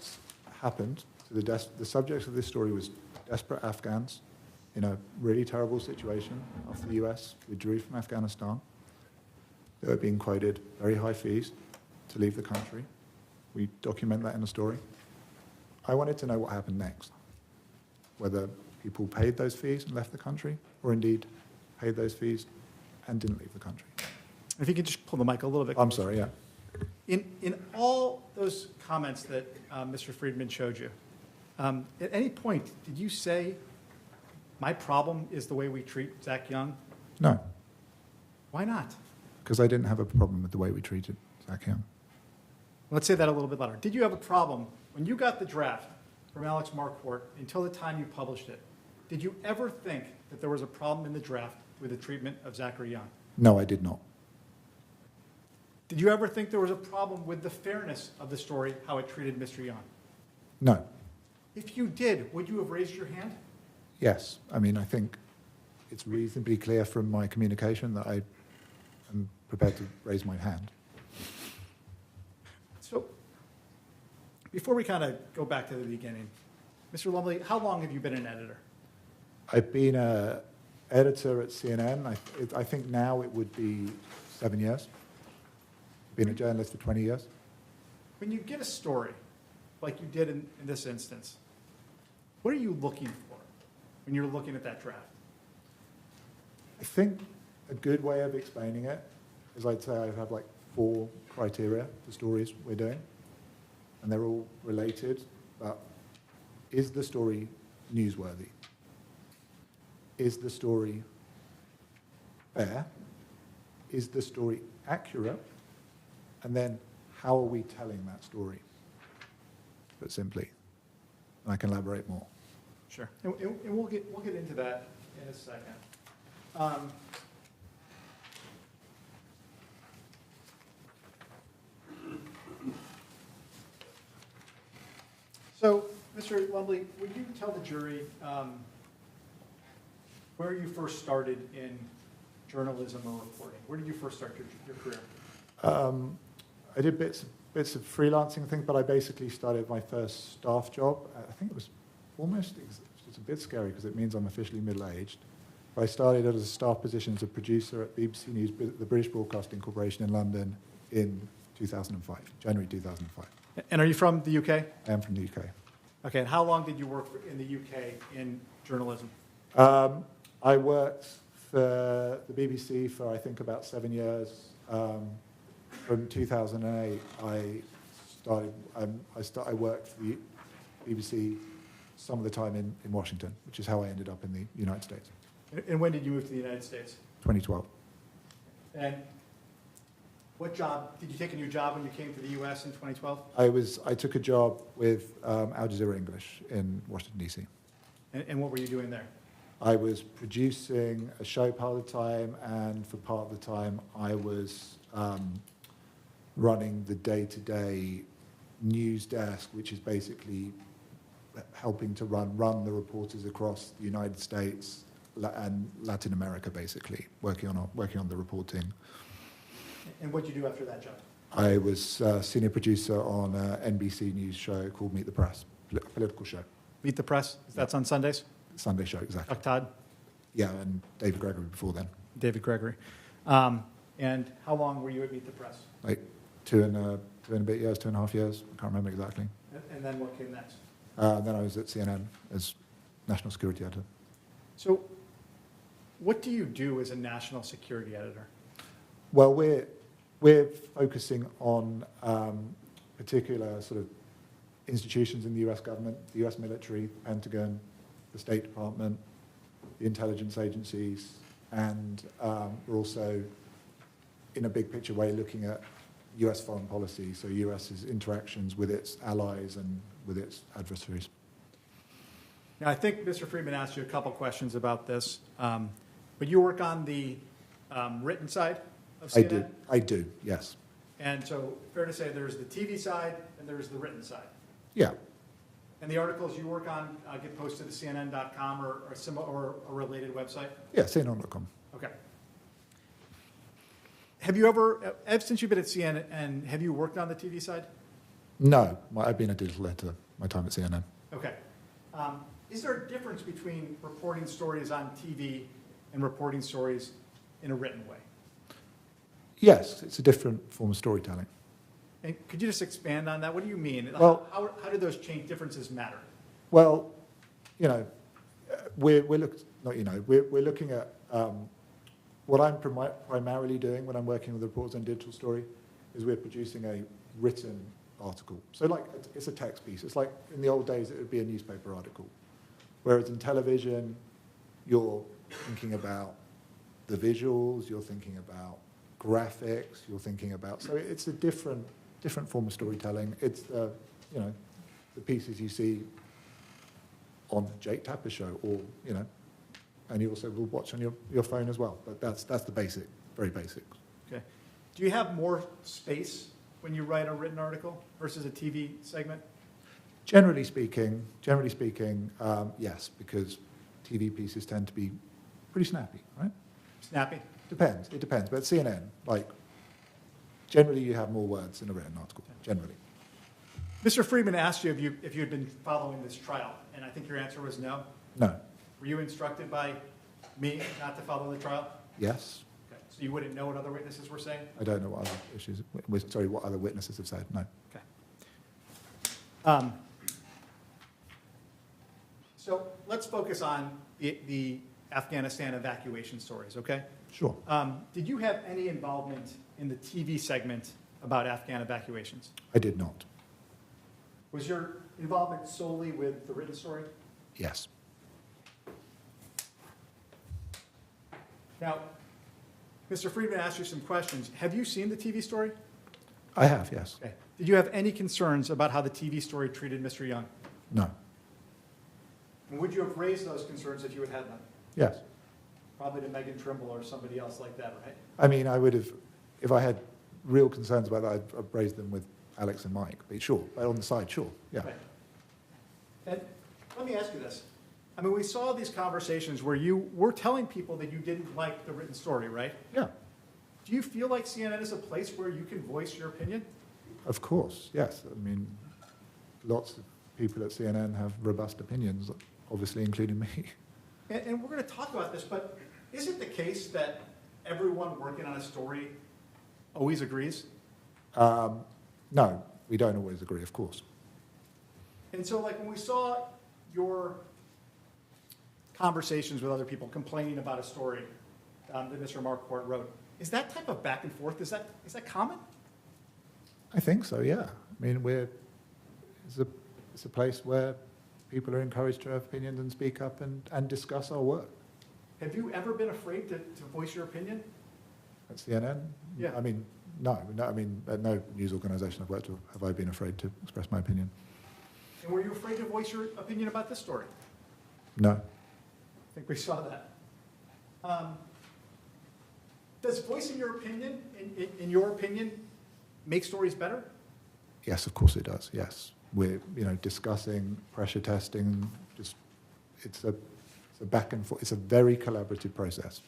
happened to the subject of this story was desperate Afghans in a really terrible situation after the US withdrew from Afghanistan. They were being quoted very high fees to leave the country. We document that in the story. I wanted to know what happened next, whether people paid those fees and left the country, or indeed paid those fees and didn't leave the country. If you could just pull the mic a little bit closer. I'm sorry, yeah. In all those comments that Mr. Friedman showed you, at any point did you say, my problem is the way we treat Zach Young? No, Why not? because I didn't have a problem with the way we treated Zach Young. Let's say that a little bit louder. Did you have a problem when you got the draft from Alex Marquardt until the time you published it? Did you ever think that there was a problem in the draft with the treatment of Zachary Young? No, I did not. Did you ever think there was a problem with the fairness of the story, how it treated Mr. Young? No. If you did, would you have raised your hand? Yes. I mean, I think it's reasonably clear from my communication that I am prepared to raise my hand. So, before we kind of go back to the beginning, Mr. Lumley, how long have you been an editor? I've been an editor at CNN. I think now it would be 7 years. Been a journalist for 20 years. When you get a story, like you did in this instance, what are you looking for when you're looking at that draft? I think a good way of explaining it is I'd say I have like 4 criteria for stories we're doing. and they're all related, but is the story newsworthy? Is the story fair? Is the story accurate? And then how are we telling that story? But simply, and I can elaborate more. Sure. And we'll get into that in a second. So, Mr. Lumley, would you tell the jury where you first started in journalism or reporting? Where did you first start your career? I did bits of freelancing thing, but I basically started my first staff job. I think it was it's a bit scary because it means I'm officially middle-aged. But I started as a staff position as a producer at BBC News, the British Broadcasting Corporation in London in 2005, January 2005. And are you from the UK? I am from the UK. Okay, and how long did you work in the UK in journalism? I worked for the BBC for, I think, about 7 years. From 2008, I worked for the BBC some of the time in Washington, which is how I ended up in the United States. And when did you move to the United States? 2012. And what job, did you take a new job when you came to the US in 2012? I took a job with Al Jazeera English in Washington, D.C. And what were you doing there? I was producing a show part of the time, and for part of the time I was running the day-to-day news desk, which is basically helping to run the reporters across the United States and Latin America, basically, working on the reporting. And what did you do after that job? I was senior producer on an NBC News show called Meet the Press, political show. Meet the Press? That's on Sundays? Sunday show, exactly. Chuck Todd? Yeah, and David Gregory before then. David Gregory. And how long were you at Meet the Press? Like two and a bit years, 2.5 years. I can't remember exactly. And then what came next? Then I was at CNN as national security editor. So what do you do as a national security editor? Well, we're focusing on particular sort of institutions in the U.S. government, the U.S. military, Pentagon, the State Department, the intelligence agencies, and we're also, in a big picture way, looking at U.S. foreign policy, so U.S.'s interactions with its allies and with its adversaries. Now, I think Mr. Friedman asked you a couple questions about this, but you work on the written side of CNN? I do, yes. And so, fair to say there's the TV side and there's the written side? Yeah. And the articles you work on get posted to CNN.com or a related website? Yeah, CNN.com. Okay. Have you ever, since you've been at CNN, have you worked on the TV side? No, I've been a digital editor my time at CNN. Okay. Is there a difference between reporting stories on TV and reporting stories in a written way? Yes, it's a different form of storytelling. And could you just expand on that? What do you mean? Well, how do those differences matter? Well, you know, we're looking at what I'm primarily doing when I'm working with reporters on digital story is we're producing a written article. So like it's a text piece. It's like in the old days it would be a newspaper article. Whereas in television, you're thinking about the visuals, you're thinking about graphics, you're thinking about, so it's a different form of storytelling. It's the pieces you see on Jake Tapper's show, or and you also will watch on your phone as well. But that's the basic, very basic. Okay. Do you have more space when you write a written article versus a TV segment? Generally speaking, yes, because TV pieces tend to be pretty snappy, right? Snappy? Depends. It depends. But CNN, like, generally you have more words in a written article, generally. Mr. Friedman asked you if you had been following this trial, and I think your answer was no. No. Were you instructed by me not to follow the trial? Yes. Okay. So you wouldn't know what other witnesses were saying? I don't know what other witnesses have said, no. Okay. So let's focus on the Afghanistan evacuation stories, okay? Sure. Did you have any involvement in the TV segment about Afghan evacuations? I did not. Was your involvement solely with the written story? Yes. Now, Mr. Friedman asked you some questions. Have you seen the TV story? I have, yes. Okay. Did you have any concerns about how the TV story treated Mr. Young? No. And would you have raised those concerns if you had had them? Yes. Probably to Megan Trimble or somebody else like that, right? I mean, I would have, if I had real concerns about that, I'd raised them with Alex and Mike. But sure, but on the side, sure, yeah. Right. And let me ask you this. I mean, we saw these conversations where you were telling people that you didn't like the written story, right? Yeah. Do you feel like CNN is a place where you can voice your opinion? Of course, yes. I mean, lots of people at CNN have robust opinions, obviously including me. And we're going to talk about this, but is it the case that everyone working on a story always agrees? No, we don't always agree, of course. And so, like, when we saw your conversations with other people complaining about a story that Mr. Marquardt wrote, is that type of back and forth, is that common? I think so, yeah. I mean, it's a place where people are encouraged to have opinions and speak up and discuss our work. Have you ever been afraid to voice your opinion? At CNN? Yeah. I mean, no. I mean, at no news organisation I've worked with have I been afraid to express my opinion. And were you afraid to voice your opinion about this story? No. I think we saw that. Does voicing your opinion, in your opinion, make stories better? Yes, of course it does, yes. We're, discussing, pressure testing, it's a back and forth, it's a very collaborative process.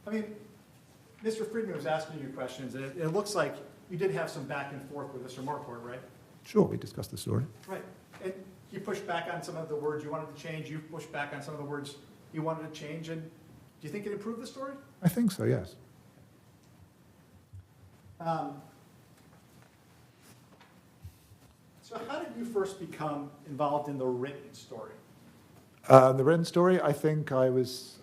I mean, Mr. Friedman was asking you questions, and it looks like you did have some back and forth with Mr. Marquardt, right? Sure, we discussed the story. Right. And he pushed back on some of the words you wanted to change, you pushed back on some of the words you wanted to change, and do you think it improved the story? I think so, yes. So how did you first become involved in the written story? The written story, I think I was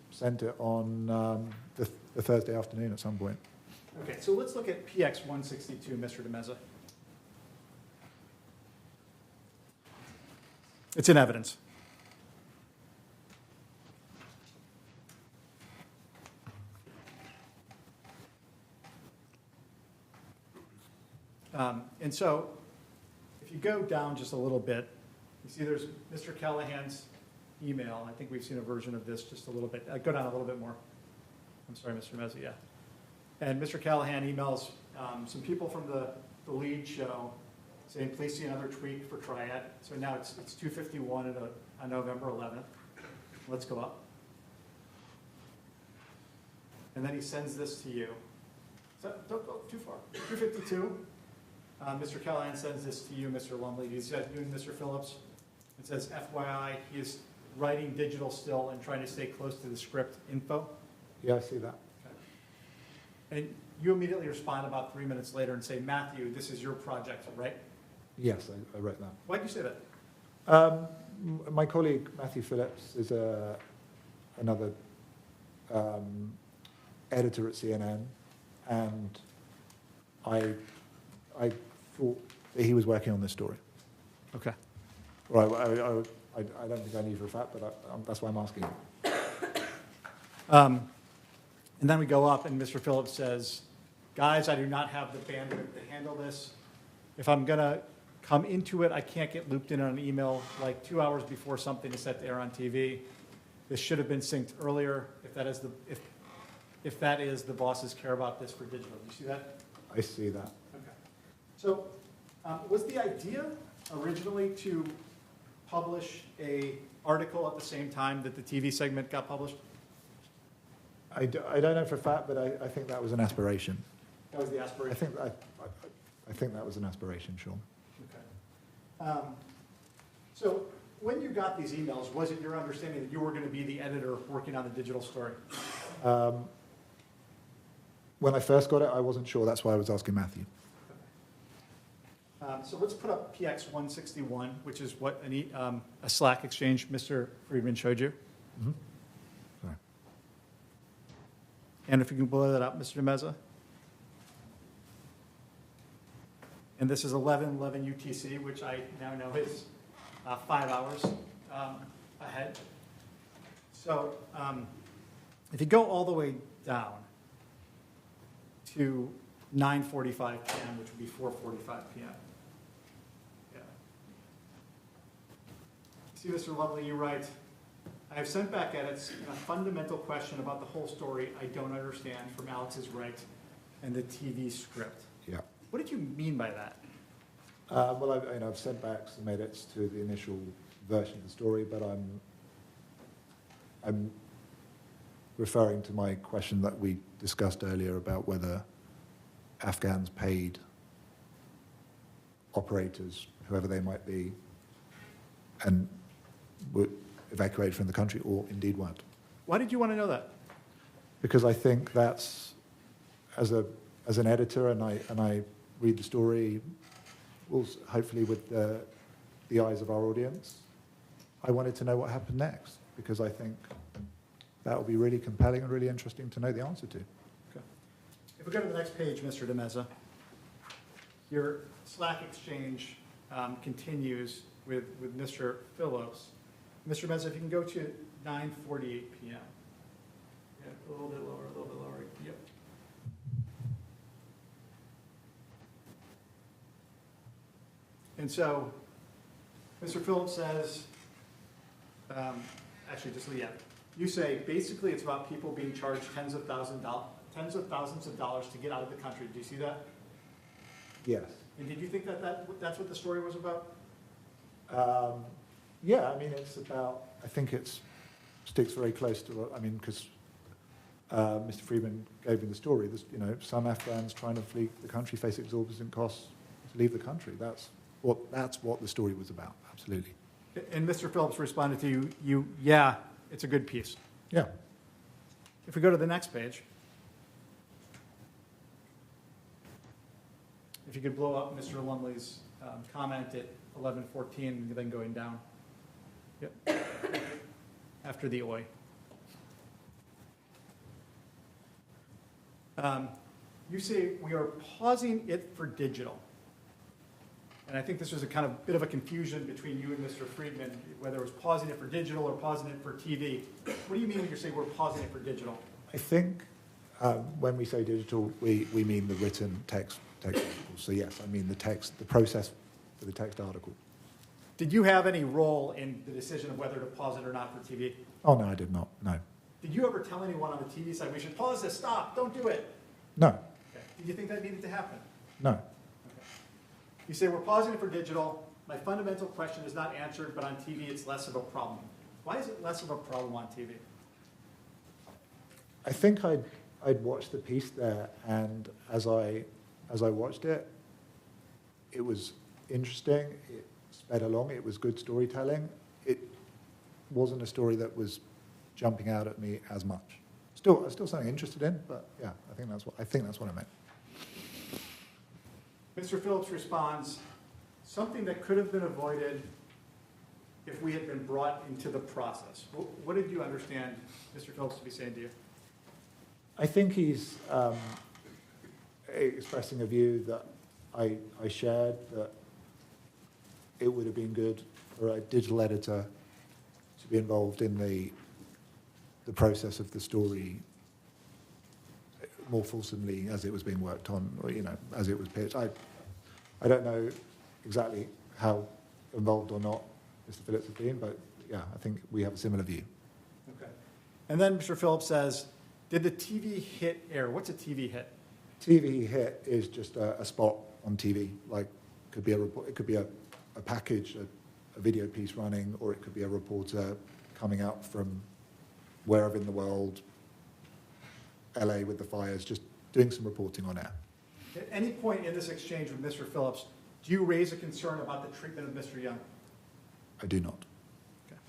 sent it on the Thursday afternoon at some point. Okay, so let's look at PX 162, Mr. DeMeza. It's in evidence. And so, if you go down just a little bit, you see there's Mr. Callahan's email. I think we've seen a version of this just a little bit. Go down a little bit more. I'm sorry, Mr. Mezzi, yeah. And Mr. Callahan emails some people from the lead show saying, please see another tweet for Triad. So now it's 2:51 on November 11th. Let's go up. And then he sends this to you. So don't go too far. 2:52. Mr. Callahan sends this to you, Mr. Lumley. He said, you and Mr. Phillips. It says, FYI, he is writing digital still and trying to stay close to the script info. Yeah, I see that. Okay. And you immediately respond about 3 minutes later and say, Matthew, this is your project, right? Yes, I wrote that. Why did you say that? My colleague, Matthew Phillips, is another editor at CNN, and I thought that he was working on this story. Okay. Well, I don't think I knew for a fact, but that's why I'm asking you. And then we go up, and Mr. Phillips says, guys, I do not have the bandwidth to handle this. If I'm going to come into it, I can't get looped in on an email like 2 hours before something is set to air on TV. This should have been synced earlier, if that is the bosses care about this for digital. Do you see that? I see that. Okay. So was the idea originally to publish an article at the same time that the TV segment got published? I don't know for a fact, but I think that was an aspiration. That was the aspiration? I think that was an aspiration, sure. Okay. So when you got these emails, was it your understanding that you were going to be the editor working on the digital story? When I first got it, I wasn't sure. That's why I was asking Matthew. So let's put up PX 161, which is what a Slack exchange Mr. Friedman showed you. Mm-hmm. Sorry. And if you can blow that up, Mr. DeMeza. And this is 11:11 UTC, which I now know is 5 hours ahead. So if you go all the way down to 9:45 p.m., which would be 4:45 p.m. Yeah. See, Mr. Lumley, you write, I have sent back edits and a fundamental question about the whole story I don't understand from Alex's right and the TV script. Yeah. What did you mean by that? Well, I've sent back some edits to the initial version of the story, but I'm referring to my question that we discussed earlier about whether Afghans paid operators, whoever they might be, and were evacuated from the country, or indeed weren't. Why did you want to know that? Because I think that's, as an editor, and I read the story, also hopefully with the eyes of our audience, I wanted to know what happened next, because I think that would be really compelling and really interesting to know the answer to. Okay. If we go to the next page, Mr. De Meza, your Slack exchange continues with Mr. Phillips. Mr. Meza, if you can go to 9:48 p.m. Yeah, a little bit lower, a little bit lower. Yep. And so, Mr. Phillips says, actually, just yeah. You say basically it's about people being charged tens of thousands of dollars to get out of the country. Do you see that? Yes. And did you think that's what the story was about? Yeah, I mean, it's about, I think it sticks very close to, because Mr. Friedman gave me the story. Some Afghans trying to flee the country face exorbitant costs to leave the country. That's what the story was about, absolutely. And Mr. Phillips responded to you, yeah, it's a good piece. Yeah. If we go to the next page, if you could blow up Mr. Lumley's comment at 11:14, then going down. Yep. After the OI. You say we are pausing it for digital. And I think this was a kind of bit of a confusion between you and Mr. Friedman, whether it was pausing it for digital or pausing it for TV. What do you mean when you say we're pausing it for digital? I think when we say digital, we mean the written text article. So yes, I mean the text, the process for the text article. Did you have any role in the decision of whether to pause it or not for TV? Oh, no, I did not, no. Did you ever tell anyone on the TV side, we should pause this, stop, don't do it? No. Okay. Did you think that needed to happen? No. Okay. You say we're pausing it for digital. My fundamental question is not answered, but on TV it's less of a problem. Why is it less of a problem on TV? I think I'd watched the piece there, and as I watched it, it was interesting. It sped along. It was good storytelling. It wasn't a story that was jumping out at me as much. Still something interested in, but yeah, I think that's what I meant. Mr. Phillips responds, something that could have been avoided if we had been brought into the process. What did you understand Mr. Phillips to be saying to you? I think he's expressing a view that I shared, that it would have been good for a digital editor to be involved in the process of the story more fulsomely as it was being worked on, or, as it was pitched. I don't know exactly how involved or not Mr. Phillips has been, but yeah, I think we have a similar view. Okay. And then Mr. Phillips says, did the TV hit air? What's a TV hit? TV hit is just a spot on TV, like could be a report, it could be a package, a video piece running, or it could be a reporter coming out from wherever in the world, LA with the fires, just doing some reporting on air. At any point in this exchange with Mr. Phillips, do you raise a concern about the treatment of Mr. Young? I do not. Okay.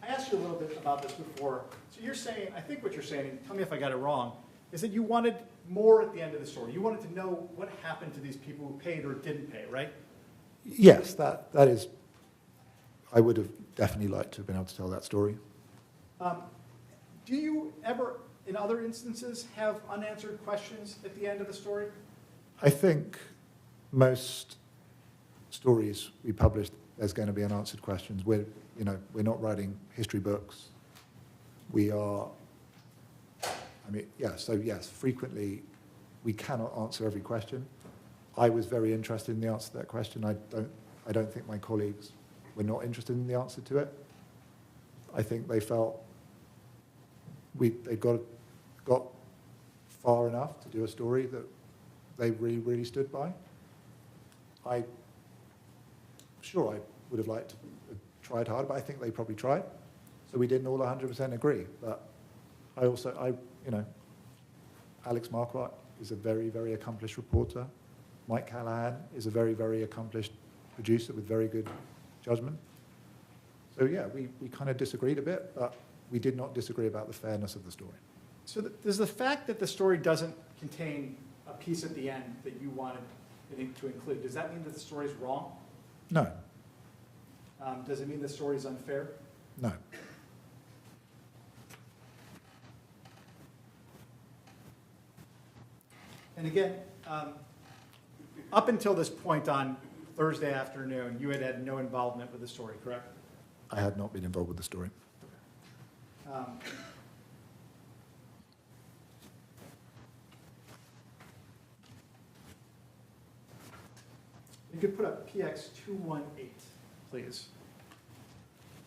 I asked you a little bit about this before. So you're saying, I think what you're saying, and tell me if I got it wrong, is that you wanted more at the end of the story. You wanted to know what happened to these people who paid or didn't pay, right? Yes, that is, I would have definitely liked to have been able to tell that story. Do you ever in other instances, have unanswered questions at the end of the story? I think most stories we publish, there's going to be unanswered questions. We're not writing history books. We are, yes, frequently we cannot answer every question. I was very interested in the answer to that question. I don't think my colleagues were not interested in the answer to it. I think they felt they got far enough to do a story that they really, really stood by. I would have liked to have tried harder, but I think they probably tried. So we didn't all 100% agree. But Alex Marquardt is a very, very accomplished reporter. Mike Callahan is a very, very accomplished producer with very good judgment. So yeah, we kind of disagreed a bit, but we did not disagree about the fairness of the story. So does the fact that the story doesn't contain a piece at the end that you wanted it to include, does that mean that the story is wrong? No. Does it mean the story is unfair? No. And again, up until this point on Thursday afternoon, you had no involvement with the story, correct? I had not been involved with the story. You could put up PX 218, please,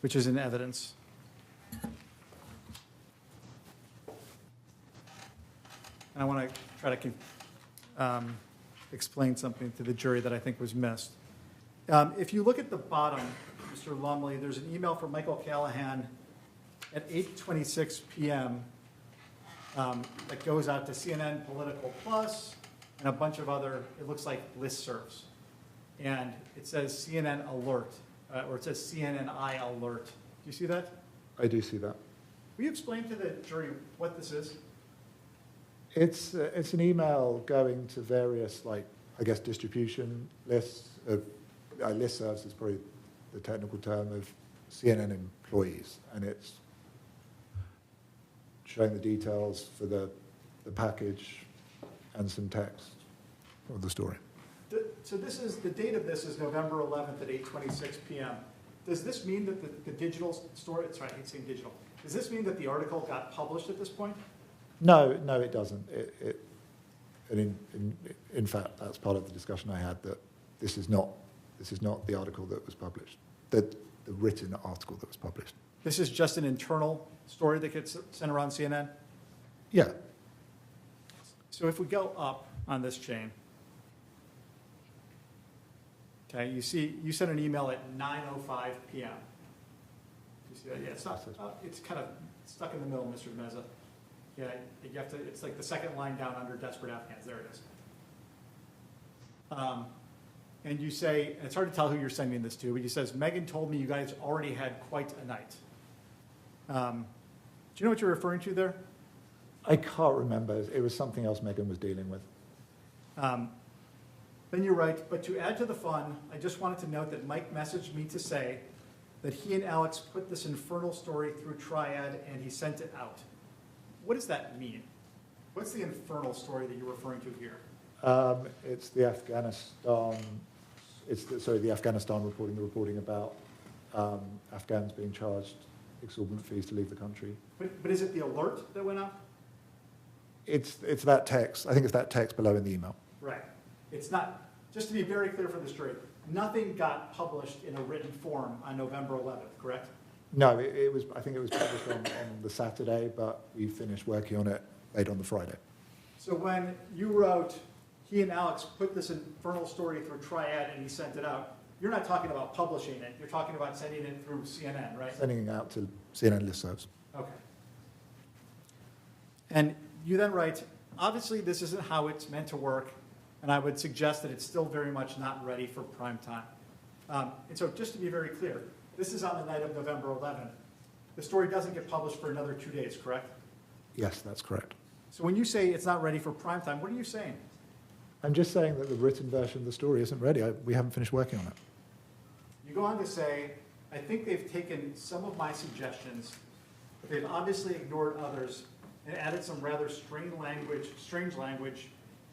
which is in evidence. And I want to try to explain something to the jury that I think was missed. If you look at the bottom, Mr. Lumley, there's an email from Michael Callahan at 8:26 p.m. That goes out to CNN Political Plus and a bunch of other, it looks like listservs. And it says CNN Alert, or it says CNNI Alert. Do you see that? I do see that. Will you explain to the jury what this is? It's an email going to various, distribution lists of, listservs is probably the technical term of CNN employees, and it's showing the details for the package and some text of the story. So the date of this is November 11th at 8:26 p.m. Does this mean that the digital story, sorry, I hate saying digital, does this mean that the article got published at this point? No, it doesn't. In fact, that's part of the discussion I had, that this is not the article that was published, the written article that was published. This is just an internal story that gets sent around CNN? Yeah. So if we go up on this chain, okay, you see, you sent an email at 9:05 p.m. You see that? Yeah, it's kind of stuck in the middle, Mr. Meza. Yeah, you have to, it's like the second line down under desperate Afghans. There it is. And you say, and it's hard to tell who you're sending this to, but he says, Megan told me you guys already had quite a night. Do you know what you're referring to there? I can't remember. It was something else Megan was dealing with. Then you write, but to add to the fun, I just wanted to note that Mike messaged me to say that he and Alex put this infernal story through Triad and he sent it out. What does that mean? What's the infernal story that you're referring to here? It's the Afghanistan. The Afghanistan reporting about Afghans being charged exorbitant fees to leave the country. But is it the alert that went out? It's that text. I think it's that text below in the email. Right. It's not, just to be very clear for the jury, nothing got published in a written form on November 11th, correct? No, I think it was published on the Saturday, but we finished working on it late on the Friday. So when you wrote, he and Alex put this infernal story through Triad and he sent it out, you're not talking about publishing it, you're talking about sending it through CNN, right? Sending it out to CNN listservs. Okay. And you then write, obviously this isn't how it's meant to work, and I would suggest that it's still very much not ready for prime time. And so just to be very clear, this is on the night of November 11th. The story doesn't get published for another 2 days, correct? Yes, that's correct. So when you say it's not ready for prime time, what are you saying? I'm just saying that the written version of the story isn't ready. We haven't finished working on it. You go on to say, I think they've taken some of my suggestions, but they've obviously ignored others, and added some rather strange language,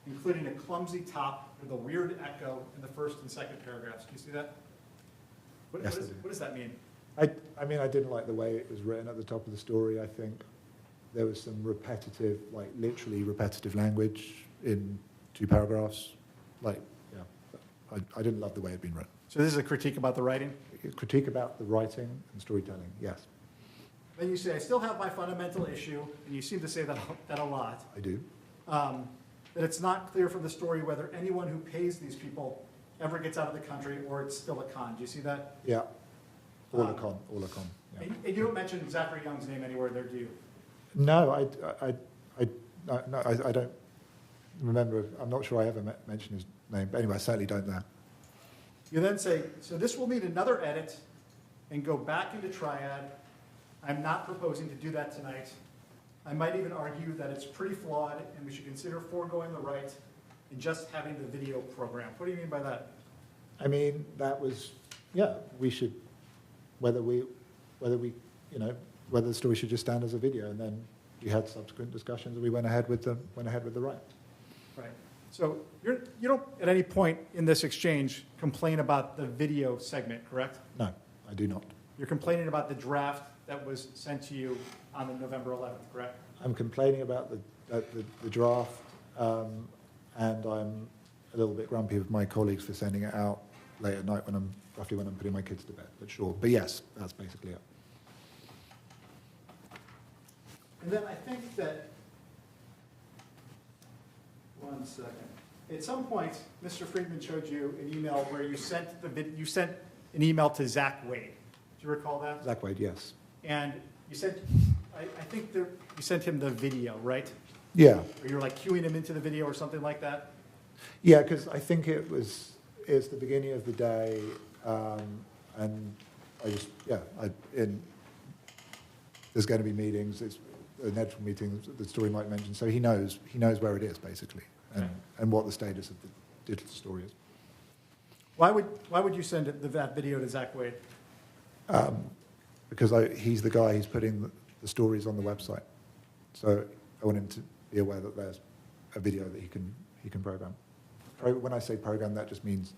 including a clumsy top with a weird echo in the first and second paragraphs. Do you see that? What does that mean? I mean, I didn't like the way it was written at the top of the story. I think there was some repetitive, like literally repetitive language in 2 paragraphs. Like, yeah, I didn't love the way it had been written. So this is a critique about the writing? A critique about the writing and storytelling, yes. Then you say, I still have my fundamental issue, and you seem to say that a lot. I do. That it's not clear from the story whether anyone who pays these people ever gets out of the country or it's still a con. Do you see that? Yeah. All a con. Yeah. And you don't mention Zachary Young's name anywhere there, do you? No, I don't remember. I'm not sure I ever mentioned his name. But anyway, I certainly don't now. You then say, so this will need another edit and go back into Triad. I'm not proposing to do that tonight. I might even argue that it's pretty flawed and we should consider foregoing the right and just having the video program. What do you mean by that? I mean, that was, yeah, we should, whether the story should just stand as a video, and then we had subsequent discussions and we went ahead with the right. Right. So you don't at any point in this exchange complain about the video segment, correct? No, I do not. You're complaining about the draft that was sent to you on the November 11th, correct? I'm complaining about the draft, and I'm a little bit grumpy with my colleagues for sending it out late at night when I'm putting my kids to bed. But sure, but yes, that's basically it. And then I think that, one second. At some point, Mr. Friedman showed you an email where you sent an email to Zach Wade. Do you recall that? Zach Wade, yes. And you sent, I think you sent him the video, right? Yeah. Or you're like cueing him into the video or something like that? Yeah, because I think it's the beginning of the day, and I just, there's going to be meetings, it's an editorial meeting, the story might mention, so he knows where it is, basically, and what the status of the digital story is. Why would you send that video to Zach Wade? Because he's the guy who's putting the stories on the website. So I want him to be aware that there's a video that he can program. When I say program, that just means,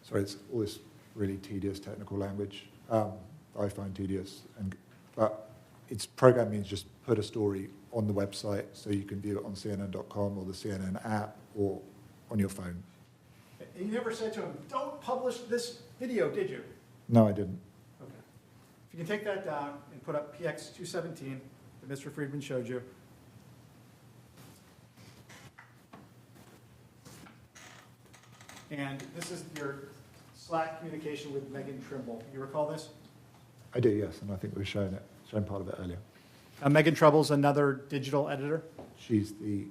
it's all this really tedious technical language I find tedious. But it's program means just put a story on the website so you can view it on CNN.com or the CNN app or on your phone. And you never said to him, don't publish this video, did you? No, I didn't. Okay. If you can take that down and put up PX 217 that Mr. Friedman showed you. And this is your Slack communication with Megan Trimble. You recall this? I do, yes, and I think we've shown part of it earlier. Megan Trimble's another digital editor? She's the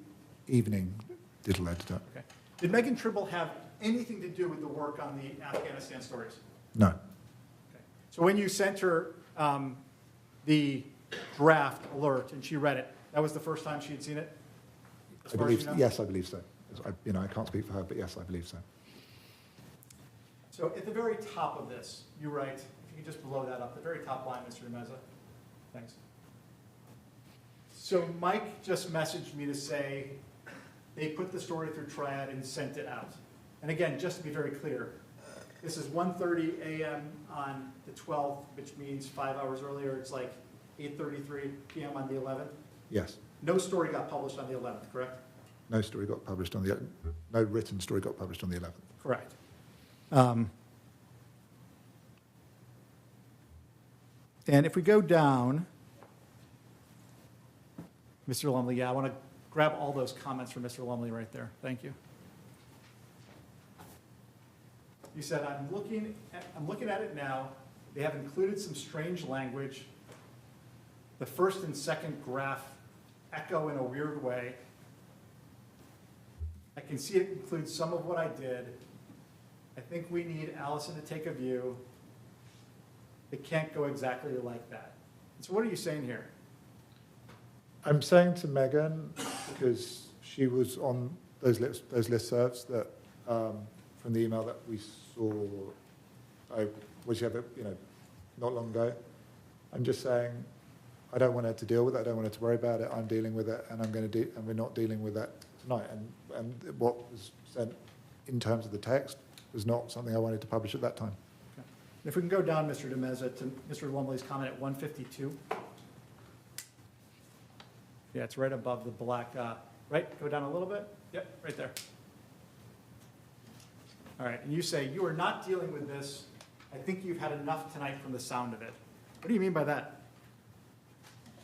evening digital editor. Okay. Did Megan Trimble have anything to do with the work on the Afghanistan stories? No. Okay. So when you sent her the draft alert and she read it, that was the first time she had seen it? I believe, yes, I believe so. I can't speak for her, but yes, I believe so. So at the very top of this, you write, if you could just blow that up, the very top line, Mr. Meza. Thanks. So Mike just messaged me to say they put the story through Triad and sent it out. And again, just to be very clear, this is 1:30 a.m. on the 12th, which means 5 hours earlier. It's like 8:33 p.m. on the 11th. Yes. No story got published on the 11th, correct? No story got published on no written story got published on the 11th. Correct. And if we go down, Mr. Lumley, I want to grab all those comments from Mr. Lumley right there. Thank you. You said, I'm looking at it now. They have included some strange language. The first and second graph echo in a weird way. I can see it includes some of what I did. I think we need Allison to take a view. It can't go exactly like that. So what are you saying here? I'm saying to Megan, because she was on those listservs that from the email that we saw, which you have, not long ago. I'm just saying, I don't want her to deal with it. I don't want her to worry about it. I'm dealing with it, and and we're not dealing with that tonight. And what was sent in terms of the text was not something I wanted to publish at that time. Okay. If we can go down, Mr. de Meza, to Mr. Lumley's comment at 152. Yeah, it's right above the black, right? Go down a little bit. Yep, right there. All right, and you say, you are not dealing with this. I think you've had enough tonight from the sound of it. What do you mean by that?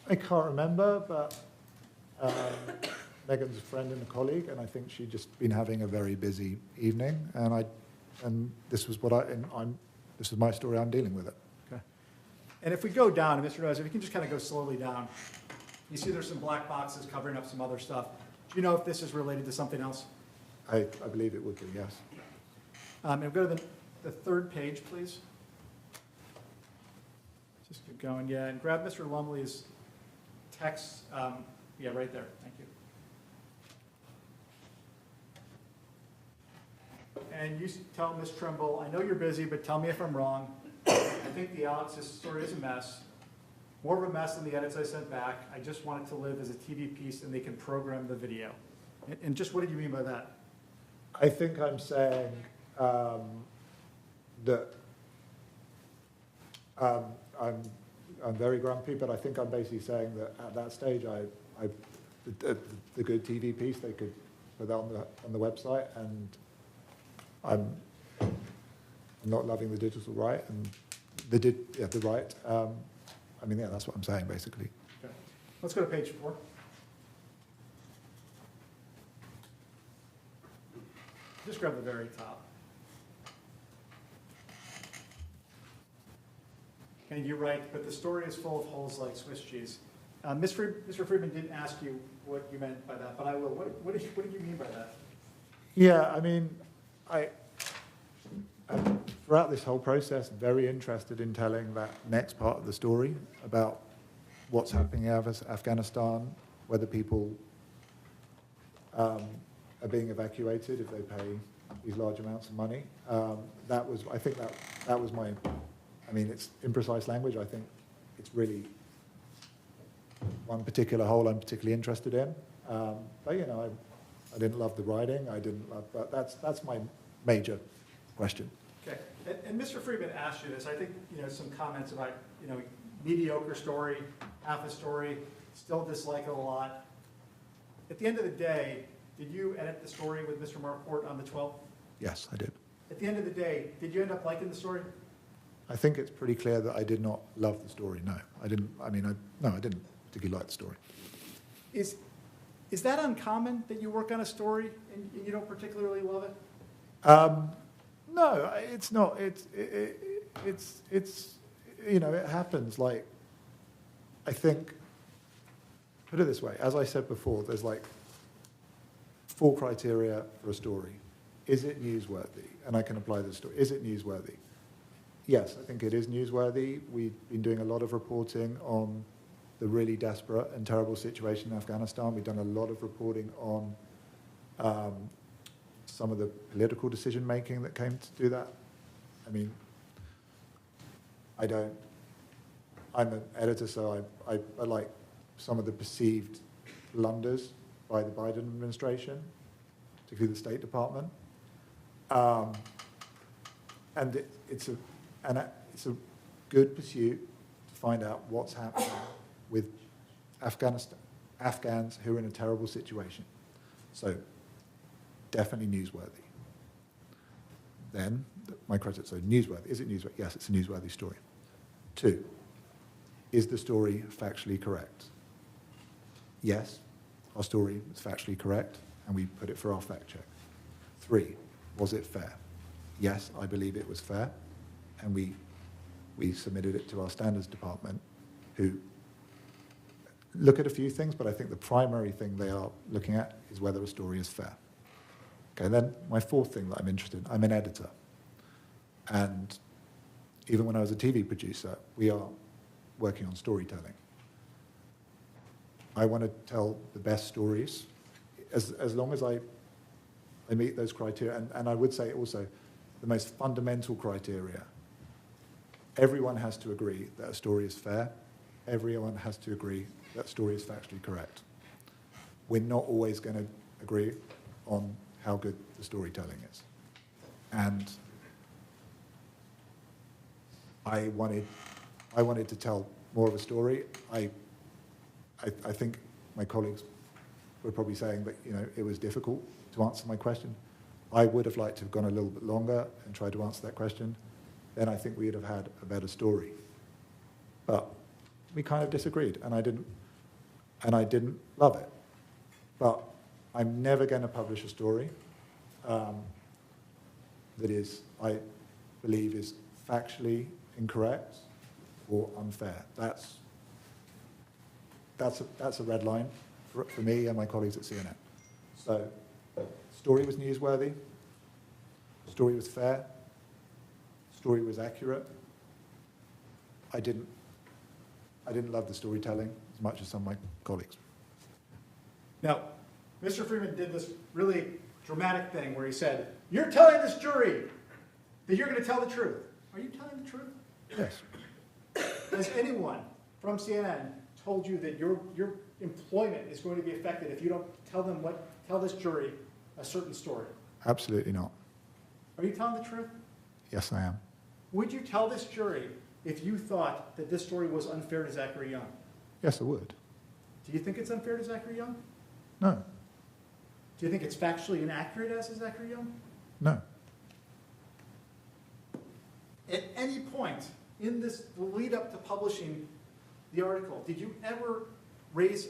I can't remember, but Megan's a friend and a colleague, and I think she'd just been having a very busy evening, and this was this is my story. I'm dealing with it. Okay. And if we go down, Mr. Rose, if you can just kind of go slowly down, you see there's some black boxes covering up some other stuff. Do you know if this is related to something else? I believe it would be, yes. And we'll go to the third page, please. Just keep going, yeah, and grab Mr. Lumley's text. Yeah, right there. Thank you. And you tell Ms. Trimble, I know you're busy, but tell me if I'm wrong. I think the Alex's story is a mess. More of a mess than the edits I sent back. I just want it to live as a TV piece and they can program the video. And just what did you mean by that? I think I'm saying that I'm very grumpy, but I think I'm basically saying that at that stage, the good TV piece, they could put that on the website, and I'm not loving the digital right and the right. I mean, yeah, that's what I'm saying, basically. Okay. Let's go to page 4. Just grab the very top. And you're right, but the story is full of holes like Swiss cheese. Mr. Friedman didn't ask you what you meant by that, but I will. What did you mean by that? Yeah, I mean, I'm throughout this whole process very interested in telling that next part of the story about what's happening in Afghanistan, whether people are being evacuated if they pay these large amounts of money. I think that was my, I mean, it's imprecise language. I think it's really one particular hole I'm particularly interested in. But, you know, I didn't love the writing. But that's my major question. Okay, and Mr. Friedman asked you this. I think, you know, some comments about, you know, mediocre story, half a story, still dislike it a lot. At the end of the day, did you edit the story with Mr. Marquardt on the 12th? Yes, I did. At the end of the day, did you end up liking the story? I think it's pretty clear that I did not love the story. No, I didn't. I mean, no, I didn't particularly like the story. Is that uncommon that you work on a story and you don't particularly love it? No, it's not. It's you know, it happens. Like, I think, put it this way, as I said before, there's like 4 criteria for a story. Is it newsworthy? And I can apply this story. Is it newsworthy? Yes, I think it is newsworthy. We've been doing a lot of reporting on the really desperate and terrible situation in Afghanistan. We've done a lot of reporting on some of the political decision-making that came to do that. I mean, I'm an editor, so I like some of the perceived blunders by the Biden administration, particularly the State Department. And it's a good pursuit to find out what's happening with Afghans who are in a terrible situation. So definitely newsworthy. Then my criteria, so newsworthy. Is it newsworthy? Yes, it's a newsworthy story. 2, is the story factually correct? Yes, our story is factually correct, and we put it for our fact check. 3, was it fair? Yes, I believe it was fair, and we submitted it to our standards department, who look at a few things, but I think the primary thing they are looking at is whether a story is fair. Okay, then my 4th thing that I'm interested in, I'm an editor. And even when I was a TV producer, we are working on storytelling. I want to tell the best stories, as long as I meet those criteria. And I would say also, the most fundamental criteria, everyone has to agree that a story is fair. everyone has to agree that story is factually correct. We're not always going to agree on how good the storytelling is. And I wanted to tell more of a story. I think my colleagues were probably saying that, you know, it was difficult to answer my question. I would have liked to have gone a little bit longer and tried to answer that question. Then I think we would have had a better story. But we kind of disagreed, and I didn't love it. But I'm never going to publish a story that is, I believe, is factually incorrect or unfair. That's a red line for me and my colleagues at CNN. So, story was newsworthy, story was fair, story was accurate. I didn't love the storytelling as much as some of my colleagues. Now, Mr. Freeman did this really dramatic thing where he said, "You're telling this jury that you're going to tell the truth." Are you telling the truth? Yes. Has anyone from CNN told you that your employment is going to be affected if you don't tell this jury a certain story? Absolutely not. Are you telling the truth? Yes, I am. Would you tell this jury if you thought that this story was unfair to Zachary Young? Yes, I would. Do you think it's unfair to Zachary Young? No. Do you think it's factually inaccurate as to Zachary Young? No. At any point in this lead up to publishing the article, did you ever raise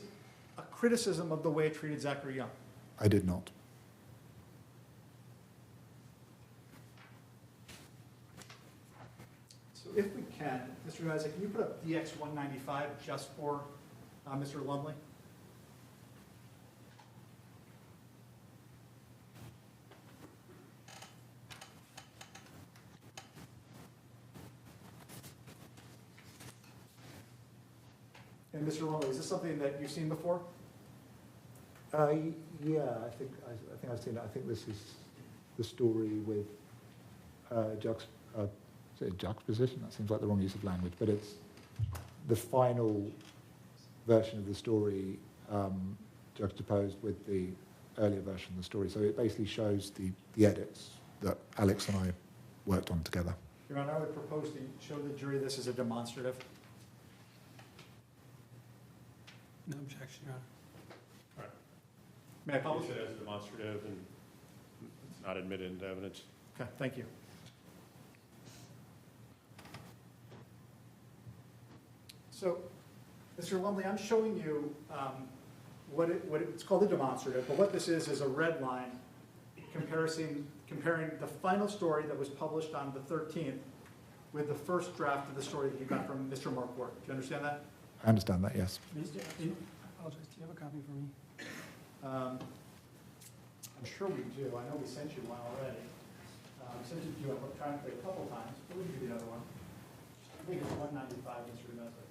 a criticism of the way it treated Zachary Young? I did not. So if we can, Mr. Isaac, can you put up DX 195 just for Mr. Lumley? And Mr. Lumley, is this something that you've seen before? Yeah, I think I've seen it. I think this is the story with juxtaposition. That seems like the wrong use of language, but it's the final version of the story juxtaposed with the earlier version of the story. So it basically shows the edits that Alex and I worked on together. Your Honor, I would propose to show the jury this as a demonstrative. No objection, Your Honor. All right. May I publish it as demonstrative and it's not admitted into evidence? Okay, thank you. So, Mr. Lumley, I'm showing you what it's called a demonstrative, but what this is a red line comparing the final story that was published on the 13th with the first draft of the story that you got from Mr. Mark Ward. Do you understand that? I understand that, yes. I apologize. Do you have a copy for me? I'm sure we do. I know we sent you one already. We sent it to you electronically a couple times. We'll give you the other one. I think it's 195, Mr. Domestic.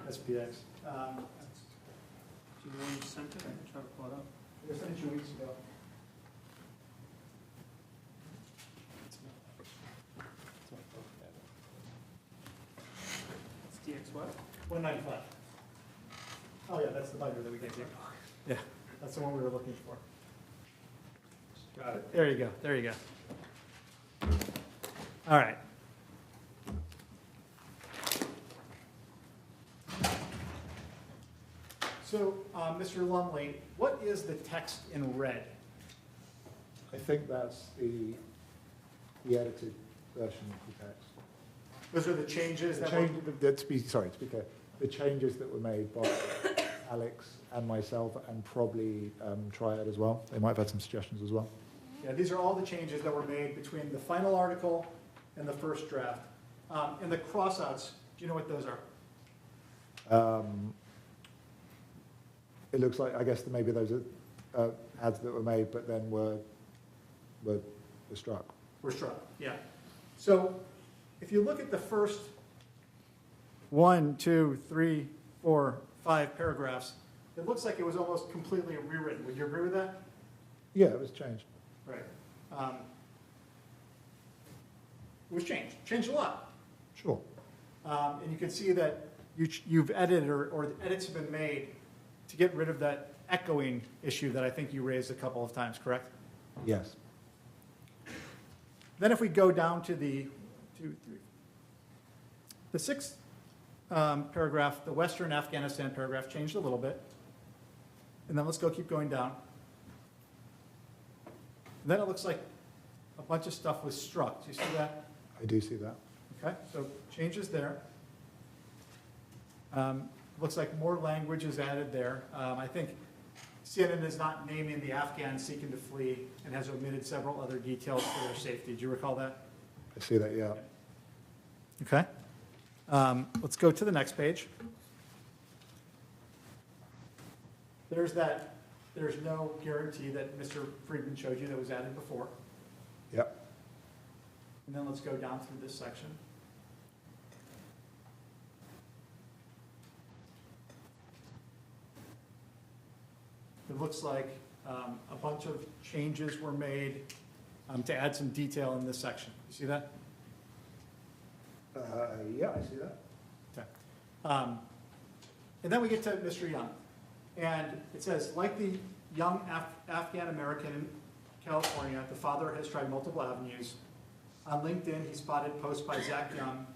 SPX. Do you know when you sent it? I can try to pull it up. I sent it 2 weeks ago. It's DX what? 195. Oh yeah, that's the binder that we gave you. Yeah, that's the one we were looking for. Got it. There you go. There you go. All right. So, Mr. Lumley, what is the text in red? I think that's the edited version of the text. Those are the changes that to be clear, the changes that were made by Alex and myself and probably Triad as well. They might have had some suggestions as well. Yeah, these are all the changes that were made between the final article and the first draft. And the crossouts, do you know what those are? It looks like, I guess, that maybe those are ads that were made but then were struck. Were struck, yeah. So if you look at the first 1, 2, 3, 4, 5 paragraphs it looks like it was almost completely rewritten. Would you agree with that? Yeah, it was changed. Right. It was changed a lot. Sure. And you can see that you've edited or edits have been made to get rid of that echoing issue that I think you raised a couple of times, correct? Yes. Then if we go down to the sixth paragraph, the Western Afghanistan paragraph changed a little bit. And then let's keep going down. And then it looks like a bunch of stuff was struck. Do you see that? I do see that. Okay, so changes there. Looks like more language is added there. I think CNN is not naming the Afghans seeking to flee and has omitted several other details for their safety. Do you recall that? I see that, yeah. Okay. Let's go to the next page. There's no guarantee that Mr. Friedman showed you that was added before. Yep. And then let's go down through this section. It looks like a bunch of changes were made to add some detail in this section. You see that? Yeah, I see that. Okay. And then we get to Mr. Young. And it says, like the young Afghan American in California, the father has tried multiple avenues. On LinkedIn, he spotted posts by Zach Young,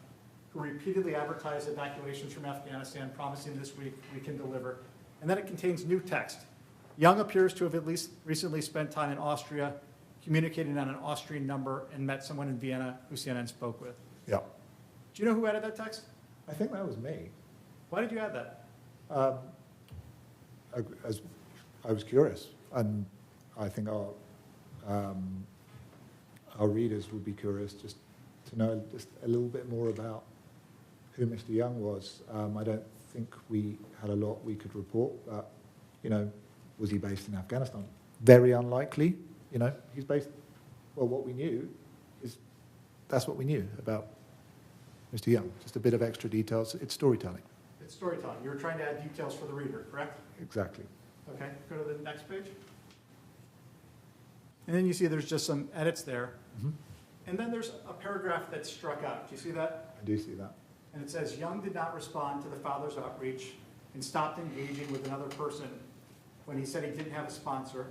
who repeatedly advertised evacuations from Afghanistan, promising this week we can deliver. And then it contains new text. Young appears to have at least recently spent time in Austria, communicating on an Austrian number, and met someone in Vienna who CNN spoke with. Yeah. Do you know who added that text? I think that was me. Why did you add that? As I was curious, and I think our readers would be curious just to know just a little bit more about who Mr. Young was. I don't think we had a lot we could report, but, was he based in Afghanistan? Very unlikely. He's based, well, what we knew is that's what we knew about Mr. Young. Just a bit of extra details. It's storytelling. It's storytelling. You were trying to add details for the reader, correct? Exactly. Okay, go to the next page. And then you see there's just some edits there. Mm-hmm. And then there's a paragraph that's struck out. Do you see that? I do see that. And it says, Young did not respond to the father's outreach and stopped engaging with another person when he said he didn't have a sponsor.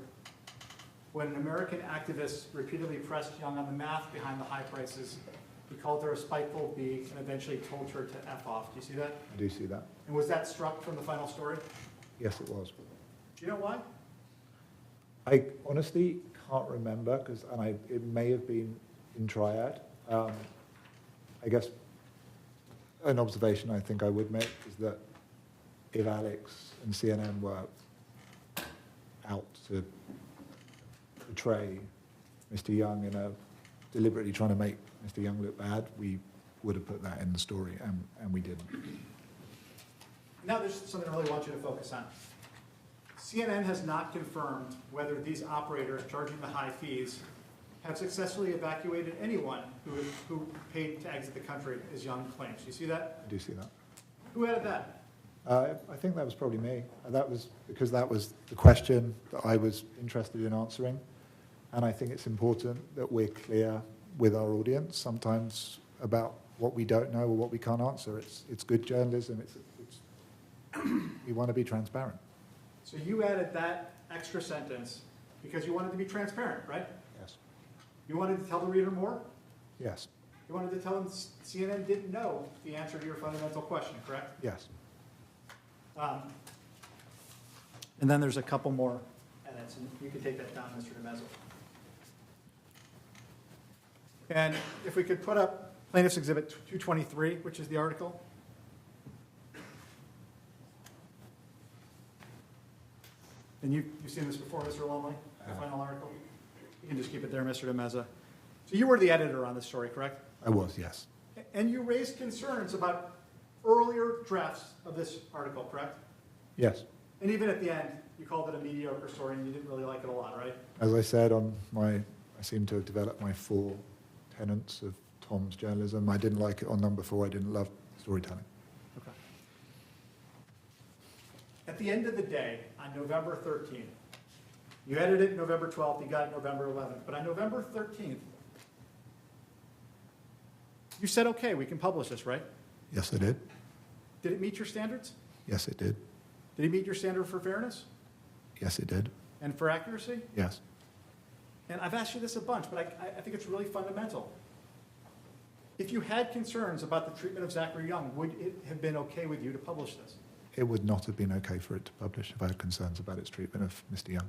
When an American activist repeatedly pressed Young on the math behind the high prices, he called her a spiteful bee and eventually told her to F off. Do you see that? I do see that. And was that struck from the final story? Yes, it was. Do you know why? I honestly can't remember, it may have been in Triad. I guess an observation I think I would make is that if Alex and CNN were out to portray Mr. Young deliberately trying to make Mr. Young look bad, we would have put that in the story, and we didn't. Now there's something I really want you to focus on. CNN has not confirmed whether these operators charging the high fees have successfully evacuated anyone who paid to exit the country, as Young claims. Do you see that? I do see that. Who added that? I think that was probably me. That was because that was the question that I was interested in answering. And I think it's important that we're clear with our audience sometimes about what we don't know or what we can't answer. It's good journalism. We want to be transparent. So you added that extra sentence because you wanted to be transparent, right? Yes. You wanted to tell the reader more? Yes. You wanted to tell them CNN didn't know the answer to your fundamental question, correct? Yes. And then there's a couple more edits, and you can take that down, Mr. DeMezzo. And if we could put up Plaintiff's Exhibit 223, which is the article. And you've seen this before, Mr. Lumley, the final article? You can just keep it there, Mr. DeMezzo. So you were the editor on this story, correct? I was, yes. And you raised concerns about earlier drafts of this article, correct? Yes. And even at the end, you called it a mediocre story and you didn't really like it a lot, right? As I said, I seem to have developed my 4 tenets of Tom's journalism. I didn't like it on number 4. I didn't love storytelling. Okay. At the end of the day, on November 13th, you edited it November 12th, you got it November 11th, but on November 13th, you said, okay, we can publish this, right? Yes, I did. Did it meet your standards? Yes, it did. Did it meet your standard for fairness Yes, it did. and for accuracy? Yes. And I've asked you this a bunch, but I think it's really fundamental. If you had concerns about the treatment of Zachary Young, would it have been okay with you to publish this? It would not have been okay for it to publish if I had concerns about its treatment of Mr. Young.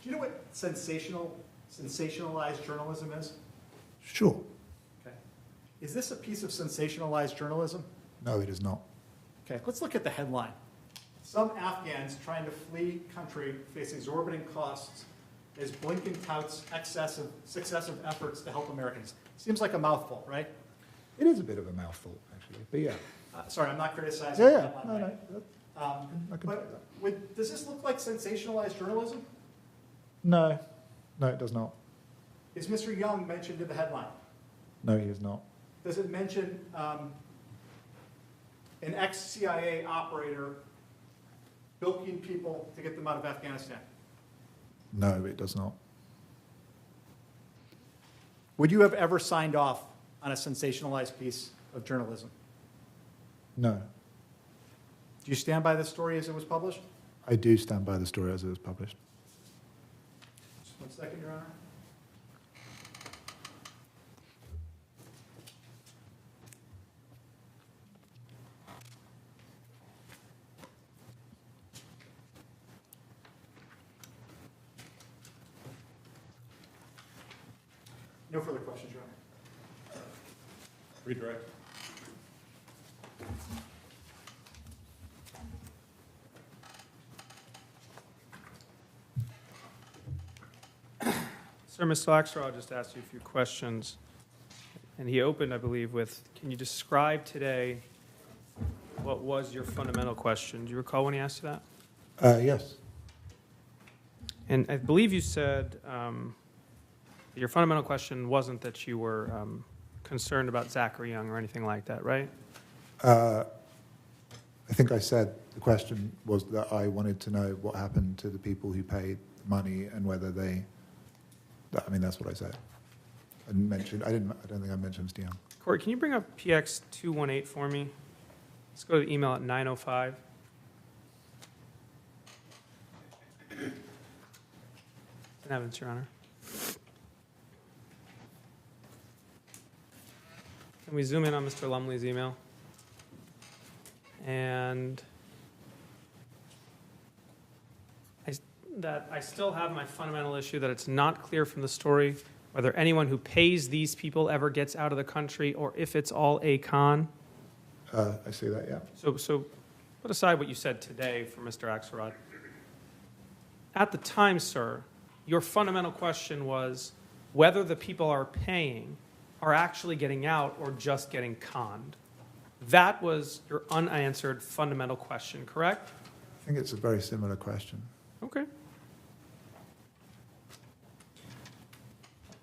Do you know what sensationalized journalism is? Sure. Okay. Is this a piece of sensationalized journalism? No, it is not. Okay, let's look at the headline. Some Afghans trying to flee country face exorbitant costs as Blinken touts successive efforts to help Americans. Seems like a mouthful, right? It is a bit of a mouthful, actually, but yeah. Sorry, I'm not criticizing. Yeah, the yeah. headline, right? I can take that. Does this look like sensationalized journalism? No. No, it does not. Is Mr. Young mentioned in the headline? No, he is not. Does it mention an ex-CIA operator bilking people to get them out of Afghanistan? No, it does not. Would you have ever signed off on a sensationalized piece of journalism? No. Do you stand by the story as it was published? I do stand by the story as it was published. Just 1 second, Your Honor. No further questions, Your Honor. Redirect. Sir, Mr. Axelrod just asked you a few questions, and he opened, I believe, with, can you describe today what was your fundamental question? Do you recall when he asked you that? Yes. And I believe you said your fundamental question wasn't that you were concerned about Zachary Young or anything like that, right? I think I said the question was that I wanted to know what happened to the people who paid money and whether they. I mean, that's what I said. I don't think I mentioned Mr. Young. Corey, can you bring up PX 218 for me? Let's go to the email at 9:05. In evidence, Your Honor. Can we zoom in on Mr. Lumley's email? And I still have my fundamental issue that it's not clear from the story whether anyone who pays these people ever gets out of the country or if it's all a con. I see that, yeah. So put aside what you said today for Mr. Axelrod. At the time, sir, your fundamental question was whether the people are paying are actually getting out or just getting conned. That was your unanswered fundamental question, correct? I think it's a very similar question. Okay.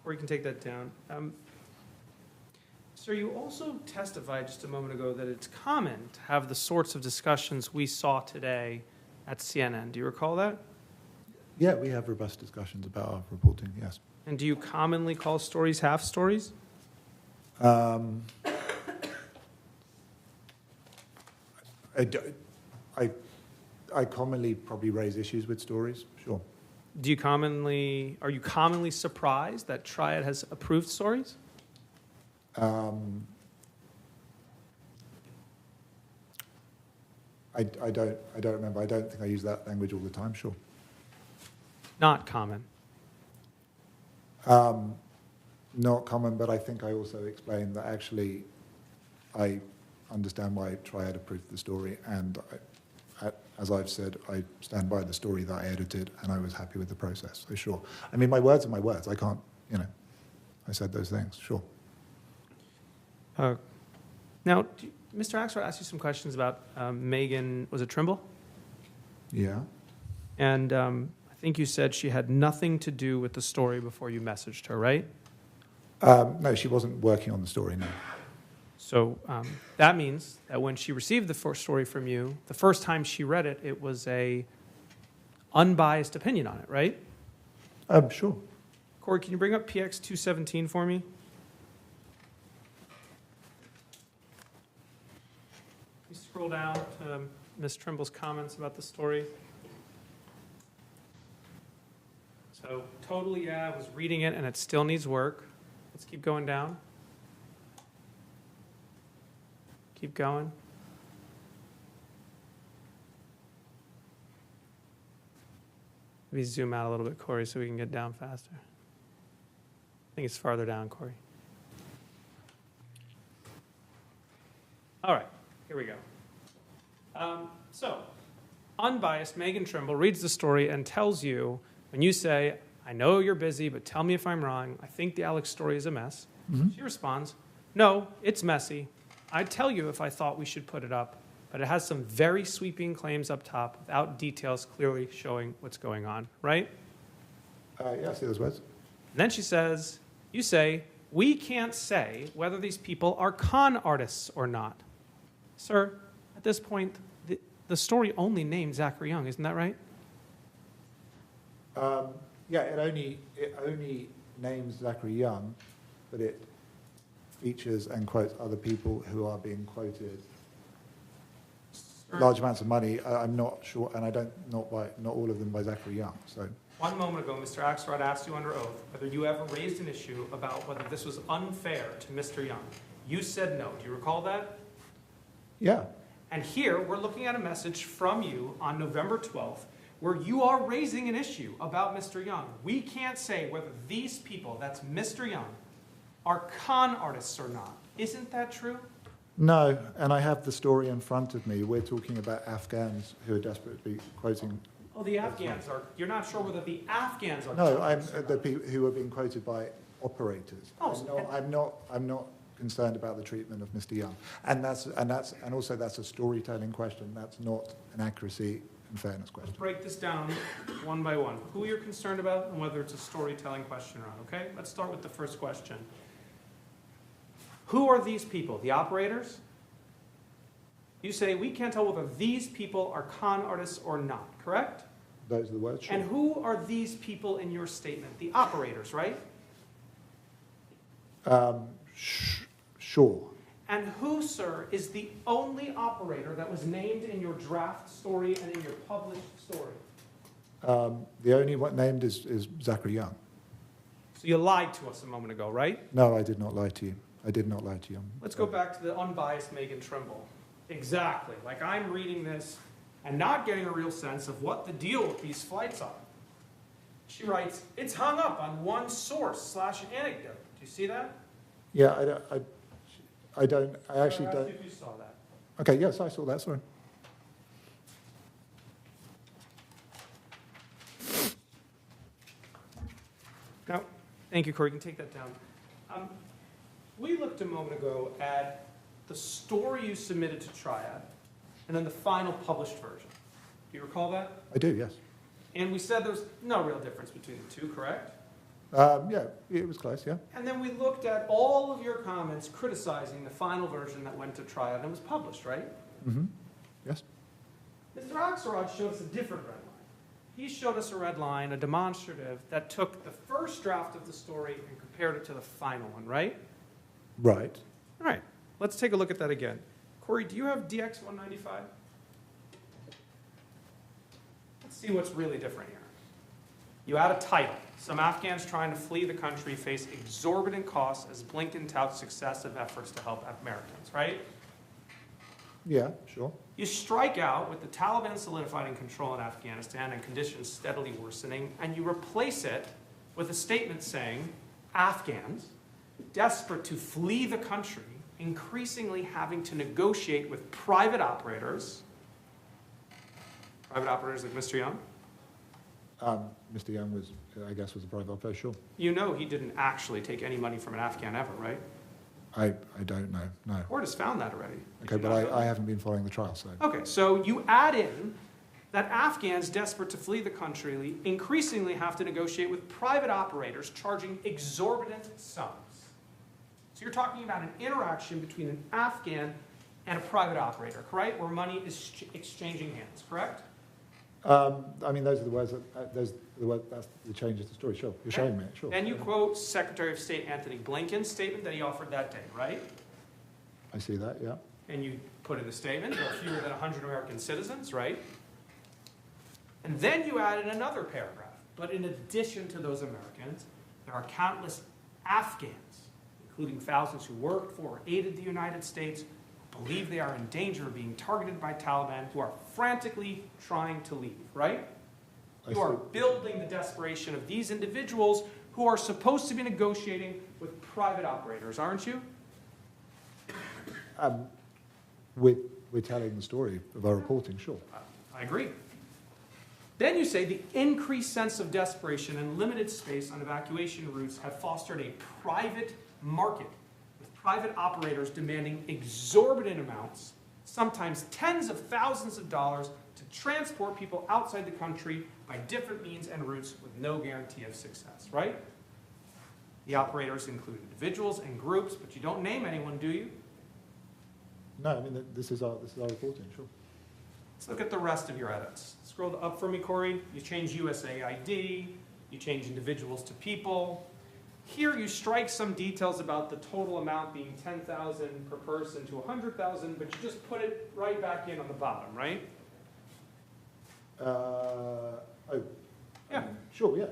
Or you can take that down. Sir, you also testified just a moment ago that it's common to have the sorts of discussions we saw today at CNN. Do you recall that? Yeah, we have robust discussions about our reporting, yes. And do you commonly call stories half stories? I commonly probably raise issues with stories, sure. Are you commonly surprised that Triad has approved stories? I don't remember. I don't think I use that language all the time, sure. Not common. Not common, but I think I also explained that actually I understand why Triad approved the story, and as I've said, I stand by the story that I edited, and I was happy with the process, so sure. I mean, my words are my words. I can't, I said those things, sure. Now, Mr. Axelrod asked you some questions about Megan, was it Trimble? Yeah. And I think you said she had nothing to do with the story before you messaged her, right? No, she wasn't working on the story, no. So that means that when she received the first story from you, the first time she read it, it was a unbiased opinion on it, right? Sure. Corey, can you bring up PX 217 for me? You scroll down to Ms. Trimble's comments about the story. So totally, yeah, I was reading it and it still needs work. Let's keep going down. Keep going. Maybe zoom out a little bit, Corey, so we can get down faster. I think it's farther down, Corey. All right, here we go. So, unbiased Megan Trimble reads the story and tells you, when you say, I know you're busy, but tell me if I'm wrong, I think the Alex story is a mess. Mm-hmm. She responds, no, it's messy. I'd tell you if I thought we should put it up, but it has some very sweeping claims up top without details clearly showing what's going on, right? Yeah, I see those words. And then she says, you say, we can't say whether these people are con artists or not. Sir, at this point, the story only named Zachary Young, isn't that right? Yeah, it only names Zachary Young, but it features and quotes other people who are being quoted large amounts of money. I'm not sure, and not all of them by Zachary Young. So. One moment ago, Mr. Axelrod asked you under oath whether you ever raised an issue about whether this was unfair to Mr. Young. You said no. Do you recall that? Yeah. And here, we're looking at a message from you on November 12th where you are raising an issue about Mr. Young. We can't say whether these people, that's Mr. Young, are con artists or not. Isn't that true? No, and I have the story in front of me. We're talking about Afghans who are desperately quoting. Oh, the Afghans are. You're not sure whether the Afghans are. No, I'm the people who are being quoted by operators. Oh, I'm not concerned about the treatment of Mr. Young, and also that's a storytelling question. That's not an accuracy and fairness question. Let's break this down one by one. Who you're concerned about and whether it's a storytelling question or not. Okay, let's start with the first question. Who are these people? The operators? You say we can't tell whether these people are con artists or not, correct? Those are the words. Sure. And who are these people in your statement? The operators, right? Sure. And who, sir, is the only operator that was named in your draft story and in your published story? The only one named is Zachary Young. So you lied to us a moment ago, right? No, I did not lie to you. I did not lie to you. Let's go back to the unbiased Megan Trimble. Exactly. Like I'm reading this and not getting a real sense of what the deal with these flights are. She writes, it's hung up on one source / anecdote. Do you see that? Yeah, I actually don't. I asked if you saw that. Okay, yes, I saw that, sorry. No, thank you, Corey. You can take that down. We looked a moment ago at the story you submitted to Triad and then the final published version. Do you recall that? I do, yes. And we said there's no real difference between the two, correct? Yeah, it was close, yeah. And then we looked at all of your comments criticizing the final version that went to Triad and was published, right? Mm-hmm. Yes. Mr. Axelrod showed us a different red line. He showed us a red line, a demonstrative, that took the first draft of the story and compared it to the final one, right? Right. All right. Let's take a look at that again. Corey, do you have DX 195? Let's see what's really different here. You add a title. Some Afghans trying to flee the country face exorbitant costs as Blinken touts successive efforts to help Americans, right? Yeah, sure. You strike out with the Taliban solidifying control in Afghanistan and conditions steadily worsening, and you replace it with a statement saying, Afghans, desperate to flee the country, increasingly having to negotiate with private operators like Mr. Young? Mr. Young was, I guess, was a private operator, sure. You know he didn't actually take any money from an Afghan ever, right? I don't know, no. The court has found that already. Okay, but I haven't been following the trial, so. Okay, so you add in that Afghans desperate to flee the country increasingly have to negotiate with private operators charging exorbitant sums. So you're talking about an interaction between an Afghan and a private operator, correct? Where money is exchanging hands, correct? I mean, those are the words that's the change of the story. Sure, you're showing me it. Sure. Then you quote Secretary of State Anthony Blinken's statement that he offered that day, right? I see that. Yeah. And you put in the statement, there are fewer than 100 American citizens, right? And then you added another paragraph. But in addition to those Americans, there are countless Afghans, including thousands who worked for or aided the United States, who believe they are in danger of being targeted by Taliban, who are frantically trying to leave, right? You are building the desperation of these individuals who are supposed to be negotiating with private operators, aren't you? We're telling the story of our reporting, sure. I agree. Then you say the increased sense of desperation and limited space on evacuation routes have fostered a private market, with private operators demanding exorbitant amounts, sometimes tens of thousands of dollars, to transport people outside the country by different means and routes with no guarantee of success, right? The operators include individuals and groups, but you don't name anyone, do you? No, I mean, this is our reporting, sure. Let's look at the rest of your edits. Scroll up for me, Corey. You change USAID, you change individuals to people. Here you strike some details about the total amount being 10,000 per person to 100,000, but you just put it right back in on the bottom, right? Yeah. Sure, yeah.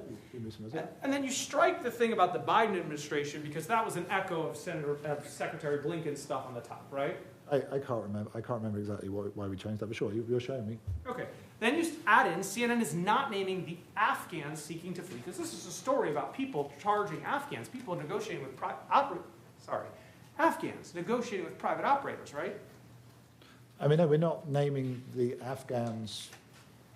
And then you strike the thing about the Biden administration because that was an echo of Secretary Blinken's stuff on the top, right? I can't remember exactly why we changed that, but sure, you're showing me. Okay. Then you add in, CNN is not naming the Afghans seeking to flee, because this is a story about people charging Afghans, people negotiating with Afghans negotiating with private operators, right? I mean, no, we're not naming the Afghans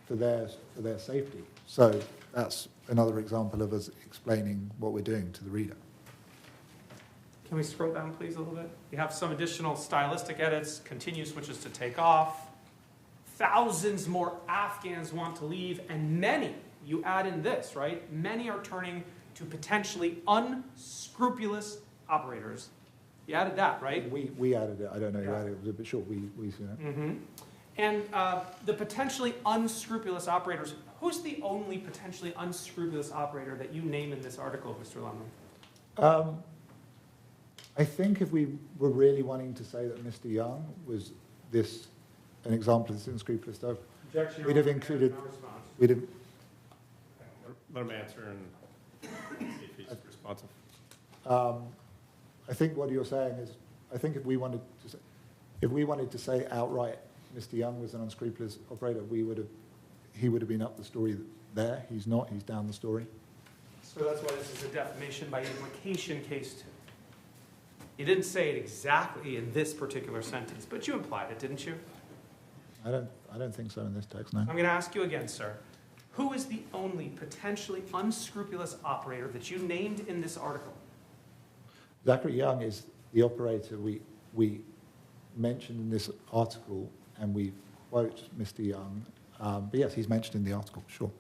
for their safety. So that's another example of us explaining what we're doing to the reader. Can we scroll down, please, a little bit? You have some additional stylistic edits, continue switches to take off. Thousands more Afghans want to leave, and many, you add in this, right? Many are turning to potentially unscrupulous operators. You added that, right? We added it. I don't know who added it, but sure, we see that. Mm-hmm. And the potentially unscrupulous operators, who's the only potentially unscrupulous operator that you name in this article, Mr. Lumley? I think if we were really wanting to say that Mr. Young was an example of this unscrupulous stuff, we'd have included. We'd have. Let him answer and see if he's responsive. I think what you're saying is, I think if we wanted to say outright Mr. Young was an unscrupulous operator, he would have been up the story there. He's not. He's down the story. So that's why this is a defamation by implication case too. You didn't say it exactly in this particular sentence, but you implied it, didn't you? I don't think so in this text, no. I'm going to ask you again, sir. Who is the only potentially unscrupulous operator that you named in this article? Zachary Young is the operator we mentioned in this article, and we quote Mr. Young. But yes, he's mentioned in the article, sure.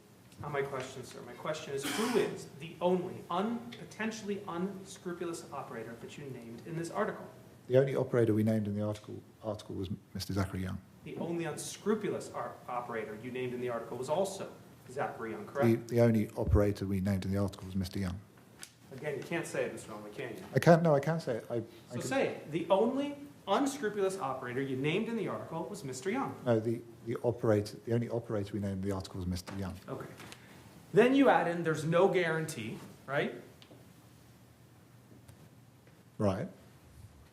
Not my question, sir. My question is, who is the only potentially unscrupulous operator that you named in this article? The only operator we named in the article was Mr. Zachary Young. The only unscrupulous operator you named in the article was also Zachary Young, correct? The only operator we named in the article was Mr. Young. Again, you can't say it, Mr. Lumley, can you? I can't. No, I can't say it. Say it. The only unscrupulous operator you named in the article was Mr. Young. No, the only operator we named in the article was Mr. Young. Okay. Then you add in, there's no guarantee, right? Right.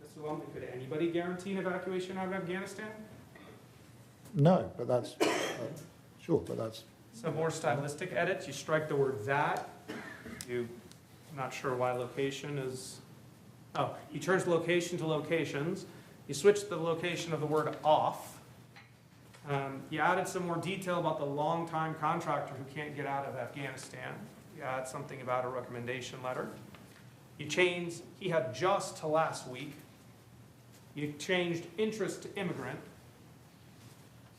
Mr. Lumley, could anybody guarantee an evacuation out of Afghanistan? No, but that's sure, but that's. Some more stylistic edits. You strike the word that. I'm not sure why location is. Oh, you change location to locations. You switch the location of the word off. You added some more detail about the long-time contractor who can't get out of Afghanistan. You add something about a recommendation letter. You changed, he had just to last week. You changed interest to immigrant.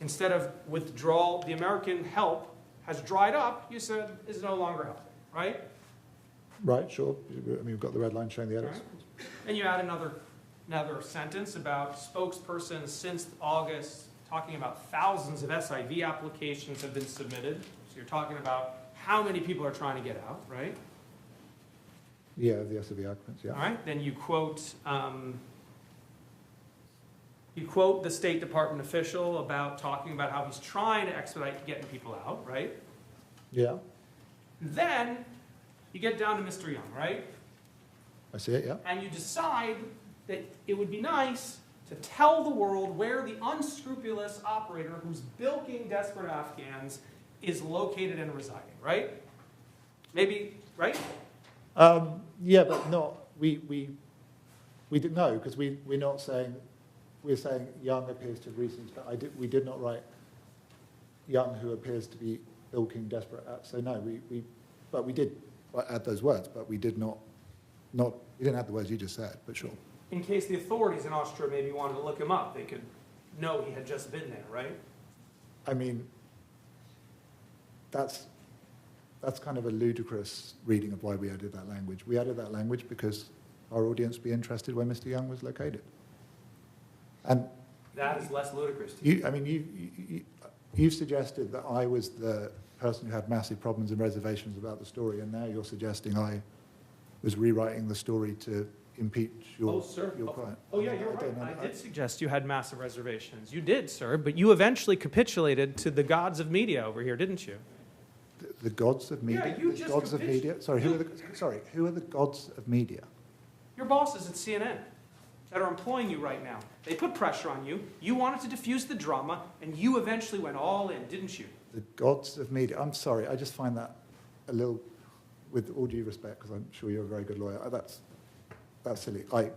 Instead of withdrawal, the American help has dried up, you said is no longer helping, right? Right, sure. I mean, we've got the red line showing the edits. Right. And you add another sentence about spokespersons since August, talking about thousands of SIV applications have been submitted. So you're talking about how many people are trying to get out, right? Yeah, the SIV occupants, yeah. All right, then you quote the State Department official about talking about how he's trying to expedite getting people out, right? Yeah, Then you get down to Mr. Young, right? I see it, yeah. And you decide that it would be nice to tell the world where the unscrupulous operator who's bilking desperate Afghans is located and residing, right? Maybe, right? Yeah, but not, we didn't know, because we're not saying, we're saying Young appears to have recently, but we did not write Young who appears to be bilking desperate. So no, but we did add those words, but we did not, we didn't add the words you just said, but sure. In case the authorities in Austria maybe wanted to look him up, they could know he had just been there, right? I mean, that's kind of a ludicrous reading of why we added that language. We added that language because our audience would be interested where Mr. Young was located. And that is less ludicrous to you. You've suggested that I was the person who had massive problems and reservations about the story, and now you're suggesting I was rewriting the story to impeach your client. Oh, yeah, you're right. I did suggest you had massive reservations. You did, sir, but you eventually capitulated to the gods of media over here, didn't you? The gods of media? Yeah, you the just gods of media? Sorry, who are the gods of media? Your bosses at CNN that are employing you right now. They put pressure on you. You wanted to diffuse the drama, and you eventually went all in, didn't you? The gods of media. I'm sorry, I just find that a little, with all due respect, because I'm sure you're a very good lawyer, that's silly. I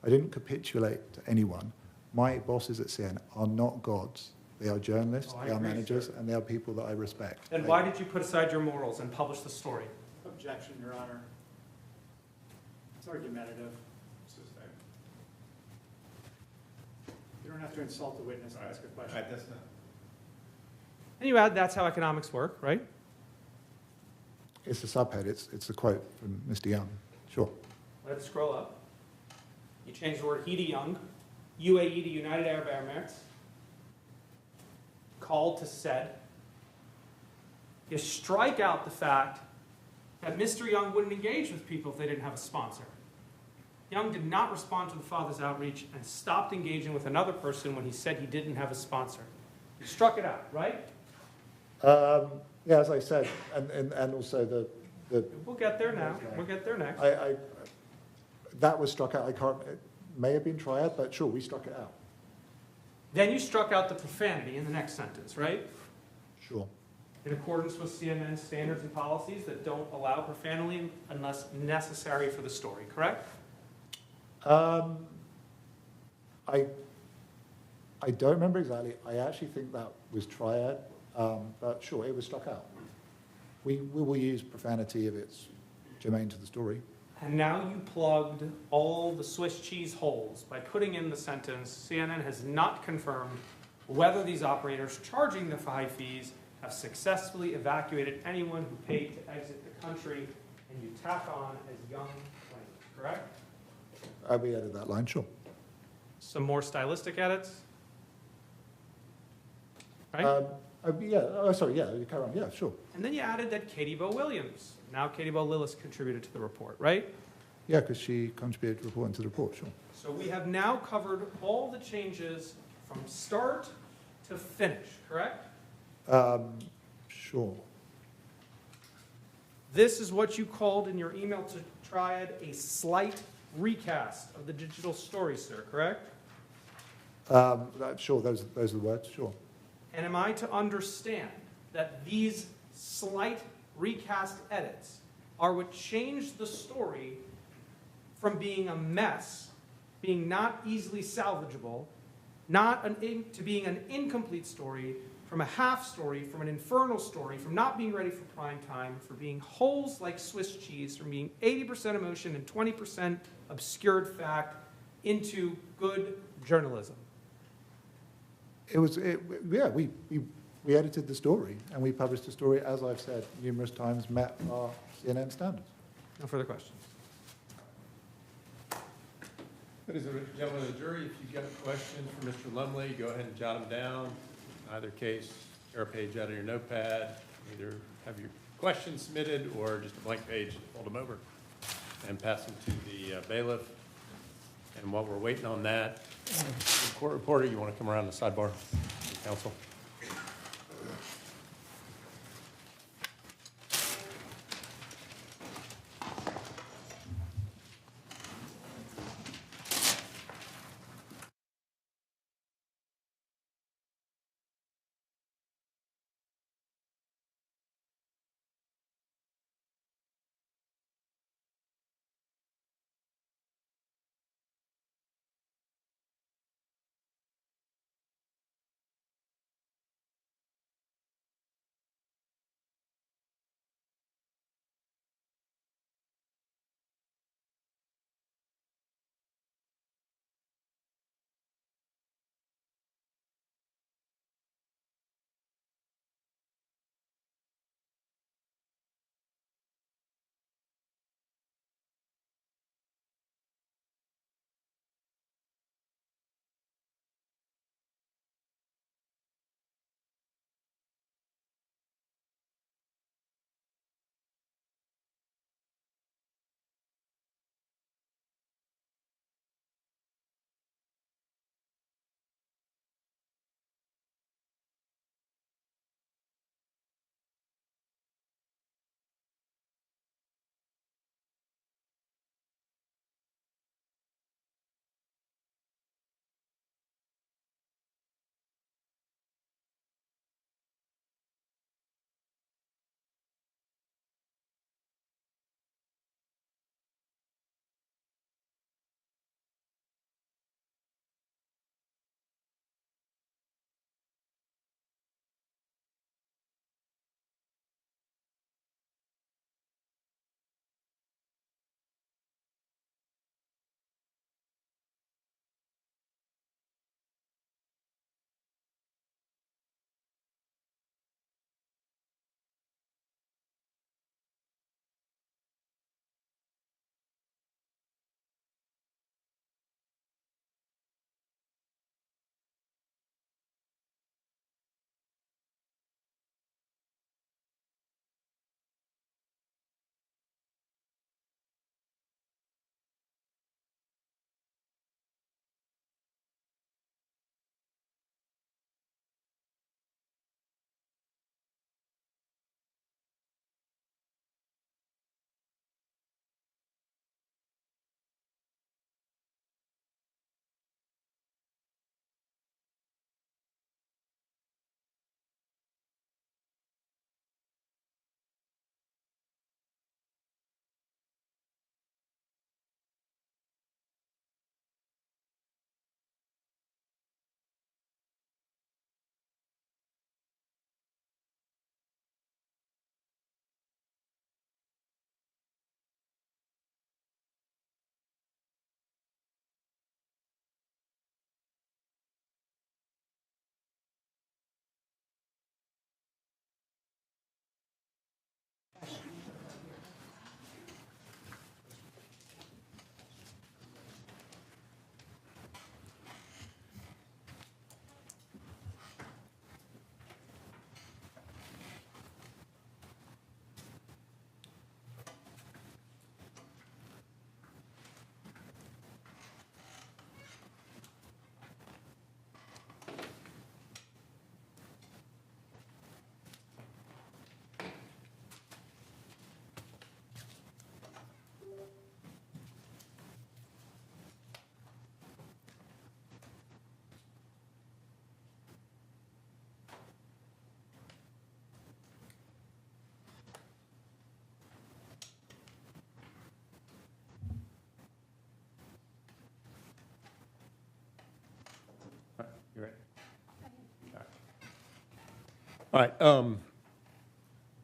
didn't capitulate to anyone. My bosses at CNN are not gods. They are journalists, they are managers, and they are people that I respect. Then why did you put aside your morals and publish the story? Objection, Your Honor. It's argumentative. You don't have to insult the witness to ask a question. And you add, that's how economics work, right? It's a subhead. It's a quote from Mr. Young. Sure. Let's scroll up. You change the word he to Young, UAE to United Arab Emirates, called to said. You strike out the fact that Mr. Young wouldn't engage with people if they didn't have a sponsor. Young did not respond to the father's outreach and stopped engaging with another person when he said he didn't have a sponsor. You struck it out, right? Yeah, as I said, and also the We'll get there now. We'll get there next. That was struck out. It may have been Triad, but sure, we struck it out. Then you struck out the profanity in the next sentence, right? Sure. In accordance with CNN standards and policies that don't allow profanity unless necessary for the story, correct? I don't remember exactly. I actually think that was Triad, but sure, it was struck out. We will use profanity if it's germane to the story. And now you plugged all the Swiss cheese holes by putting in the sentence, CNN has not confirmed whether these operators charging the high fees have successfully evacuated anyone who paid to exit the country, and you tack on as Young claimed, correct? We added that line, sure. Some more stylistic edits? Right? Sorry, you carry on, yeah, sure. And then you added that Katie Bo Williams, now Katie Bo Lillis, contributed to the report, right? Yeah, because she contributed reporting to the report, sure. So we have now covered all the changes from start to finish, correct? Sure. This is what you called in your email to Triad a slight recast of the digital story, sir, correct? Sure, those are the words, sure. And am I to understand that these slight recast edits are what changed the story from being a mess, being not easily salvageable, to being an incomplete story, from a half story, from an infernal story, from not being ready for prime time, for being holes like Swiss cheese, from being 80% emotion and 20% obscured fact, into good journalism? We edited the story, and we published the story, as I've said numerous times, met our CNN standards. No further questions. Ladies and gentlemen of the jury, if you've got questions for Mr. Lumley, go ahead and jot them down. In either case, tear a page out of your notepad. Either have your questions submitted or just a blank page, fold them over and pass them to the bailiff. And while we're waiting on that, court reporter, you want to come around the sidebar, counsel? You ready? All right.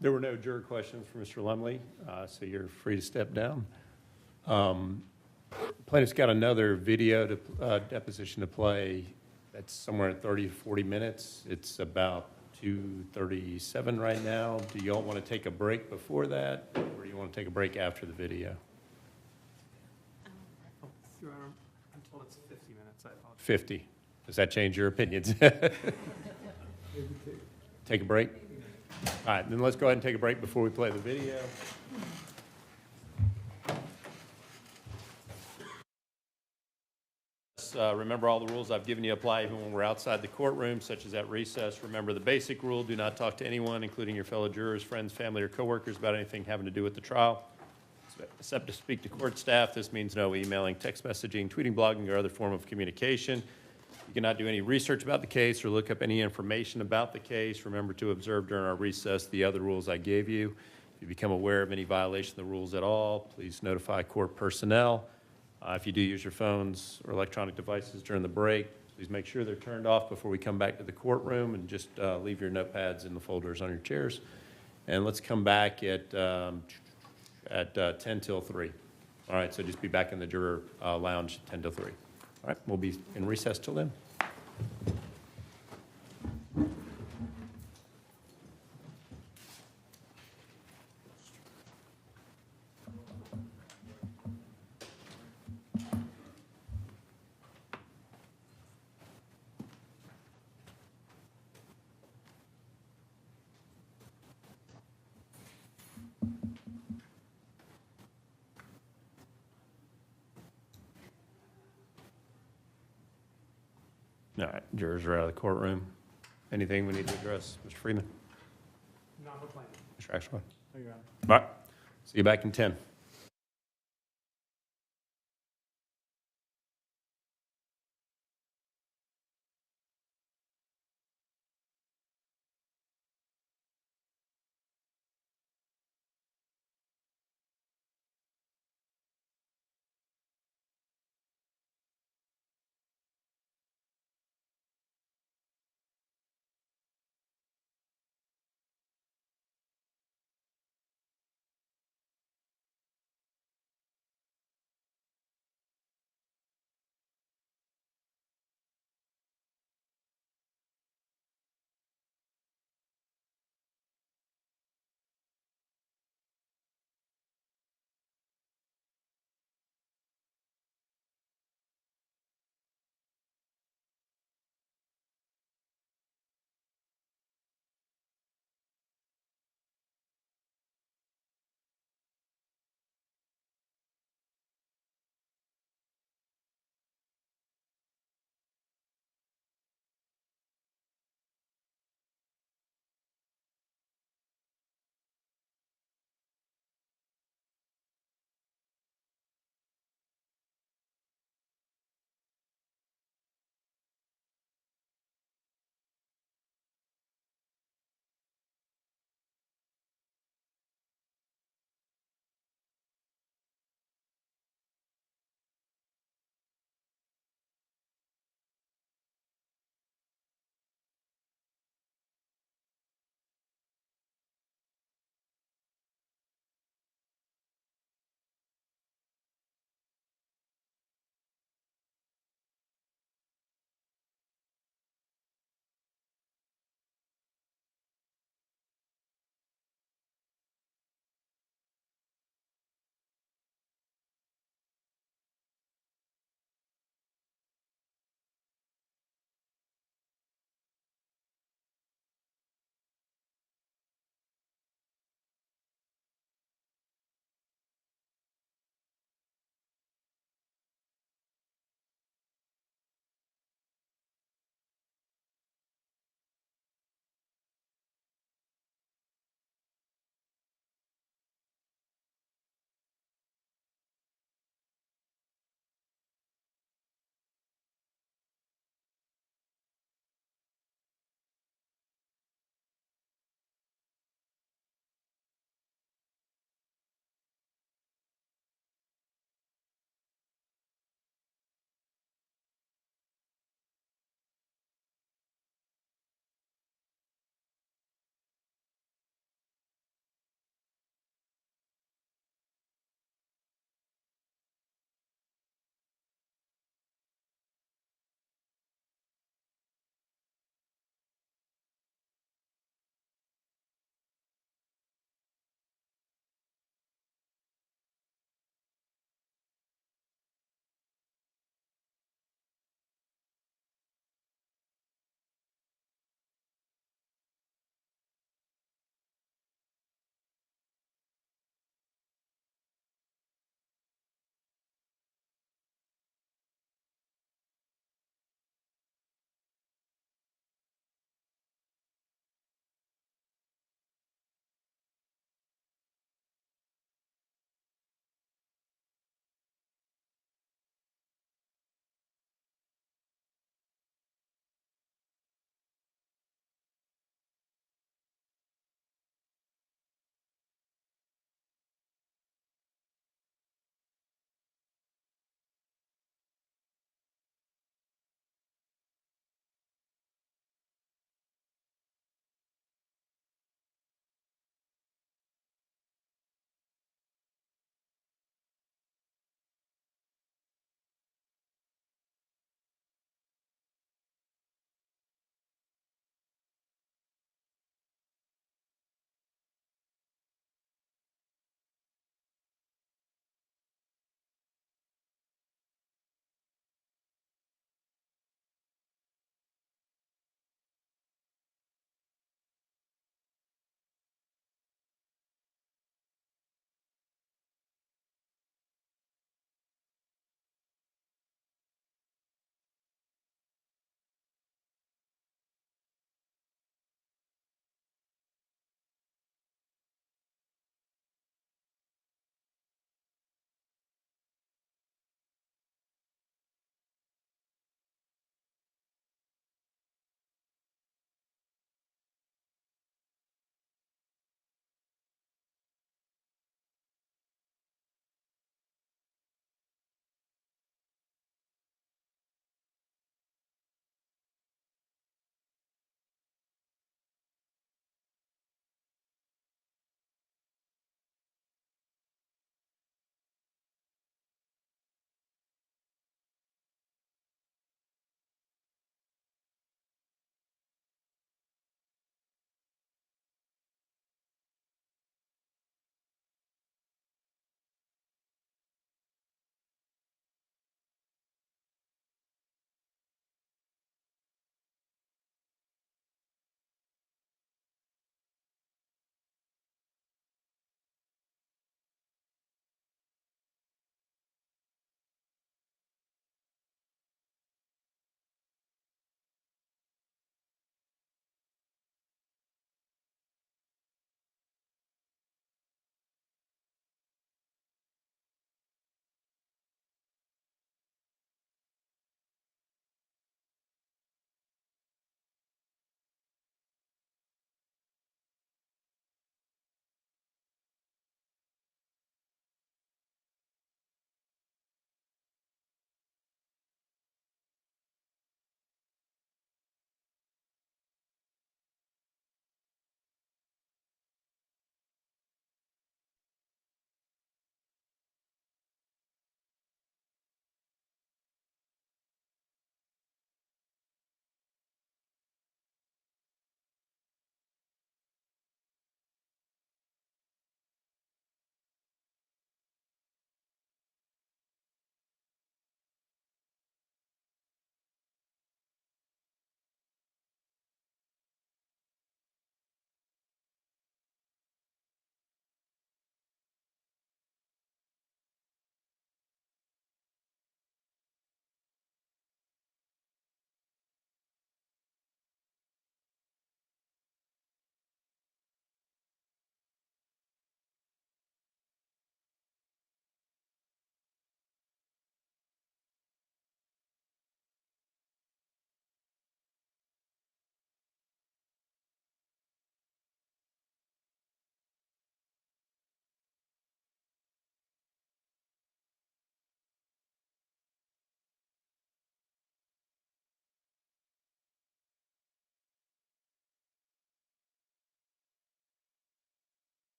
There were no juror questions for Mr. Lumley, so you're free to step down. Plaintiff's got another video deposition to play that's somewhere in 30 to 40 minutes. It's about 2:37 right now. Do you all want to take a break before that, or do you want to take a break after the video? Your Honor, I'm told 50 minutes, I apologize. 50. Does that change your opinions? Take a break? All right, then let's go ahead and take a break before we play the video. Remember all the rules I've given you apply even when we're outside the courtroom, such as at recess. Remember the basic rule, do not talk to anyone, including your fellow jurors, friends, family, or coworkers about anything having to do with the trial, except to speak to court staff. This means no emailing, text messaging, tweeting, blogging, or other form of communication. You cannot do any research about the case or look up any information about the case. Remember to observe during our recess the other rules I gave you. If you become aware of any violation of the rules at all, please notify court personnel. If you do use your phones or electronic devices during the break, please make sure they're turned off before we come back to the courtroom, and just leave your notepads in the folders on your chairs. And let's come back at 10 till 3. All right, so just be back in the juror lounge 10 till 3. All right, we'll be in recess till then. All right, jurors are out of the courtroom. Anything we need to address, Mr. Freeman? Not for planning. Mr. Axelrod? No, Your Honor. All right, see you back in 10.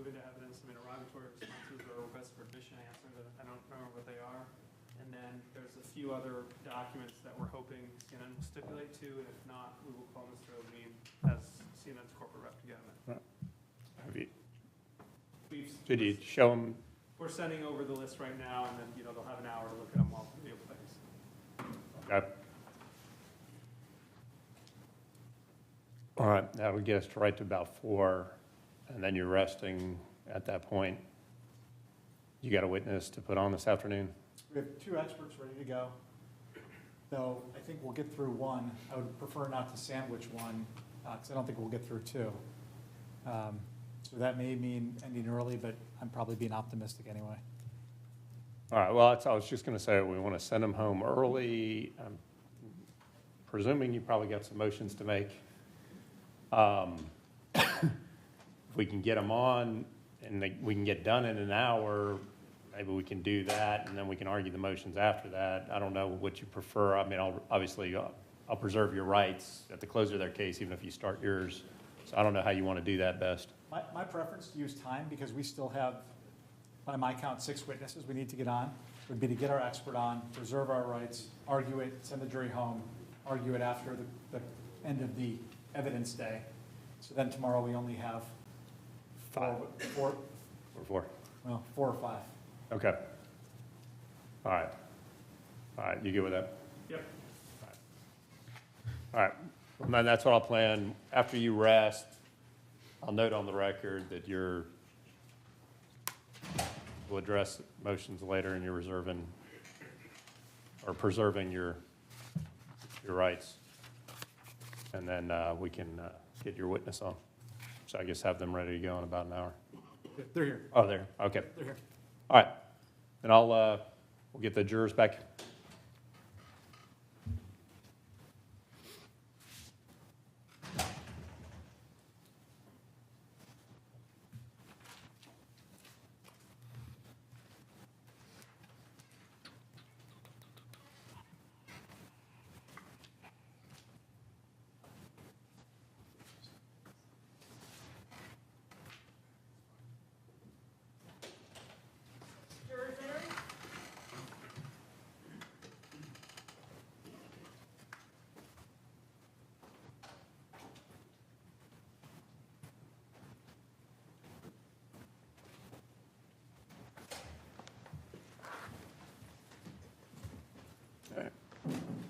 Move into evidence, some interrogatory responses or requests for admission answered. I don't remember what they are. And then there's a few other documents that we're hoping CNN will stipulate to, and if not, we will call Mr. Levine as CNN's corporate rep to get him in. Have you, We've, did you show them? We're sending over the list right now, and then, they'll have an hour to look at them while video plays. Okay. All right, that would get us right to about 4, and then you're resting at that point. You got a witness to put on this afternoon? We have 2 experts ready to go. Though I think we'll get through 1. I would prefer not to sandwich 1 because I don't think we'll get through 2. So that may mean ending early, but I'm probably being optimistic anyway. All right, well, I was just going to say we want to send them home early. I'm presuming you probably got some motions to make. If we can get them on and we can get done in an hour, maybe we can do that, and then we can argue the motions after that. I don't know what you prefer. I mean, I'll preserve your rights at the close of their case, even if you start yours. So I don't know how you want to do that best. My preference to use time, because we still have, by my count, 6 witnesses we need to get on, would be to get our expert on, preserve our rights, argue it, send the jury home, argue it after the end of the evidence day. So then tomorrow we only have 4. Or 4. Well, 4 or 5. Okay. All right. All right, you good with that? Yep. All right. Well, then that's what I'll plan. After you rest, I'll note on the record that we'll address motions later and you're reserving or preserving your rights. And then we can get your witness on. So I guess have them ready to go in about an hour. They're here. Oh, there. Okay. They're here. All right. Then we'll get the jurors back.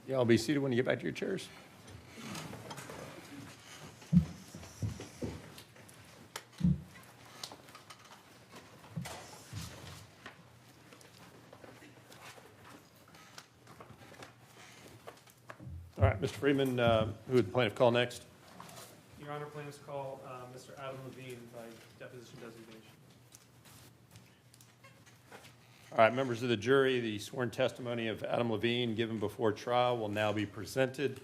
Yeah, I'll be seated when you get back to your chairs. All right, Mr. Freeman, who would the plaintiff call next? Your Honor, plaintiffs call Mr. Adam Levine by deposition designation. All right, members of the jury, the sworn testimony of Adam Levine given before trial will now be presented.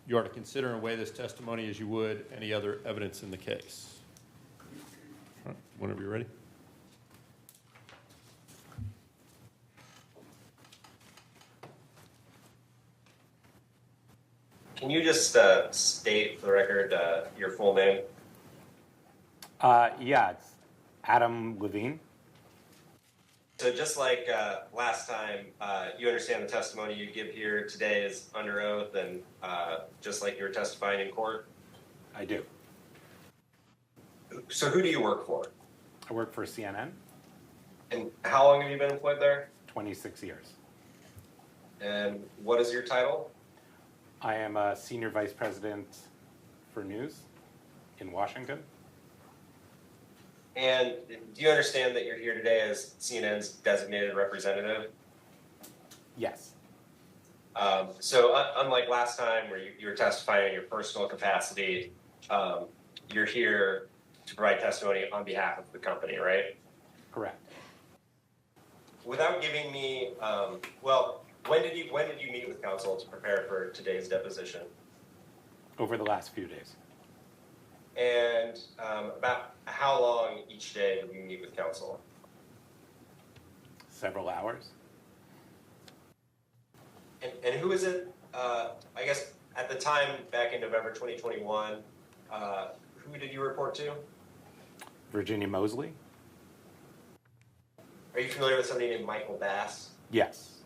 You are to consider and weigh this testimony as you would any other evidence in the case. All right, whenever you're ready. Can you just state for the record your full name? Yeah, it's Adam Levine. So just like last time, you understand the testimony you give here today is under oath, and just like you were testifying in court? I do. So who do you work for? I work for CNN. And how long have you been employed there? 26 years. And what is your title? I am a senior vice president for news in Washington. And do you understand that you're here today as CNN's designated representative? Yes. So unlike last time where you were testifying in your personal capacity, you're here to provide testimony on behalf of the company, right? Correct. Without giving me, when did you meet with counsel to prepare for today's deposition? Over the last few days. And about how long each day do you meet with counsel? Several hours. And who is it, I guess, at the time back in November 2021, who did you report to? Virginia Mosley? Are you familiar with somebody named Michael Bass? Yes.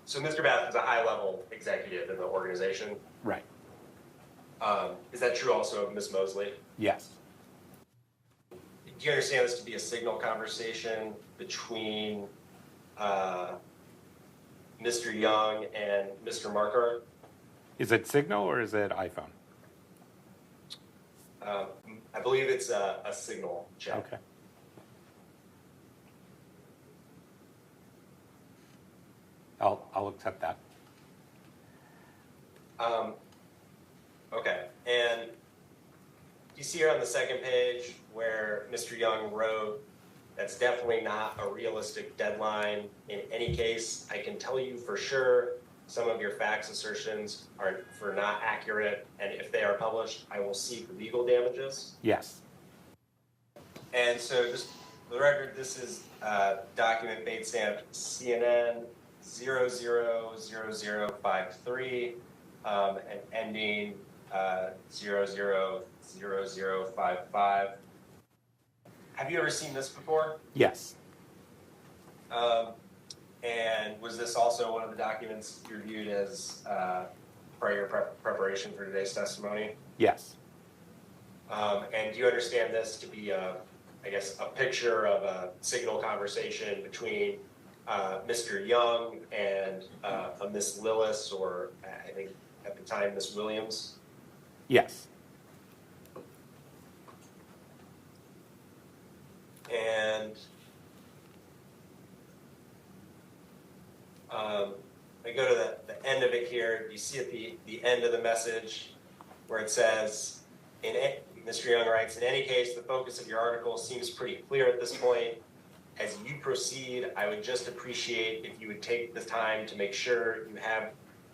So Mr. Bass is a high-level executive in the organization. Right. Is that true also of Ms. Mosley? Yes. Do you understand this to be a signal conversation between Mr. Young and Mr. Markart? Is it Signal or is it iPhone? I believe it's a signal check. Okay. I'll accept that. Okay, and you see here on the second page where Mr. Young wrote, "That's definitely not a realistic deadline. In any case, I can tell you for sure some of your facts assertions are not accurate, and if they are published, I will seek legal damages." Yes. And so just for the record, this is document bait stamp CNN 000053 and ending 000055. Have you ever seen this before? Yes. And was this also one of the documents you reviewed as part of your preparation for today's testimony? Yes. And do you understand this to be, I guess, a picture of a signal conversation between Mr. Young and a Miss Lillis, or I think at the time Miss Williams? Yes. And I go to the end of it here. You see at the end of the message where it says, Mr. Young writes, "In any case, the focus of your article seems pretty clear at this point. As you proceed, I would just appreciate if you would take the time to make sure you have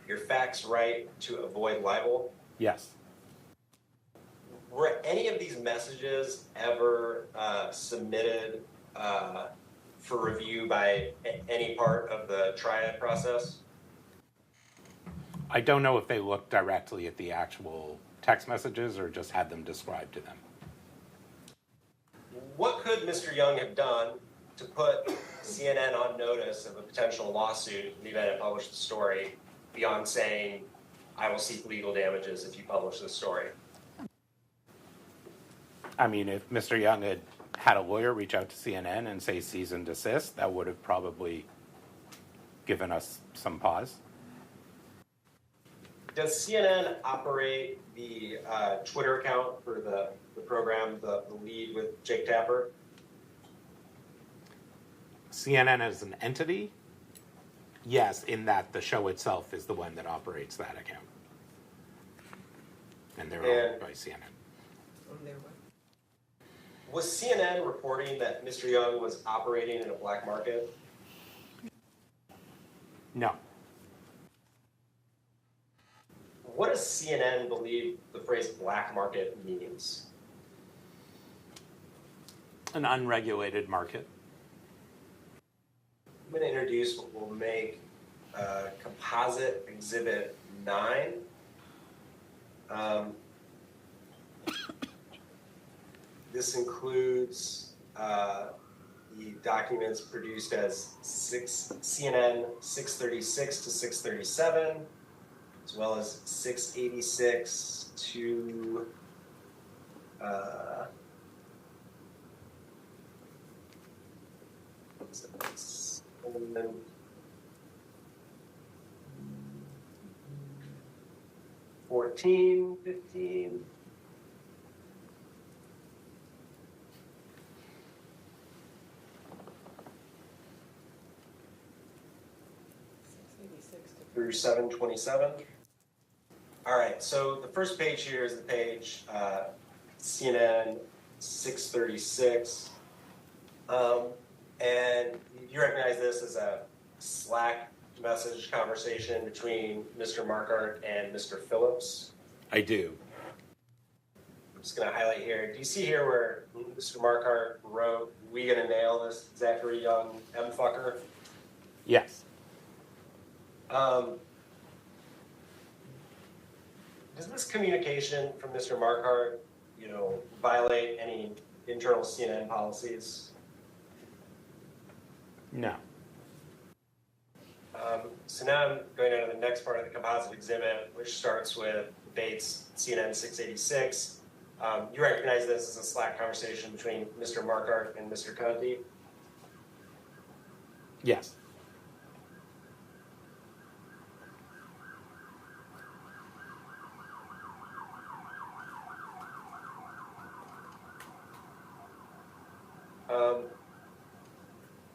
your facts right to avoid libel." Yes. Were any of these messages ever submitted for review by any part of the Triad process? I don't know if they looked directly at the actual text messages or just had them described to them. What could Mr. Young have done to put CNN on notice of a potential lawsuit in the event it published the story, beyond saying, "I will seek legal damages if you publish this story"? I mean, if Mr. Young had a lawyer reach out to CNN and say cease and desist, that would have probably given us some pause. Does CNN operate the Twitter account for the program, the Lead with Jake Tapper? CNN as an entity? Yes, in that the show itself is the one that operates that account. And they're owned by CNN. Was CNN reporting that Mr. Young was operating in a black market? No. What does CNN believe the phrase black market means? An unregulated market. I'm going to introduce what we'll make Composite Exhibit 9. This includes the documents produced as CNN 636 to 637, as well as 686 to 14, 15. Through 727. All right, so the first page here is the page CNN 636. And you recognize this as a Slack message conversation between Mr. Markart and Mr. Phillips? I do. I'm just going to highlight here. Do you see here where Mr. Markart wrote, "We gonna nail this Zachary Young M-fucker"? Yes. Does this communication from Mr. Markart violate any internal CNN policies? No. So now I'm going on to the next part of the composite exhibit, which starts with Bates CNN 686. You recognize this as a Slack conversation between Mr. Markart and Mr. Conte? Yes.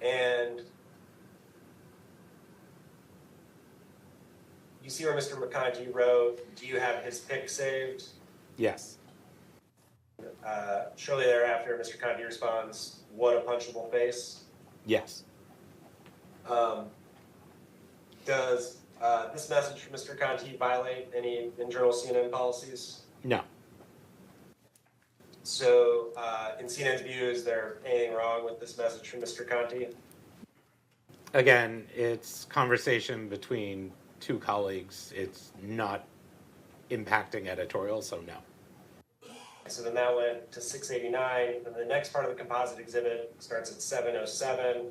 And you see where Mr. McConty wrote, do you have his pic saved? Yes. Shortly thereafter, Mr. Conte responds, what a punchable face. Yes. Does this message from Mr. Conte violate any internal CNN policies? No. So, in CNN's view, is there anything wrong with this message from Mr. Conte? Again, it's conversation between two colleagues. It's not impacting editorial, so no. So then that went to 689, and the next part of the composite exhibit starts at 707.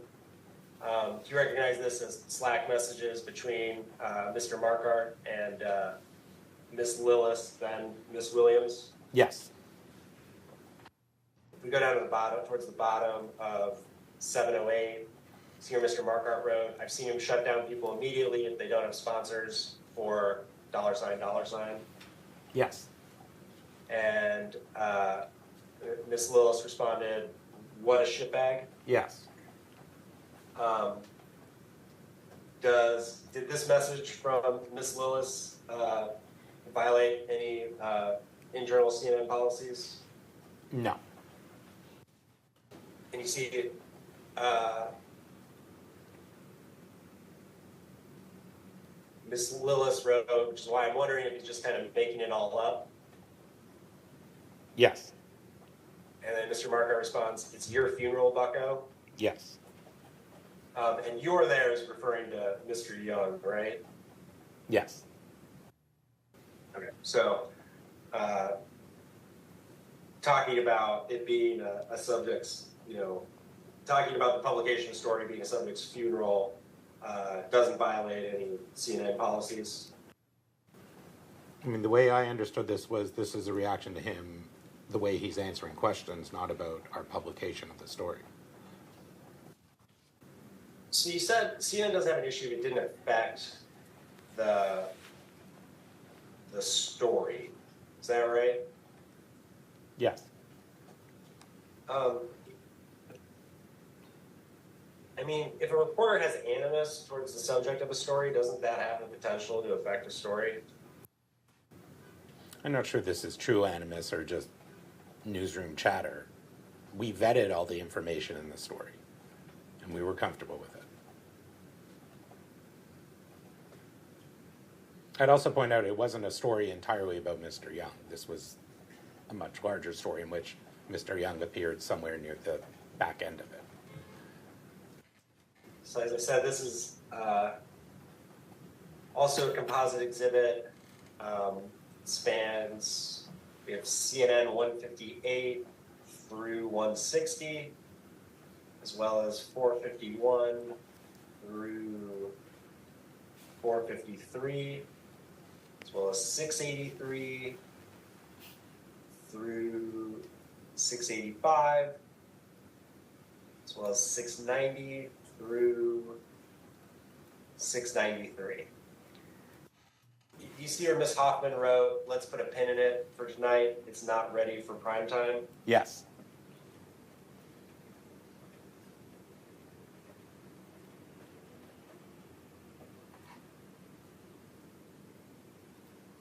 Do you recognize this as Slack messages between Mr. Markart and Ms. Lillis, then Ms. Williams? Yes. If we go down to the bottom, towards the bottom of 708, see where Mr. Markart wrote, I've seen him shut down people immediately if they don't have sponsors for $$. Yes. And Ms. Lillis responded, what a shitbag. Yes. Did this message from Ms. Lillis violate any internal CNN policies? No. And you see, Ms. Lillis wrote, which is why I'm wondering if he's just kind of making it all up. Yes. And then Mr. Markart responds, it's your funeral, bucko. Yes. And your there is referring to Mr. Young, right? Yes. Okay, so talking about it being a subject's, talking about the publication story being a subject's funeral doesn't violate any CNN policies. I mean, the way I understood this was this is a reaction to him, the way he's answering questions, not about our publication of the story. So you said CNN doesn't have an issue, it didn't affect the story. Is that right? Yes. I mean, if a reporter has animus towards the subject of a story, doesn't that have the potential to affect a story? I'm not sure this is true animus or just newsroom chatter. We vetted all the information in the story, and we were comfortable with it. I'd also point out it wasn't a story entirely about Mr. Young. This was a much larger story in which Mr. Young appeared somewhere near the back end of it. So as I said, this is also a composite exhibit. Spans, we have CNN 158 through 160, as well as 451 through 453, as well as 683 through 685, as well as 690 through 693. You see where Ms. Hoffman wrote, let's put a pin in it for tonight. It's not ready for prime time. Yes.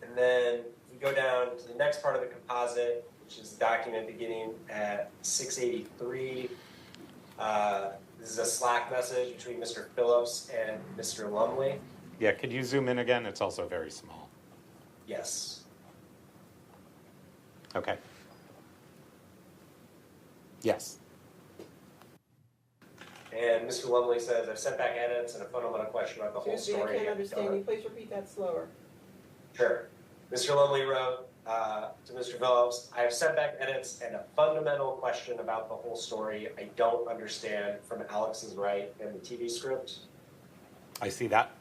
And then we go down to the next part of the composite, which is the document beginning at 683. This is a Slack message between Mr. Phillips and Mr. Lumley. Yeah, could you zoom in again? It's also very small. Yes. Okay. Yes. And Mr. Lumley says, I've sent back edits and a fundamental question about the whole Excuse me, story. I can't understand you. Please repeat that slower. Sure. Mr. Lumley wrote, to Mr. Phillips, I have sent back edits and a fundamental question about the whole story I don't understand from Alex's right in the TV script. I see that.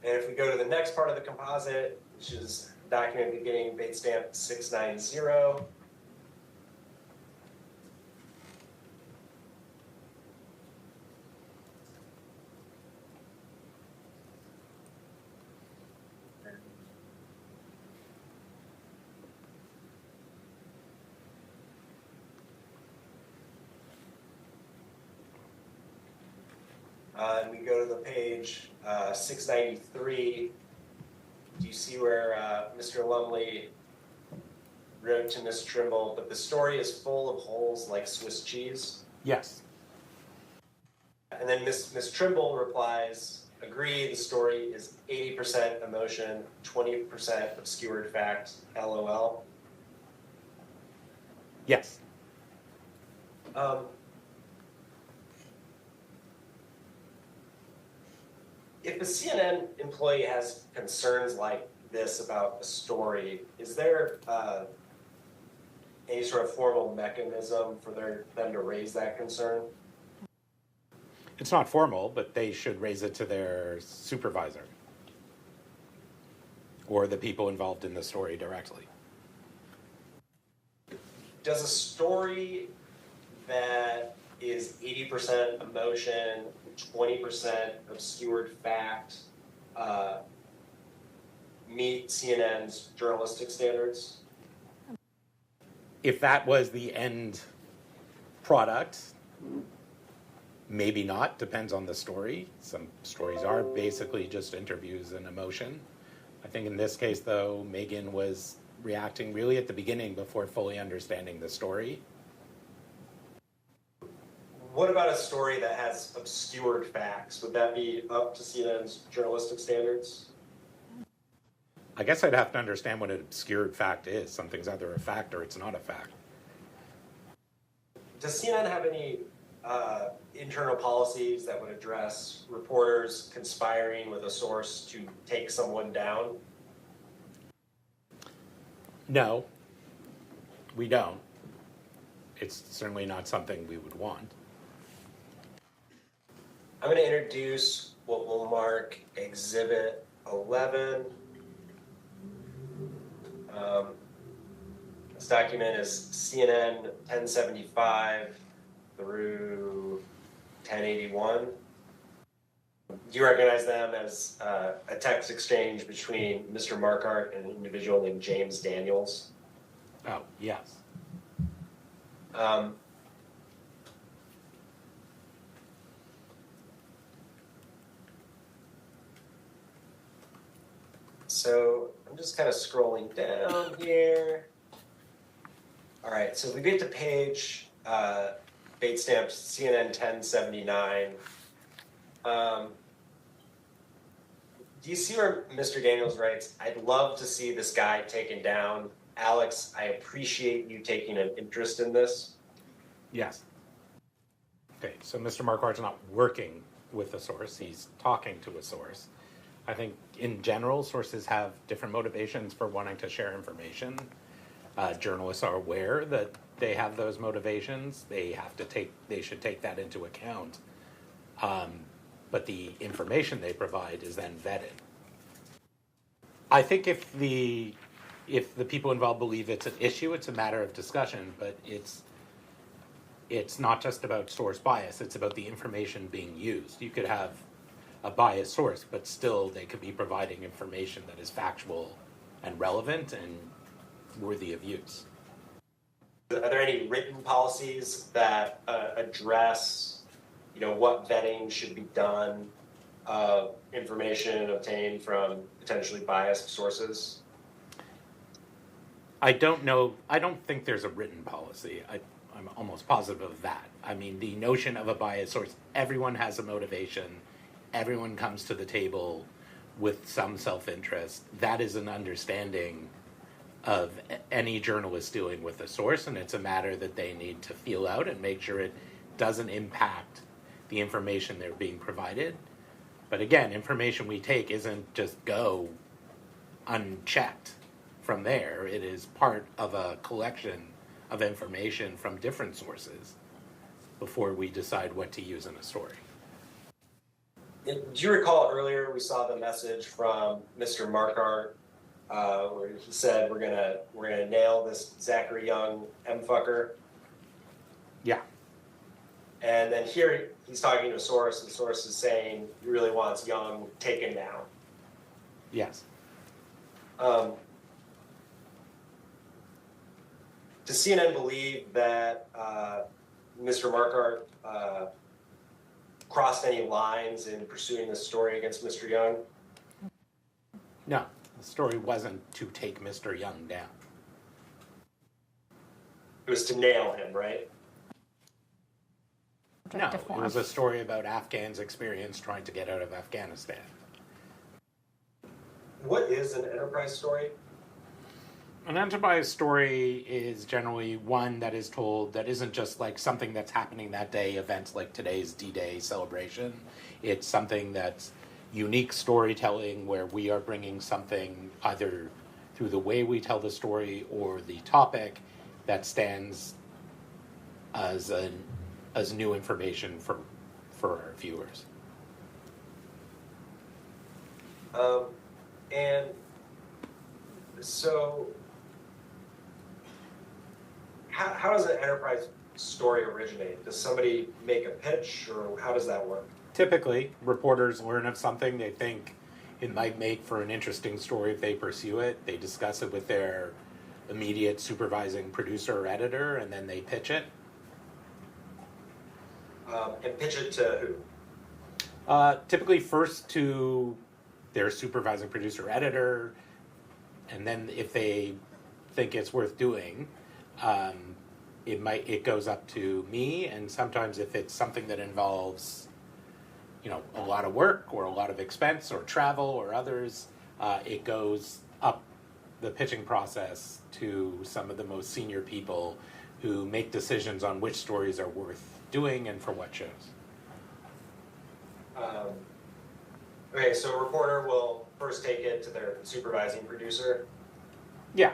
And if we go to the next part of the composite, which is document beginning date stamp 690, and we go to the page 693. Do you see where Mr. Lumley wrote to Ms. Trimble, but the story is full of holes like Swiss cheese? Yes. And then Ms. Trimble replies, agree, the story is 80% emotion, 20% obscured fact, LOL. Yes. If a CNN employee has concerns like this about a story, is there any sort of formal mechanism for them to raise that concern? It's not formal, but they should raise it to their supervisor or the people involved in the story directly. Does a story that is 80% emotion, 20% obscured fact meet CNN's journalistic standards? If that was the end product, maybe not, depends on the story. Some stories are basically just interviews and emotion. I think in this case, though, Megan was reacting really at the beginning before fully understanding the story. What about a story that has obscured facts? Would that be up to CNN's journalistic standards? I guess I'd have to understand what an obscured fact is. Something's either a fact or it's not a fact. Does CNN have any internal policies that would address reporters conspiring with a source to take someone down? No, we don't. It's certainly not something we would want. I'm going to introduce what we'll mark Exhibit 11. This document is CNN 1075 through 1081. Do you recognize them as a text exchange between Mr. Marquardt and an individual named James Daniels? Oh, yes. So I'm just kind of scrolling down here. All right, so if we get to page date stamp CNN 1079, do you see where Mr. Daniels writes, I'd love to see this guy taken down. Alex, I appreciate you taking an interest in this. Yes. Okay, so Mr. Marquardt's not working with a source, he's talking to a source. I think in general, sources have different motivations for wanting to share information. Journalists are aware that they have those motivations. They should take that into account. But the information they provide is then vetted. I think if the people involved believe it's an issue, it's a matter of discussion, but it's not just about source bias, it's about the information being used. You could have a biased source, but still they could be providing information that is factual and relevant and worthy of use. Are there any written policies that address, what vetting should be done of information obtained from potentially biased sources? I don't know. I don't think there's a written policy. I'm almost positive of that. I mean, the notion of a biased source, everyone has a motivation. Everyone comes to the table with some self-interest. That is an understanding of any journalist dealing with a source, and it's a matter that they need to feel out and make sure it doesn't impact the information they're being provided. But again, information we take isn't just go unchecked from there. It is part of a collection of information from different sources before we decide what to use in a story. Do you recall earlier we saw the message from Mr. Marquardt where he said we're gonna nail this Zachary Young M-fucker? Yeah. And then here he's talking to a source, and the source is saying he really wants Young taken down. Yes. Does CNN believe that Mr. Marquardt crossed any lines in pursuing this story against Mr. Young? No, the story wasn't to take Mr. Young down. It was to nail him, right? No, it was a story about Afghans' experience trying to get out of Afghanistan. What is an enterprise story? An enterprise story is generally one that is told that isn't just like something that's happening that day, events like today's D-Day celebration. It's something that's unique storytelling where we are bringing something either through the way we tell the story or the topic that stands as new information for our viewers. And so how does an enterprise story originate? Does somebody make a pitch, or how does that work? Typically, reporters learn of something they think it might make for an interesting story if they pursue it. They discuss it with their immediate supervising producer or editor, and then they pitch it. And pitch it to who? Typically first to their supervising producer editor, and then if they think it's worth doing, it goes up to me, and sometimes if it's something that involves a lot of work or a lot of expense or travel or others, it goes up the pitching process to some of the most senior people who make decisions on which stories are worth doing and for what shows. Okay, so a reporter will first take it to their supervising producer. Yeah.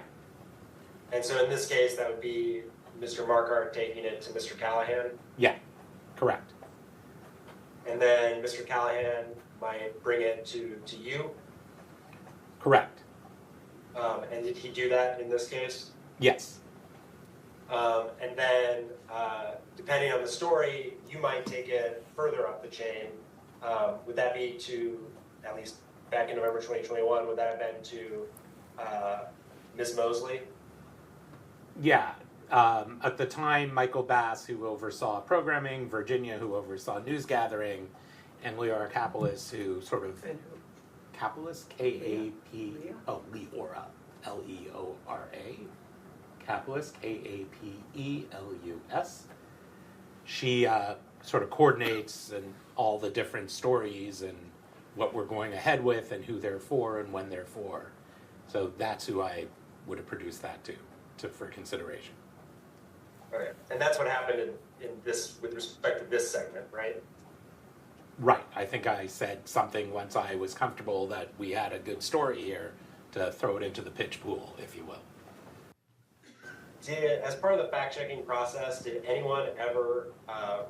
And so in this case, that would be Mr. Marquardt taking it to Mr. Callahan. Yeah, correct. And then Mr. Callahan might bring it to you. Correct. And did he do that in this case? Yes. And then, depending on the story, you might take it further up the chain. Would that be to, at least back in November 2021, would that have been to Ms. Mosley? Yeah. At the time, Michael Bass, who oversaw programming, Virginia, who oversaw news gathering, and Leora Kapoulis, who sort of... Kapoulis? K-A-P... Oh, Leora. L-E-O-R-A. Kapoulis, K-A-P-E-L-U-S. She sort of coordinates and all the different stories and what we're going ahead with and who they're for and when they're for. So that's who I would have produced that to for consideration. Okay, and that's what happened in this, with respect to this segment, right? Right. I think I said something once I was comfortable that we had a good story here to throw it into the pitch pool, if you will. As part of the fact-checking process, did anyone ever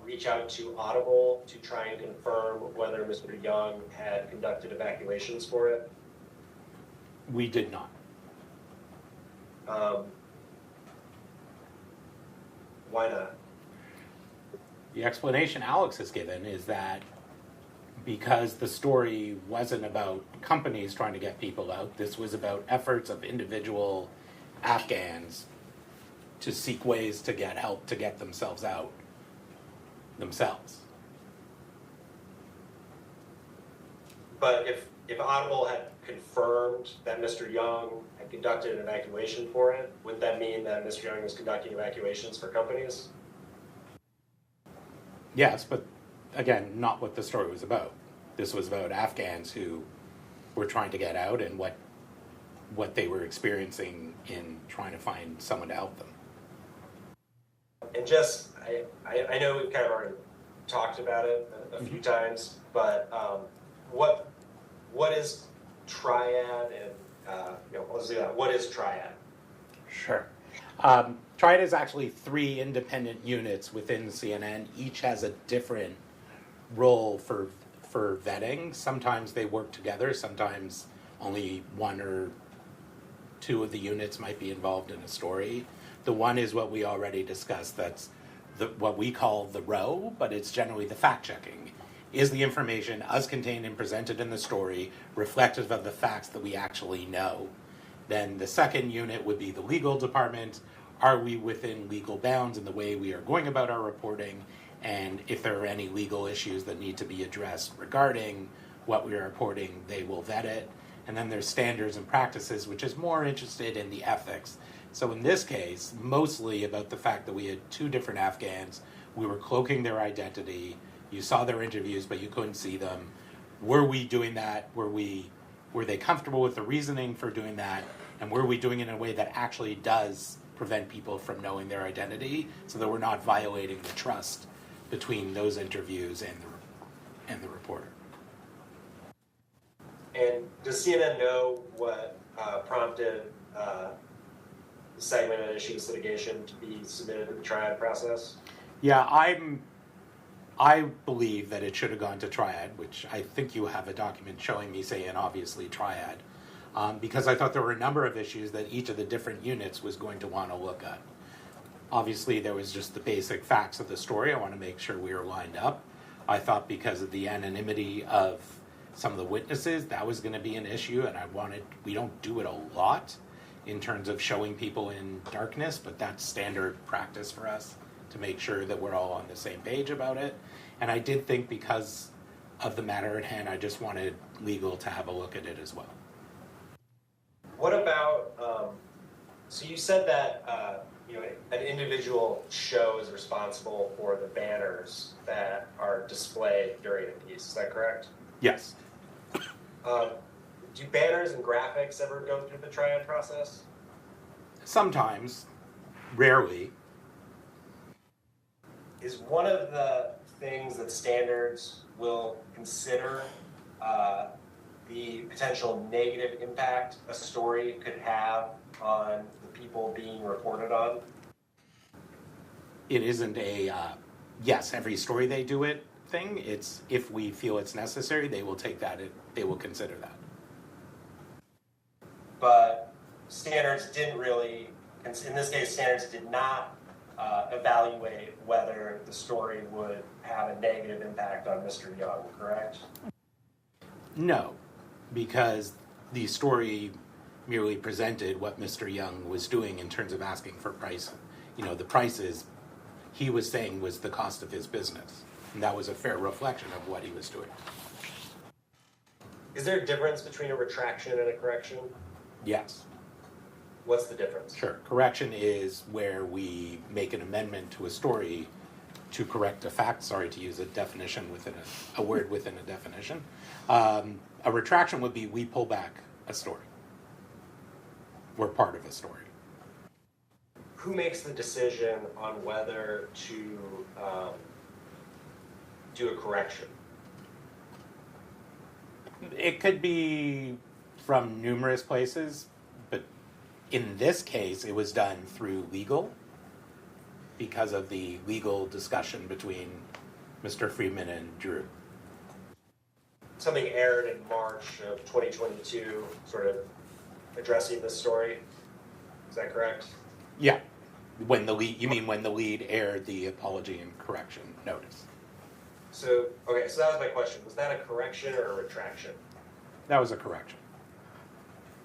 reach out to Audible to try and confirm whether Mr. Young had conducted evacuations for it? We did not. Why not? The explanation Alex has given is that because the story wasn't about companies trying to get people out, this was about efforts of individual Afghans to seek ways to get help to get themselves out themselves. But if Audible had confirmed that Mr. Young had conducted an evacuation for it, would that mean that Mr. Young was conducting evacuations for companies? Yes, but again, not what the story was about. This was about Afghans who were trying to get out and what they were experiencing in trying to find someone to help them. And just, I know we've kind of already talked about it a few times, but what is Triad and let's do that. What is Triad? Sure. Triad is actually 3 independent units within CNN. Each has a different role for vetting. Sometimes they work together. Sometimes only 1 or 2 of the units might be involved in a story. The one is what we already discussed. That's what we call the row, but it's generally the fact-checking. Is the information as contained and presented in the story reflective of the facts that we actually know? Then the second unit would be the legal department. Are we within legal bounds in the way we are going about our reporting? And if there are any legal issues that need to be addressed regarding what we are reporting, they will vet it. And then there's standards and practices, which is more interested in the ethics. So in this case, mostly about the fact that we had 2 different Afghans. We were cloaking their identity. You saw their interviews, but you couldn't see them. Were we doing that? Were they comfortable with the reasoning for doing that? And were we doing it in a way that actually does prevent people from knowing their identity, so that we're not violating the trust between those interviews and the reporter? And does CNN know what prompted the segment and issues litigation to be submitted to the Triad process? Yeah, I believe that it should have gone to Triad, which I think you have a document showing me saying obviously Triad, because I thought there were a number of issues that each of the different units was going to want to look at. Obviously, there was just the basic facts of the story. I want to make sure we were lined up. I thought because of the anonymity of some of the witnesses, that was going to be an issue, and we don't do it a lot in terms of showing people in darkness, but that's standard practice for us to make sure that we're all on the same page about it. And I did think because of the matter at hand, I just wanted legal to have a look at it as well. What about, so you said that an individual show is responsible for the banners that are displayed during a piece, is that correct? Yes. Do banners and graphics ever go through the Triad process? Sometimes, rarely. Is one of the things that standards will consider the potential negative impact a story could have on the people being reported on? It isn't a, yes, every story they do it thing. It's if we feel it's necessary, they will take that, they will consider that. But standards didn't really, in this case, standards did not evaluate whether the story would have a negative impact on Mr. Young, correct? No, because the story merely presented what Mr. Young was doing in terms of asking for price. The prices he was saying was the cost of his business. And that was a fair reflection of what he was doing. Is there a difference between a retraction and a correction? Yes. What's the difference? Sure. Correction is where we make an amendment to a story to correct a fact. Sorry to use a definition within a word within a definition. A retraction would be we pull back a story. We're part of a story. Who makes the decision on whether to do a correction? It could be from numerous places, but in this case, it was done through legal because of the legal discussion between Mr. Friedman and Drew. Something aired in March of 2022, sort of addressing this story. Is that correct? Yeah. When the lead aired the apology and correction notice? So that was my question. Was that a correction or a retraction? That was a correction.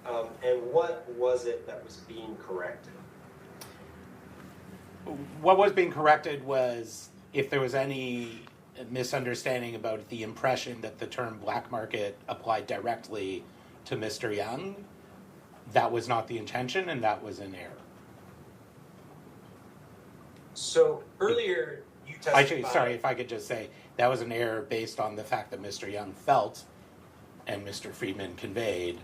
And what was it that was being corrected? What was being corrected was if there was any misunderstanding about the impression that the term black market applied directly to Mr. Young. That was not the intention, and that was an error. So earlier you testified... Actually, sorry, if I could just say, that was an error based on the fact that Mr. Young felt, and Mr. Friedman conveyed,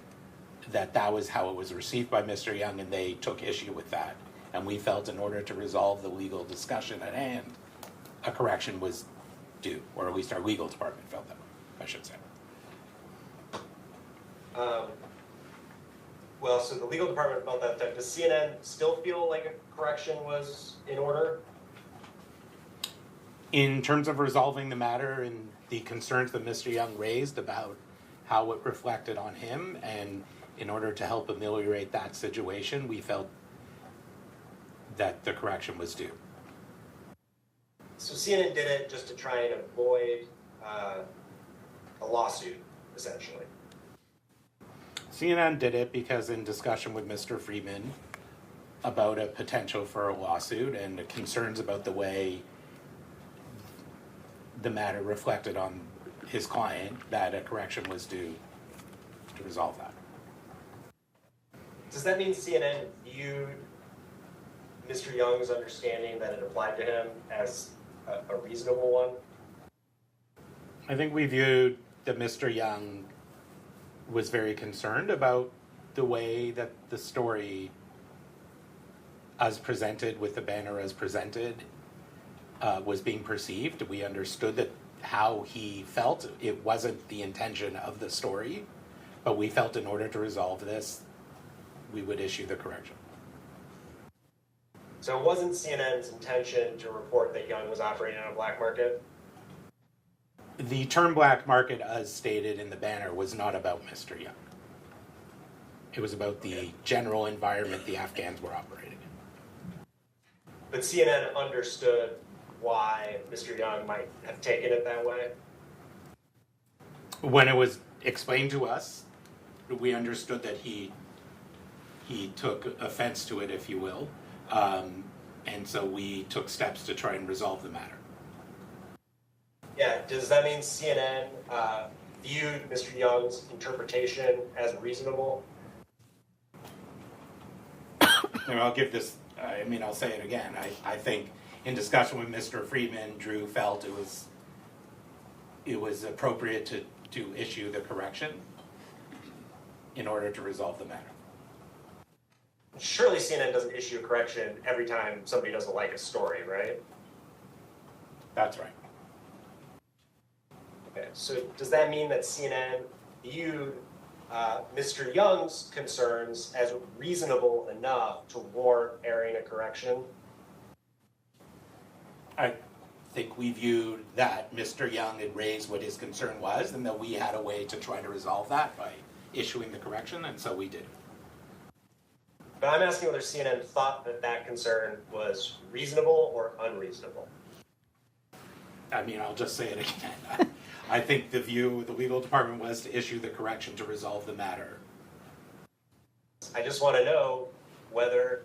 that that was how it was received by Mr. Young, and they took issue with that. And we felt in order to resolve the legal discussion at hand, a correction was do, or at least our legal department felt that way, I should say. Well, so the legal department felt that. Does CNN still feel like a correction was in order? In terms of resolving the matter and the concerns that Mr. Young raised about how it reflected on him, and in order to help ameliorate that situation, we felt that the correction was due. So CNN did it just to try and avoid a lawsuit, essentially. CNN did it because in discussion with Mr. Freeman about a potential for a lawsuit and the concerns about the way the matter reflected on his client, that a correction was due to resolve that. Does that mean CNN viewed Mr. Young's understanding that it applied to him as a reasonable one? I think we viewed that Mr. Young was very concerned about the way that the story as presented, with the banner as presented, was being perceived. We understood that how he felt, it wasn't the intention of the story, but we felt in order to resolve this, we would issue the correction. So it wasn't CNN's intention to report that Young was operating on a black market? The term black market, as stated in the banner, was not about Mr. Young. It was about the general environment the Afghans were operating in. But CNN understood why Mr. Young might have taken it that way? When it was explained to us, we understood that he took offense to it, if you will, and so we took steps to try and resolve the matter. Yeah, does that mean CNN viewed Mr. Young's interpretation as reasonable? And I'll give this, I'll say it again. I think in discussion with Mr. Freeman, Drew felt it was appropriate to issue the correction in order to resolve the matter. Surely CNN doesn't issue a correction every time somebody doesn't like a story, right? That's right. Okay, so does that mean that CNN viewed Mr. Young's concerns as reasonable enough to warrant airing a correction? I think we viewed that Mr. Young had raised what his concern was, and that we had a way to try to resolve that by issuing the correction, and so we did. But I'm asking whether CNN thought that that concern was reasonable or unreasonable. I'll just say it again. I think the view of the legal department was to issue the correction to resolve the matter. I just want to know whether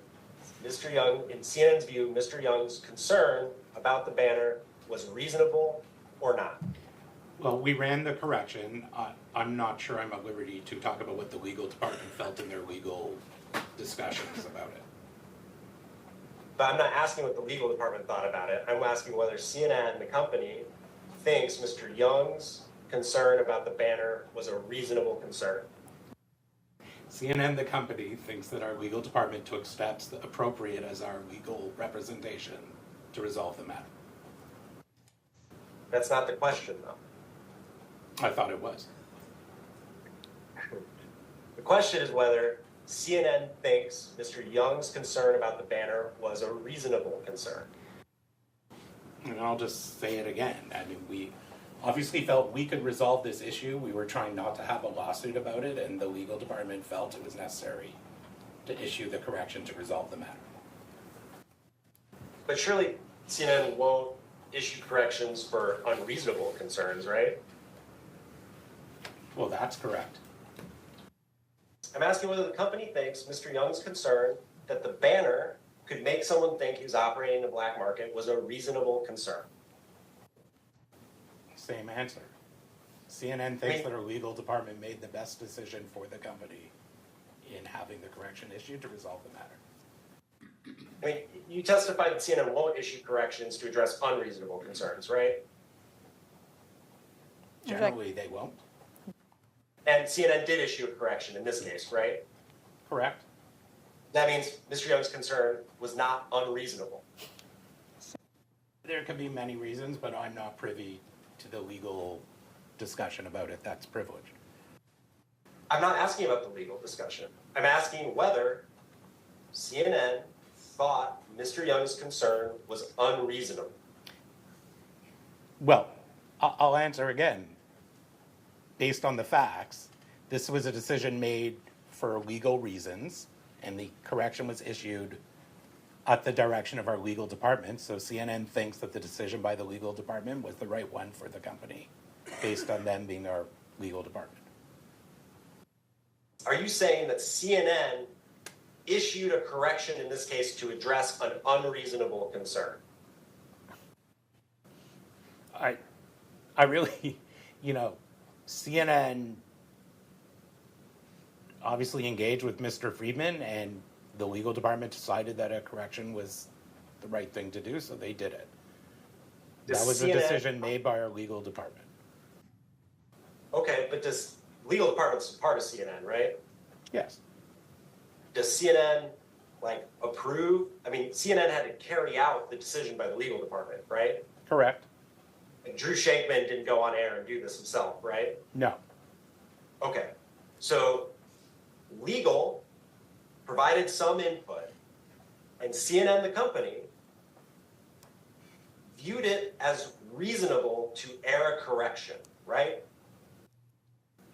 Mr. Young, in CNN's view, Mr. Young's concern about the banner was reasonable or not. Well, we ran the correction. I'm not sure I'm at liberty to talk about what the legal department felt in their legal discussions about it. But I'm not asking what the legal department thought about it. I'm asking whether CNN, the company, thinks Mr. Young's concern about the banner was a reasonable concern. CNN, the company, thinks that our legal department took steps appropriate as our legal representation to resolve the matter. That's not the question, though. I thought it was. The question is whether CNN thinks Mr. Young's concern about the banner was a reasonable concern. And I'll just say it again. We obviously felt we could resolve this issue. We were trying not to have a lawsuit about it, and the legal department felt it was necessary to issue the correction to resolve the matter. But surely CNN won't issue corrections for unreasonable concerns, right? Well, that's correct. I'm asking whether the company thinks Mr. Young's concern that the banner could make someone think he was operating in the black market was a reasonable concern. Same answer. CNN thinks that our legal department made the best decision for the company in having the correction issued to resolve the matter. You testified that CNN won't issue corrections to address unreasonable concerns, right? Generally, they won't. And CNN did issue a correction in this case, right? Correct. That means Mr. Young's concern was not unreasonable. There could be many reasons, but I'm not privy to the legal discussion about it. That's privileged. I'm not asking about the legal discussion. I'm asking whether CNN thought Mr. Young's concern was unreasonable. Well, I'll answer again. Based on the facts, this was a decision made for legal reasons, and the correction was issued at the direction of our legal department. So CNN thinks that the decision by the legal department was the right one for the company, based on them being our legal department. Are you saying that CNN issued a correction in this case to address an unreasonable concern? I really, CNN obviously engaged with Mr. Friedman, and the legal department decided that a correction was the right thing to do, so they did it. That was a decision made by our legal department. Okay, but legal department's part of CNN, right? Yes. Does CNN approve? I mean, CNN had to carry out the decision by the legal department, right? Correct. And Drew Shankman didn't go on air and do this himself, right? No. Okay, so legal provided some input, and CNN, the company, viewed it as reasonable to air a correction, right?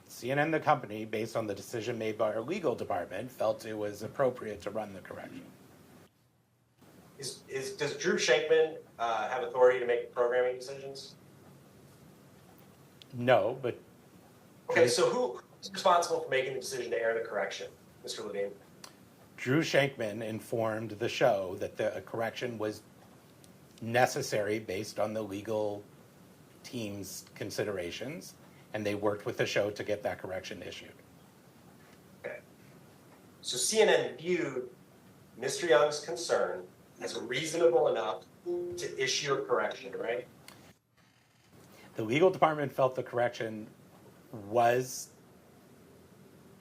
CNN, the company, based on the decision made by our legal department, felt it was appropriate to run the correction. Does Drew Shankman have authority to make programming decisions? No, but... Okay, so who's responsible for making the decision to air the correction, Mr. Levine? Drew Shankman informed the show that the correction was necessary based on the legal team's considerations, and they worked with the show to get that correction issued. Okay. So CNN viewed Mr. Young's concern as reasonable enough to issue a correction, right? The legal department felt the correction was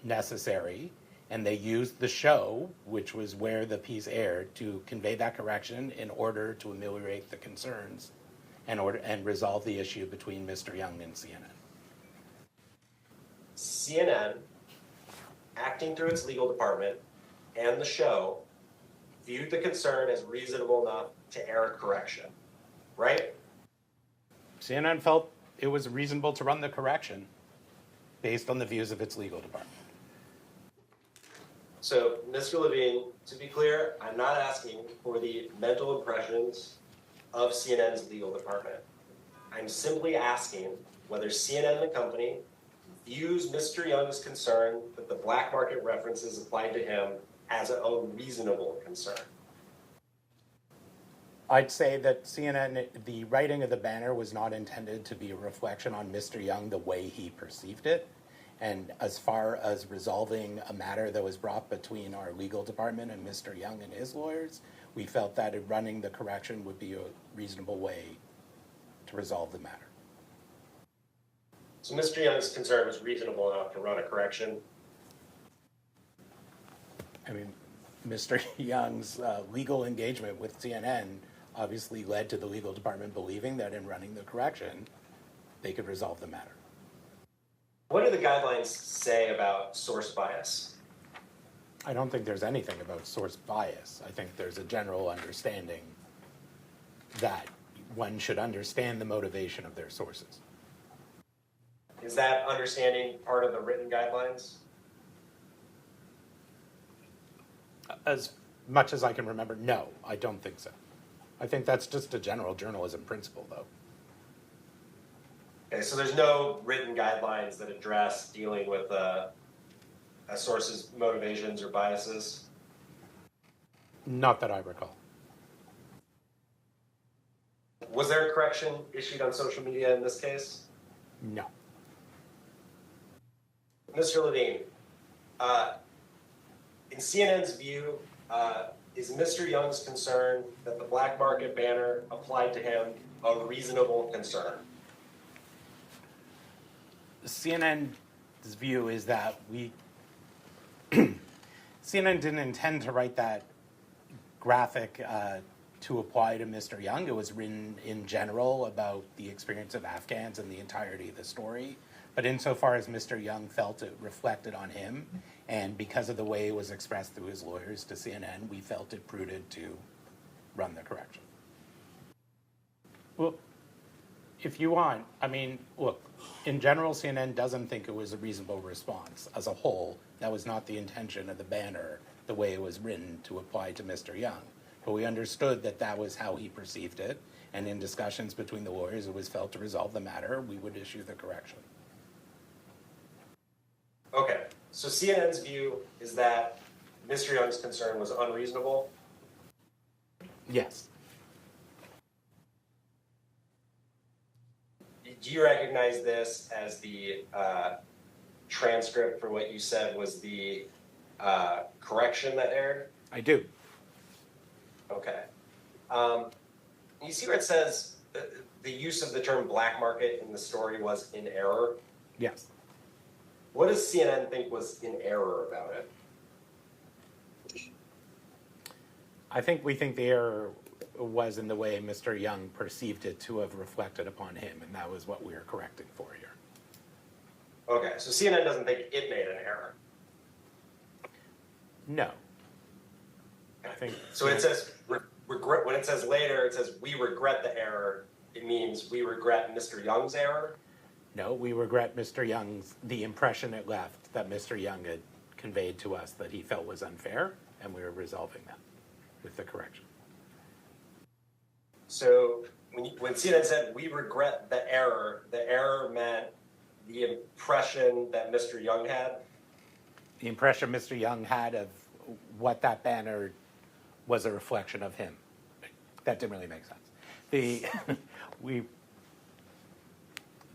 necessary, and they used the show, which was where the piece aired, to convey that correction in order to ameliorate the concerns and resolve the issue between Mr. Young and CNN. CNN, acting through its legal department and the show, viewed the concern as reasonable enough to air a correction, right? CNN felt it was reasonable to run the correction based on the views of its legal department. So, Mr. Levine, to be clear, I'm not asking for the mental impressions of CNN's legal department. I'm simply asking whether CNN, the company, views Mr. Young's concern that the black market references applied to him as a reasonable concern. I'd say that CNN, the writing of the banner was not intended to be a reflection on Mr. Young the way he perceived it. And as far as resolving a matter that was brought between our legal department and Mr. Young and his lawyers, we felt that running the correction would be a reasonable way to resolve the matter. So Mr. Young's concern was reasonable enough to run a correction? I mean, Mr. Young's legal engagement with CNN obviously led to the legal department believing that in running the correction, they could resolve the matter. What do the guidelines say about source bias? I don't think there's anything about source bias. I think there's a general understanding that one should understand the motivation of their sources. Is that understanding part of the written guidelines? As much as I can remember, no, I don't think so. I think that's just a general journalism principle, though. Okay, so there's no written guidelines that address dealing with a source's motivations or biases? Not that I recall. Was there a correction issued on social media in this case? No. Mr. Levine, in CNN's view, is Mr. Young's concern that the black market banner applied to him a reasonable concern? CNN's view is that CNN didn't intend to write that graphic to apply to Mr. Young. It was written in general about the experience of Afghans and the entirety of the story. But insofar as Mr. Young felt it reflected on him, and because of the way it was expressed through his lawyers to CNN, we felt it prudent to run the correction. Well, if you want, I mean, look, in general, CNN doesn't think it was a reasonable response. As a whole, that was not the intention of the banner, the way it was written to apply to Mr. Young. But we understood that that was how he perceived it, and in discussions between the lawyers, it was felt to resolve the matter, we would issue the correction. Okay, so CNN's view is that Mr. Young's concern was unreasonable? Yes. Do you recognize this as the transcript for what you said was the correction that erred? I do. Okay. You see where it says the use of the term black market in the story was in error? Yes. What does CNN think was in error about it? We think the error was in the way Mr. Young perceived it to have reflected upon him, and that was what we are correcting for here. Okay, so CNN doesn't think it made an error? No. I think so. It says regret. When it says later, it says we regret the error. It means we regret Mr. Young's error. No, we regret Mr. Young's, the impression it left that Mr. Young had conveyed to us that he felt was unfair, and we are resolving that with the correction. So when CNN said we regret the error meant the impression that Mr. Young had? The impression Mr. Young had of what that banner was a reflection of him. That didn't really make sense.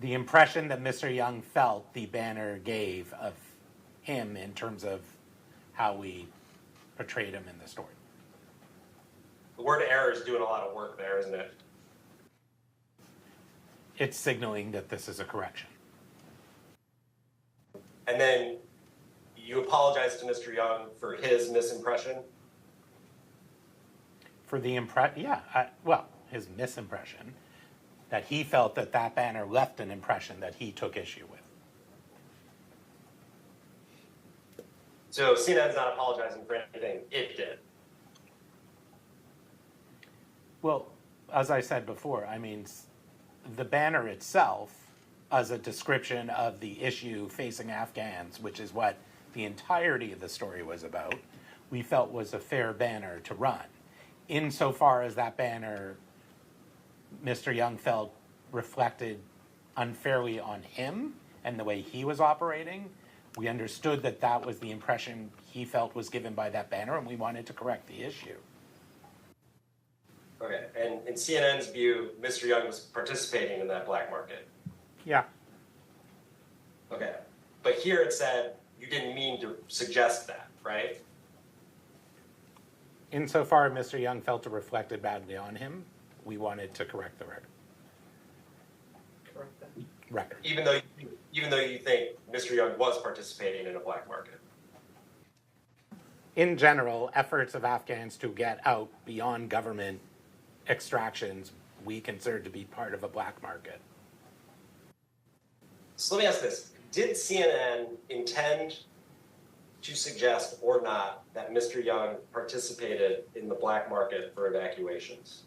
The impression that Mr. Young felt the banner gave of him in terms of how we portrayed him in the story. The word error is doing a lot of work there, isn't it? It's signaling that this is a correction. And then you apologize to Mr. Young for his misimpression? For the his misimpression, that he felt that that banner left an impression that he took issue with. So CNN's not apologizing for anything it did? Well, as I said before, I mean, the banner itself, as a description of the issue facing Afghans, which is what the entirety of the story was about, we felt was a fair banner to run. Insofar as that banner, Mr. Young felt reflected unfairly on him and the way he was operating, we understood that that was the impression he felt was given by that banner, and we wanted to correct the issue. Okay, and in CNN's view, Mr. Young was participating in that black market? Yeah. Okay, but here it said you didn't mean to suggest that, right? Insofar as Mr. Young felt it reflected badly on him, we wanted to correct the record. Correct that. Record. Even though you think Mr. Young was participating in a black market? In general, efforts of Afghans to get out beyond government extractions we consider to be part of a black market. So let me ask this. Did CNN intend to suggest or not that Mr. Young participated in the black market for evacuations?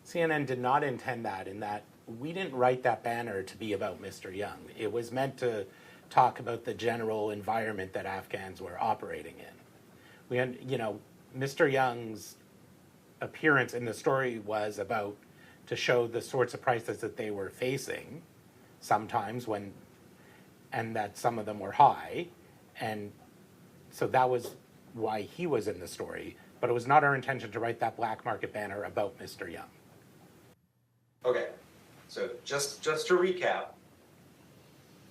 CNN did not intend that, in that we didn't write that banner to be about Mr. Young. It was meant to talk about the general environment that Afghans were operating in. Mr. Young's appearance in the story was about to show the sorts of prices that they were facing sometimes and that some of them were high. And so that was why he was in the story. But it was not our intention to write that black market banner about Mr. Young. Okay, so just to recap,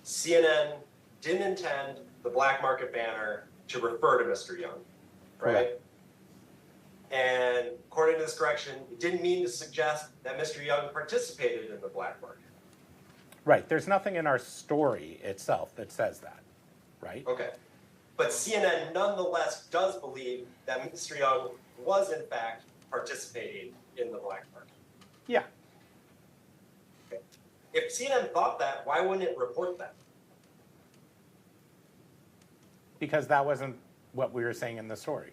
CNN didn't intend the black market banner to refer to Mr. Young, right? Correct. And according to this correction, it didn't mean to suggest that Mr. Young participated in the black market. Right, there's nothing in our story itself that says that, right? Okay, but CNN nonetheless does believe that Mr. Young was in fact participating in the black market. Yeah. Okay. If CNN thought that, why wouldn't it report that? Because that wasn't what we were saying in the story.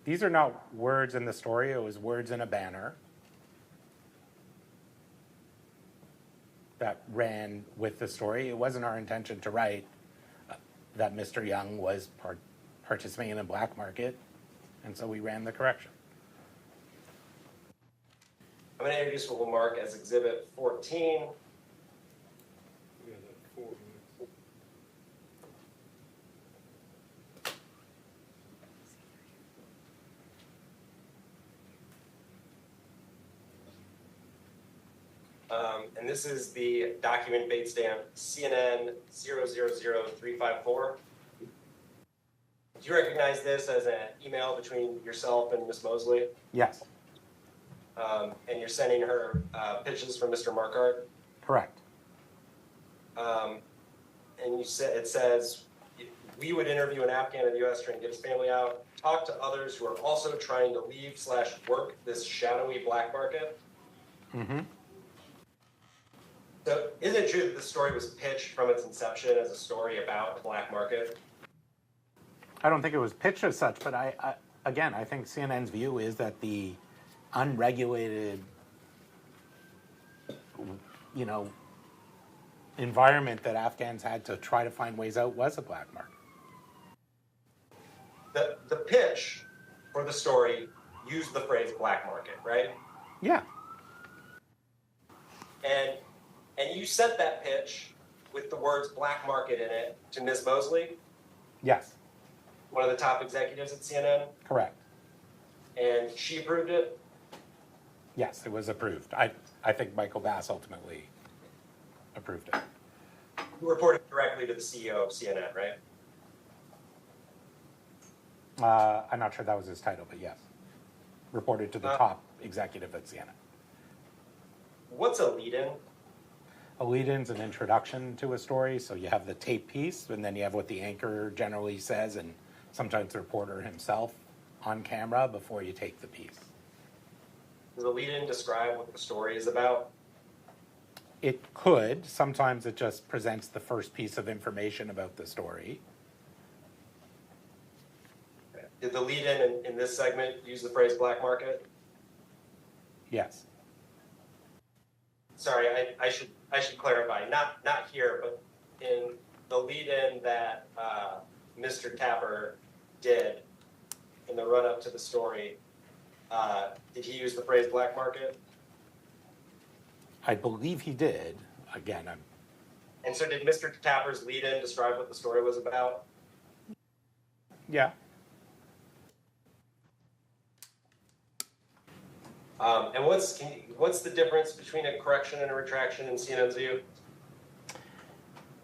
These are not words in the story, it was words in a banner that ran with the story. It wasn't our intention to write that Mr. Young was participating in a black market, and so we ran the correction. I'm going to introduce what we'll mark as Exhibit 14. And this is the document bait stamp CNN 000354. Do you recognize this as an email between yourself and Ms. Mosley? Yes. And you're sending her pitches from Mr. Marquardt? Correct. And you said, it says, we would interview an Afghan in the U.S. trying to get his family out, talk to others who are also trying to leave/work this shadowy black market. Mm-hmm. So is it true that this story was pitched from its inception as a story about the black market? I don't think it was pitched as such, but I think CNN's view is that the unregulated, environment that Afghans had to try to find ways out was a black market. The pitch for the story used the phrase black market, right? Yeah. And you sent that pitch with the words black market in it to Ms. Mosley, Yes. one of the top executives at CNN, Correct. and she approved it? Yes, it was approved. I think Michael Bass ultimately approved it. Who reported directly to the CEO of CNN, right? I'm not sure that was his title, but yes. Reported to the top executive at CNN. What's a lead-in? A lead-in's an introduction to a story, so you have the tape piece, and then you have what the anchor generally says, and sometimes the reporter himself on camera before you take the piece. Does the lead-in describe what the story is about? It could. Sometimes it just presents the first piece of information about the story. Did the lead-in in this segment use the phrase black market? Yes. Sorry, I should clarify. Not here, but in the lead-in that Mr. Tapper did in the run-up to the story, did he use the phrase black market? I believe he did. Again, And so did Mr. Tapper's lead-in describe what the story was about? Yeah. And what's the difference between a correction and a retraction in CNN's view?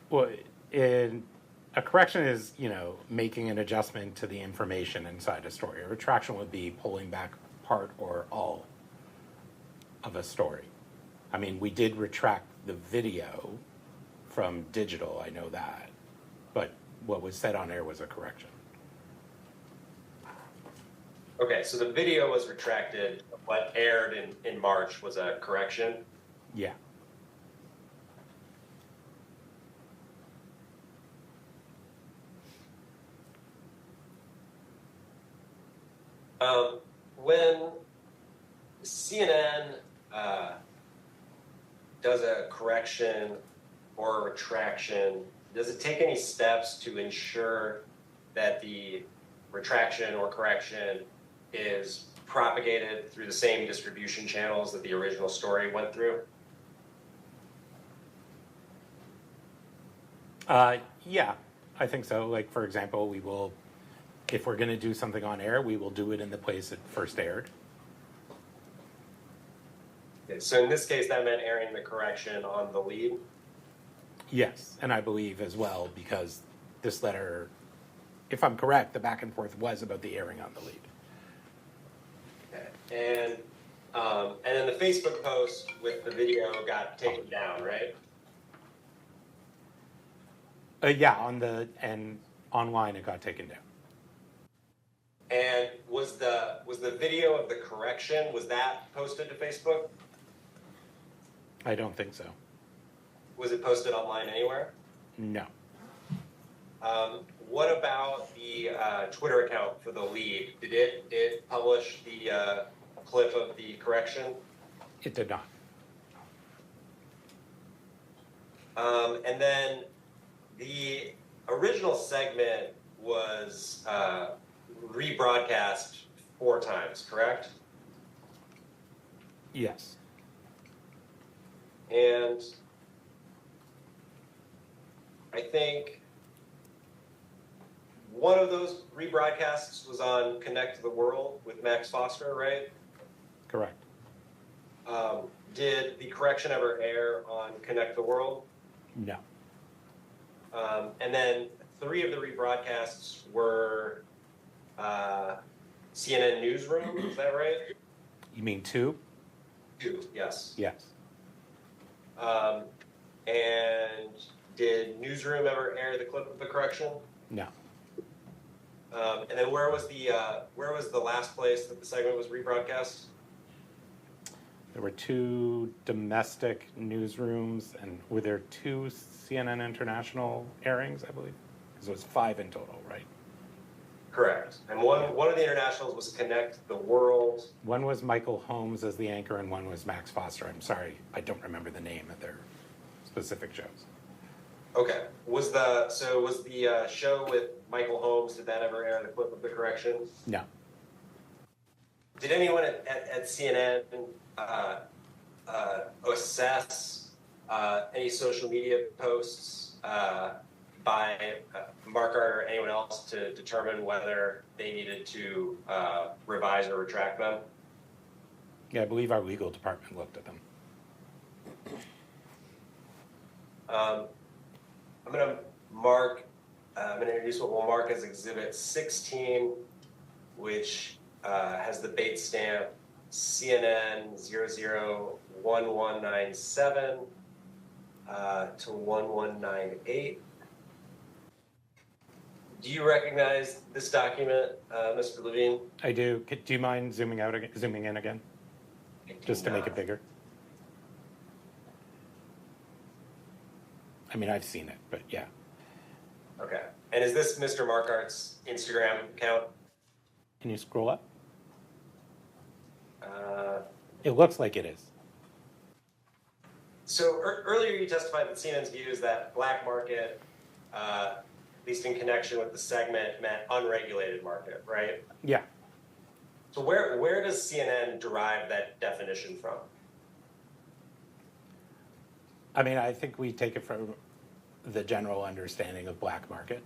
Well, a correction is, making an adjustment to the information inside a story. A retraction would be pulling back part or all of a story. I mean, we did retract the video from digital, I know that, but what was said on air was a correction. Okay, so the video was retracted. What aired in March was a correction? Yeah. When CNN does a correction or a retraction, does it take any steps to ensure that the retraction or correction is propagated through the same distribution channels that the original story went through? Yeah, I think so. Like, for example, we will, if we're going to do something on air, we will do it in the place it first aired. Okay, so in this case, that meant airing the correction on the lead? Yes, and I believe as well, because this letter, if I'm correct, the back and forth was about the airing on the lead. Okay. And then the Facebook post with the video got taken down, right? Yeah, online, it got taken down. And was the video of the correction, was that posted to Facebook? I don't think so. Was it posted online anywhere? No. What about the Twitter account for the lead? Did it publish the clip of the correction? It did not. And then the original segment was rebroadcast 4 times, correct? Yes. And I think one of those rebroadcasts was on Connect to the World with Max Foster, right? Correct. Did the correction ever air on Connect the World? No. And then 3 of the rebroadcasts were CNN Newsroom, is that right? You mean 2? 2, yes. Yes. And did Newsroom ever air the clip of the correction? No. And then where was the last place that the segment was rebroadcast? There were 2 domestic newsrooms, and were there 2 CNN International airings, I believe? Because it was 5 in total, right? Correct. And one of the internationals was Connect the World. One was Michael Holmes as the anchor, and one was Max Foster. I'm sorry, I don't remember the name of their specific shows. Okay. Was the show with Michael Holmes, did that ever air the clip of the correction? No. Did anyone at CNN assess any social media posts by Mark Art or anyone else to determine whether they needed to revise or retract them? Yeah, I believe our legal department looked at them. I'm going to introduce what we'll mark as Exhibit 16, which has the bait stamp CNN 001197 to 1198. Do you recognize this document, Mr. Levine? I do. Do you mind zooming in again? Just to make it bigger. I mean, I've seen it, but yeah. Okay. And is this Mr. Markart's Instagram account? Can you scroll up? It looks like it is. So earlier you testified that CNN's view is that black market, at least in connection with the segment, meant unregulated market, right? Yeah. So where does CNN derive that definition from? I mean, I think we take it from the general understanding of black market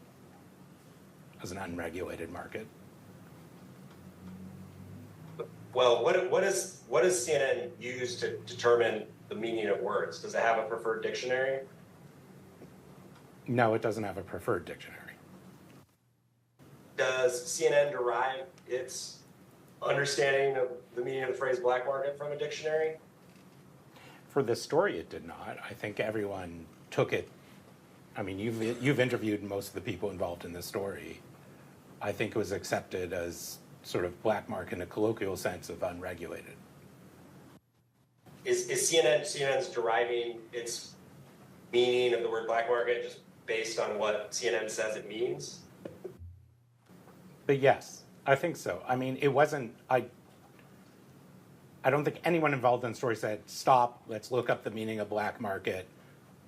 as an unregulated market. Well, what does CNN use to determine the meaning of words? Does it have a preferred dictionary? No, it doesn't have a preferred dictionary. Does CNN derive its understanding of the meaning of the phrase black market from a dictionary? For this story, it did not. I think everyone took it. I mean, you've interviewed most of the people involved in this story. I think it was accepted as sort of black market in a colloquial sense of unregulated. Is CNN's deriving its meaning of the word black market just based on what CNN says it means? But yes, I think so. I mean, it wasn't. I don't think anyone involved in the story said, "Stop, let's look up the meaning of black market."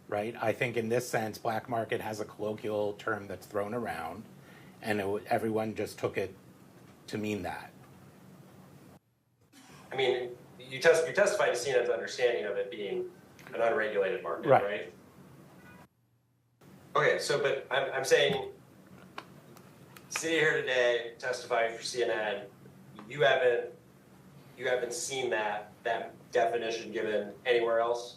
Right? I think in this sense, black market has a colloquial term that's thrown around, and everyone just took it to mean that. I mean, you testified to CNN's understanding of it being an unregulated market, right? Okay, so but I'm saying, sitting here today testifying for CNN, you haven't seen that definition given anywhere else?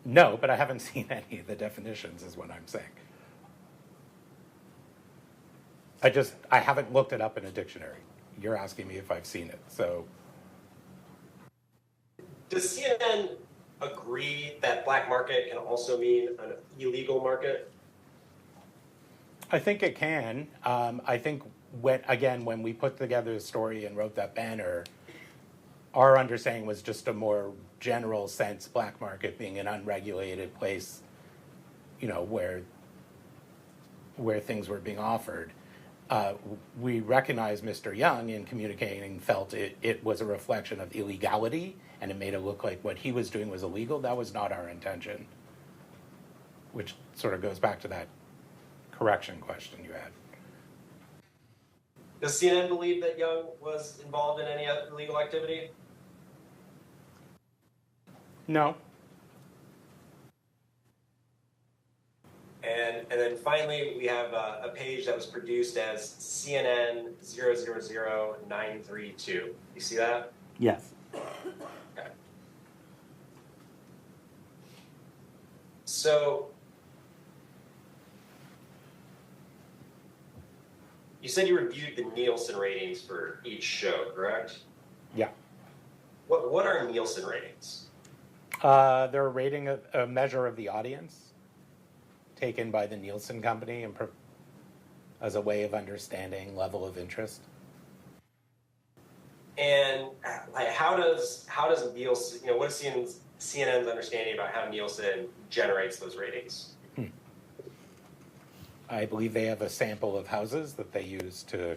No, but I haven't seen any of the definitions, is what I'm saying. I haven't looked it up in a dictionary. You're asking me if I've seen it, so. Does CNN agree that black market can also mean an illegal market? I think it can. I think when we put together the story and wrote that banner, our understanding was just a more general sense, black market being an unregulated place, where things were being offered. We recognized Mr. Young in communicating felt it was a reflection of illegality, and it made it look like what he was doing was illegal. That was not our intention, which sort of goes back to that correction question you had. Does CNN believe that Young was involved in any illegal activity? No. And then finally, we have a page that was produced as CNN 000932. You see that? Yes. Okay. So, you said you reviewed the Nielsen ratings for each show, correct? Yeah. What are Nielsen ratings? They're a measure of the audience taken by the Nielsen company and as a way of understanding level of interest. And like, how does Nielsen, what is CNN's understanding about how Nielsen generates those ratings? I believe they have a sample of houses that they use to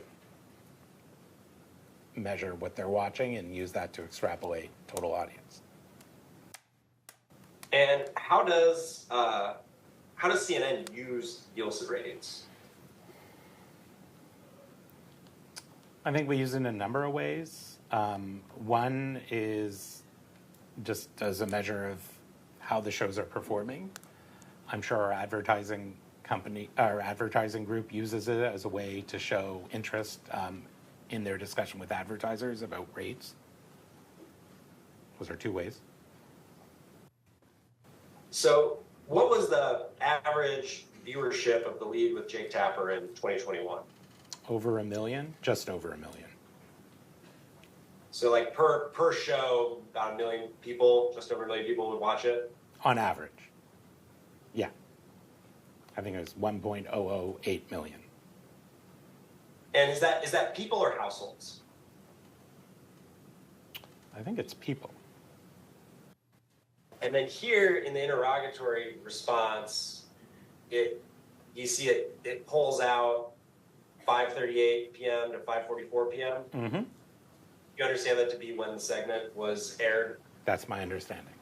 measure what they're watching and use that to extrapolate total audience. And how does CNN use Nielsen ratings? I think we use it in a number of ways. One is just as a measure of how the shows are performing. I'm sure our advertising group uses it as a way to show interest in their discussion with advertisers about rates. Those are two ways. So, what was the average viewership of The Lead with Jake Tapper in 2021? Over 1 million, just over 1 million. So, like per show, about 1 million people, just over 1 million people would watch it? On average. Yeah. I think it was 1.008 million. And is that people or households? I think it's people. And then here in the interrogatory response, it pulls out 5:38 p.m. to 5:44 p.m. Mm-hmm. You understand that to be when the segment was aired? That's my understanding.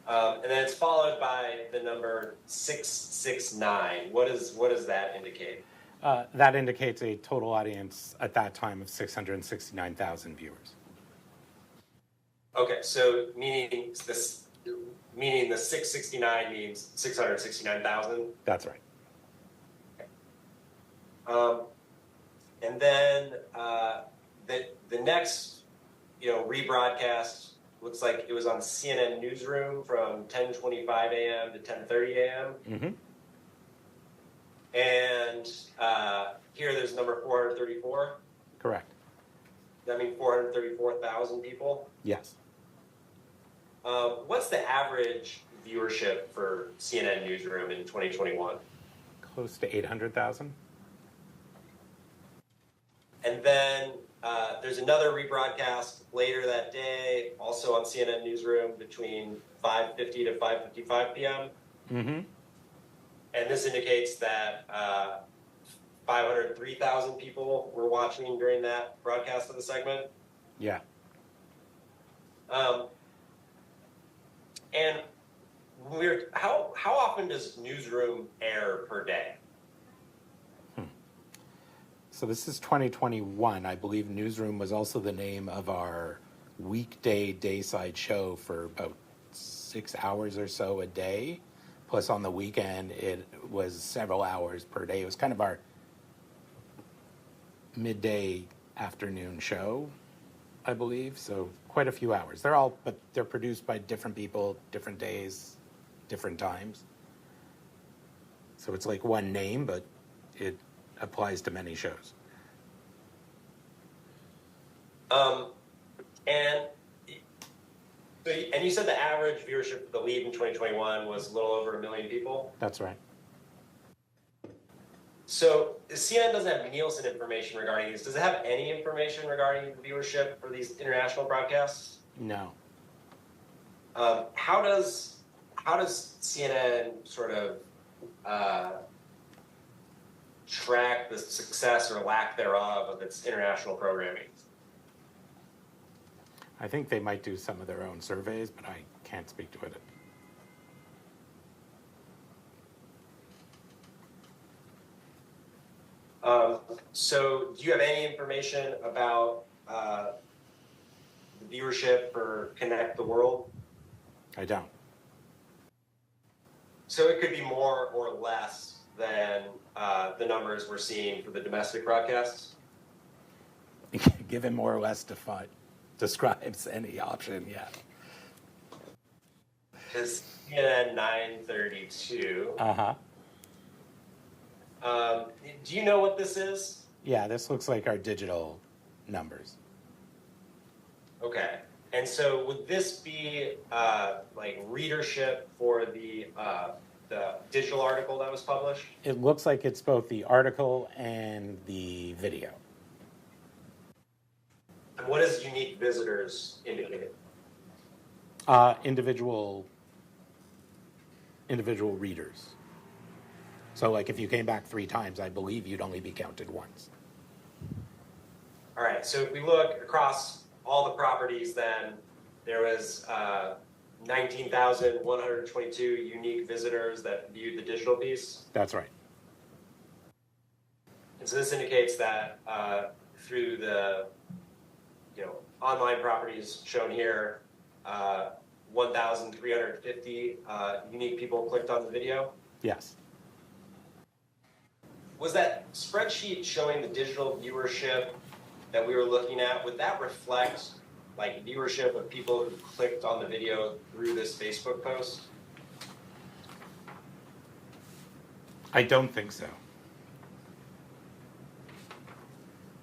And then it's followed by the number 669. What does that indicate? That indicates a total audience at that time of 669,000 viewers. Okay, so meaning the 669 means 669,000? That's right. Okay. And then the next, rebroadcast looks like it was on CNN Newsroom from 10:25 a.m. to 10:30 a.m. Mm-hmm. And here there's number 434. Correct. Does that mean 434,000 people? Yes. What's the average viewership for CNN Newsroom in 2021? Close to 800,000. And then there's another rebroadcast later that day, also on CNN Newsroom between 5:50 to 5:55 p.m. Mm-hmm. And this indicates that 503,000 people were watching during that broadcast of the segment. Yeah. And how often does Newsroom air per day? So this is 2021. I believe Newsroom was also the name of our weekday dayside show for about 6 hours or so a day. Plus on the weekend, it was several hours per day. It was kind of our midday afternoon show, I believe. So quite a few hours. They're produced by different people, different days, different times. So it's like one name, but it applies to many shows. And you said the average viewership of The Lead in 2021 was a little over 1 million people? That's right. So CNN doesn't have Nielsen information regarding these. Does it have any information regarding the viewership for these international broadcasts? No. How does CNN sort of track the success or lack thereof of its international programming? I think they might do some of their own surveys, but I can't speak to it. So do you have any information about the viewership for Connect the World? I don't. So it could be more or less than the numbers we're seeing for the domestic broadcasts? Given more or less describes any option, yeah. Because CNN 932. Uh-huh. Do you know what this is? Yeah, this looks like our digital numbers. Okay. And so would this be like readership for the digital article that was published? It looks like it's both the article and the video. And what does unique visitors indicate? Individual readers. So like if you came back 3 times, I believe you'd only be counted once. All right, so if we look across all the properties, then there was 19,122 unique visitors that viewed the digital piece. That's right. And so this indicates that through the online properties shown here, 1,350 unique people clicked on the video. Yes. Was that spreadsheet showing the digital viewership that we were looking at, would that reflect like viewership of people who clicked on the video through this Facebook post? I don't think so.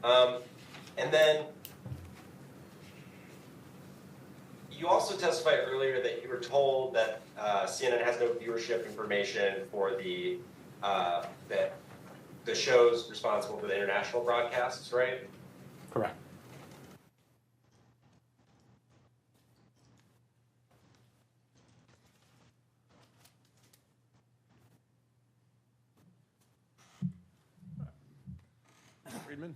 And then you also testified earlier that you were told that CNN has no viewership information for the shows responsible for the international broadcasts, right? Correct. Friedman?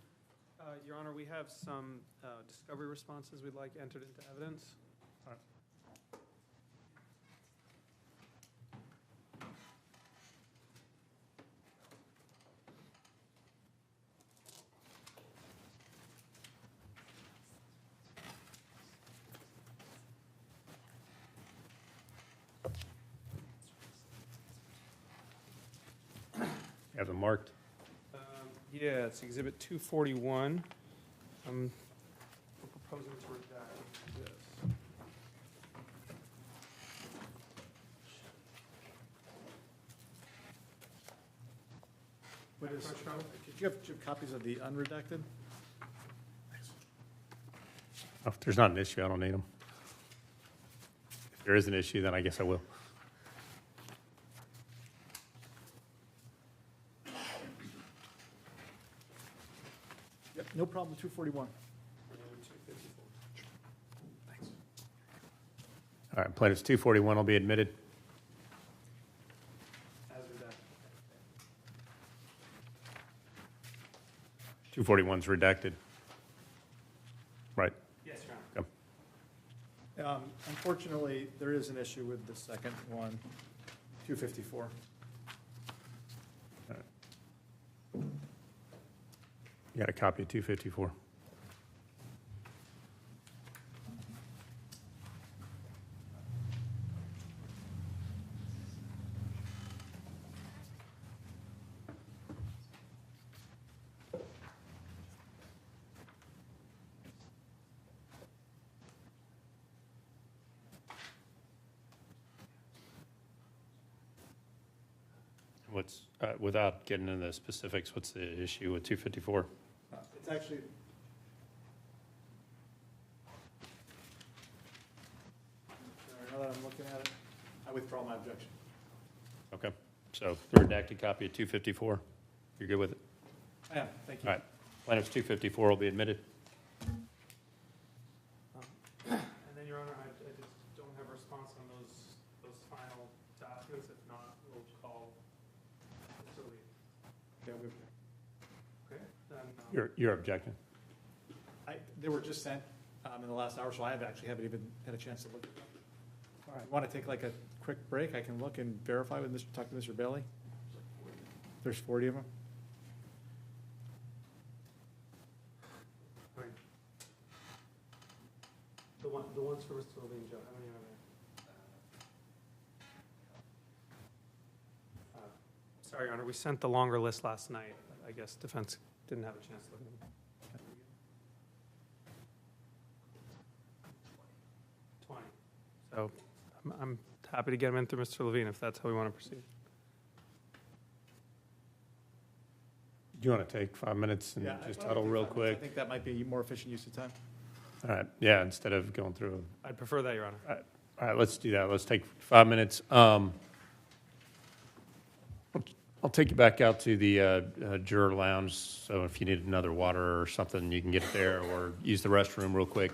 Your Honor, we have some discovery responses we'd like entered into evidence. Have them marked. Yeah, it's Exhibit 241. We're proposing to redact this. What is, did you have copies of the unredacted? If there's not an issue, I don't need them. If there is an issue, then I guess I will. Yep, no problem, 241. All right, plaintiff's 241 will be admitted. As redacted. 241 is redacted. Right. Yes, Your Honor. Unfortunately, there is an issue with the second one, 254. You got a copy of 254. What's, without getting into the specifics, what's the issue with 254? It's actually, now that I'm looking at it, I withdraw my objection. Okay, so the redacted copy of 254, You're good with it? I am, thank you. All right. Plaintiff's 254 will be admitted. And then, Your Honor, I just don't have a response on those final documents. If not, we'll call Mr. Lee. Okay, then. You're objecting? They were just sent in the last hour, so I haven't even had a chance to look at them. All right. Want to take like a quick break? I can look and verify with talk to Mr. Bailey. There's 40 of them. Right. The ones for Mr. Levine, Joe, how many are there? Sorry, Your Honor, we sent the longer list last night. I guess defense didn't have a chance to look at them. 20. So I'm happy to get them in through Mr. Levine if that's how we want to proceed. Do you want to take 5 minutes and just huddle real quick? I think that might be a more efficient use of time. All right, yeah, instead of going through. I'd prefer that, Your Honor. All right, let's do that. Let's take 5 minutes. I'll take you back out to the juror lounge, so if you need another water or something, you can get it there, or use the restroom real quick.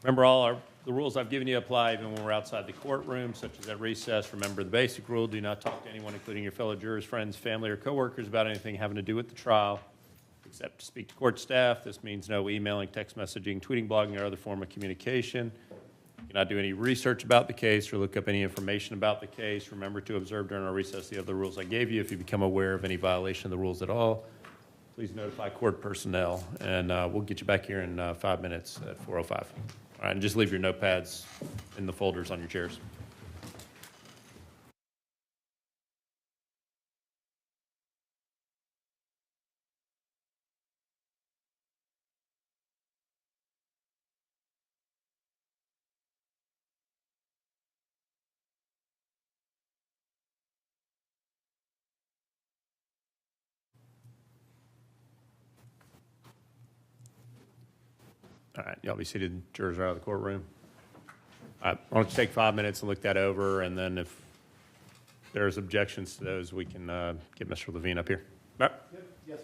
Remember, the rules I've given you apply even when we're outside the courtroom, such as at recess. Remember the basic rule: do not talk to anyone, including your fellow jurors, friends, family, or coworkers, about anything having to do with the trial, except to speak to court staff. This means no emailing, text messaging, tweeting, blogging, or other form of communication. You cannot do any research about the case or look up any information about the case. Remember to observe during our recess the other rules I gave you. If you become aware of any violation of the rules at all, please notify court personnel, and we'll get you back here in 5 minutes at 4:05. All right, and just leave your notepads in the folders on your chairs. All right, y'all be seated. Jurors are out of the courtroom. All right, why don't you take 5 minutes and look that over, and then if there's objections to those, we can get Mr. Levine up here. All right. Yes.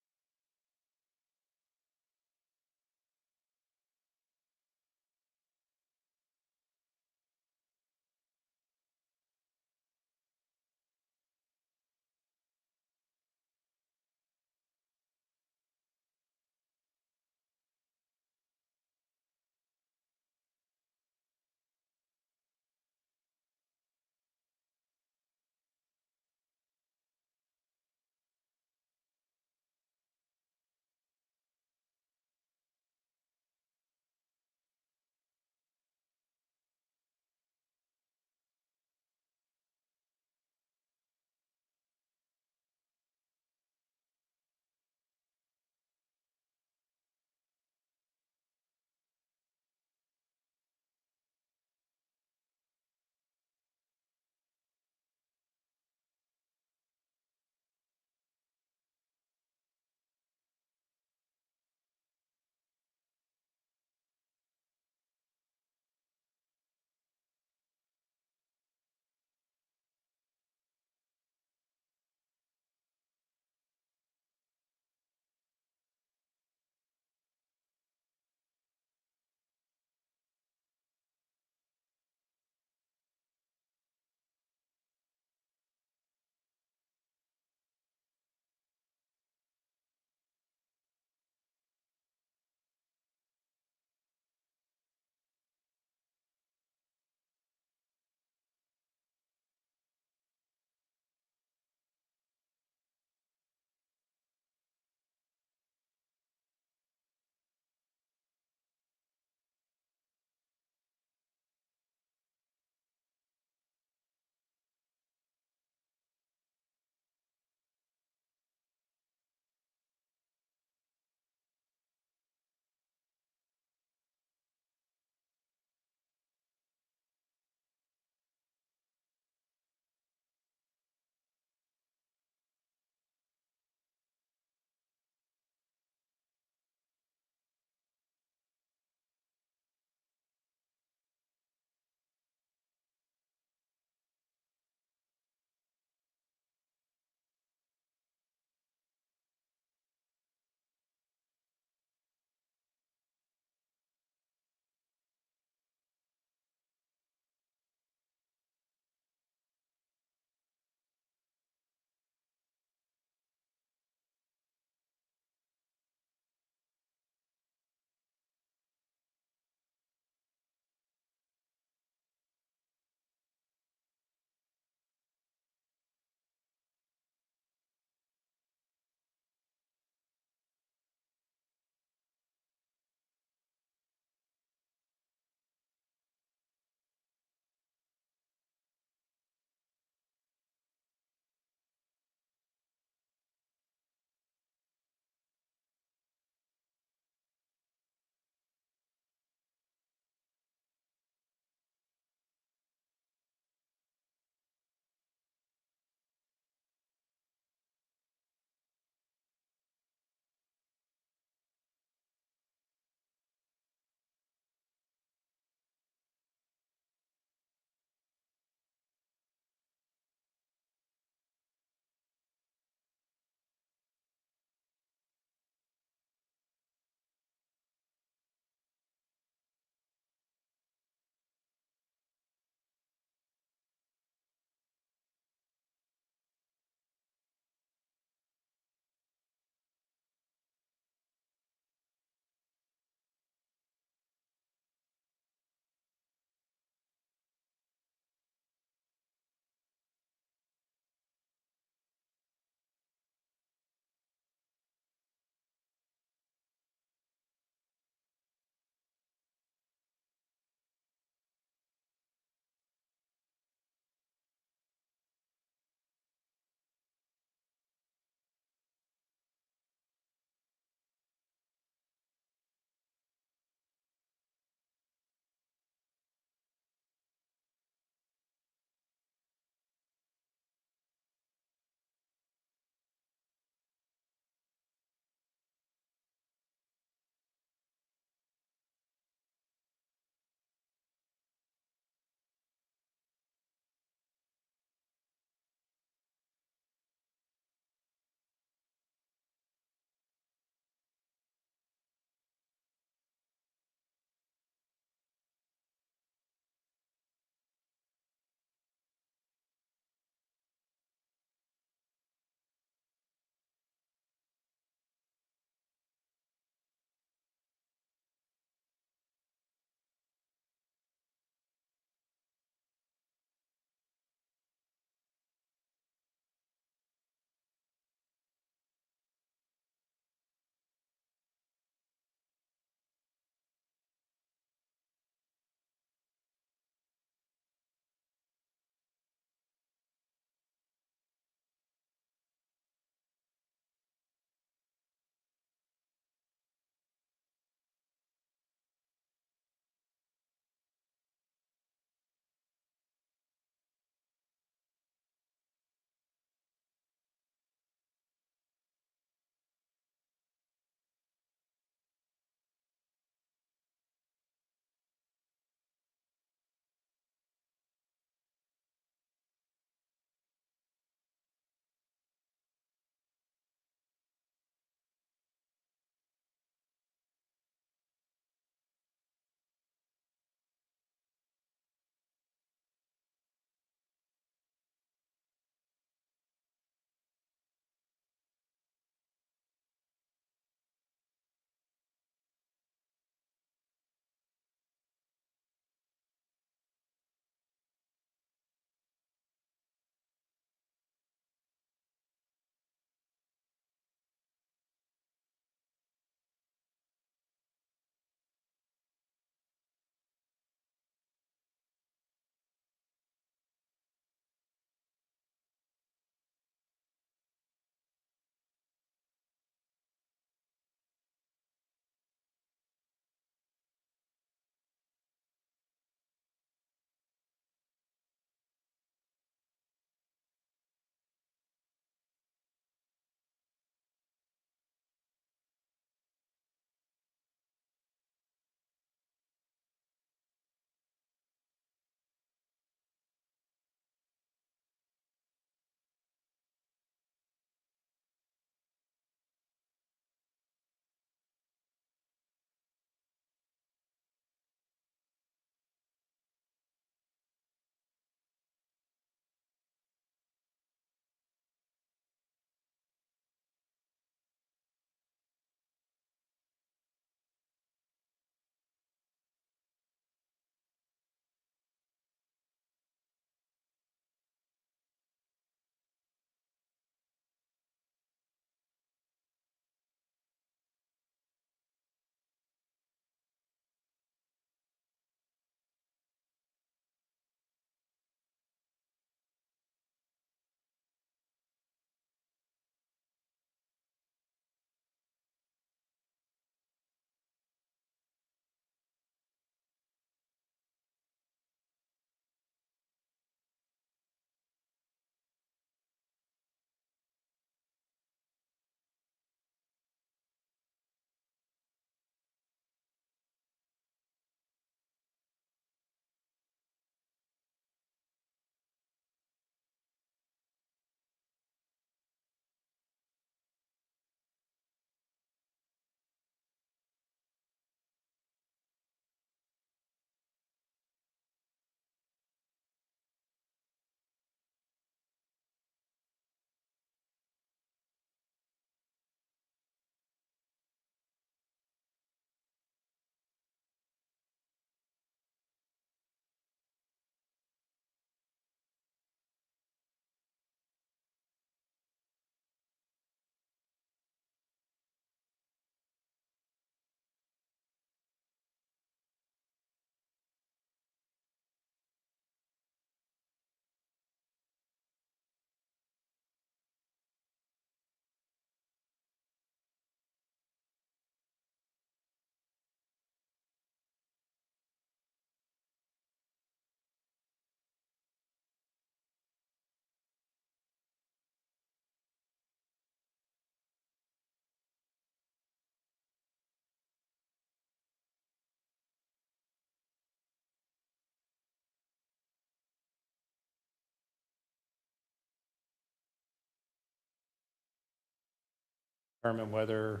determine whether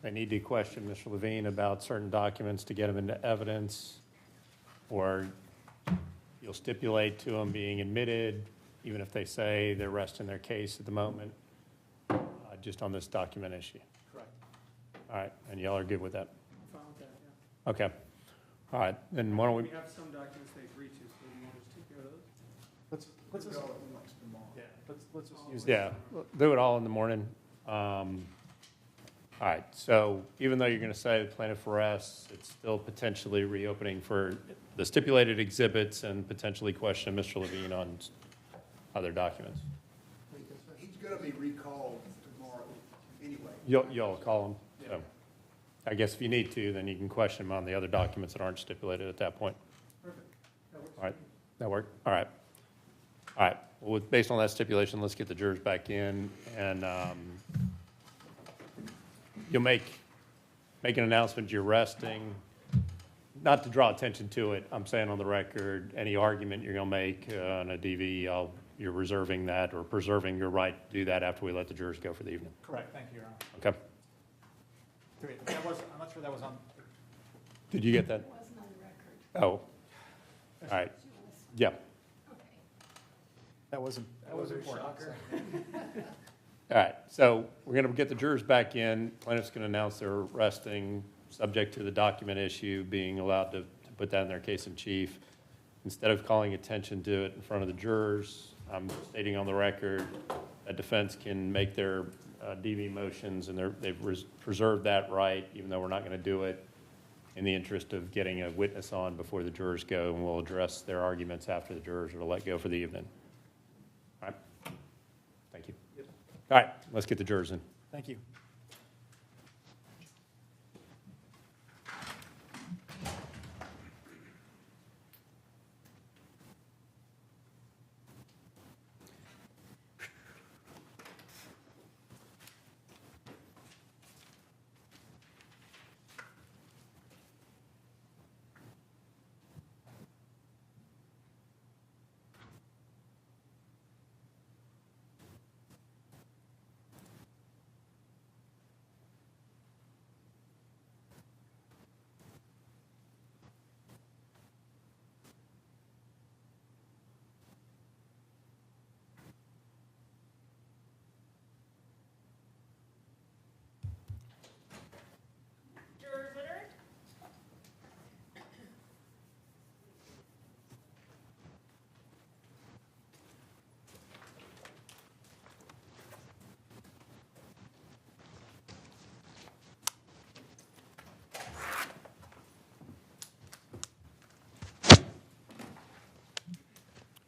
they need to question Mr. Levine about certain documents to get him into evidence, or you'll stipulate to them being admitted, even if they say they're resting their case at the moment, just on this document issue. Correct. All right, and y'all are good with that? I'm fine with that, yeah. Okay. All right, then why don't we? We have some documents they agree to, so we want to just take care of those? Let's just, Yeah. let's just use. Yeah, do it all in the morning. All right, so even though you're going to say the plaintiff arrests, it's still potentially reopening for the stipulated exhibits and potentially question Mr. Levine on other documents. He's going to be recalled tomorrow anyway. You'll call him. So I guess if you need to, then you can question him on the other documents that aren't stipulated at that point. Perfect. All right, that work? All right. All right, well, based on that stipulation, let's get the jurors back in, and you'll make an announcement you're resting. Not to draw attention to it, I'm saying on the record, any argument you're going to make on a DV, you're reserving that or preserving your right to do that after we let the jurors go for the evening. Correct, thank you, Your Honor. Okay. Great. I'm not sure that was on. Did you get that? It wasn't on the record. Oh. All right. Yeah. That wasn't important. Shocker. All right, so we're going to get the jurors back in. Plaintiff's going to announce they're resting, subject to the document issue, being allowed to put that in their case in chief. Instead of calling attention to it in front of the jurors, I'm stating on the record a defense can make their DV motions, and they've preserved that right, even though we're not going to do it, in the interest of getting a witness on before the jurors go, and we'll address their arguments after the jurors are let go for the evening. All right? Thank you. All right, let's get the jurors in. Thank you.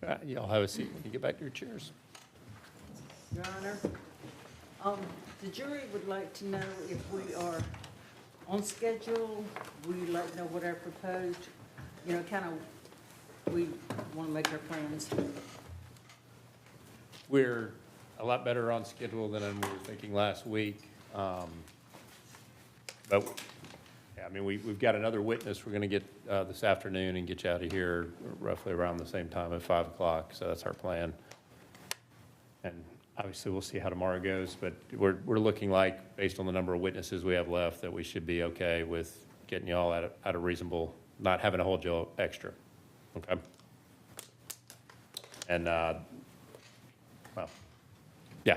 All right, y'all have a seat when you get back to your chairs. Your Honor, the jury would like to know if we are on schedule. We'd like to know what our proposed, we want to make our plans. We're a lot better on schedule than we were thinking last week. But, yeah, I mean, we've got another witness we're going to get this afternoon and get you out of here roughly around the same time at 5 o'clock. So that's our plan. And obviously, we'll see how tomorrow goes. But we're looking like, based on the number of witnesses we have left, that we should be okay with getting you all at a reasonable, not having to hold you extra. Okay? And, well, yeah,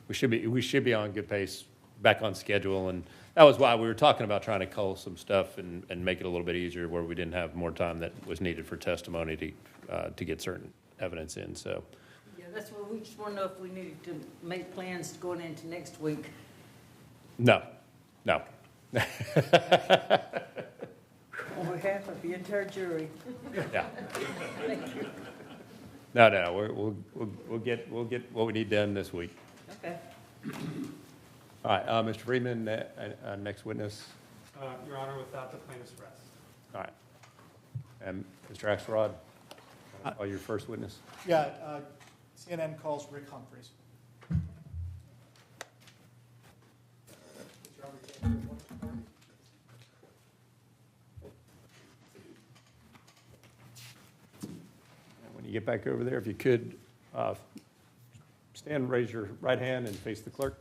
we should be on good pace, back on schedule, and that was why we were talking about trying to cull some stuff and make it a little bit easier where we didn't have more time that was needed for testimony to get certain evidence in. So Yeah, that's what we just want to know if we needed to make plans going into next week. no. On behalf of the entire jury. Yeah. Thank you. No, we'll get what we need done this week. Okay. All right, Mr. Friedman, next witness. Your Honor, without the plaintiff's arrest. All right. And Mr. Axelrod, call your first witness. Yeah, CNN calls Rick Humphries. When you get back over there, if you could, stand, raise your right hand and face the clerk.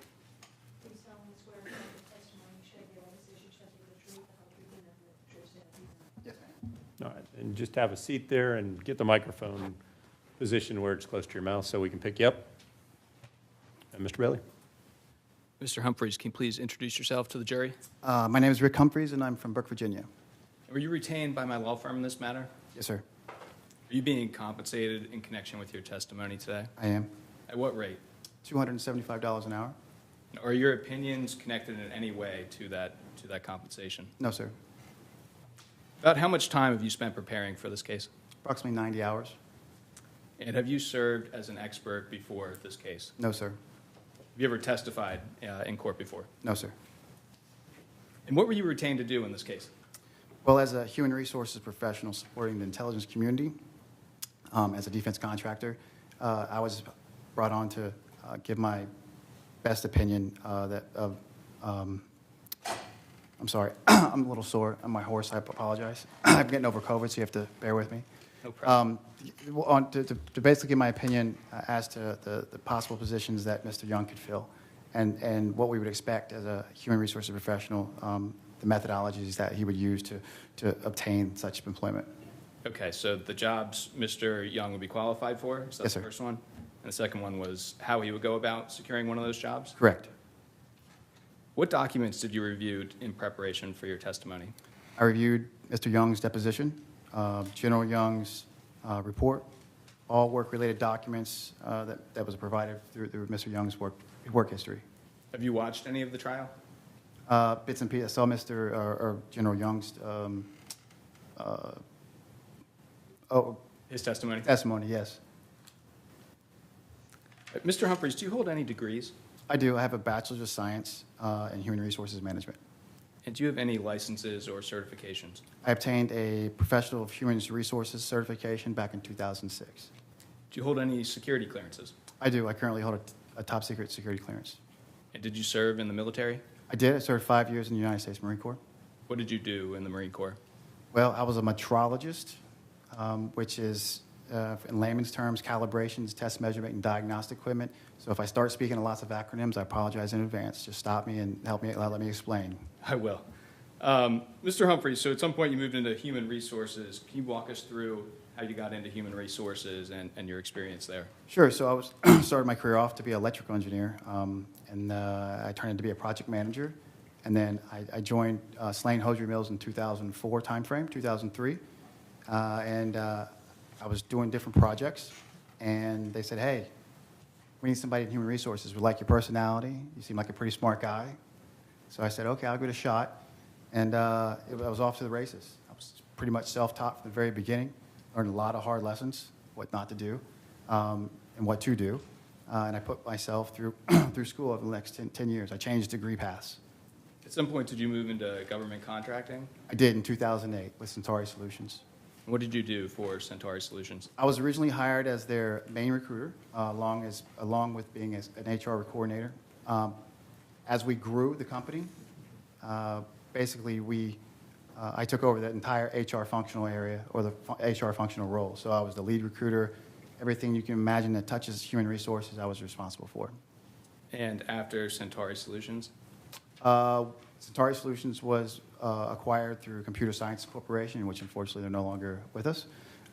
All right, and just have a seat there and get the microphone positioned where it's close to your mouth so we can pick you up. And Mr. Bailey. Mr. Humphries, can you please introduce yourself to the jury? My name is Rick Humphries, and I'm from Burke, Virginia. Were you retained by my law firm in this matter? Yes, sir. Are you being compensated in connection with your testimony today? I am. At what rate? $275 an hour? Are your opinions connected in any way to that compensation? No, sir. About how much time have you spent preparing for this case? Approximately 90 hours. And have you served as an expert before this case? No, sir. Have you ever testified in court before? No, sir. And what were you retained to do in this case? Well, as a human resources professional supporting the intelligence community, as a defense contractor, I was brought on to give my best opinion I'm sorry, I'm a little sore on my horse. I apologize. I'm getting over COVID, so you have to bear with me. No problem. To basically give my opinion as to the possible positions that Mr. Young could fill and what we would expect as a human resources professional, the methodologies that he would use to obtain such employment. Okay, so the jobs Mr. Young would be qualified for, so that's Yes, sir. the first one. And the second one was how he would go about securing one of those jobs? Correct. What documents did you review in preparation for your testimony? I reviewed Mr. Young's deposition, General Young's report, all work-related documents that was provided through Mr. Young's work history. Have you watched any of the trial? Bits and pieces. I saw or General Young's His testimony? Testimony, yes. Mr. Humphries, do you hold any degrees? I do. I have a Bachelor's of Science in Human Resources Management. And do you have any licenses or certifications? I obtained a Professional of Human Resources certification back in 2006. Do you hold any security clearances? I do. I currently hold a top secret security clearance. And did you serve in the military? I did. I served 5 years in the United States Marine Corps. What did you do in the Marine Corps? Well, I was a metrologist, which is, in layman's terms, calibrations, test measurement, and diagnostic equipment. So if I start speaking in lots of acronyms, I apologize in advance. Just stop me and let me explain. I will. Mr. Humphries, so at some point you moved into human resources. Can you walk us through how you got into human resources and your experience there? Sure. So I started my career off to be an electrical engineer, and I turned into be a project manager. And then I joined Slane Hosiery Mills in 2004 timeframe, 2003. And I was doing different projects, and they said, hey, we need somebody in human resources. We like your personality. You seem like a pretty smart guy. So I said, okay, I'll give it a shot. And I was off to the races. I was pretty much self-taught from the very beginning, learned a lot of hard lessons, what not to do, and what to do. And I put myself through through school over the next 10 years. I changed degree paths. At some point, did you move into government contracting? I did in 2008 with Centauri Solutions. What did you do for Centauri Solutions? I was originally hired as their main recruiter, along with being an HR coordinator. As we grew the company, basically I took over the entire HR functional area, or the HR functional role. So I was the lead recruiter. Everything you can imagine that touches human resources, I was responsible for. And after Centauri Solutions? Centauri Solutions was acquired through Computer Science Corporation, which unfortunately they're no longer with us.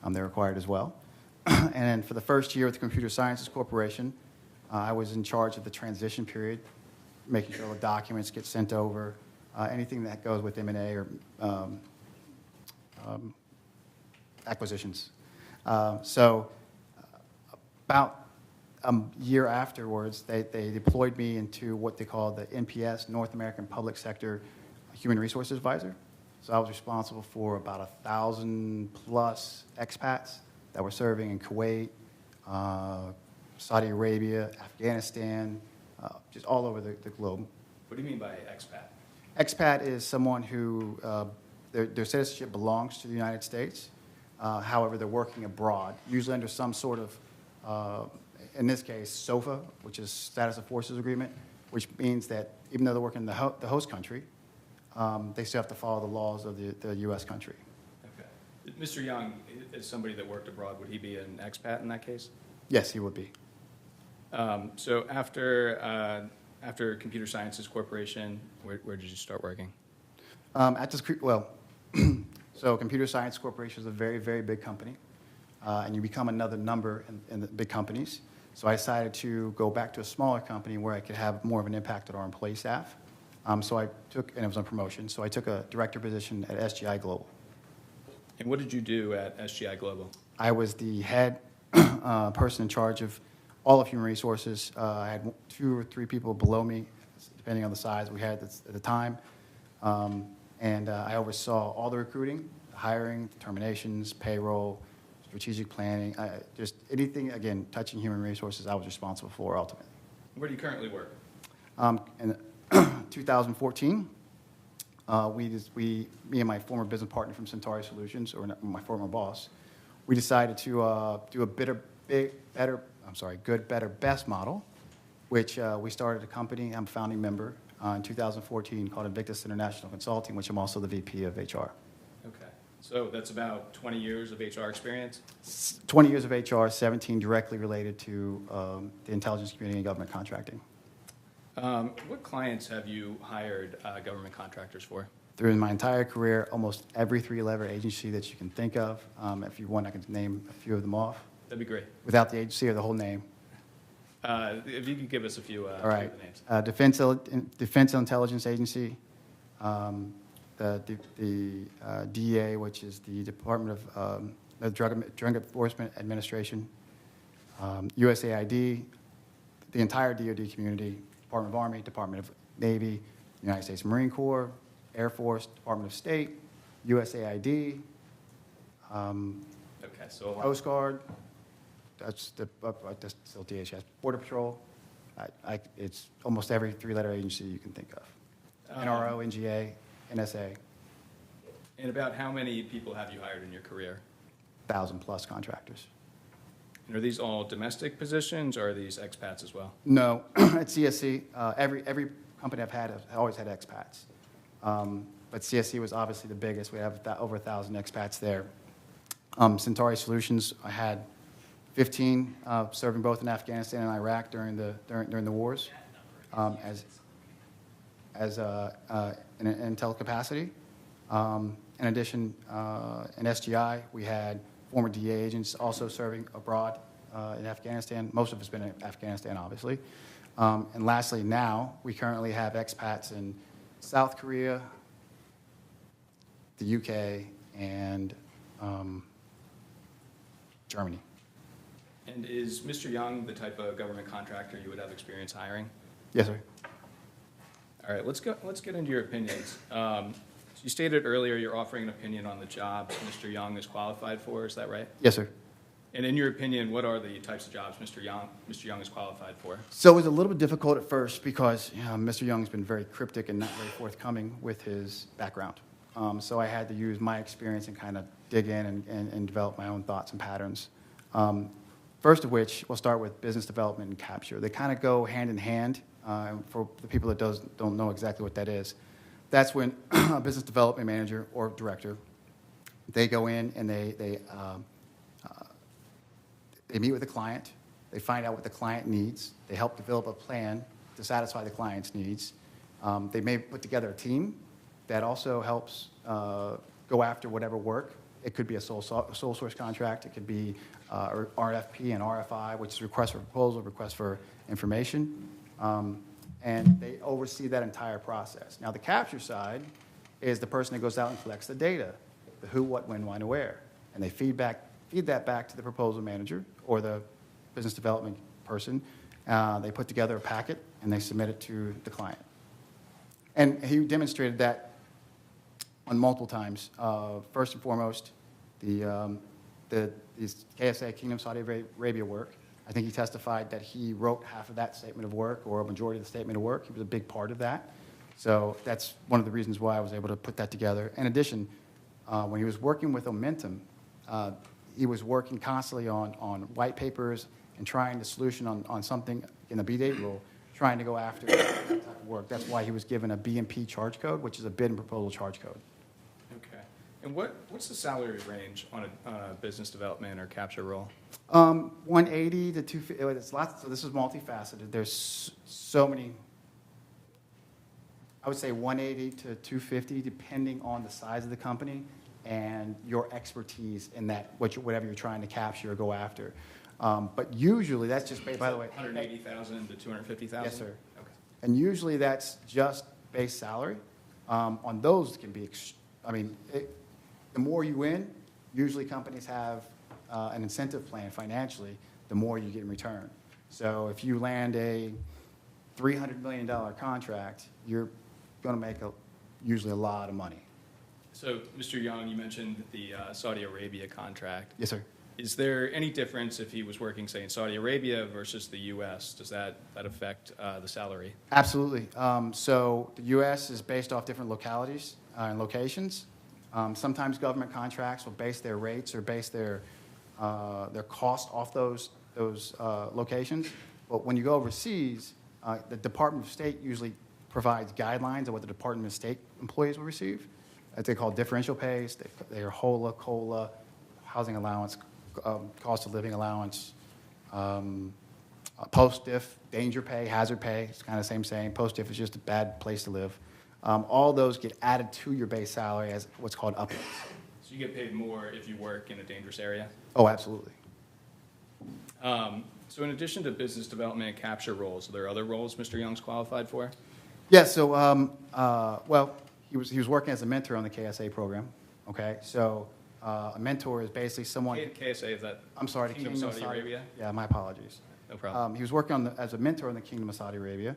They're acquired as well. And for the first year with the Computer Sciences Corporation, I was in charge of the transition period, making sure the documents get sent over, anything that goes with M&A or acquisitions. So about a year afterwards, they deployed me into what they call the NPS, North American Public Sector Human Resources Advisor. So I was responsible for about 1,000 plus expats that were serving in Kuwait, Saudi Arabia, Afghanistan, just all over the globe. What do you mean by expat? Expat is someone who their citizenship belongs to the United States. However, they're working abroad, usually under some sort of, in this case, SOFA, which is Status of Forces Agreement, which means that even though they're working in the host country, they still have to follow the laws of the U.S. country. Okay. Mr. Young, as somebody that worked abroad, would he be an expat in that case? Yes, he would be. So after Computer Sciences Corporation, where did you start working? Well, So Computer Science Corporation is a very, very big company, and you become another number in the big companies. So I decided to go back to a smaller company where I could have more of an impact on our employee staff. So I took, and it was on promotion, so I took a director position at SGI Global. And what did you do at SGI Global? I was the head person in charge of all of human resources. I had 2 or 3 people below me, depending on the size we had at the time. And I oversaw all the recruiting, hiring, terminations, payroll, strategic planning, just anything, again, touching human resources, I was responsible for ultimately. Where do you currently work? In 2014, me and my former business partner from Centauri Solutions, or my former boss, we decided to do a good, better, best model, which we started a company, I'm a founding member, in 2014 called Invictus International Consulting, which I'm also the VP of HR. Okay. So that's about 20 years of HR experience? 20 years of HR, 17 directly related to the intelligence community and government contracting. What clients have you hired government contractors for? Through my entire career, almost every 3-letter agency that you can think of. If you want, I can name a few of them off. That'd be great. Without the agency or the whole name. If you could give us a few, All right. names. Defense Intelligence Agency, the DEA, which is the Department of the Drug Enforcement Administration, USAID, the entire DoD community, Department of Army, Department of Navy, United States Marine Corps, Air Force, Department of State, USAID, Coast Guard. That's still DHS, Border Patrol. It's almost every 3-letter agency you can think of. NRO, NGA, NSA. And about how many people have you hired in your career? 1,000+ contractors. And are these all domestic positions, or are these expats as well? No, at CSC, every company I've had has always had expats. But CSC was obviously the biggest. We have over 1,000 expats there. Centauri Solutions, I had 15 serving both in Afghanistan and Iraq during the wars as in an intel capacity. In addition, in SGI, we had former DA agents also serving abroad in Afghanistan. Most of us been in Afghanistan, obviously. And lastly, now we currently have expats in South Korea, the UK, and Germany. And is Mr. Young the type of government contractor you would have experience hiring? Yes, sir. All right, let's get into your opinions. You stated earlier you're offering an opinion on the jobs Mr. Young is qualified for. Is that right? Yes, sir. And in your opinion, what are the types of jobs Mr. Young is qualified for? So it was a little bit difficult at first because Mr. Young's been very cryptic and not very forthcoming with his background. So I had to use my experience and kind of dig in and develop my own thoughts and patterns. First of which, we'll start with business development and capture. They kind of go hand in hand. For the people that don't know exactly what that is, that's when a business development manager or director, they go in and they meet with the client. They find out what the client needs. They help develop a plan to satisfy the client's needs. They may put together a team that also helps go after whatever work. It could be a sole source contract. It could be RFP and RFI, which is request for proposal, request for information. And they oversee that entire process. Now, the capture side is the person that goes out and collects the data, the who, what, when, why, and where. And they feed that back to the proposal manager or the business development person. They put together a packet, and they submit it to the client. And he demonstrated that on multiple times. First and foremost, the KSA, Kingdom Saudi Arabia work. I think he testified that he wrote half of that statement of work or a majority of the statement of work. He was a big part of that. So that's one of the reasons why I was able to put that together. In addition, when he was working with Omentum, he was working constantly on white papers and trying the solution on something in the B-Date rule, trying to go after that type of work. That's why he was given a B&P charge code, which is a bid and proposal charge code. Okay. And what's the salary range on a business development or capture role? 180 to 250. It's lots. So this is multifaceted. There's so many. I would say 180 to 250, depending on the size of the company and your expertise in that, whatever you're trying to capture or go after. But usually that's just, by the way. 180,000 to 250,000? Yes, sir. Okay. And usually that's just base salary. On those it can be, the more you win, usually companies have an incentive plan financially, the more you get in return. So if you land a $300 million contract, you're going to make usually a lot of money. So, Mr. Young, you mentioned the Saudi Arabia contract. Yes, sir. Is there any difference if he was working, say, in Saudi Arabia versus the U.S.? Does that affect the salary? Absolutely. So the U.S. is based off different localities and locations. Sometimes government contracts will base their rates or base their cost off those locations. But when you go overseas, the Department of State usually provides guidelines of what the Department of State employees will receive. They call differential pays. They are HOLA, COLA, housing allowance, cost of living allowance, post-diff, danger pay, hazard pay. It's kind of the same. Post-diff is just a bad place to live. All those get added to your base salary as what's called uplifts. So you get paid more if you work in a dangerous area? Oh, absolutely. So in addition to business development and capture roles, are there other roles Mr. Young's qualified for? Yeah, so, well, he was working as a mentor on the KSA program, okay? So a mentor is basically someone... KSA, is that I'm sorry, the Kingdom of Saudi Arabia? Yeah, my apologies. No problem. He was working as a mentor in the Kingdom of Saudi Arabia,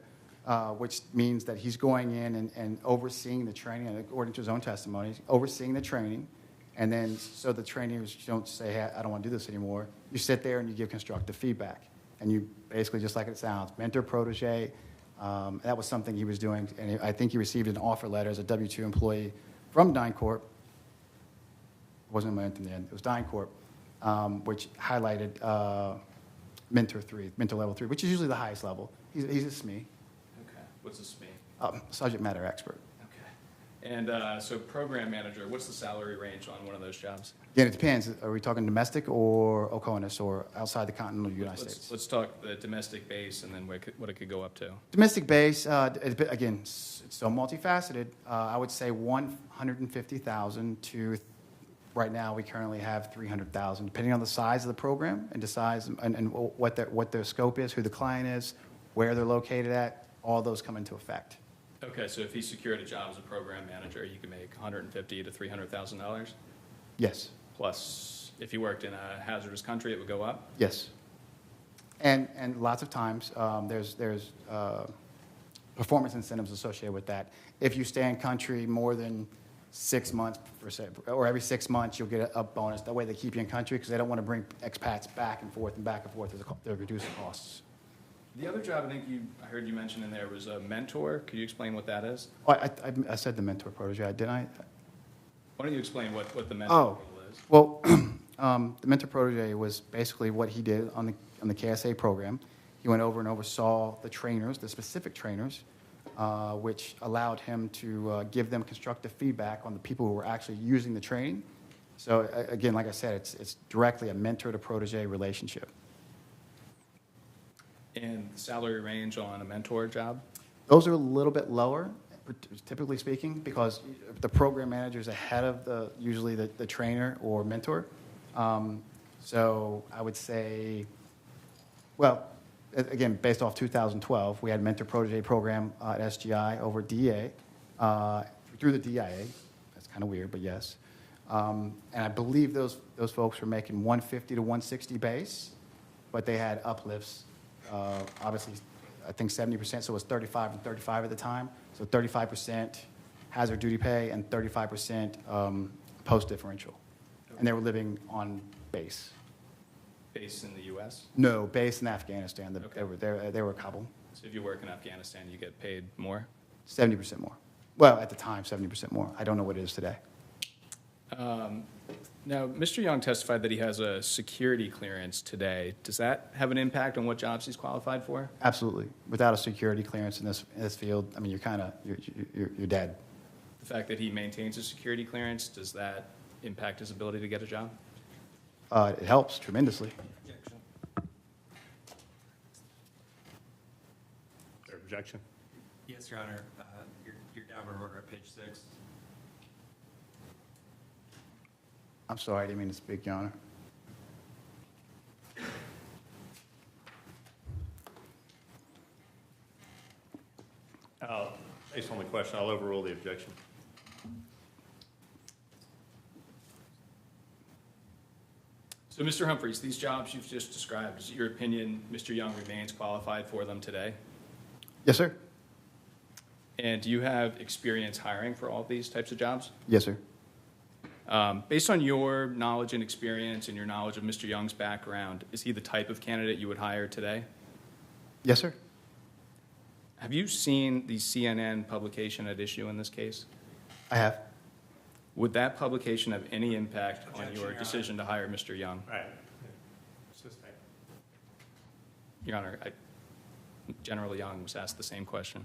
which means that he's going in and overseeing the training, and according to his own testimony, overseeing the training, and then so the trainers don't say, hey, I don't want to do this anymore. You sit there and you give constructive feedback. And you basically, just like it sounds, mentor, protege. That was something he was doing, and I think he received an offer letter as a W-2 employee from DynCorp. It wasn't Momentum in the end. It was DynCorp, which highlighted mentor level 3, which is usually the highest level. He's a SME. Okay. What's a SME? Subject matter expert. Okay. And so program manager, what's the salary range on one of those jobs? Again, it depends. Are we talking domestic or OCONUS or outside the continental United States? Let's talk the domestic base and then what it could go up to. Domestic base, again, it's so multifaceted. I would say 150,000 to, right now we currently have 300,000, depending on the size of the program and the size and what their scope is, who the client is, where they're located at. All those come into effect. Okay, so if he secured a job as a program manager, you could make $150,000 to $300,000. Yes. Plus, if you worked in a hazardous country, it would go up? Yes. And lots of times, there's performance incentives associated with that. If you stay in country more than 6 months, or every 6 months, you'll get a bonus. That way they keep you in country because they don't want to bring expats back and forth. They're reducing costs. The other job I heard you mention in there was a mentor. Could you explain what that is? Oh, I said the mentor protege, didn't I? Why don't you explain what the mentor role is? Well, the mentor protege was basically what he did on the KSA program. He went over and oversaw the trainers, the specific trainers, which allowed him to give them constructive feedback on the people who were actually using the training. So again, like I said, it's directly a mentor to protege relationship. And salary range on a mentor job? Those are a little bit lower, typically speaking, because the program manager is ahead of usually the trainer or mentor. So I would say, well, again, based off 2012, we had mentor protege program at SGI over DEA, through the DIA. That's kind of weird, but yes. And I believe those folks were making 150 to 160 base, but they had uplifts. Obviously, I think 70%, so it was 35 and 35 at the time. So 35% hazard duty pay and 35% post differential. Okay. And they were living on base. Base in the U.S.? No, base in Afghanistan. Okay. They were a couple. So if you work in Afghanistan, you get paid more? 70% more. Well, at the time, 70% more. I don't know what it is today. Now, Mr. Young testified that he has a security clearance today. Does that have an impact on what jobs he's qualified for? Absolutely. Without a security clearance in this field, I mean, you're dead. The fact that he maintains a security clearance, does that impact his ability to get a job? It helps tremendously. Objection? Yes, Your Honor. You're down in order at page 6. I'm sorry, I didn't mean to speak, Your Honor. Based on the question, I'll overrule the objection. So, Mr. Humphries, these jobs you've just described, is it your opinion Mr. Young remains qualified for them today? Yes, sir. And do you have experience hiring for all these types of jobs? Yes, sir. Based on your knowledge and experience and your knowledge of Mr. Young's background, is he the type of candidate you would hire today? Yes, sir. Have you seen the CNN publication at issue in this case? I have. Would that publication have any impact on your decision to hire Mr. Young? Right. Your Honor, General Young was asked the same question.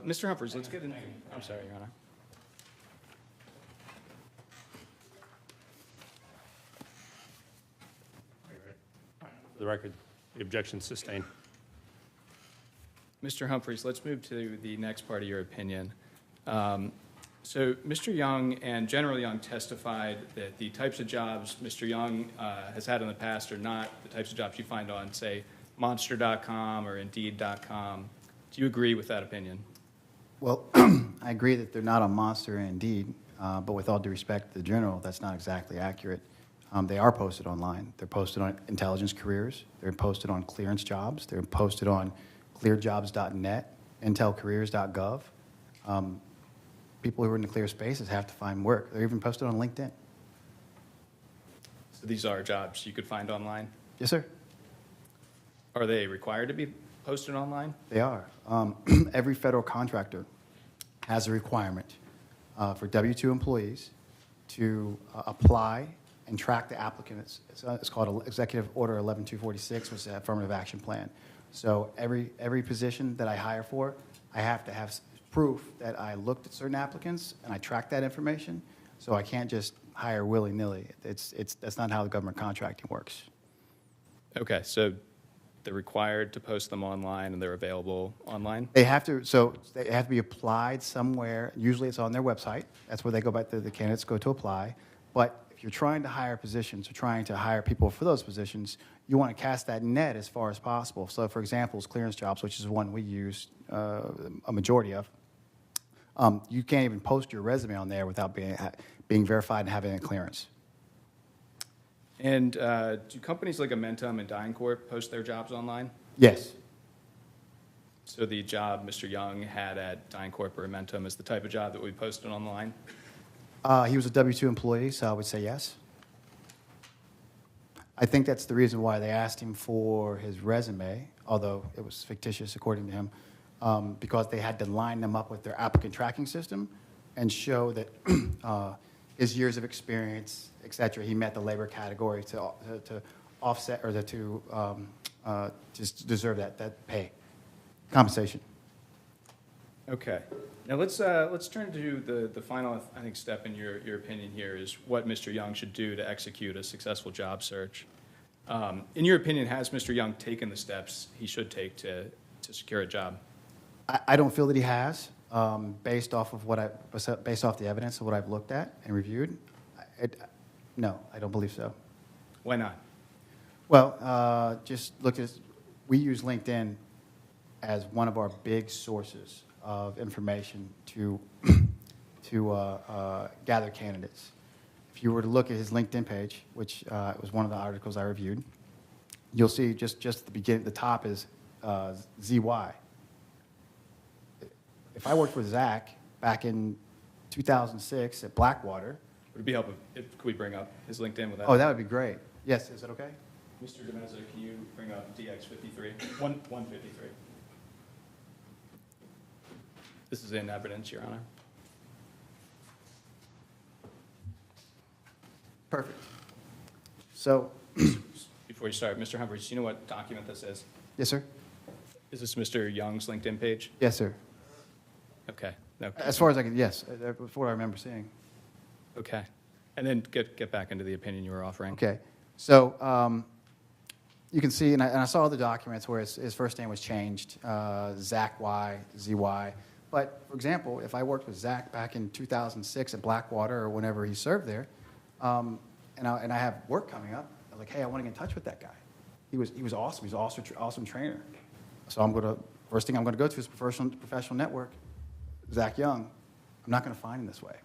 Mr. Humphries, let's get into. I'm sorry, Your Honor. For the record, the objection sustained. Mr. Humphries, let's move to the next part of your opinion. So Mr. Young and General Young testified that the types of jobs Mr. Young has had in the past are not the types of jobs you find on, say, Monster.com or Indeed.com. Do you agree with that opinion? Well, I agree that they're not on Monster and Indeed, but with all due respect to the General, that's not exactly accurate. They are posted online. They're posted on Intelligence Careers. They're posted on Clearance Jobs. They're posted on clearjobs.net, intelcareers.gov. People who are in the clear spaces have to find work. They're even posted on LinkedIn. So these are jobs you could find online? Yes, sir. Are they required to be posted online? They are. Every federal contractor has a requirement for W-2 employees to apply and track the applicants. It's called Executive Order 11246, which is an affirmative action plan. So every position that I hire for, I have to have proof that I looked at certain applicants and I tracked that information. So I can't just hire willy-nilly. That's not how the government contracting works. Okay, so they're required to post them online and they're available online? They have to be applied somewhere. Usually it's on their website. That's where they go back, the candidates go to apply. But if you're trying to hire positions or trying to hire people for those positions, you want to cast that net as far as possible. So for example, Clearance Jobs, which is one we use a majority of, You can't even post your resume on there without being verified and having a clearance. And do companies like Amentum and DynCorp post their jobs online? Yes. So the job Mr. Young had at DynCorp or Amentum is the type of job that we posted online? He was a W-2 employee, so I would say yes. I think that's the reason why they asked him for his resume, although it was fictitious according to him, because they had to line them up with their applicant tracking system and show that his years of experience, et cetera, he met the labor category to offset or to just deserve that pay, compensation. Okay. Now let's turn to the final, I think, step in your opinion here is what Mr. Young should do to execute a successful job search. In your opinion, has Mr. Young taken the steps he should take to secure a job? I don't feel that he has, based off the evidence of what I've looked at and reviewed. No, I don't believe so. Why not? Well, just look at, we use LinkedIn as one of our big sources of information to gather candidates. If you were to look at his LinkedIn page, which was one of the articles I reviewed, you'll see just at the beginning, the top is ZY. If I worked with Zach back in 2006 at Blackwater. Would it be helpful if could we bring up his LinkedIn with that? Oh, that would be great. Yes, is that okay? Mr. DeMezza, can you bring up DX53? 153. This is in evidence, Your Honor. Perfect. So, before you start, Mr. Humphries, do you know what document this is? Yes, sir. Is this Mr. Young's LinkedIn page? Yes, sir. Okay. No. As far as I can, yes, that's what I remember seeing. Okay. And then get back into the opinion you were offering. Okay. So you can see, and I saw the documents where his first name was changed, Zach Y, ZY. But, for example, if I worked with Zach back in 2006 at Blackwater or whenever he served there, and I have work coming up, I'm like, hey, I want to get in touch with that guy. He was awesome. He's an awesome trainer. So first thing I'm going to go to is professional network, Zach Young. I'm not going to find him this way.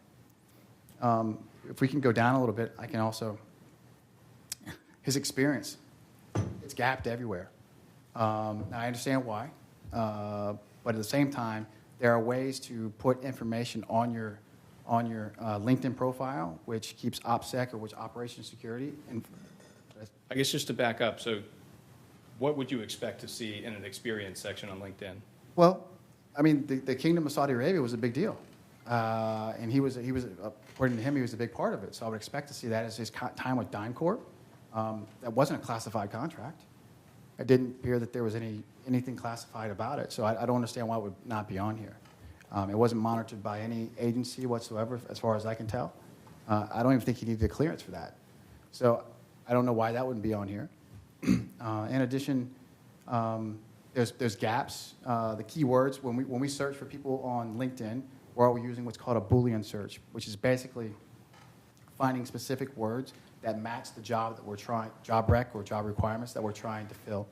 If we can go down a little bit, I can also, his experience, it's gapped everywhere. Now, I understand why, but at the same time, there are ways to put information on your LinkedIn profile, which keeps OPSEC, or which Operation Security. And I guess just to back up, so what would you expect to see in an experience section on LinkedIn? Well, I mean, the Kingdom of Saudi Arabia was a big deal. And he was, according to him, he was a big part of it. So I would expect to see that as his time with DynCorp. That wasn't a classified contract. It didn't appear that there was anything classified about it. So I don't understand why it would not be on here. It wasn't monitored by any agency whatsoever, as far as I can tell. I don't even think he needed a clearance for that. So I don't know why that wouldn't be on here. In addition, there's gaps. The keywords, when we search for people on LinkedIn, we're using what's called a Boolean search, which is basically finding specific words that match the job that we're trying, job rec or job requirements that we're trying to fill.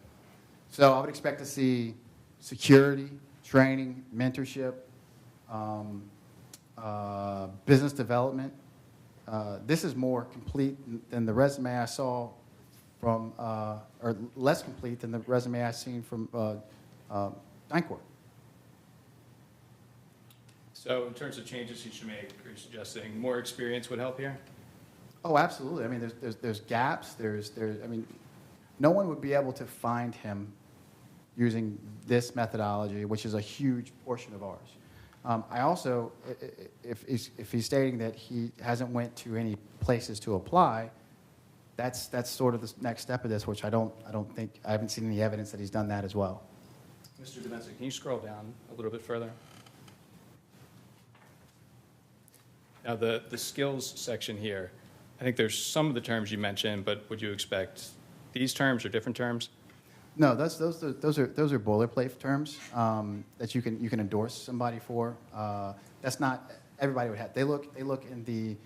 So I would expect to see security, training, mentorship, business development. This is more complete than the resume I saw from, or less complete than the resume I've seen from DynCorp. So in terms of changes you should make, are you suggesting more experience would help here? Oh, absolutely. I mean, there's gaps. I mean, no one would be able to find him using this methodology, which is a huge portion of ours. I also, if he's stating that he hasn't went to any places to apply, that's sort of the next step of this, which I haven't seen any evidence that he's done that as well. Mr. DeMezza, can you scroll down a little bit further? Now, the skills section here, I think there's some of the terms you mentioned, but would you expect these terms or different terms? No, those are boilerplate terms that you can endorse somebody for. That's not everybody would have. They look in the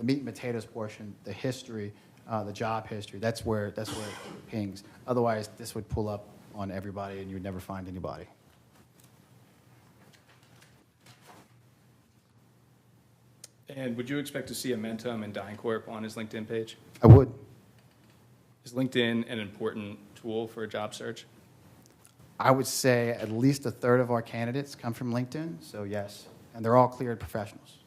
meat and potatoes portion, the history, the job history. That's where it pings. Otherwise, this would pull up on everybody, and you would never find anybody. And would you expect to see a Mentum and DynCorp on his LinkedIn page? I would. Is LinkedIn an important tool for a job search? I would say at least a third of our candidates come from LinkedIn, so yes. And they're all cleared professionals.